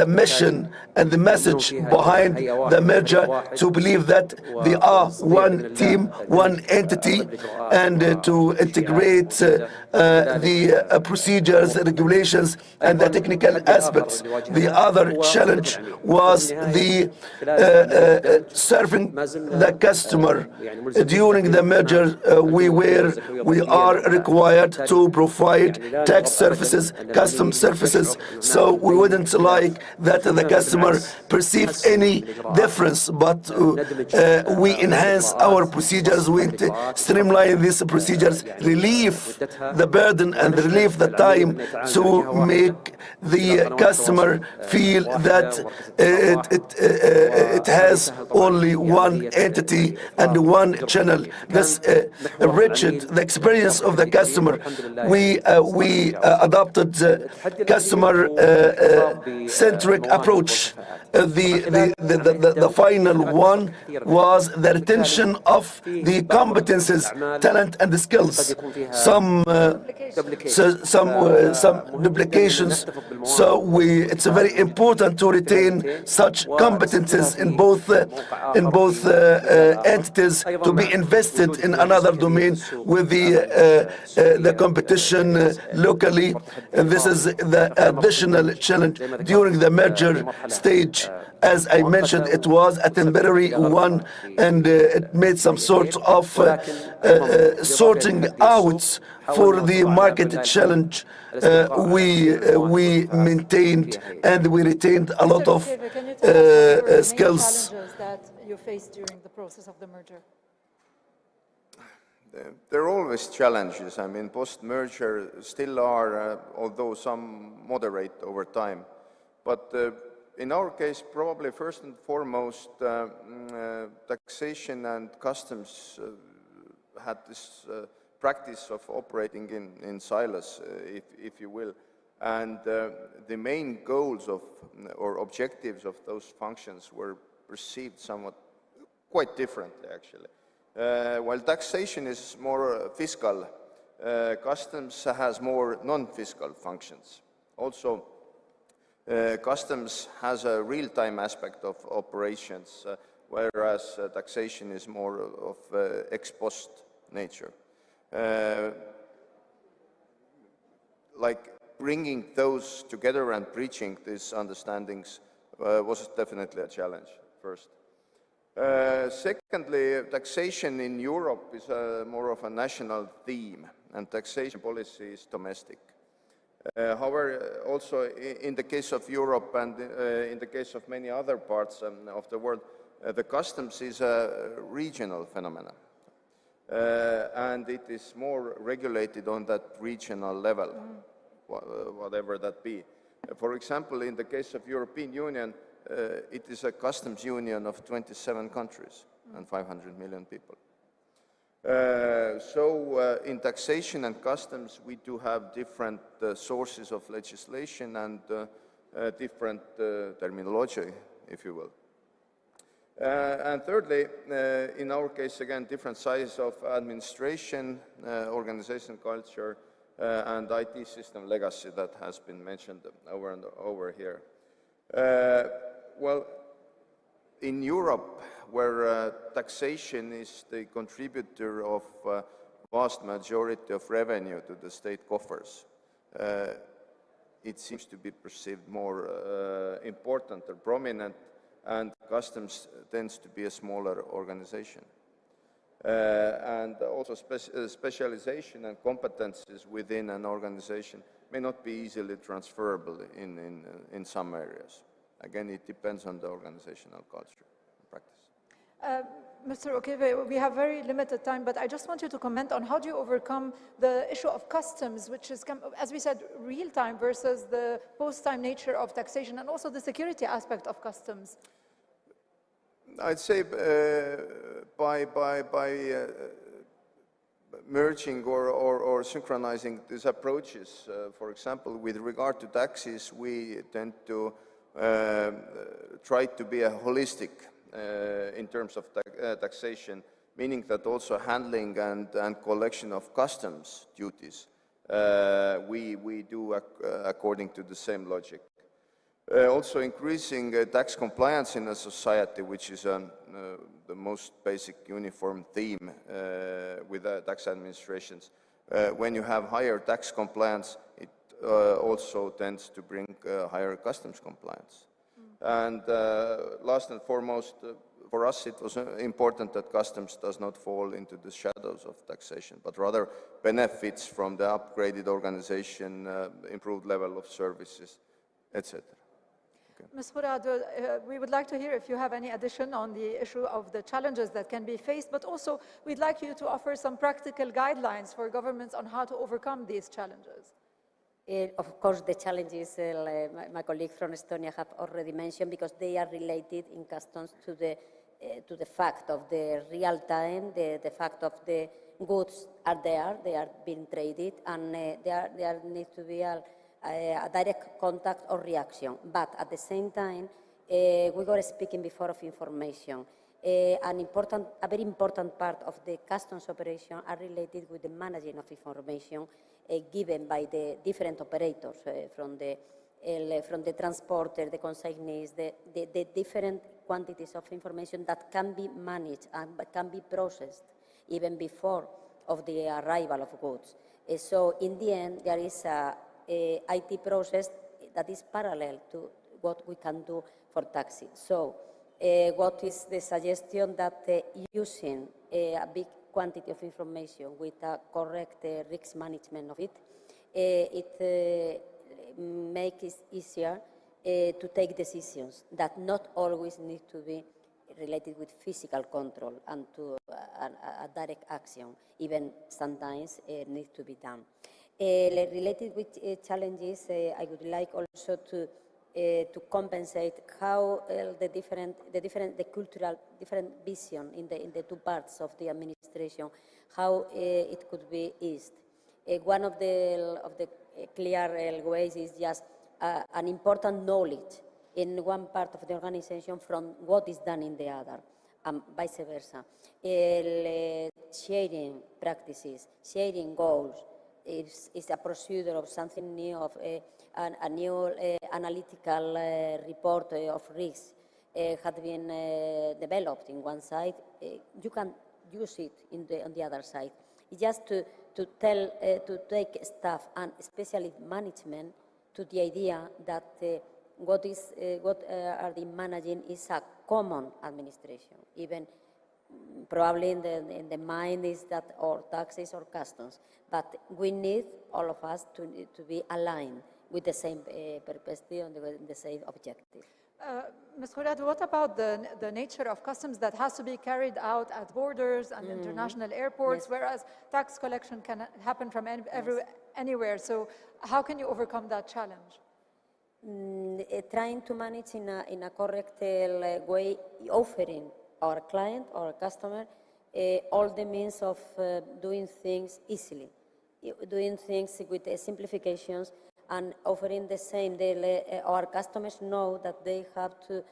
mission and the message behind the merger, to believe that they are one team, one entity, and to integrate the procedures, regulations, and the technical aspects. The other challenge was the serving the customer. During the merger, we are required to provide tax services, custom services, so we wouldn't like that the customer perceives any difference, but we enhance our procedures, we streamline these procedures, relieve the burden and relieve the time to make the customer feel that it has only one entity and one channel. This enriched the experience of the customer. We adopted customer-centric approach. The final one was the retention of the competences, talent, and the skills. Some duplications. So it's very important to retain such competences in both entities, to be invested in another domain with the competition locally. And this is the additional challenge during the merger stage. As I mentioned, it was a temporary one, and it made some sort of sorting out for the market challenge. We maintained and we retained a lot of skills. Challenges that you faced during the process of the merger? there are always challenges. I mean, post-merger still are, although some moderate over time. But in our case, probably first and foremost, taxation and customs had this practice of operating in silos, if you will. And the main goals of, or objectives of those functions were perceived somewhat quite differently, actually. While taxation is more fiscal, customs has more non-fiscal functions. Also, customs has a real-time aspect of operations, whereas taxation is more of ex post nature. Like bringing those together and preaching these understandings was definitely a challenge, first. Secondly, taxation in Europe is more of a national theme, and taxation policy is domestic. However, also in the case of Europe and in the case of many other parts of the world, the customs is a regional phenomenon, and it is more regulated on that regional level, whatever that be. For example, in the case of European Union, it is a customs union of 27 countries and 500 million people. So in taxation and customs, we do have different sources of legislation and different terminology, if you will. And thirdly, in our case, again, different size of administration, organization culture, and IT system legacy that has been mentioned over and over here. Well, in Europe, where taxation is the contributor of vast majority of revenue to the state coffers, it seems to be perceived more important or prominent, and customs tends to be a smaller organization. And also specialization and competencies within an organization may not be easily transferable in some areas. Again, it depends on the organizational culture and practice. Mr. Okebe, we have very limited time, but I just want you to comment on how do you overcome the issue of customs, which is, as we said, real-time versus the post-time nature of taxation, and also the security aspect of customs. I'd say by merging or synchronizing these approaches, for example, with regard to taxes, we tend to try to be a holistic in terms of taxation, meaning that also handling and collection of customs duties, we do according to the same logic. Also increasing tax compliance in a society, which is the most basic uniform theme with tax administrations. When you have higher tax compliance, it also tends to bring higher customs compliance. And last and foremost, for us it was important that customs does not fall into the shadows of taxation, but rather benefits from the upgraded organization, improved level of services, etc. Ms. Murad, we would like to hear if you have any addition on the issue of the challenges that can be faced, but also we'd like you to offer some practical guidelines for governments on how to overcome these challenges. Of course, the challenges my colleague from Estonia have already mentioned, because they are related in customs to the fact of the real time, the fact of the goods are there, they are being traded, and there needs to be a direct contact or reaction. But at the same time, we were speaking before of information. A very important part of the customs operation are related with the managing of information given by the different operators, from the transporter, the consignees, the different quantities of information that can be managed and can be processed even before of the arrival of goods. So in the end, there is a IT process that is parallel to what we can do for taxi. So what is the suggestion that using a big quantity of information with a correct risk management of it, it makes it easier to take decisions that not always need to be related with physical control and to a direct action, even sometimes needs to be done. Related with challenges, I would like also to compensate how the cultural different vision in the two parts of the administration, how it could be eased. One of the clear ways is just an important knowledge in one part of the organization from what is done in the other, and vice versa. Sharing practices, sharing goals is a procedure of something new, of a new analytical report of risks had been developed in one side. You can use it on the other side. It's just to take staff and especially management to the idea that what are they managing is a common administration. Even probably in the mind is that or taxes or customs, but we need all of us to be aligned with the same perspective and the same objective. Ms. Khourad, what about the nature of customs that has to be carried out at borders and international airports, whereas tax collection can happen from anywhere? So how can you overcome that challenge? Trying to manage in a correct way, offering our client or customer all the means of doing things easily, doing things with simplifications, and offering the same. Our customers know that they have to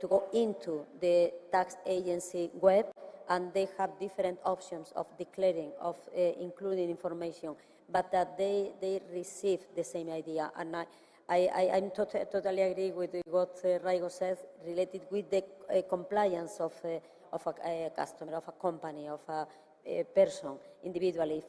go into the tax agency web, and they have different options of declaring, of including information, but that they receive the same idea. And I totally agree with what Raigo said related with the compliance of a customer, of a company, of a person individually.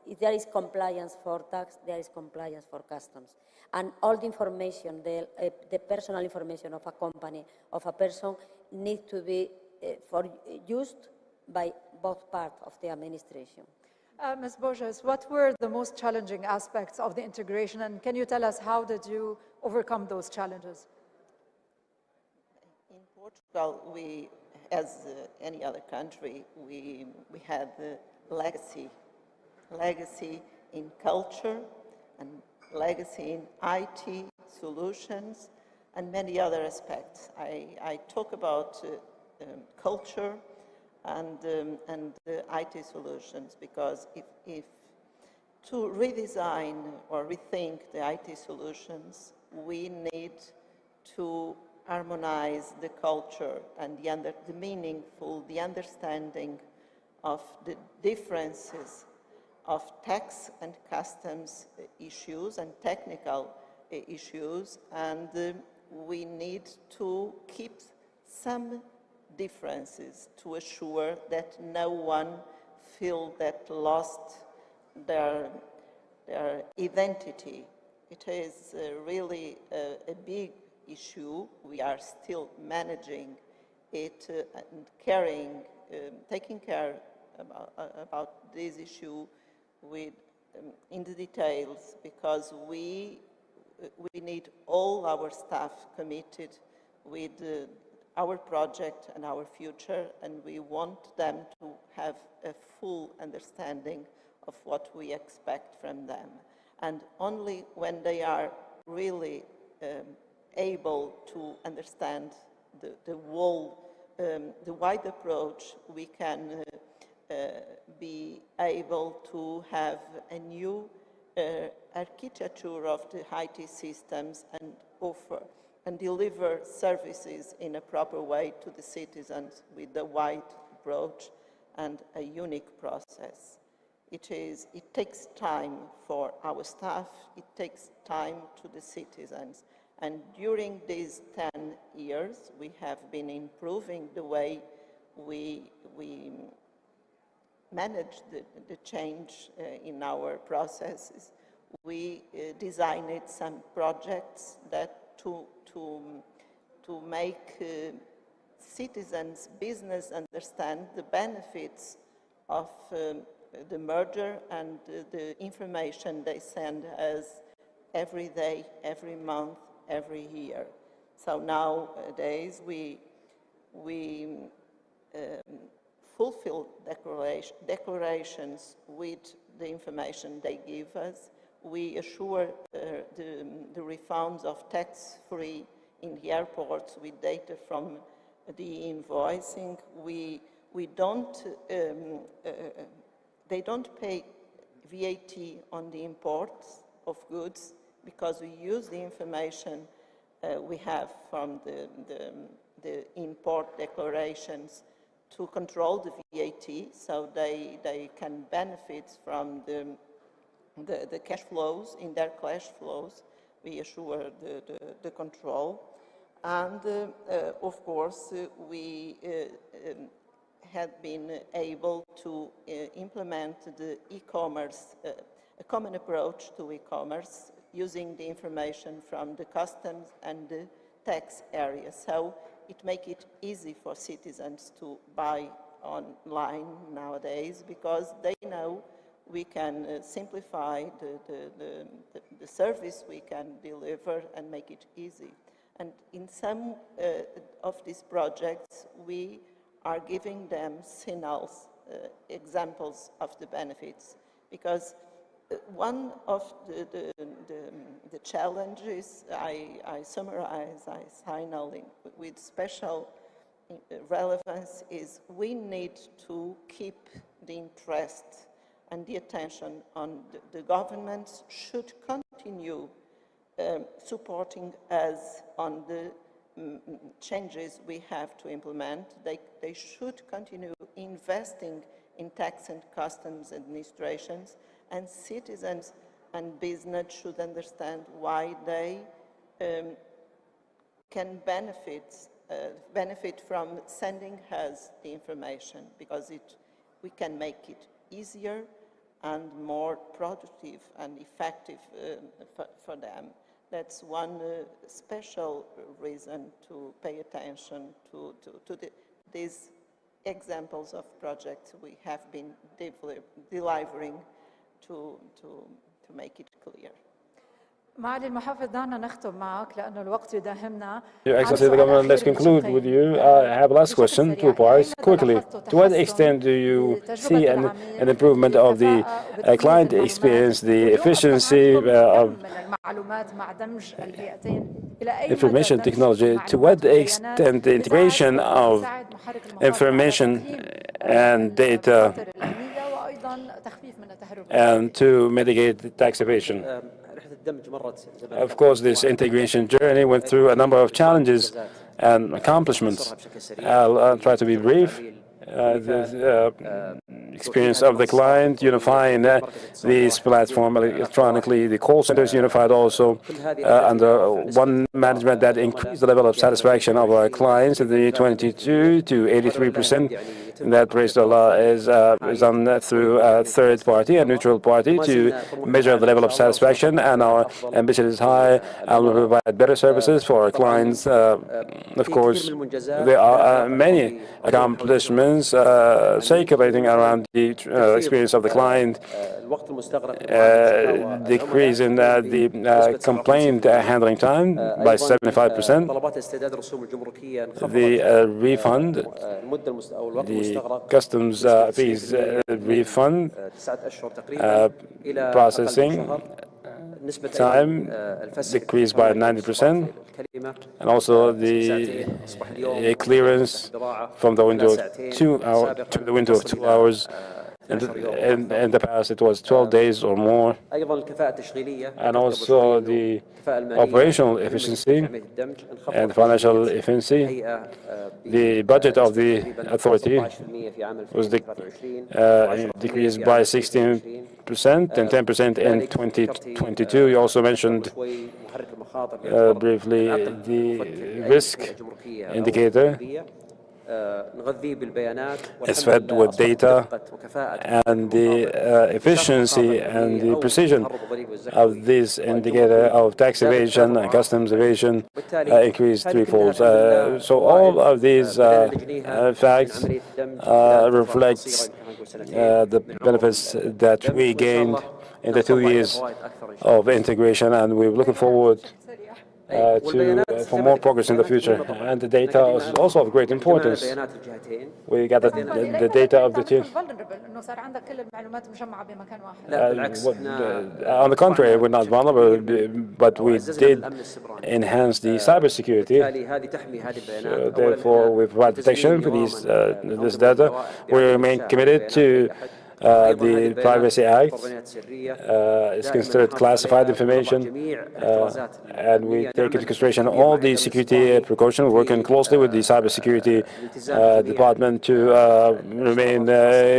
If there is compliance for tax, there is compliance for customs. And all the information, the personal information of a company, of a person, needs to be used by both parts of the administration. Ms. Borges, what were the most challenging aspects of the integration, and can you tell us how did you overcome those challenges? In Portugal, we, as any other country, we had the legacy in culture and legacy in IT solutions and many other aspects. I talk about culture and IT solutions because if to redesign or rethink the IT solutions, we need to harmonize the culture and the meaningful, the understanding of the differences of tax and customs issues and technical issues, and we need to keep some differences to assure that no one feel that lost their identity. It is really a big issue. We are still managing it and taking care about this issue in the details, because we need all our staff committed with our project and our future, and we want them to have a full understanding of what we expect from them. And only when they are really able to understand the wide approach, we can be able to have a new architecture of the IT systems and offer and deliver services in a proper way to the citizens with a wide approach and a unique process. It takes time for our staff, it takes time to the citizens. And during these 10 years, we have been improving the way we manage the change in our processes. We designed some projects that to make citizens, business understand the benefits of the merger and the information they send us every day, every month, every year. So nowadays we we fulfill declarations with the information they give us. We assure the refunds of tax-free in the airports with data from the invoicing. They don't pay VAT on the imports of goods because we use the information we have from the import declarations to control the VAT, so they can benefit from the cash flows. In their cash flows, we assure the control. And of course, we had been able to implement the e-commerce, a common approach to e-commerce, using the information from the customs and the tax area. So it makes it easy for citizens to buy online nowadays because they know we can simplify the service we can deliver and make it easy. And in some of these projects, we are giving them signals, examples of the benefits, because one of the challenges I summarize, I signal with special relevance is we need to keep the interest and the attention on the governments should continue supporting us on the changes we have to implement. They should continue investing in tax and customs administrations, and citizens and business should understand why they can benefit from sending us the information, because we can make it easier and more productive and effective for them. That's one special reason to pay attention to these examples of projects we have been delivering to make it clear. معالي المحافظ دعنا نختم معك لأنه الوقت يداهمنا. Your Excellency, the Governor, let's conclude with you. I have a last question, 2 parts, quickly. To what extent do you see an improvement of the client experience, the efficiency of information technology? To what extent the integration of information and data and to mitigate tax evasion? Of course, this integration journey went through a number of challenges and accomplishments. I'll try to be brief. The experience of the client, unifying this platform electronically, the call centers unified also under one management that increased the level of satisfaction of our clients in the 22 to 83%. That, praised Allah, is done through a third party, a neutral party, to measure the level of satisfaction, and our ambition is high and will provide better services for our clients. Of course, there are many accomplishments circulating around the experience of the client, decrease in the complaint handling time by 75%, the refund, the customs fees refund, processing time decreased by 90%, and also the clearance from the window of 2 hours to the window of 2 hours. In the past, it was 12 days or more. And also the operational efficiency and financial efficiency. The budget of the authority was decreased by 16% and 10% in 2022. You also mentioned briefly the risk indicator is fed with data, and the efficiency and the precision of this indicator of tax evasion and customs evasion increased threefold. So all of these facts reflects the benefits that we gained in the 2 years of integration, and we're looking forward for more progress in the future. And the data is also of great importance. We got the data of the two. On the contrary, we're not vulnerable, but we did enhance the cybersecurity. So therefore, we provide protection for this data. We remain committed to the Privacy Act. Is considered classified information, and we take into consideration all the security precautions, working closely with the cybersecurity department to remain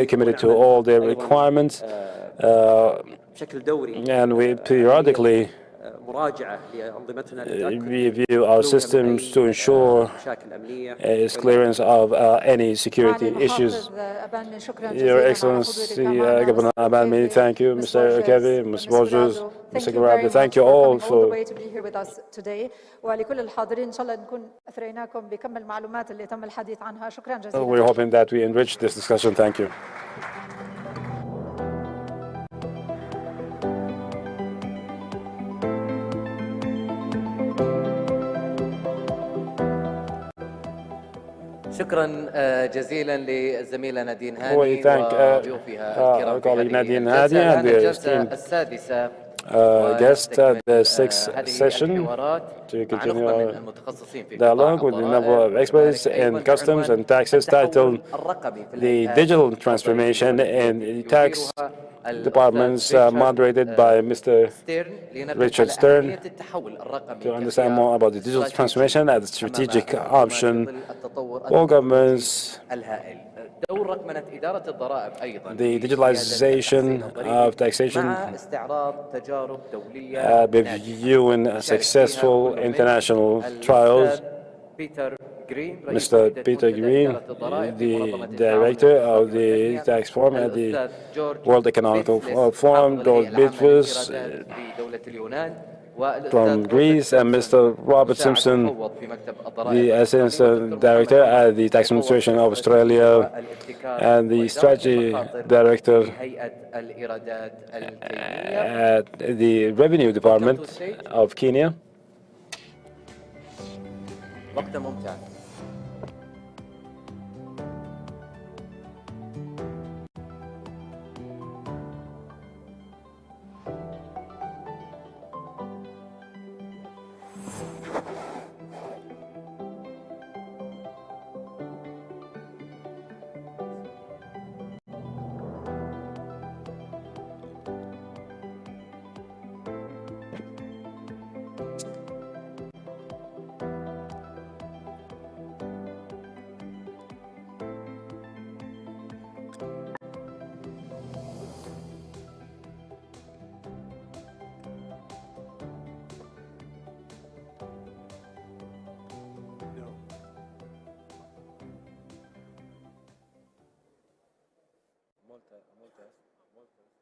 committed to all their requirements, and we periodically review our systems to ensure clearance of any security issues. Your Excellency, Governor Aban, many thank you, Mr. Kevi, Ms. Borges, Mr. Garabi. Thank you all for we're hoping that we enrich this discussion. Thank you. شكرا جزيلا للزميلة نادين هاني وضيوفها الكرام colleague Nadine Hadi and the esteemed guest at the sixth session to continue our dialogue with a number of experts in customs and taxes titled The Digital Transformation in Tax Departments, moderated by Mr. Richard Stern, to understand more about the digital transformation as a strategic option for governments, the digitalization of taxation, reviewing successful international trials. Mr. Peter Green, the director of the tax forum at the World Economic Forum, George Bitfus from Greece, and Mr. Robert Simpson, the assistant director at the Tax Administration of Australia, and the strategy director at the Revenue Department of Kenya.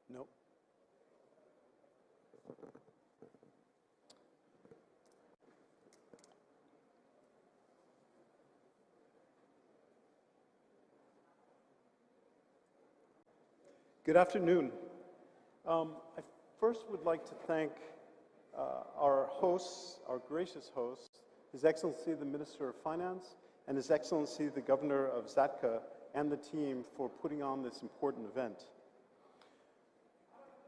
Nope. Good afternoon. I first would like to thank our hosts, our gracious hosts, His Excellency the Minister of Finance and His Excellency the Governor of Zatka and the team for putting on this important event.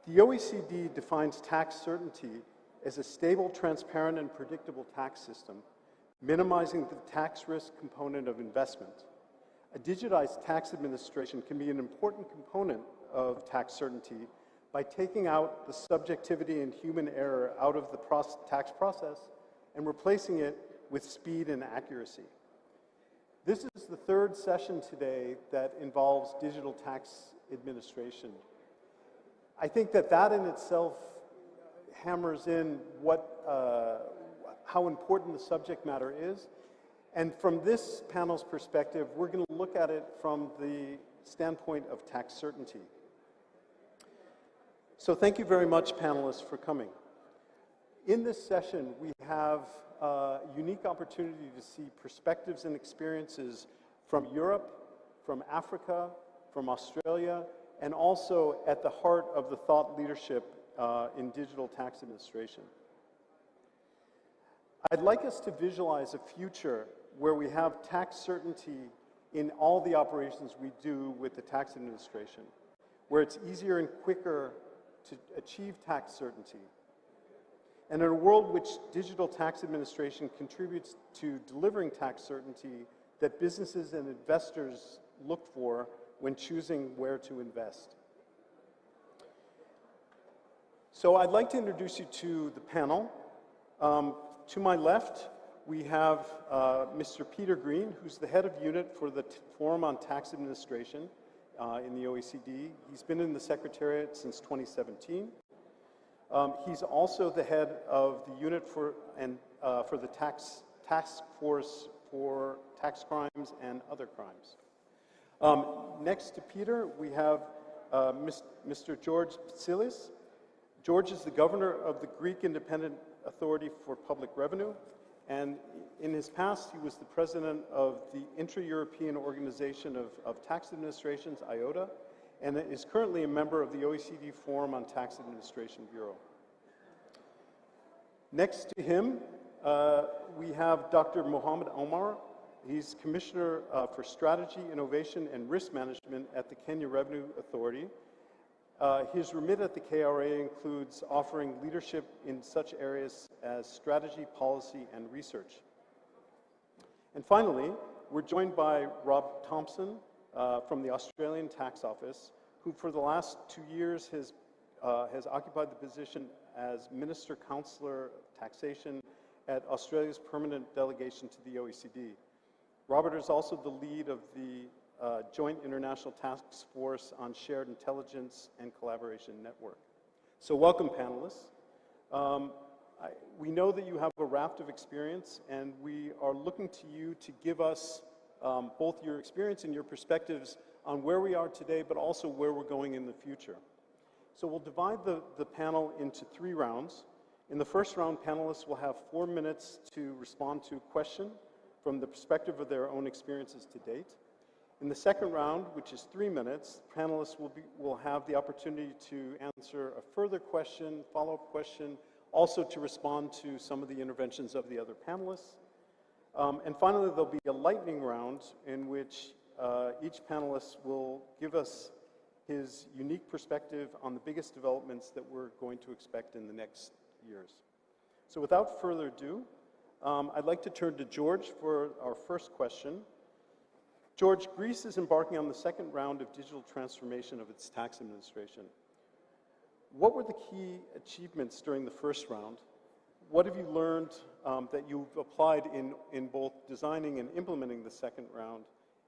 The OECD defines tax certainty as a stable, transparent, and predictable tax system, minimizing the tax risk component of investment. A digitized tax administration can be an important component of tax certainty by taking out the subjectivity and human error out of the tax process and replacing it with speed and accuracy. This is the third session today that involves digital tax administration. I think that in itself hammers in how important the subject matter is. And from this panel's perspective, we're going to look at it from the standpoint of tax certainty. So thank you very much, panelists, for coming. In this session, we have a unique opportunity to see perspectives and experiences from Europe, from Africa, from Australia, and also at the heart of the thought leadership in digital tax administration. I'd like us to visualize a future where we have tax certainty in all the operations we do with the tax administration, where it's easier and quicker to achieve tax certainty. And in a world which digital tax administration contributes to delivering tax certainty that businesses and investors look for when choosing where to invest. So I'd like to introduce you to the panel. To my left, we have Mr. Peter Green, who's the head of unit for the Forum on Tax Administration in the OECD. He's been in the Secretariat since 2017. He's also the head of the unit for the Task Force for Tax Crimes and Other Crimes. Next to Peter, we have Mr. George Ptsilis. George is the governor of the Greek Independent Authority for Public Revenue, and in his past, he was the president of the Intra-European Organization of Tax Administrations, IOTA, and is currently a member of the OECD Forum on Tax Administration Bureau. Next to him, we have Dr. Mohammed Omar. He's Commissioner for Strategy, Innovation, and Risk Management at the Kenya Revenue Authority. His remit at the KRA includes offering leadership in such areas as strategy, policy, and research. And finally, we're joined by Rob Thompson from the Australian Tax Office, who for the last 2 years has occupied the position as Minister Counselor of Taxation at Australia's permanent delegation to the OECD. Robert is also the lead of the Joint International Task Force on Shared Intelligence and Collaboration Network. So welcome, panelists. We know that you have a raft of experience, and we are looking to you to give us both your experience and your perspectives on where we are today, but also where we're going in the future. So we'll divide the panel into 3 rounds. In the first round, panelists will have 4 minutes to respond to a question from the perspective of their own experiences to date. In the second round, which is 3 minutes, panelists will have the opportunity to answer a further question, follow-up question, also to respond to some of the interventions of the other panelists. And finally, there'll be a lightning round in which each panelist will give us his unique perspective on the biggest developments that we're going to expect in the next years. So without further ado, I'd like to turn to George for our first question. George, Greece is embarking on the second round of digital transformation of its tax administration. What were the key achievements during the first round? What have you learned that you've applied in both designing and implementing the second round?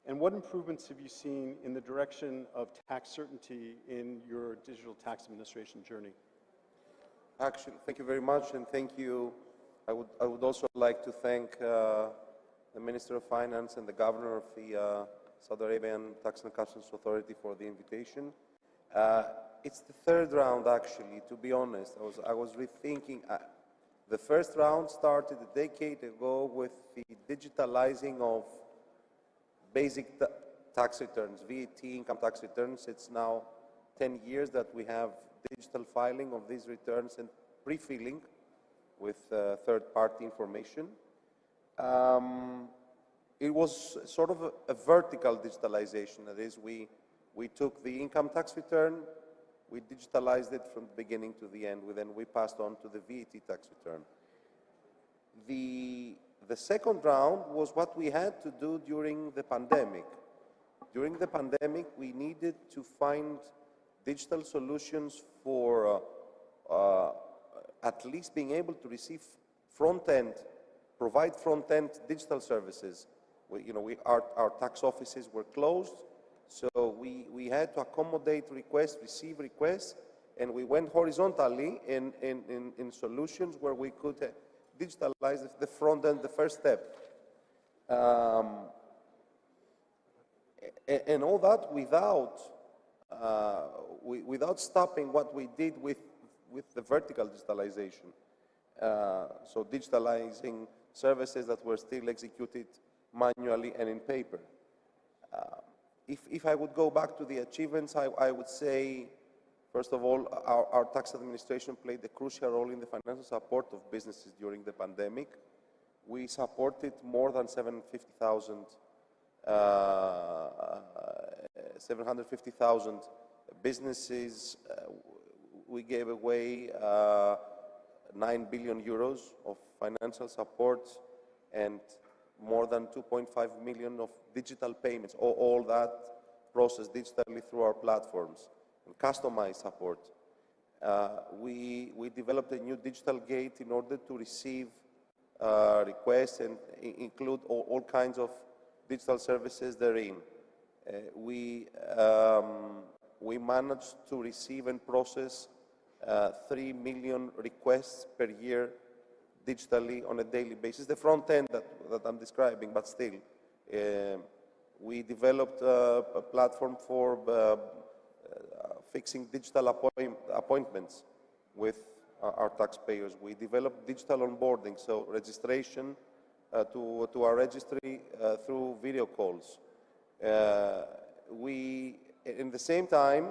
And what improvements have you seen in the direction of tax certainty in your digital tax administration journey? Actually, thank you very much, and thank you. I would also like to thank the Minister of Finance and the Governor of the Saudi Arabian Tax and Customs Authority for the invitation. It's the third round, actually, to be honest. I was rethinking. The first round started a decade ago with the digitalizing of basic tax returns, VAT, income tax returns. It's now 10 years that we have digital filing of these returns and pre-filling with third-party information. It was sort of a vertical digitalization. That is, we took the income tax return, we digitalized it from the beginning to the end, then we passed on to the VAT tax return. The second round was what we had to do during the pandemic. During the pandemic, we needed to find digital solutions for at least being able to receive front-end, provide front-end digital services. Our tax offices were closed, so we had to accommodate requests, receive requests, and we went horizontally in solutions where we could digitalize the front end, the first step. And all that without stopping what we did with the vertical digitalization. So digitalizing services that were still executed manually and in paper. If I would go back to the achievements, I would say, first of all, our tax administration played a crucial role in the financial support of businesses during the pandemic. We supported more than 750,000 businesses. We gave away 9 billion euros of financial support and more than 2.5 million of digital payments, all that processed digitally through our platforms, and customized support. We developed a new digital gate in order to receive requests and include all kinds of digital services therein. We managed to receive and process 3 million requests per year digitally on a daily basis. The front end that I'm describing, but still. We developed a platform for fixing digital appointments with our taxpayers. We developed digital onboarding, so registration to our registry through video calls. In the same time,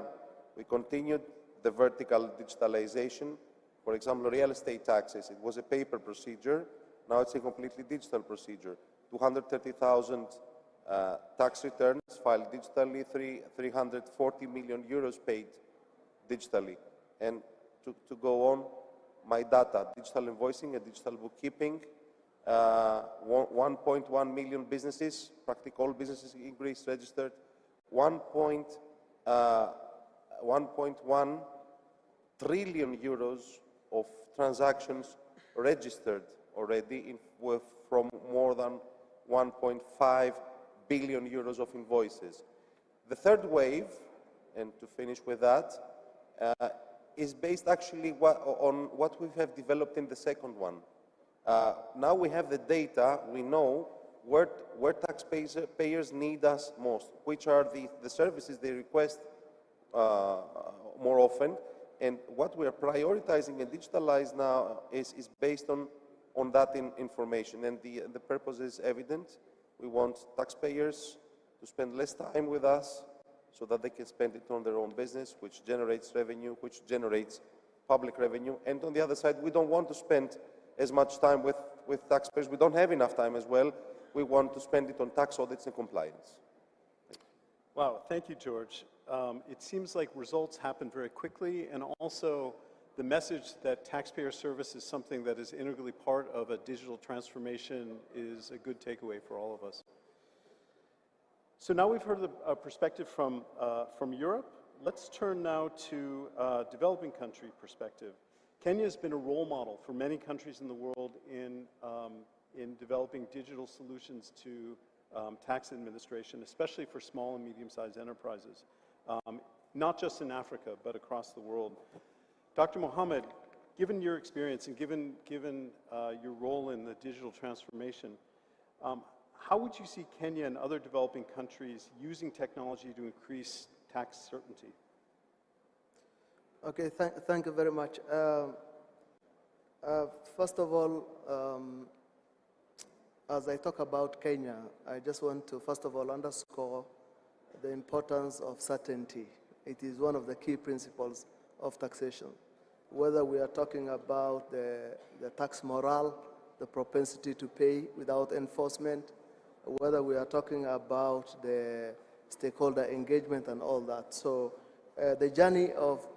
we continued the vertical digitalization. For example, real estate taxes, it was a paper procedure. Now it's a completely digital procedure. 230,000 tax returns filed digitally, 340 million euros paid digitally. And to go on, my data, digital invoicing and digital bookkeeping, 1.1 million businesses, practically all businesses in Greece registered, 1.1 trillion euros of transactions registered already from more than 1.5 billion euros of invoices. The third wave, and to finish with that, is based actually on what we have developed in the second one. Now we have the data, we know where taxpayers need us most, which are the services they request more often, and what we are prioritizing and digitalize now is based on that information, and the purpose is evident. We want taxpayers to spend less time with us so that they can spend it on their own business, which generates revenue, which generates public revenue. And on the other side, we don't want to spend as much time with taxpayers. We don't have enough time as well. We want to spend it on tax audits and compliance. Wow, thank you, George. It seems like results happen very quickly, and also the message that taxpayer service is something that is integrally part of a digital transformation is a good takeaway for all of us. So now we've heard a perspective from Europe. Let's turn now to developing country perspective. Kenya has been a role model for many countries in the world in developing digital solutions to tax administration, especially for small and medium-sized enterprises, not just in Africa, but across the world. Dr. Mohammed, given your experience and given your role in the digital transformation, how would you see Kenya and other developing countries using technology to increase tax certainty? Okay, thank you very much. First of all, as I talk about Kenya, I just want to, first of all, underscore the importance of certainty. It is one of the key principles of taxation. Whether we are talking about the tax morale, the propensity to pay without enforcement, whether we are talking about the stakeholder engagement and all that. So the journey of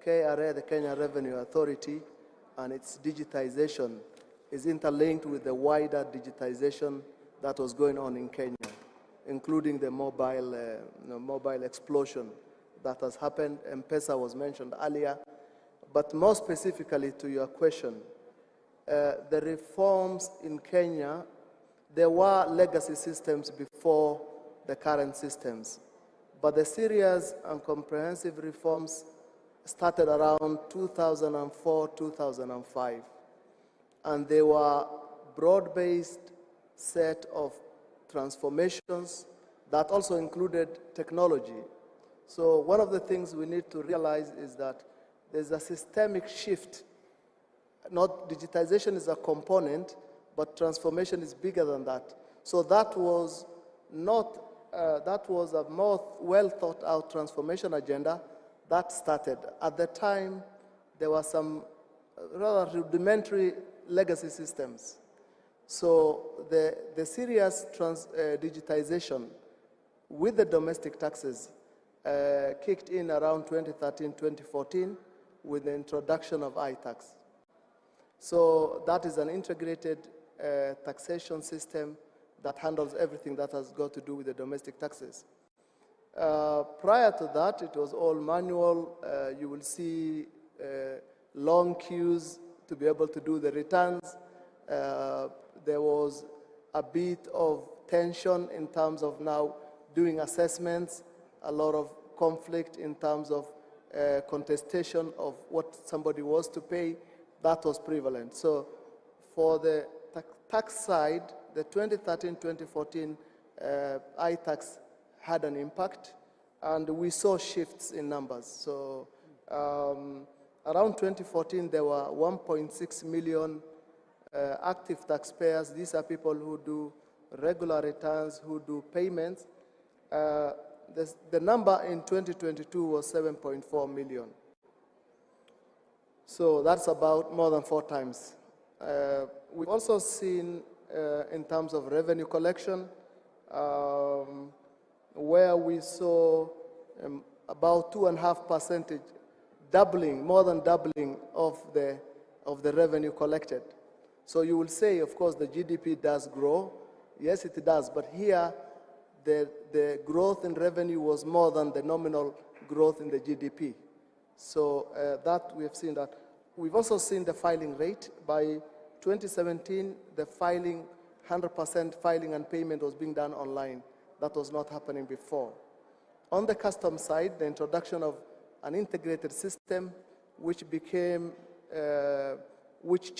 KRA, the Kenya Revenue Authority, and its digitization is interlinked with the wider digitization that was going on in Kenya, including the mobile explosion that has happened. M-Pesa was mentioned earlier. But more specifically to your question, the reforms in Kenya, there were legacy systems before the current systems. But the serious and comprehensive reforms started around 2004, 2005. And they were broad-based set of transformations that also included technology. So one of the things we need to realize is that there's a systemic shift. Not digitization is a component, but transformation is bigger than that. So that was a more well thought out transformation agenda that started. At the time, there were some rather rudimentary legacy systems. So the serious digitization with the domestic taxes kicked in around 2013, 2014 with the introduction of iTax. So that is an integrated taxation system that handles everything that has got to do with the domestic taxes. Prior to that, it was all manual. You will see long queues to be able to do the returns. There was a bit of tension in terms of now doing assessments, a lot of conflict in terms of contestation of what somebody was to pay. That was prevalent. So for the tax side, the 2013-2014 iTax had an impact, and we saw shifts in numbers. So around 2014, there were 1.6 million active taxpayers. These are people who do regular returns, who do payments. The number in 2022 was 7.4 million. So that's about more than 4 times. We've also seen, in terms of revenue collection, where we saw about 2.5% doubling, more than doubling of the revenue collected. So you will say, of course, the GDP does grow. Yes, it does, but here the growth in revenue was more than the nominal growth in the GDP. So that we have seen that. We've also seen the filing rate. By 2017, the 100% filing and payment was being done online. That was not happening before. On the customs side, the introduction of an integrated system, which became, which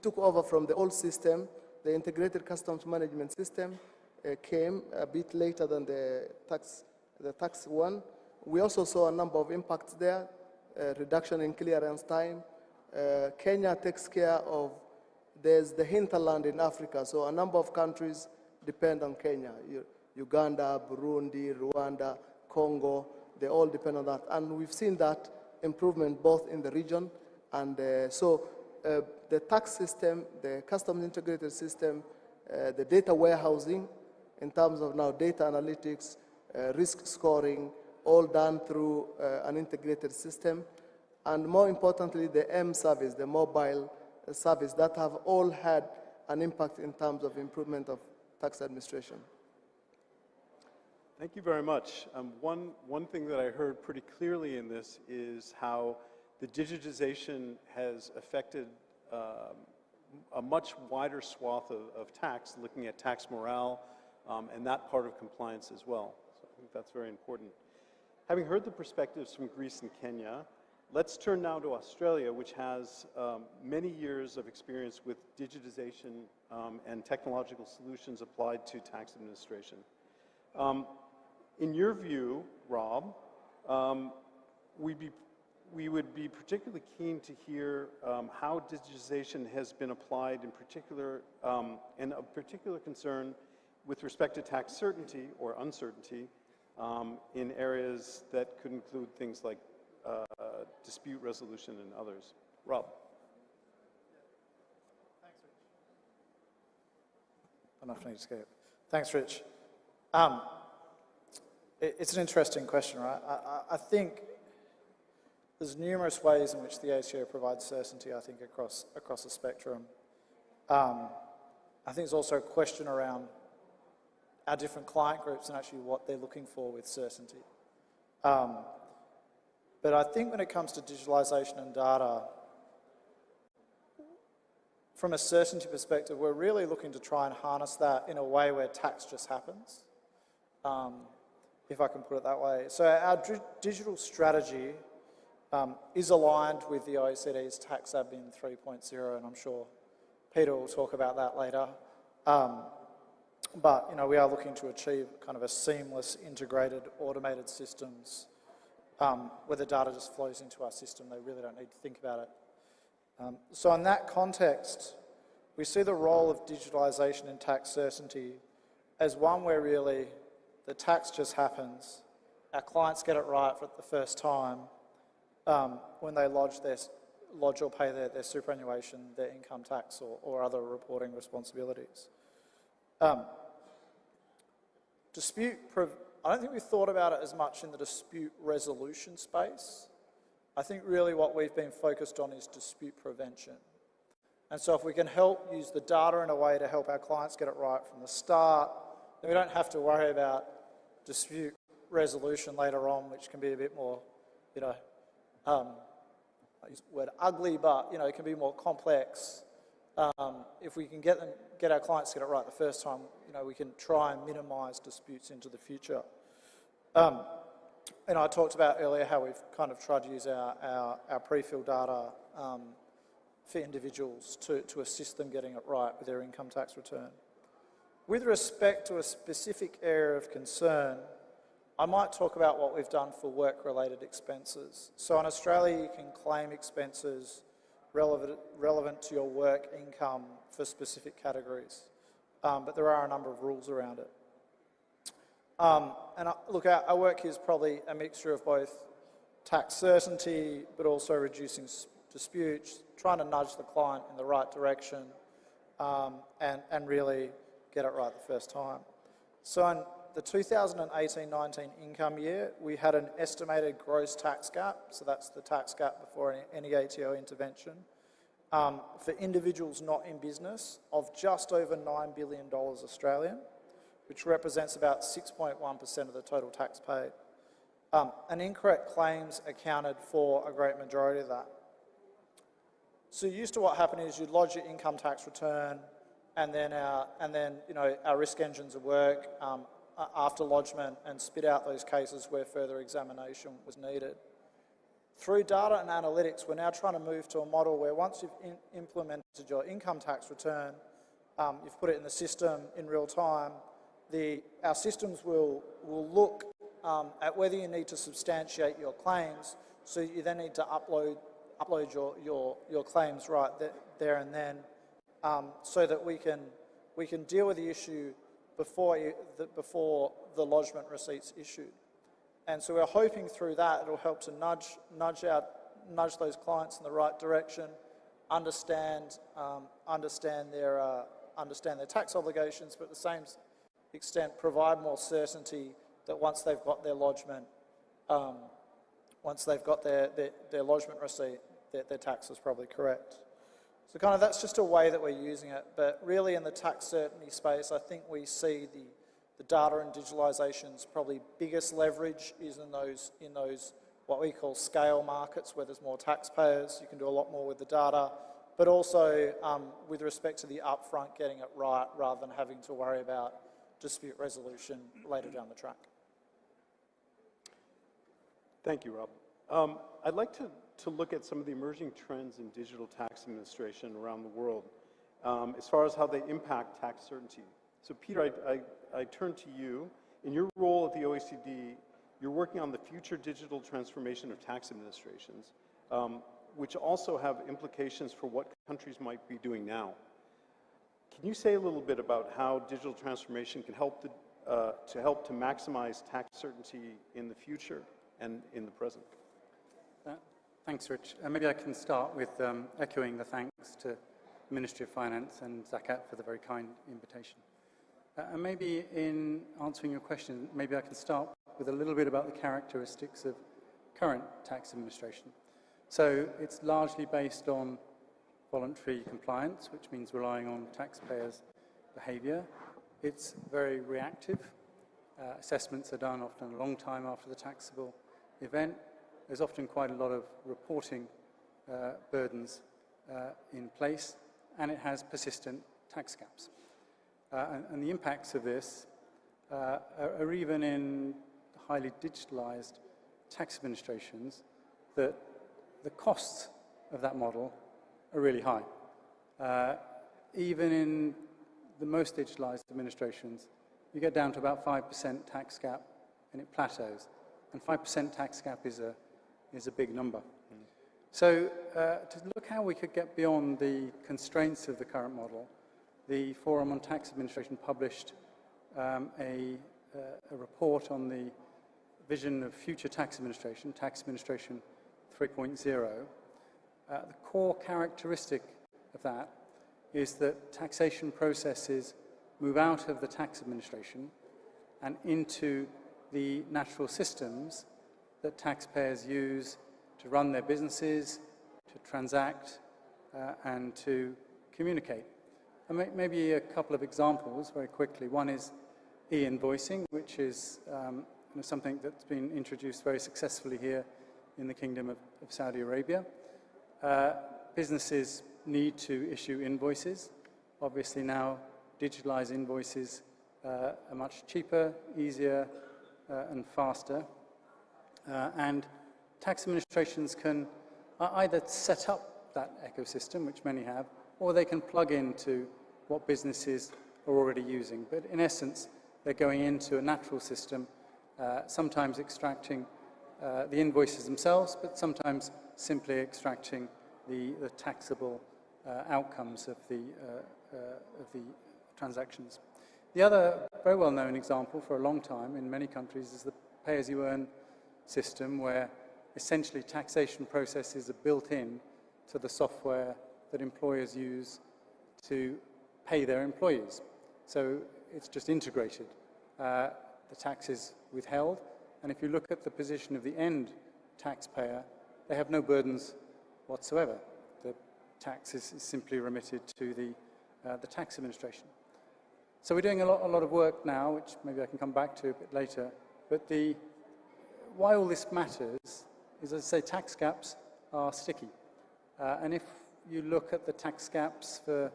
took over from the old system, the integrated customs management system, came a bit later than the tax one. We also saw a number of impacts there, reduction in clearance time. Kenya takes care of, there's the hinterland in Africa, so a number of countries depend on Kenya. Uganda, Burundi, Rwanda, Congo, they all depend on that. And we've seen that improvement both in the region and the tax system, the customs integrated system, the data warehousing, in terms of now data analytics, risk scoring, all done through an integrated system. And more importantly, the M service, the mobile service, that have all had an impact in terms of improvement of tax administration. Thank you very much. One thing that I heard pretty clearly in this is how the digitization has affected a much wider swath of tax, looking at tax morale and that part of compliance as well. So I think that's very important. Having heard the perspectives from Greece and Kenya, let's turn now to Australia, which has many years of experience with digitization and technological solutions applied to tax administration. In your view, Rob, we would be particularly keen to hear how digitization has been applied in particular, and of particular concern with respect to tax certainty or uncertainty in areas that could include things like dispute resolution and others. Rob. Thanks, Rich. It's an interesting question, right? I think there's numerous ways in which the ATO provides certainty, I think, across the spectrum. I think there's also a question around our different client groups and actually what they're looking for with certainty. But I think when it comes to digitalization and data, from a certainty perspective, we're really looking to try and harness that in a way where tax just happens, if I can put it that way. So our digital strategy is aligned with the OECD's Tax Admin 3.0, and I'm sure Peter will talk about that later. But we are looking to achieve kind of a seamless, integrated, automated systems where the data just flows into our system. They really don't need to think about it. So in that context, we see the role of digitalisation in tax certainty as one where really the tax just happens, our clients get it right for the first time when they lodge lodge or pay their superannuation, their income tax, or other reporting responsibilities. I don't think we've thought about it as much in the dispute resolution space. I think really what we've been focused on is dispute prevention. And so if we can help use the data in a way to help our clients get it right from the start, then we don't have to worry about dispute resolution later on, which can be a bit more, I use the word ugly, but it can be more complex. If we can get our clients to get it right the first time, we can try and minimise disputes into the future. And I talked about earlier how we've kind of tried to use our pre-fill data for individuals to assist them getting it right with their income tax return. With respect to a specific area of concern, I might talk about what we've done for work-related expenses. So in Australia, you can claim expenses relevant to your work income for specific categories, but there are a number of rules around it. Look, our work here is probably a mixture of both tax certainty, but also reducing disputes, trying to nudge the client in the right direction, and really get it right the first time. So in the 2018-19 income year, we had an estimated gross tax gap, so that's the tax gap before any ATO intervention, for individuals not in business of just over $9 billion Australian, which represents about 6.1% of the total tax paid. And incorrect claims accounted for a great majority of that. So used to what happened is you'd lodge your income tax return, and then our risk engines would work after lodgement and spit out those cases where further examination was needed. Through data and analytics, we're now trying to move to a model where once you've implemented your income tax return, you've put it in the system in real time, our systems will look at whether you need to substantiate your claims, so you then need to upload your claims right there and then, so that we can deal with the issue before the lodgement receipt's issued. And so we're hoping through that it'll help to nudge those clients in the right direction, understand their tax obligations, but at the same extent provide more certainty that once they've got their lodgement, once they've got their lodgement receipt, their tax is probably correct. So kind of that's just a way that we're using it, but really in the tax certainty space, I think we see the data and digitalization's probably biggest leverage is in those what we call scale markets where there's more taxpayers. You can do a lot more with the data, but also with respect to the upfront getting it right rather than having to worry about dispute resolution later down the track. Thank you, Rob. I'd like to look at some of the emerging trends in digital tax administration around the world as far as how they impact tax certainty. So Peter, I turn to you. In your role at the OECD, you're working on the future digital transformation of tax administrations, which also have implications for what countries might be doing now. Can you say a little bit about how digital transformation can help to maximize tax certainty in the future and in the present? Thanks, Rich. Maybe I can start with echoing the thanks to the Ministry of Finance and Zakat for the very kind invitation. And maybe in answering your question, maybe I can start with a little bit about the characteristics of current tax administration. So it's largely based on voluntary compliance, which means relying on taxpayers' behaviour. It's very reactive. Assessments are done often a long time after the taxable event. There's often quite a lot of reporting burdens in place, and it has persistent tax gaps. And the impacts of this are even in highly digitalized tax administrations, that the costs of that model are really high. Even in the most digitalized administrations, you get down to about 5% tax gap and it plateaus. And 5% tax gap is a big number. So to look how we could get beyond the constraints of the current model, the Forum on Tax Administration published a report on the vision of future tax administration 3.0, The core characteristic of that is that taxation processes move out of the tax administration and into the natural systems that taxpayers use to run their businesses, to transact, and to communicate. And maybe a couple of examples very quickly. One is e-invoicing, which is something that's been introduced very successfully here in the Kingdom of Saudi Arabia. Businesses need to issue invoices. Obviously now, digitalized invoices are much cheaper, easier, and faster. And tax administrations can either set up that ecosystem, which many have, or they can plug into what businesses are already using. But in essence, they're going into a natural system, sometimes extracting the invoices themselves, but sometimes simply extracting the taxable outcomes of the transactions. The other very well-known example for a long time in many countries is the pay-as-you-earn system, where essentially taxation processes are built in to the software that employers use to pay their employees. So it's just integrated. The tax is withheld, and if you look at the position of the end taxpayer, they have no burdens whatsoever. The tax is simply remitted to the tax administration. So we're doing a lot of work now, which maybe I can come back to a bit later, but why all this matters is, as I say, tax gaps are sticky. And if you look at the tax gaps for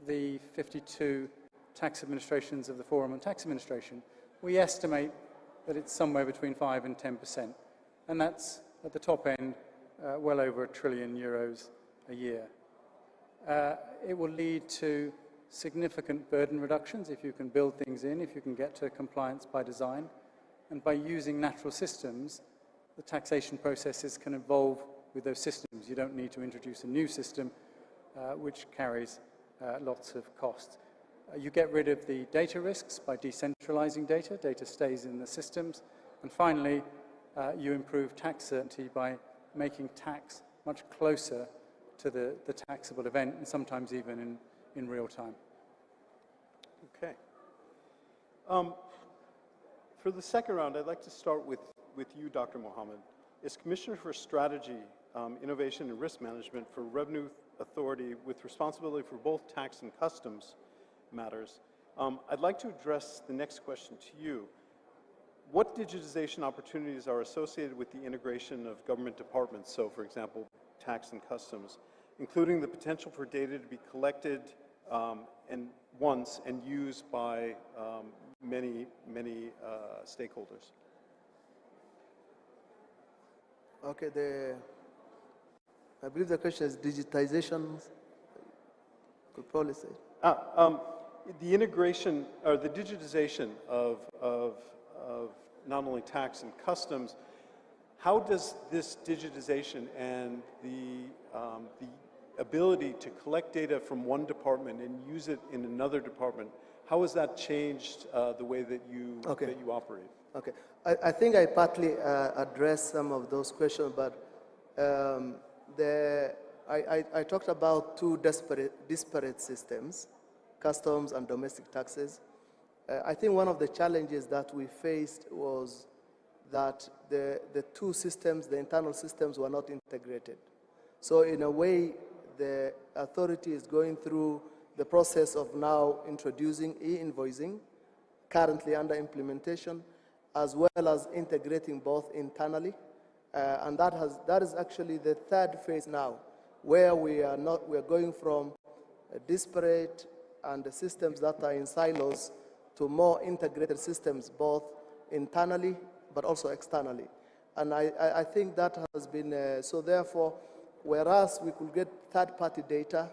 the 52 tax administrations of the Forum on Tax Administration, we estimate that it's somewhere between 5 and 10%. And that's, at the top end, well over €1 trillion a year. It will lead to significant burden reductions if you can build things in, if you can get to compliance by design. And by using natural systems, the taxation processes can evolve with those systems. You don't need to introduce a new system which carries lots of costs. You get rid of the data risks by decentralizing data. Data stays in the systems. And finally, you improve tax certainty by making tax much closer to the taxable event, and sometimes even in real time. Okay. For the second round, I'd like to start with you, Dr. Mohammed. As Commissioner for Strategy, Innovation and Risk Management for Revenue Authority with responsibility for both tax and customs matters, I'd like to address the next question to you. What digitization opportunities are associated with the integration of government departments, so for example, tax and customs, including the potential for data to be collected once and used by many stakeholders? Okay, I believe the question is digitization. Could probably say. The integration or the digitization of not only tax and customs. How does this digitization and the ability to collect data from one department and use it in another department, how has that changed the way that you operate? Okay. I think I partly addressed some of those questions, but I talked about two disparate systems, customs and domestic taxes. I think one of the challenges that we faced was that the two systems, the internal systems, were not integrated. So in a way, the authority is going through the process of now introducing e-invoicing, currently under implementation, as well as integrating both internally. And that is actually the third phase now, where we are going from disparate and the systems that are in silos to more integrated systems, both internally but also externally. And I think that has been, so therefore, whereas we could get third-party data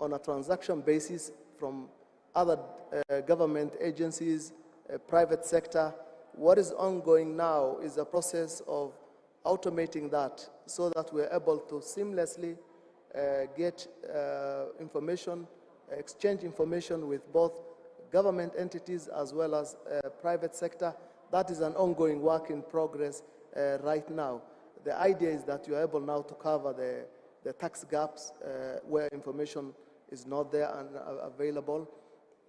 on a transaction basis from other government agencies, private sector, what is ongoing now is a process of automating that so that we're able to seamlessly get information, exchange information with both government entities as well as private sector. That is an ongoing work in progress right now. The idea is that you're able now to cover the tax gaps where information is not there and available.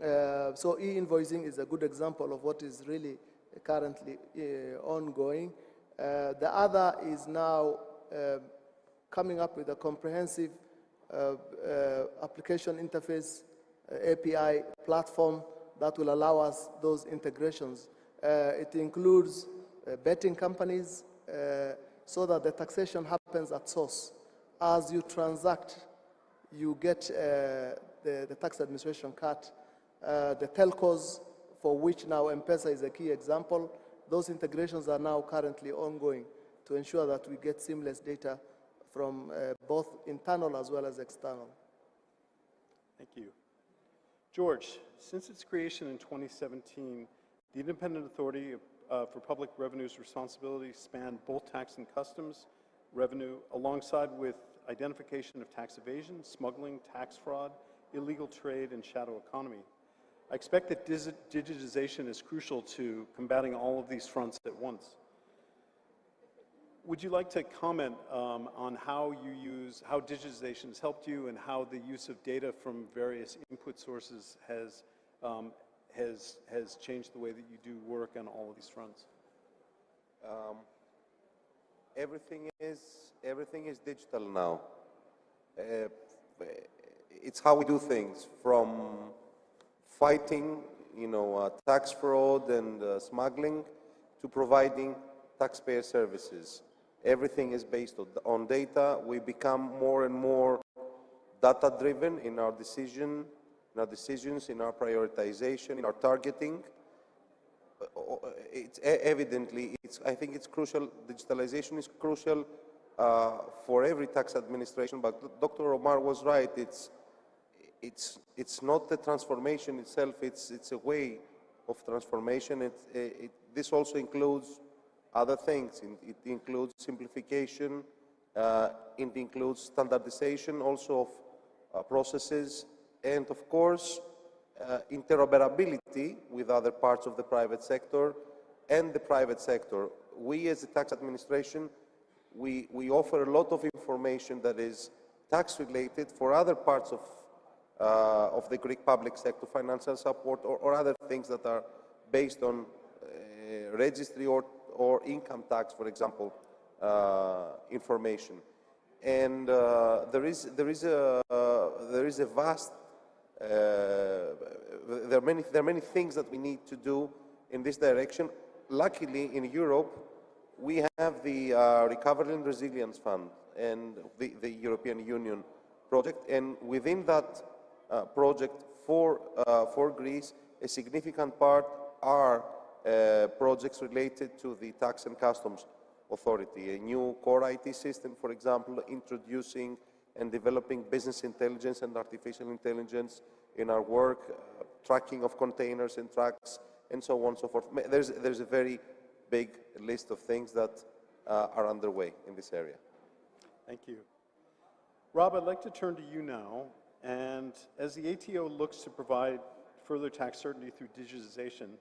So e-invoicing is a good example of what is really currently ongoing. The other is now coming up with a comprehensive application interface API platform that will allow us those integrations. It includes betting companies so that the taxation happens at source. As you transact, you get the tax administration cut. The telcos, for which now M-Pesa is a key example, those integrations are now currently ongoing to ensure that we get seamless data from both internal as well as external. Thank you. George, since its creation in 2017, the Independent Authority for Public Revenue's responsibilities span both tax and customs revenue, alongside with identification of tax evasion, smuggling, tax fraud, illegal trade, and shadow economy. I expect that digitization is crucial to combating all of these fronts at once. Would you like to comment on how digitization has helped you and how the use of data from various input sources has changed the way that you do work on all of these fronts? Everything is digital now. It's how we do things, from fighting, tax fraud and smuggling, to providing taxpayer services. Everything is based on data. We become more and more data-driven in our decisions, in our prioritization, in our targeting. I think it's crucial. Digitalization is crucial for every tax administration. But Dr. Omar was right. It's not the transformation itself. It's a way of transformation. This also includes other things. It includes simplification. It includes standardization also of processes, and of course interoperability with other parts of the private sector and the private sector. We as a tax administration, we offer a lot of information that is tax related for other parts of the Greek public sector, financial support, or other things that are based on registry or income tax, for example, information. And there is a vast. There are many things that we need to do in this direction. Luckily, in Europe, we have the Recovery and Resilience Fund and the European Union project, and within that project for Greece, a significant part are projects related to the Tax and Customs Authority. A new core IT system, for example, introducing and developing business intelligence and artificial intelligence in our work, tracking of containers and trucks, and so on and so forth. There's a very big list of things that are underway in this area. Thank you. Rob, I'd like to turn to you now. And as the ATO looks to provide further tax certainty through digitization,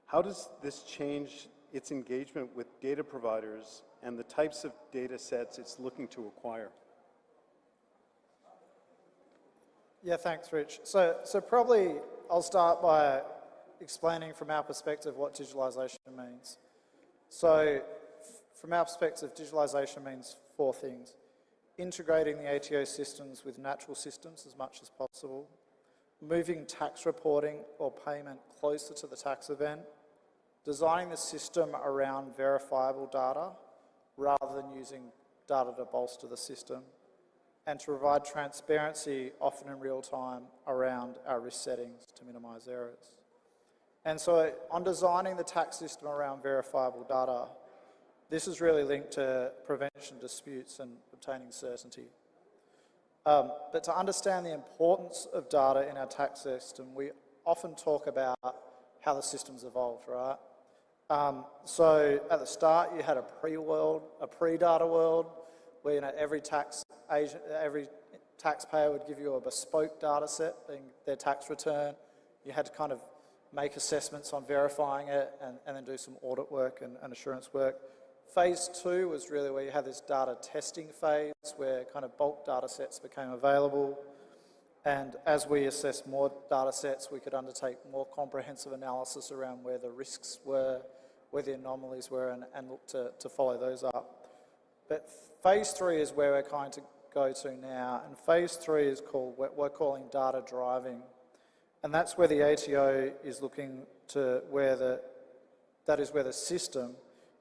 how does this change its engagement with data providers and the types of data sets it's looking to acquire? Yeah, thanks, Rich. So probably I'll start by explaining from our perspective what digitalisation means. So from our perspective, digitalisation means four things: integrating the ATO systems with natural systems as much as possible, moving tax reporting or payment closer to the tax event, designing the system around verifiable data rather than using data to bolster the system, and to provide transparency, often in real time, around our risk settings to minimise errors. And so on designing the tax system around verifiable data, this is really linked to prevention disputes and obtaining certainty. But to understand the importance of data in our tax system, we often talk about how the system's evolved, right? So at the start, you had a pre-world, a pre-data world, where every taxpayer would give you a bespoke data set, being their tax return. You had to kind of make assessments on verifying it and then do some audit work and assurance work. Phase 2 was really where you had this data testing phase where kind of bulk data sets became available. And as we assessed more data sets, we could undertake more comprehensive analysis around where the risks were, where the anomalies were, and look to follow those up. But phase 3 is where we're going to go to now. And phase 3 is called, we're calling data driving. And that's where the ATO is looking to that is where the system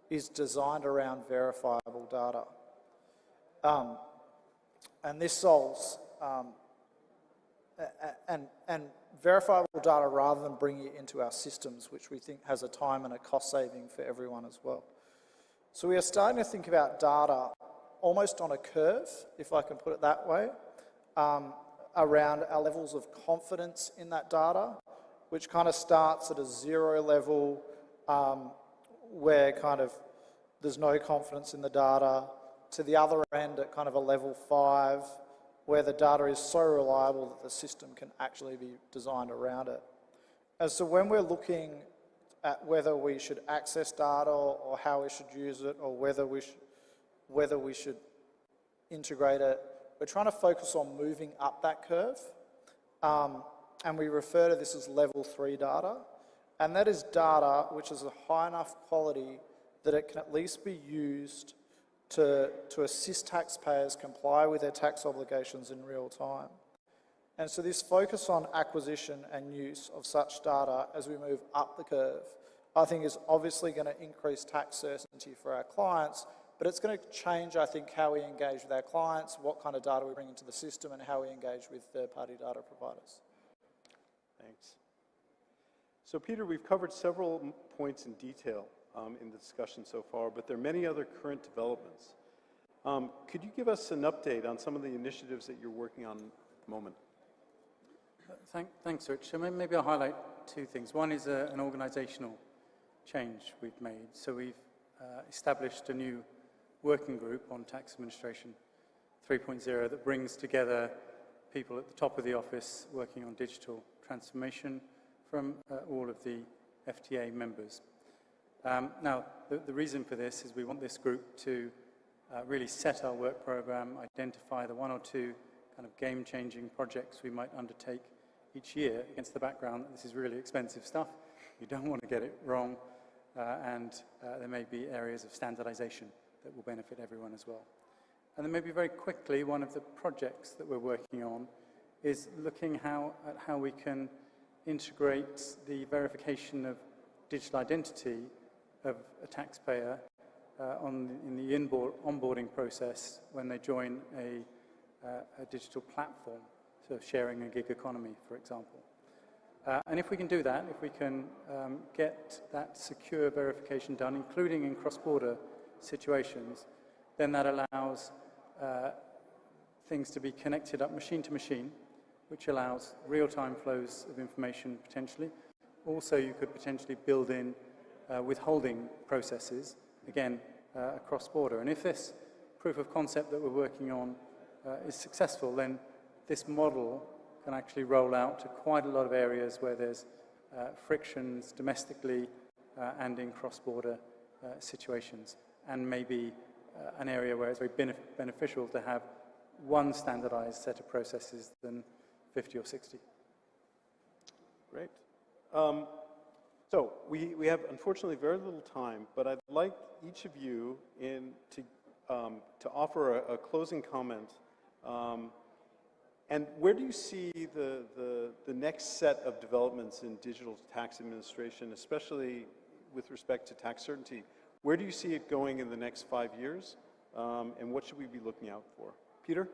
is designed around verifiable data. And this solves, and verifiable data rather than bringing it into our systems, which we think has a time and a cost saving for everyone as well. So we are starting to think about data almost on a curve, if I can put it that way, around our levels of confidence in that data, which kind of starts at a 0 level, where kind of there's no confidence in the data, to the other end at kind of a level 5, where the data is so reliable that the system can actually be designed around it. And so when we're looking at whether we should access data or how we should use it or whether we should integrate it, we're trying to focus on moving up that curve. And we refer to this as level 3 data. And that is data which is a high enough quality that it can at least be used to assist taxpayers comply with their tax obligations in real time. And so this focus on acquisition and use of such data as we move up the curve, I think is obviously going to increase tax certainty for our clients, but it's going to change, I think, how we engage with our clients, what kind of data we bring into the system, and how we engage with third-party data providers. Thanks. So Peter, we've covered several points in detail in the discussion so far, but there are many other current developments. Could you give us an update on some of the initiatives that you're working on at the moment? Thanks, Rich. So maybe I'll highlight two things. One is an organizational change we've made. So we've established a new working group on tax administration 3.0 that brings together people at the top of the office working on digital transformation from all of the FTA members. Now, the reason for this is we want this group to really set our work program, identify the 1 or 2 kind of game-changing projects we might undertake each year against the background that this is really expensive stuff. You don't want to get it wrong, and there may be areas of standardization that will benefit everyone as well. And then maybe very quickly, one of the projects that we're working on is looking at how we can integrate the verification of digital identity of a taxpayer in the onboarding process when they join a digital platform, so sharing a gig economy, for example. And if we can do that, if we can get that secure verification done, including in cross-border situations, then that allows things to be connected up machine to machine, which allows real-time flows of information potentially. Also, you could potentially build in withholding processes, again, across border. And if this proof of concept that we're working on is successful, then this model can actually roll out to quite a lot of areas where there's frictions domestically and in cross-border situations, and maybe an area where it's very beneficial to have one standardized set of processes than 50 or 60. Great. So we have, unfortunately, very little time, but I'd like each of you to offer a closing comment. And where do you see the next set of developments in digital tax administration, especially with respect to tax certainty? Where do you see it going in the next 5 years? And what should we be looking out for? Peter?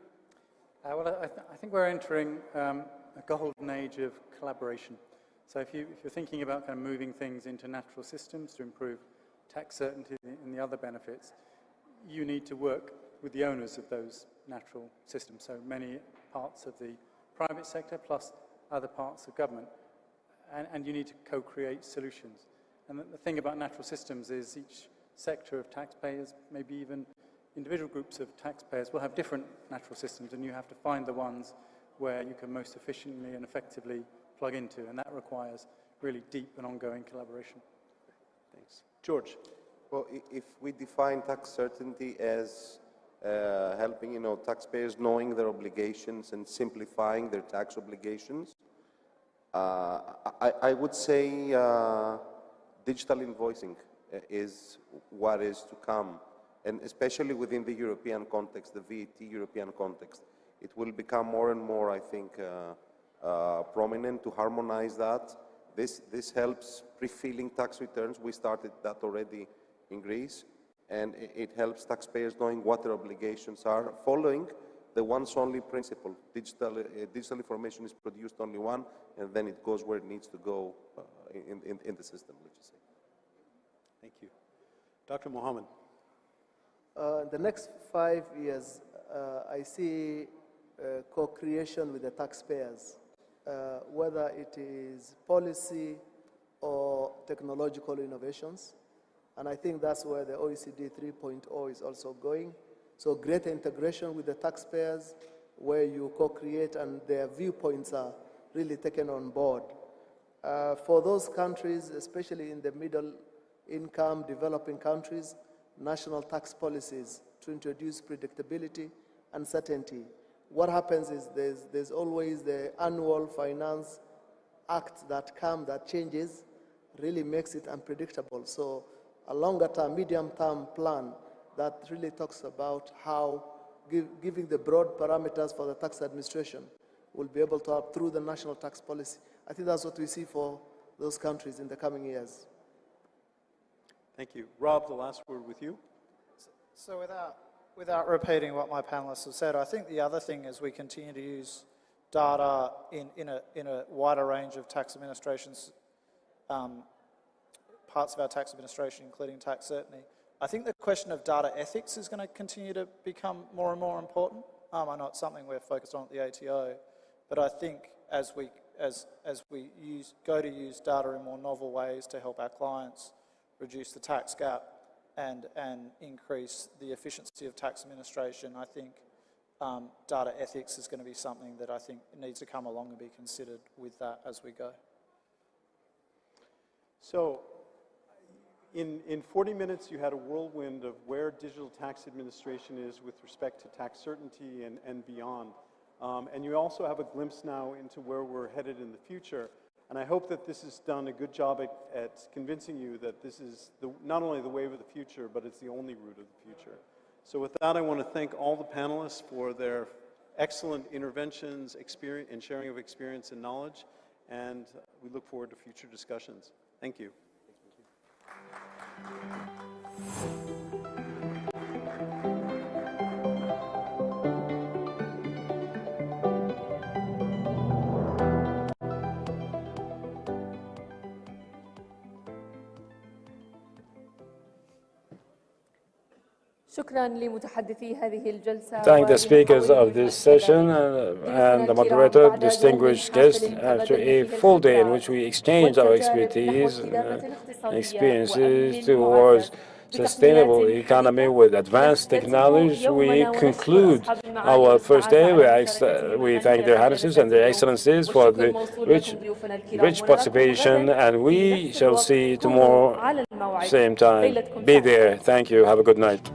Well, I think we're entering a golden age of collaboration. So if you're thinking about kind of moving things into natural systems to improve tax certainty and the other benefits, you need to work with the owners of those natural systems. So many parts of the private sector plus other parts of government. And you need to co-create solutions. And the thing about natural systems is each sector of taxpayers, maybe even individual groups of taxpayers, will have different natural systems, and you have to find the ones where you can most efficiently and effectively plug into, and that requires really deep and ongoing collaboration. Thanks. George? Well, if we define tax certainty as helping, taxpayers knowing their obligations and simplifying their tax obligations, I would say digital invoicing is what is to come, and especially within the European context, the VAT European context. It will become more and more, I think, prominent to harmonize that. This helps pre-filing tax returns. We started that already in Greece, and it helps taxpayers knowing what their obligations are, following the once-only principle. Digital information is produced only one, and then it goes where it needs to go in the system, let's just say. Thank you. Dr. Mohammed. The next 5 years, I see co-creation with the taxpayers, whether it is policy or technological innovations. And I think that's where the OECD 3.0 is also going. So greater integration with the taxpayers, where you co-create and their viewpoints are really taken on board. For those countries, especially in the middle income developing countries, national tax policies to introduce predictability and certainty. What happens is there's always the annual finance act that changes, really makes it unpredictable. So a longer term, medium term plan that really talks about how giving the broad parameters for the tax administration will be able to have through the national tax policy. I think that's what we see for those countries in the coming years. Thank you. Rob, the last word with you. So without repeating what my panelists have said, I think the other thing is we continue to use data in a wider range of tax administrations, parts of our tax administration, including tax certainty. I think the question of data ethics is going to continue to become more and more important. I know it's something we're focused on at the ATO, but I think as we go to use data in more novel ways to help our clients reduce the tax gap and increase the efficiency of tax administration, I think data ethics is going to be something that I think needs to come along and be considered with that as we go. So, in 40 minutes, you had a whirlwind of where digital tax administration is with respect to tax certainty and beyond. And you also have a glimpse now into where we're headed in the future. And I hope that this has done a good job at convincing you that this is not only the wave of the future, but it's the only route of the future. So with that, I want to thank all the panelists for their excellent interventions, experience, and sharing of experience and knowledge. And we look forward to future discussions. Thank you. شكرا لمتحدثي هذه الجلسة. Thank the speakers of this session and the moderator, distinguished guests, after a full day in which we exchanged our expertise and experiences towards sustainable economy with advanced technology. We conclude our first day. We thank their highnesses and their excellencies for the rich participation, and we shall see tomorrow, same time. Be there. Thank you. Have a good night.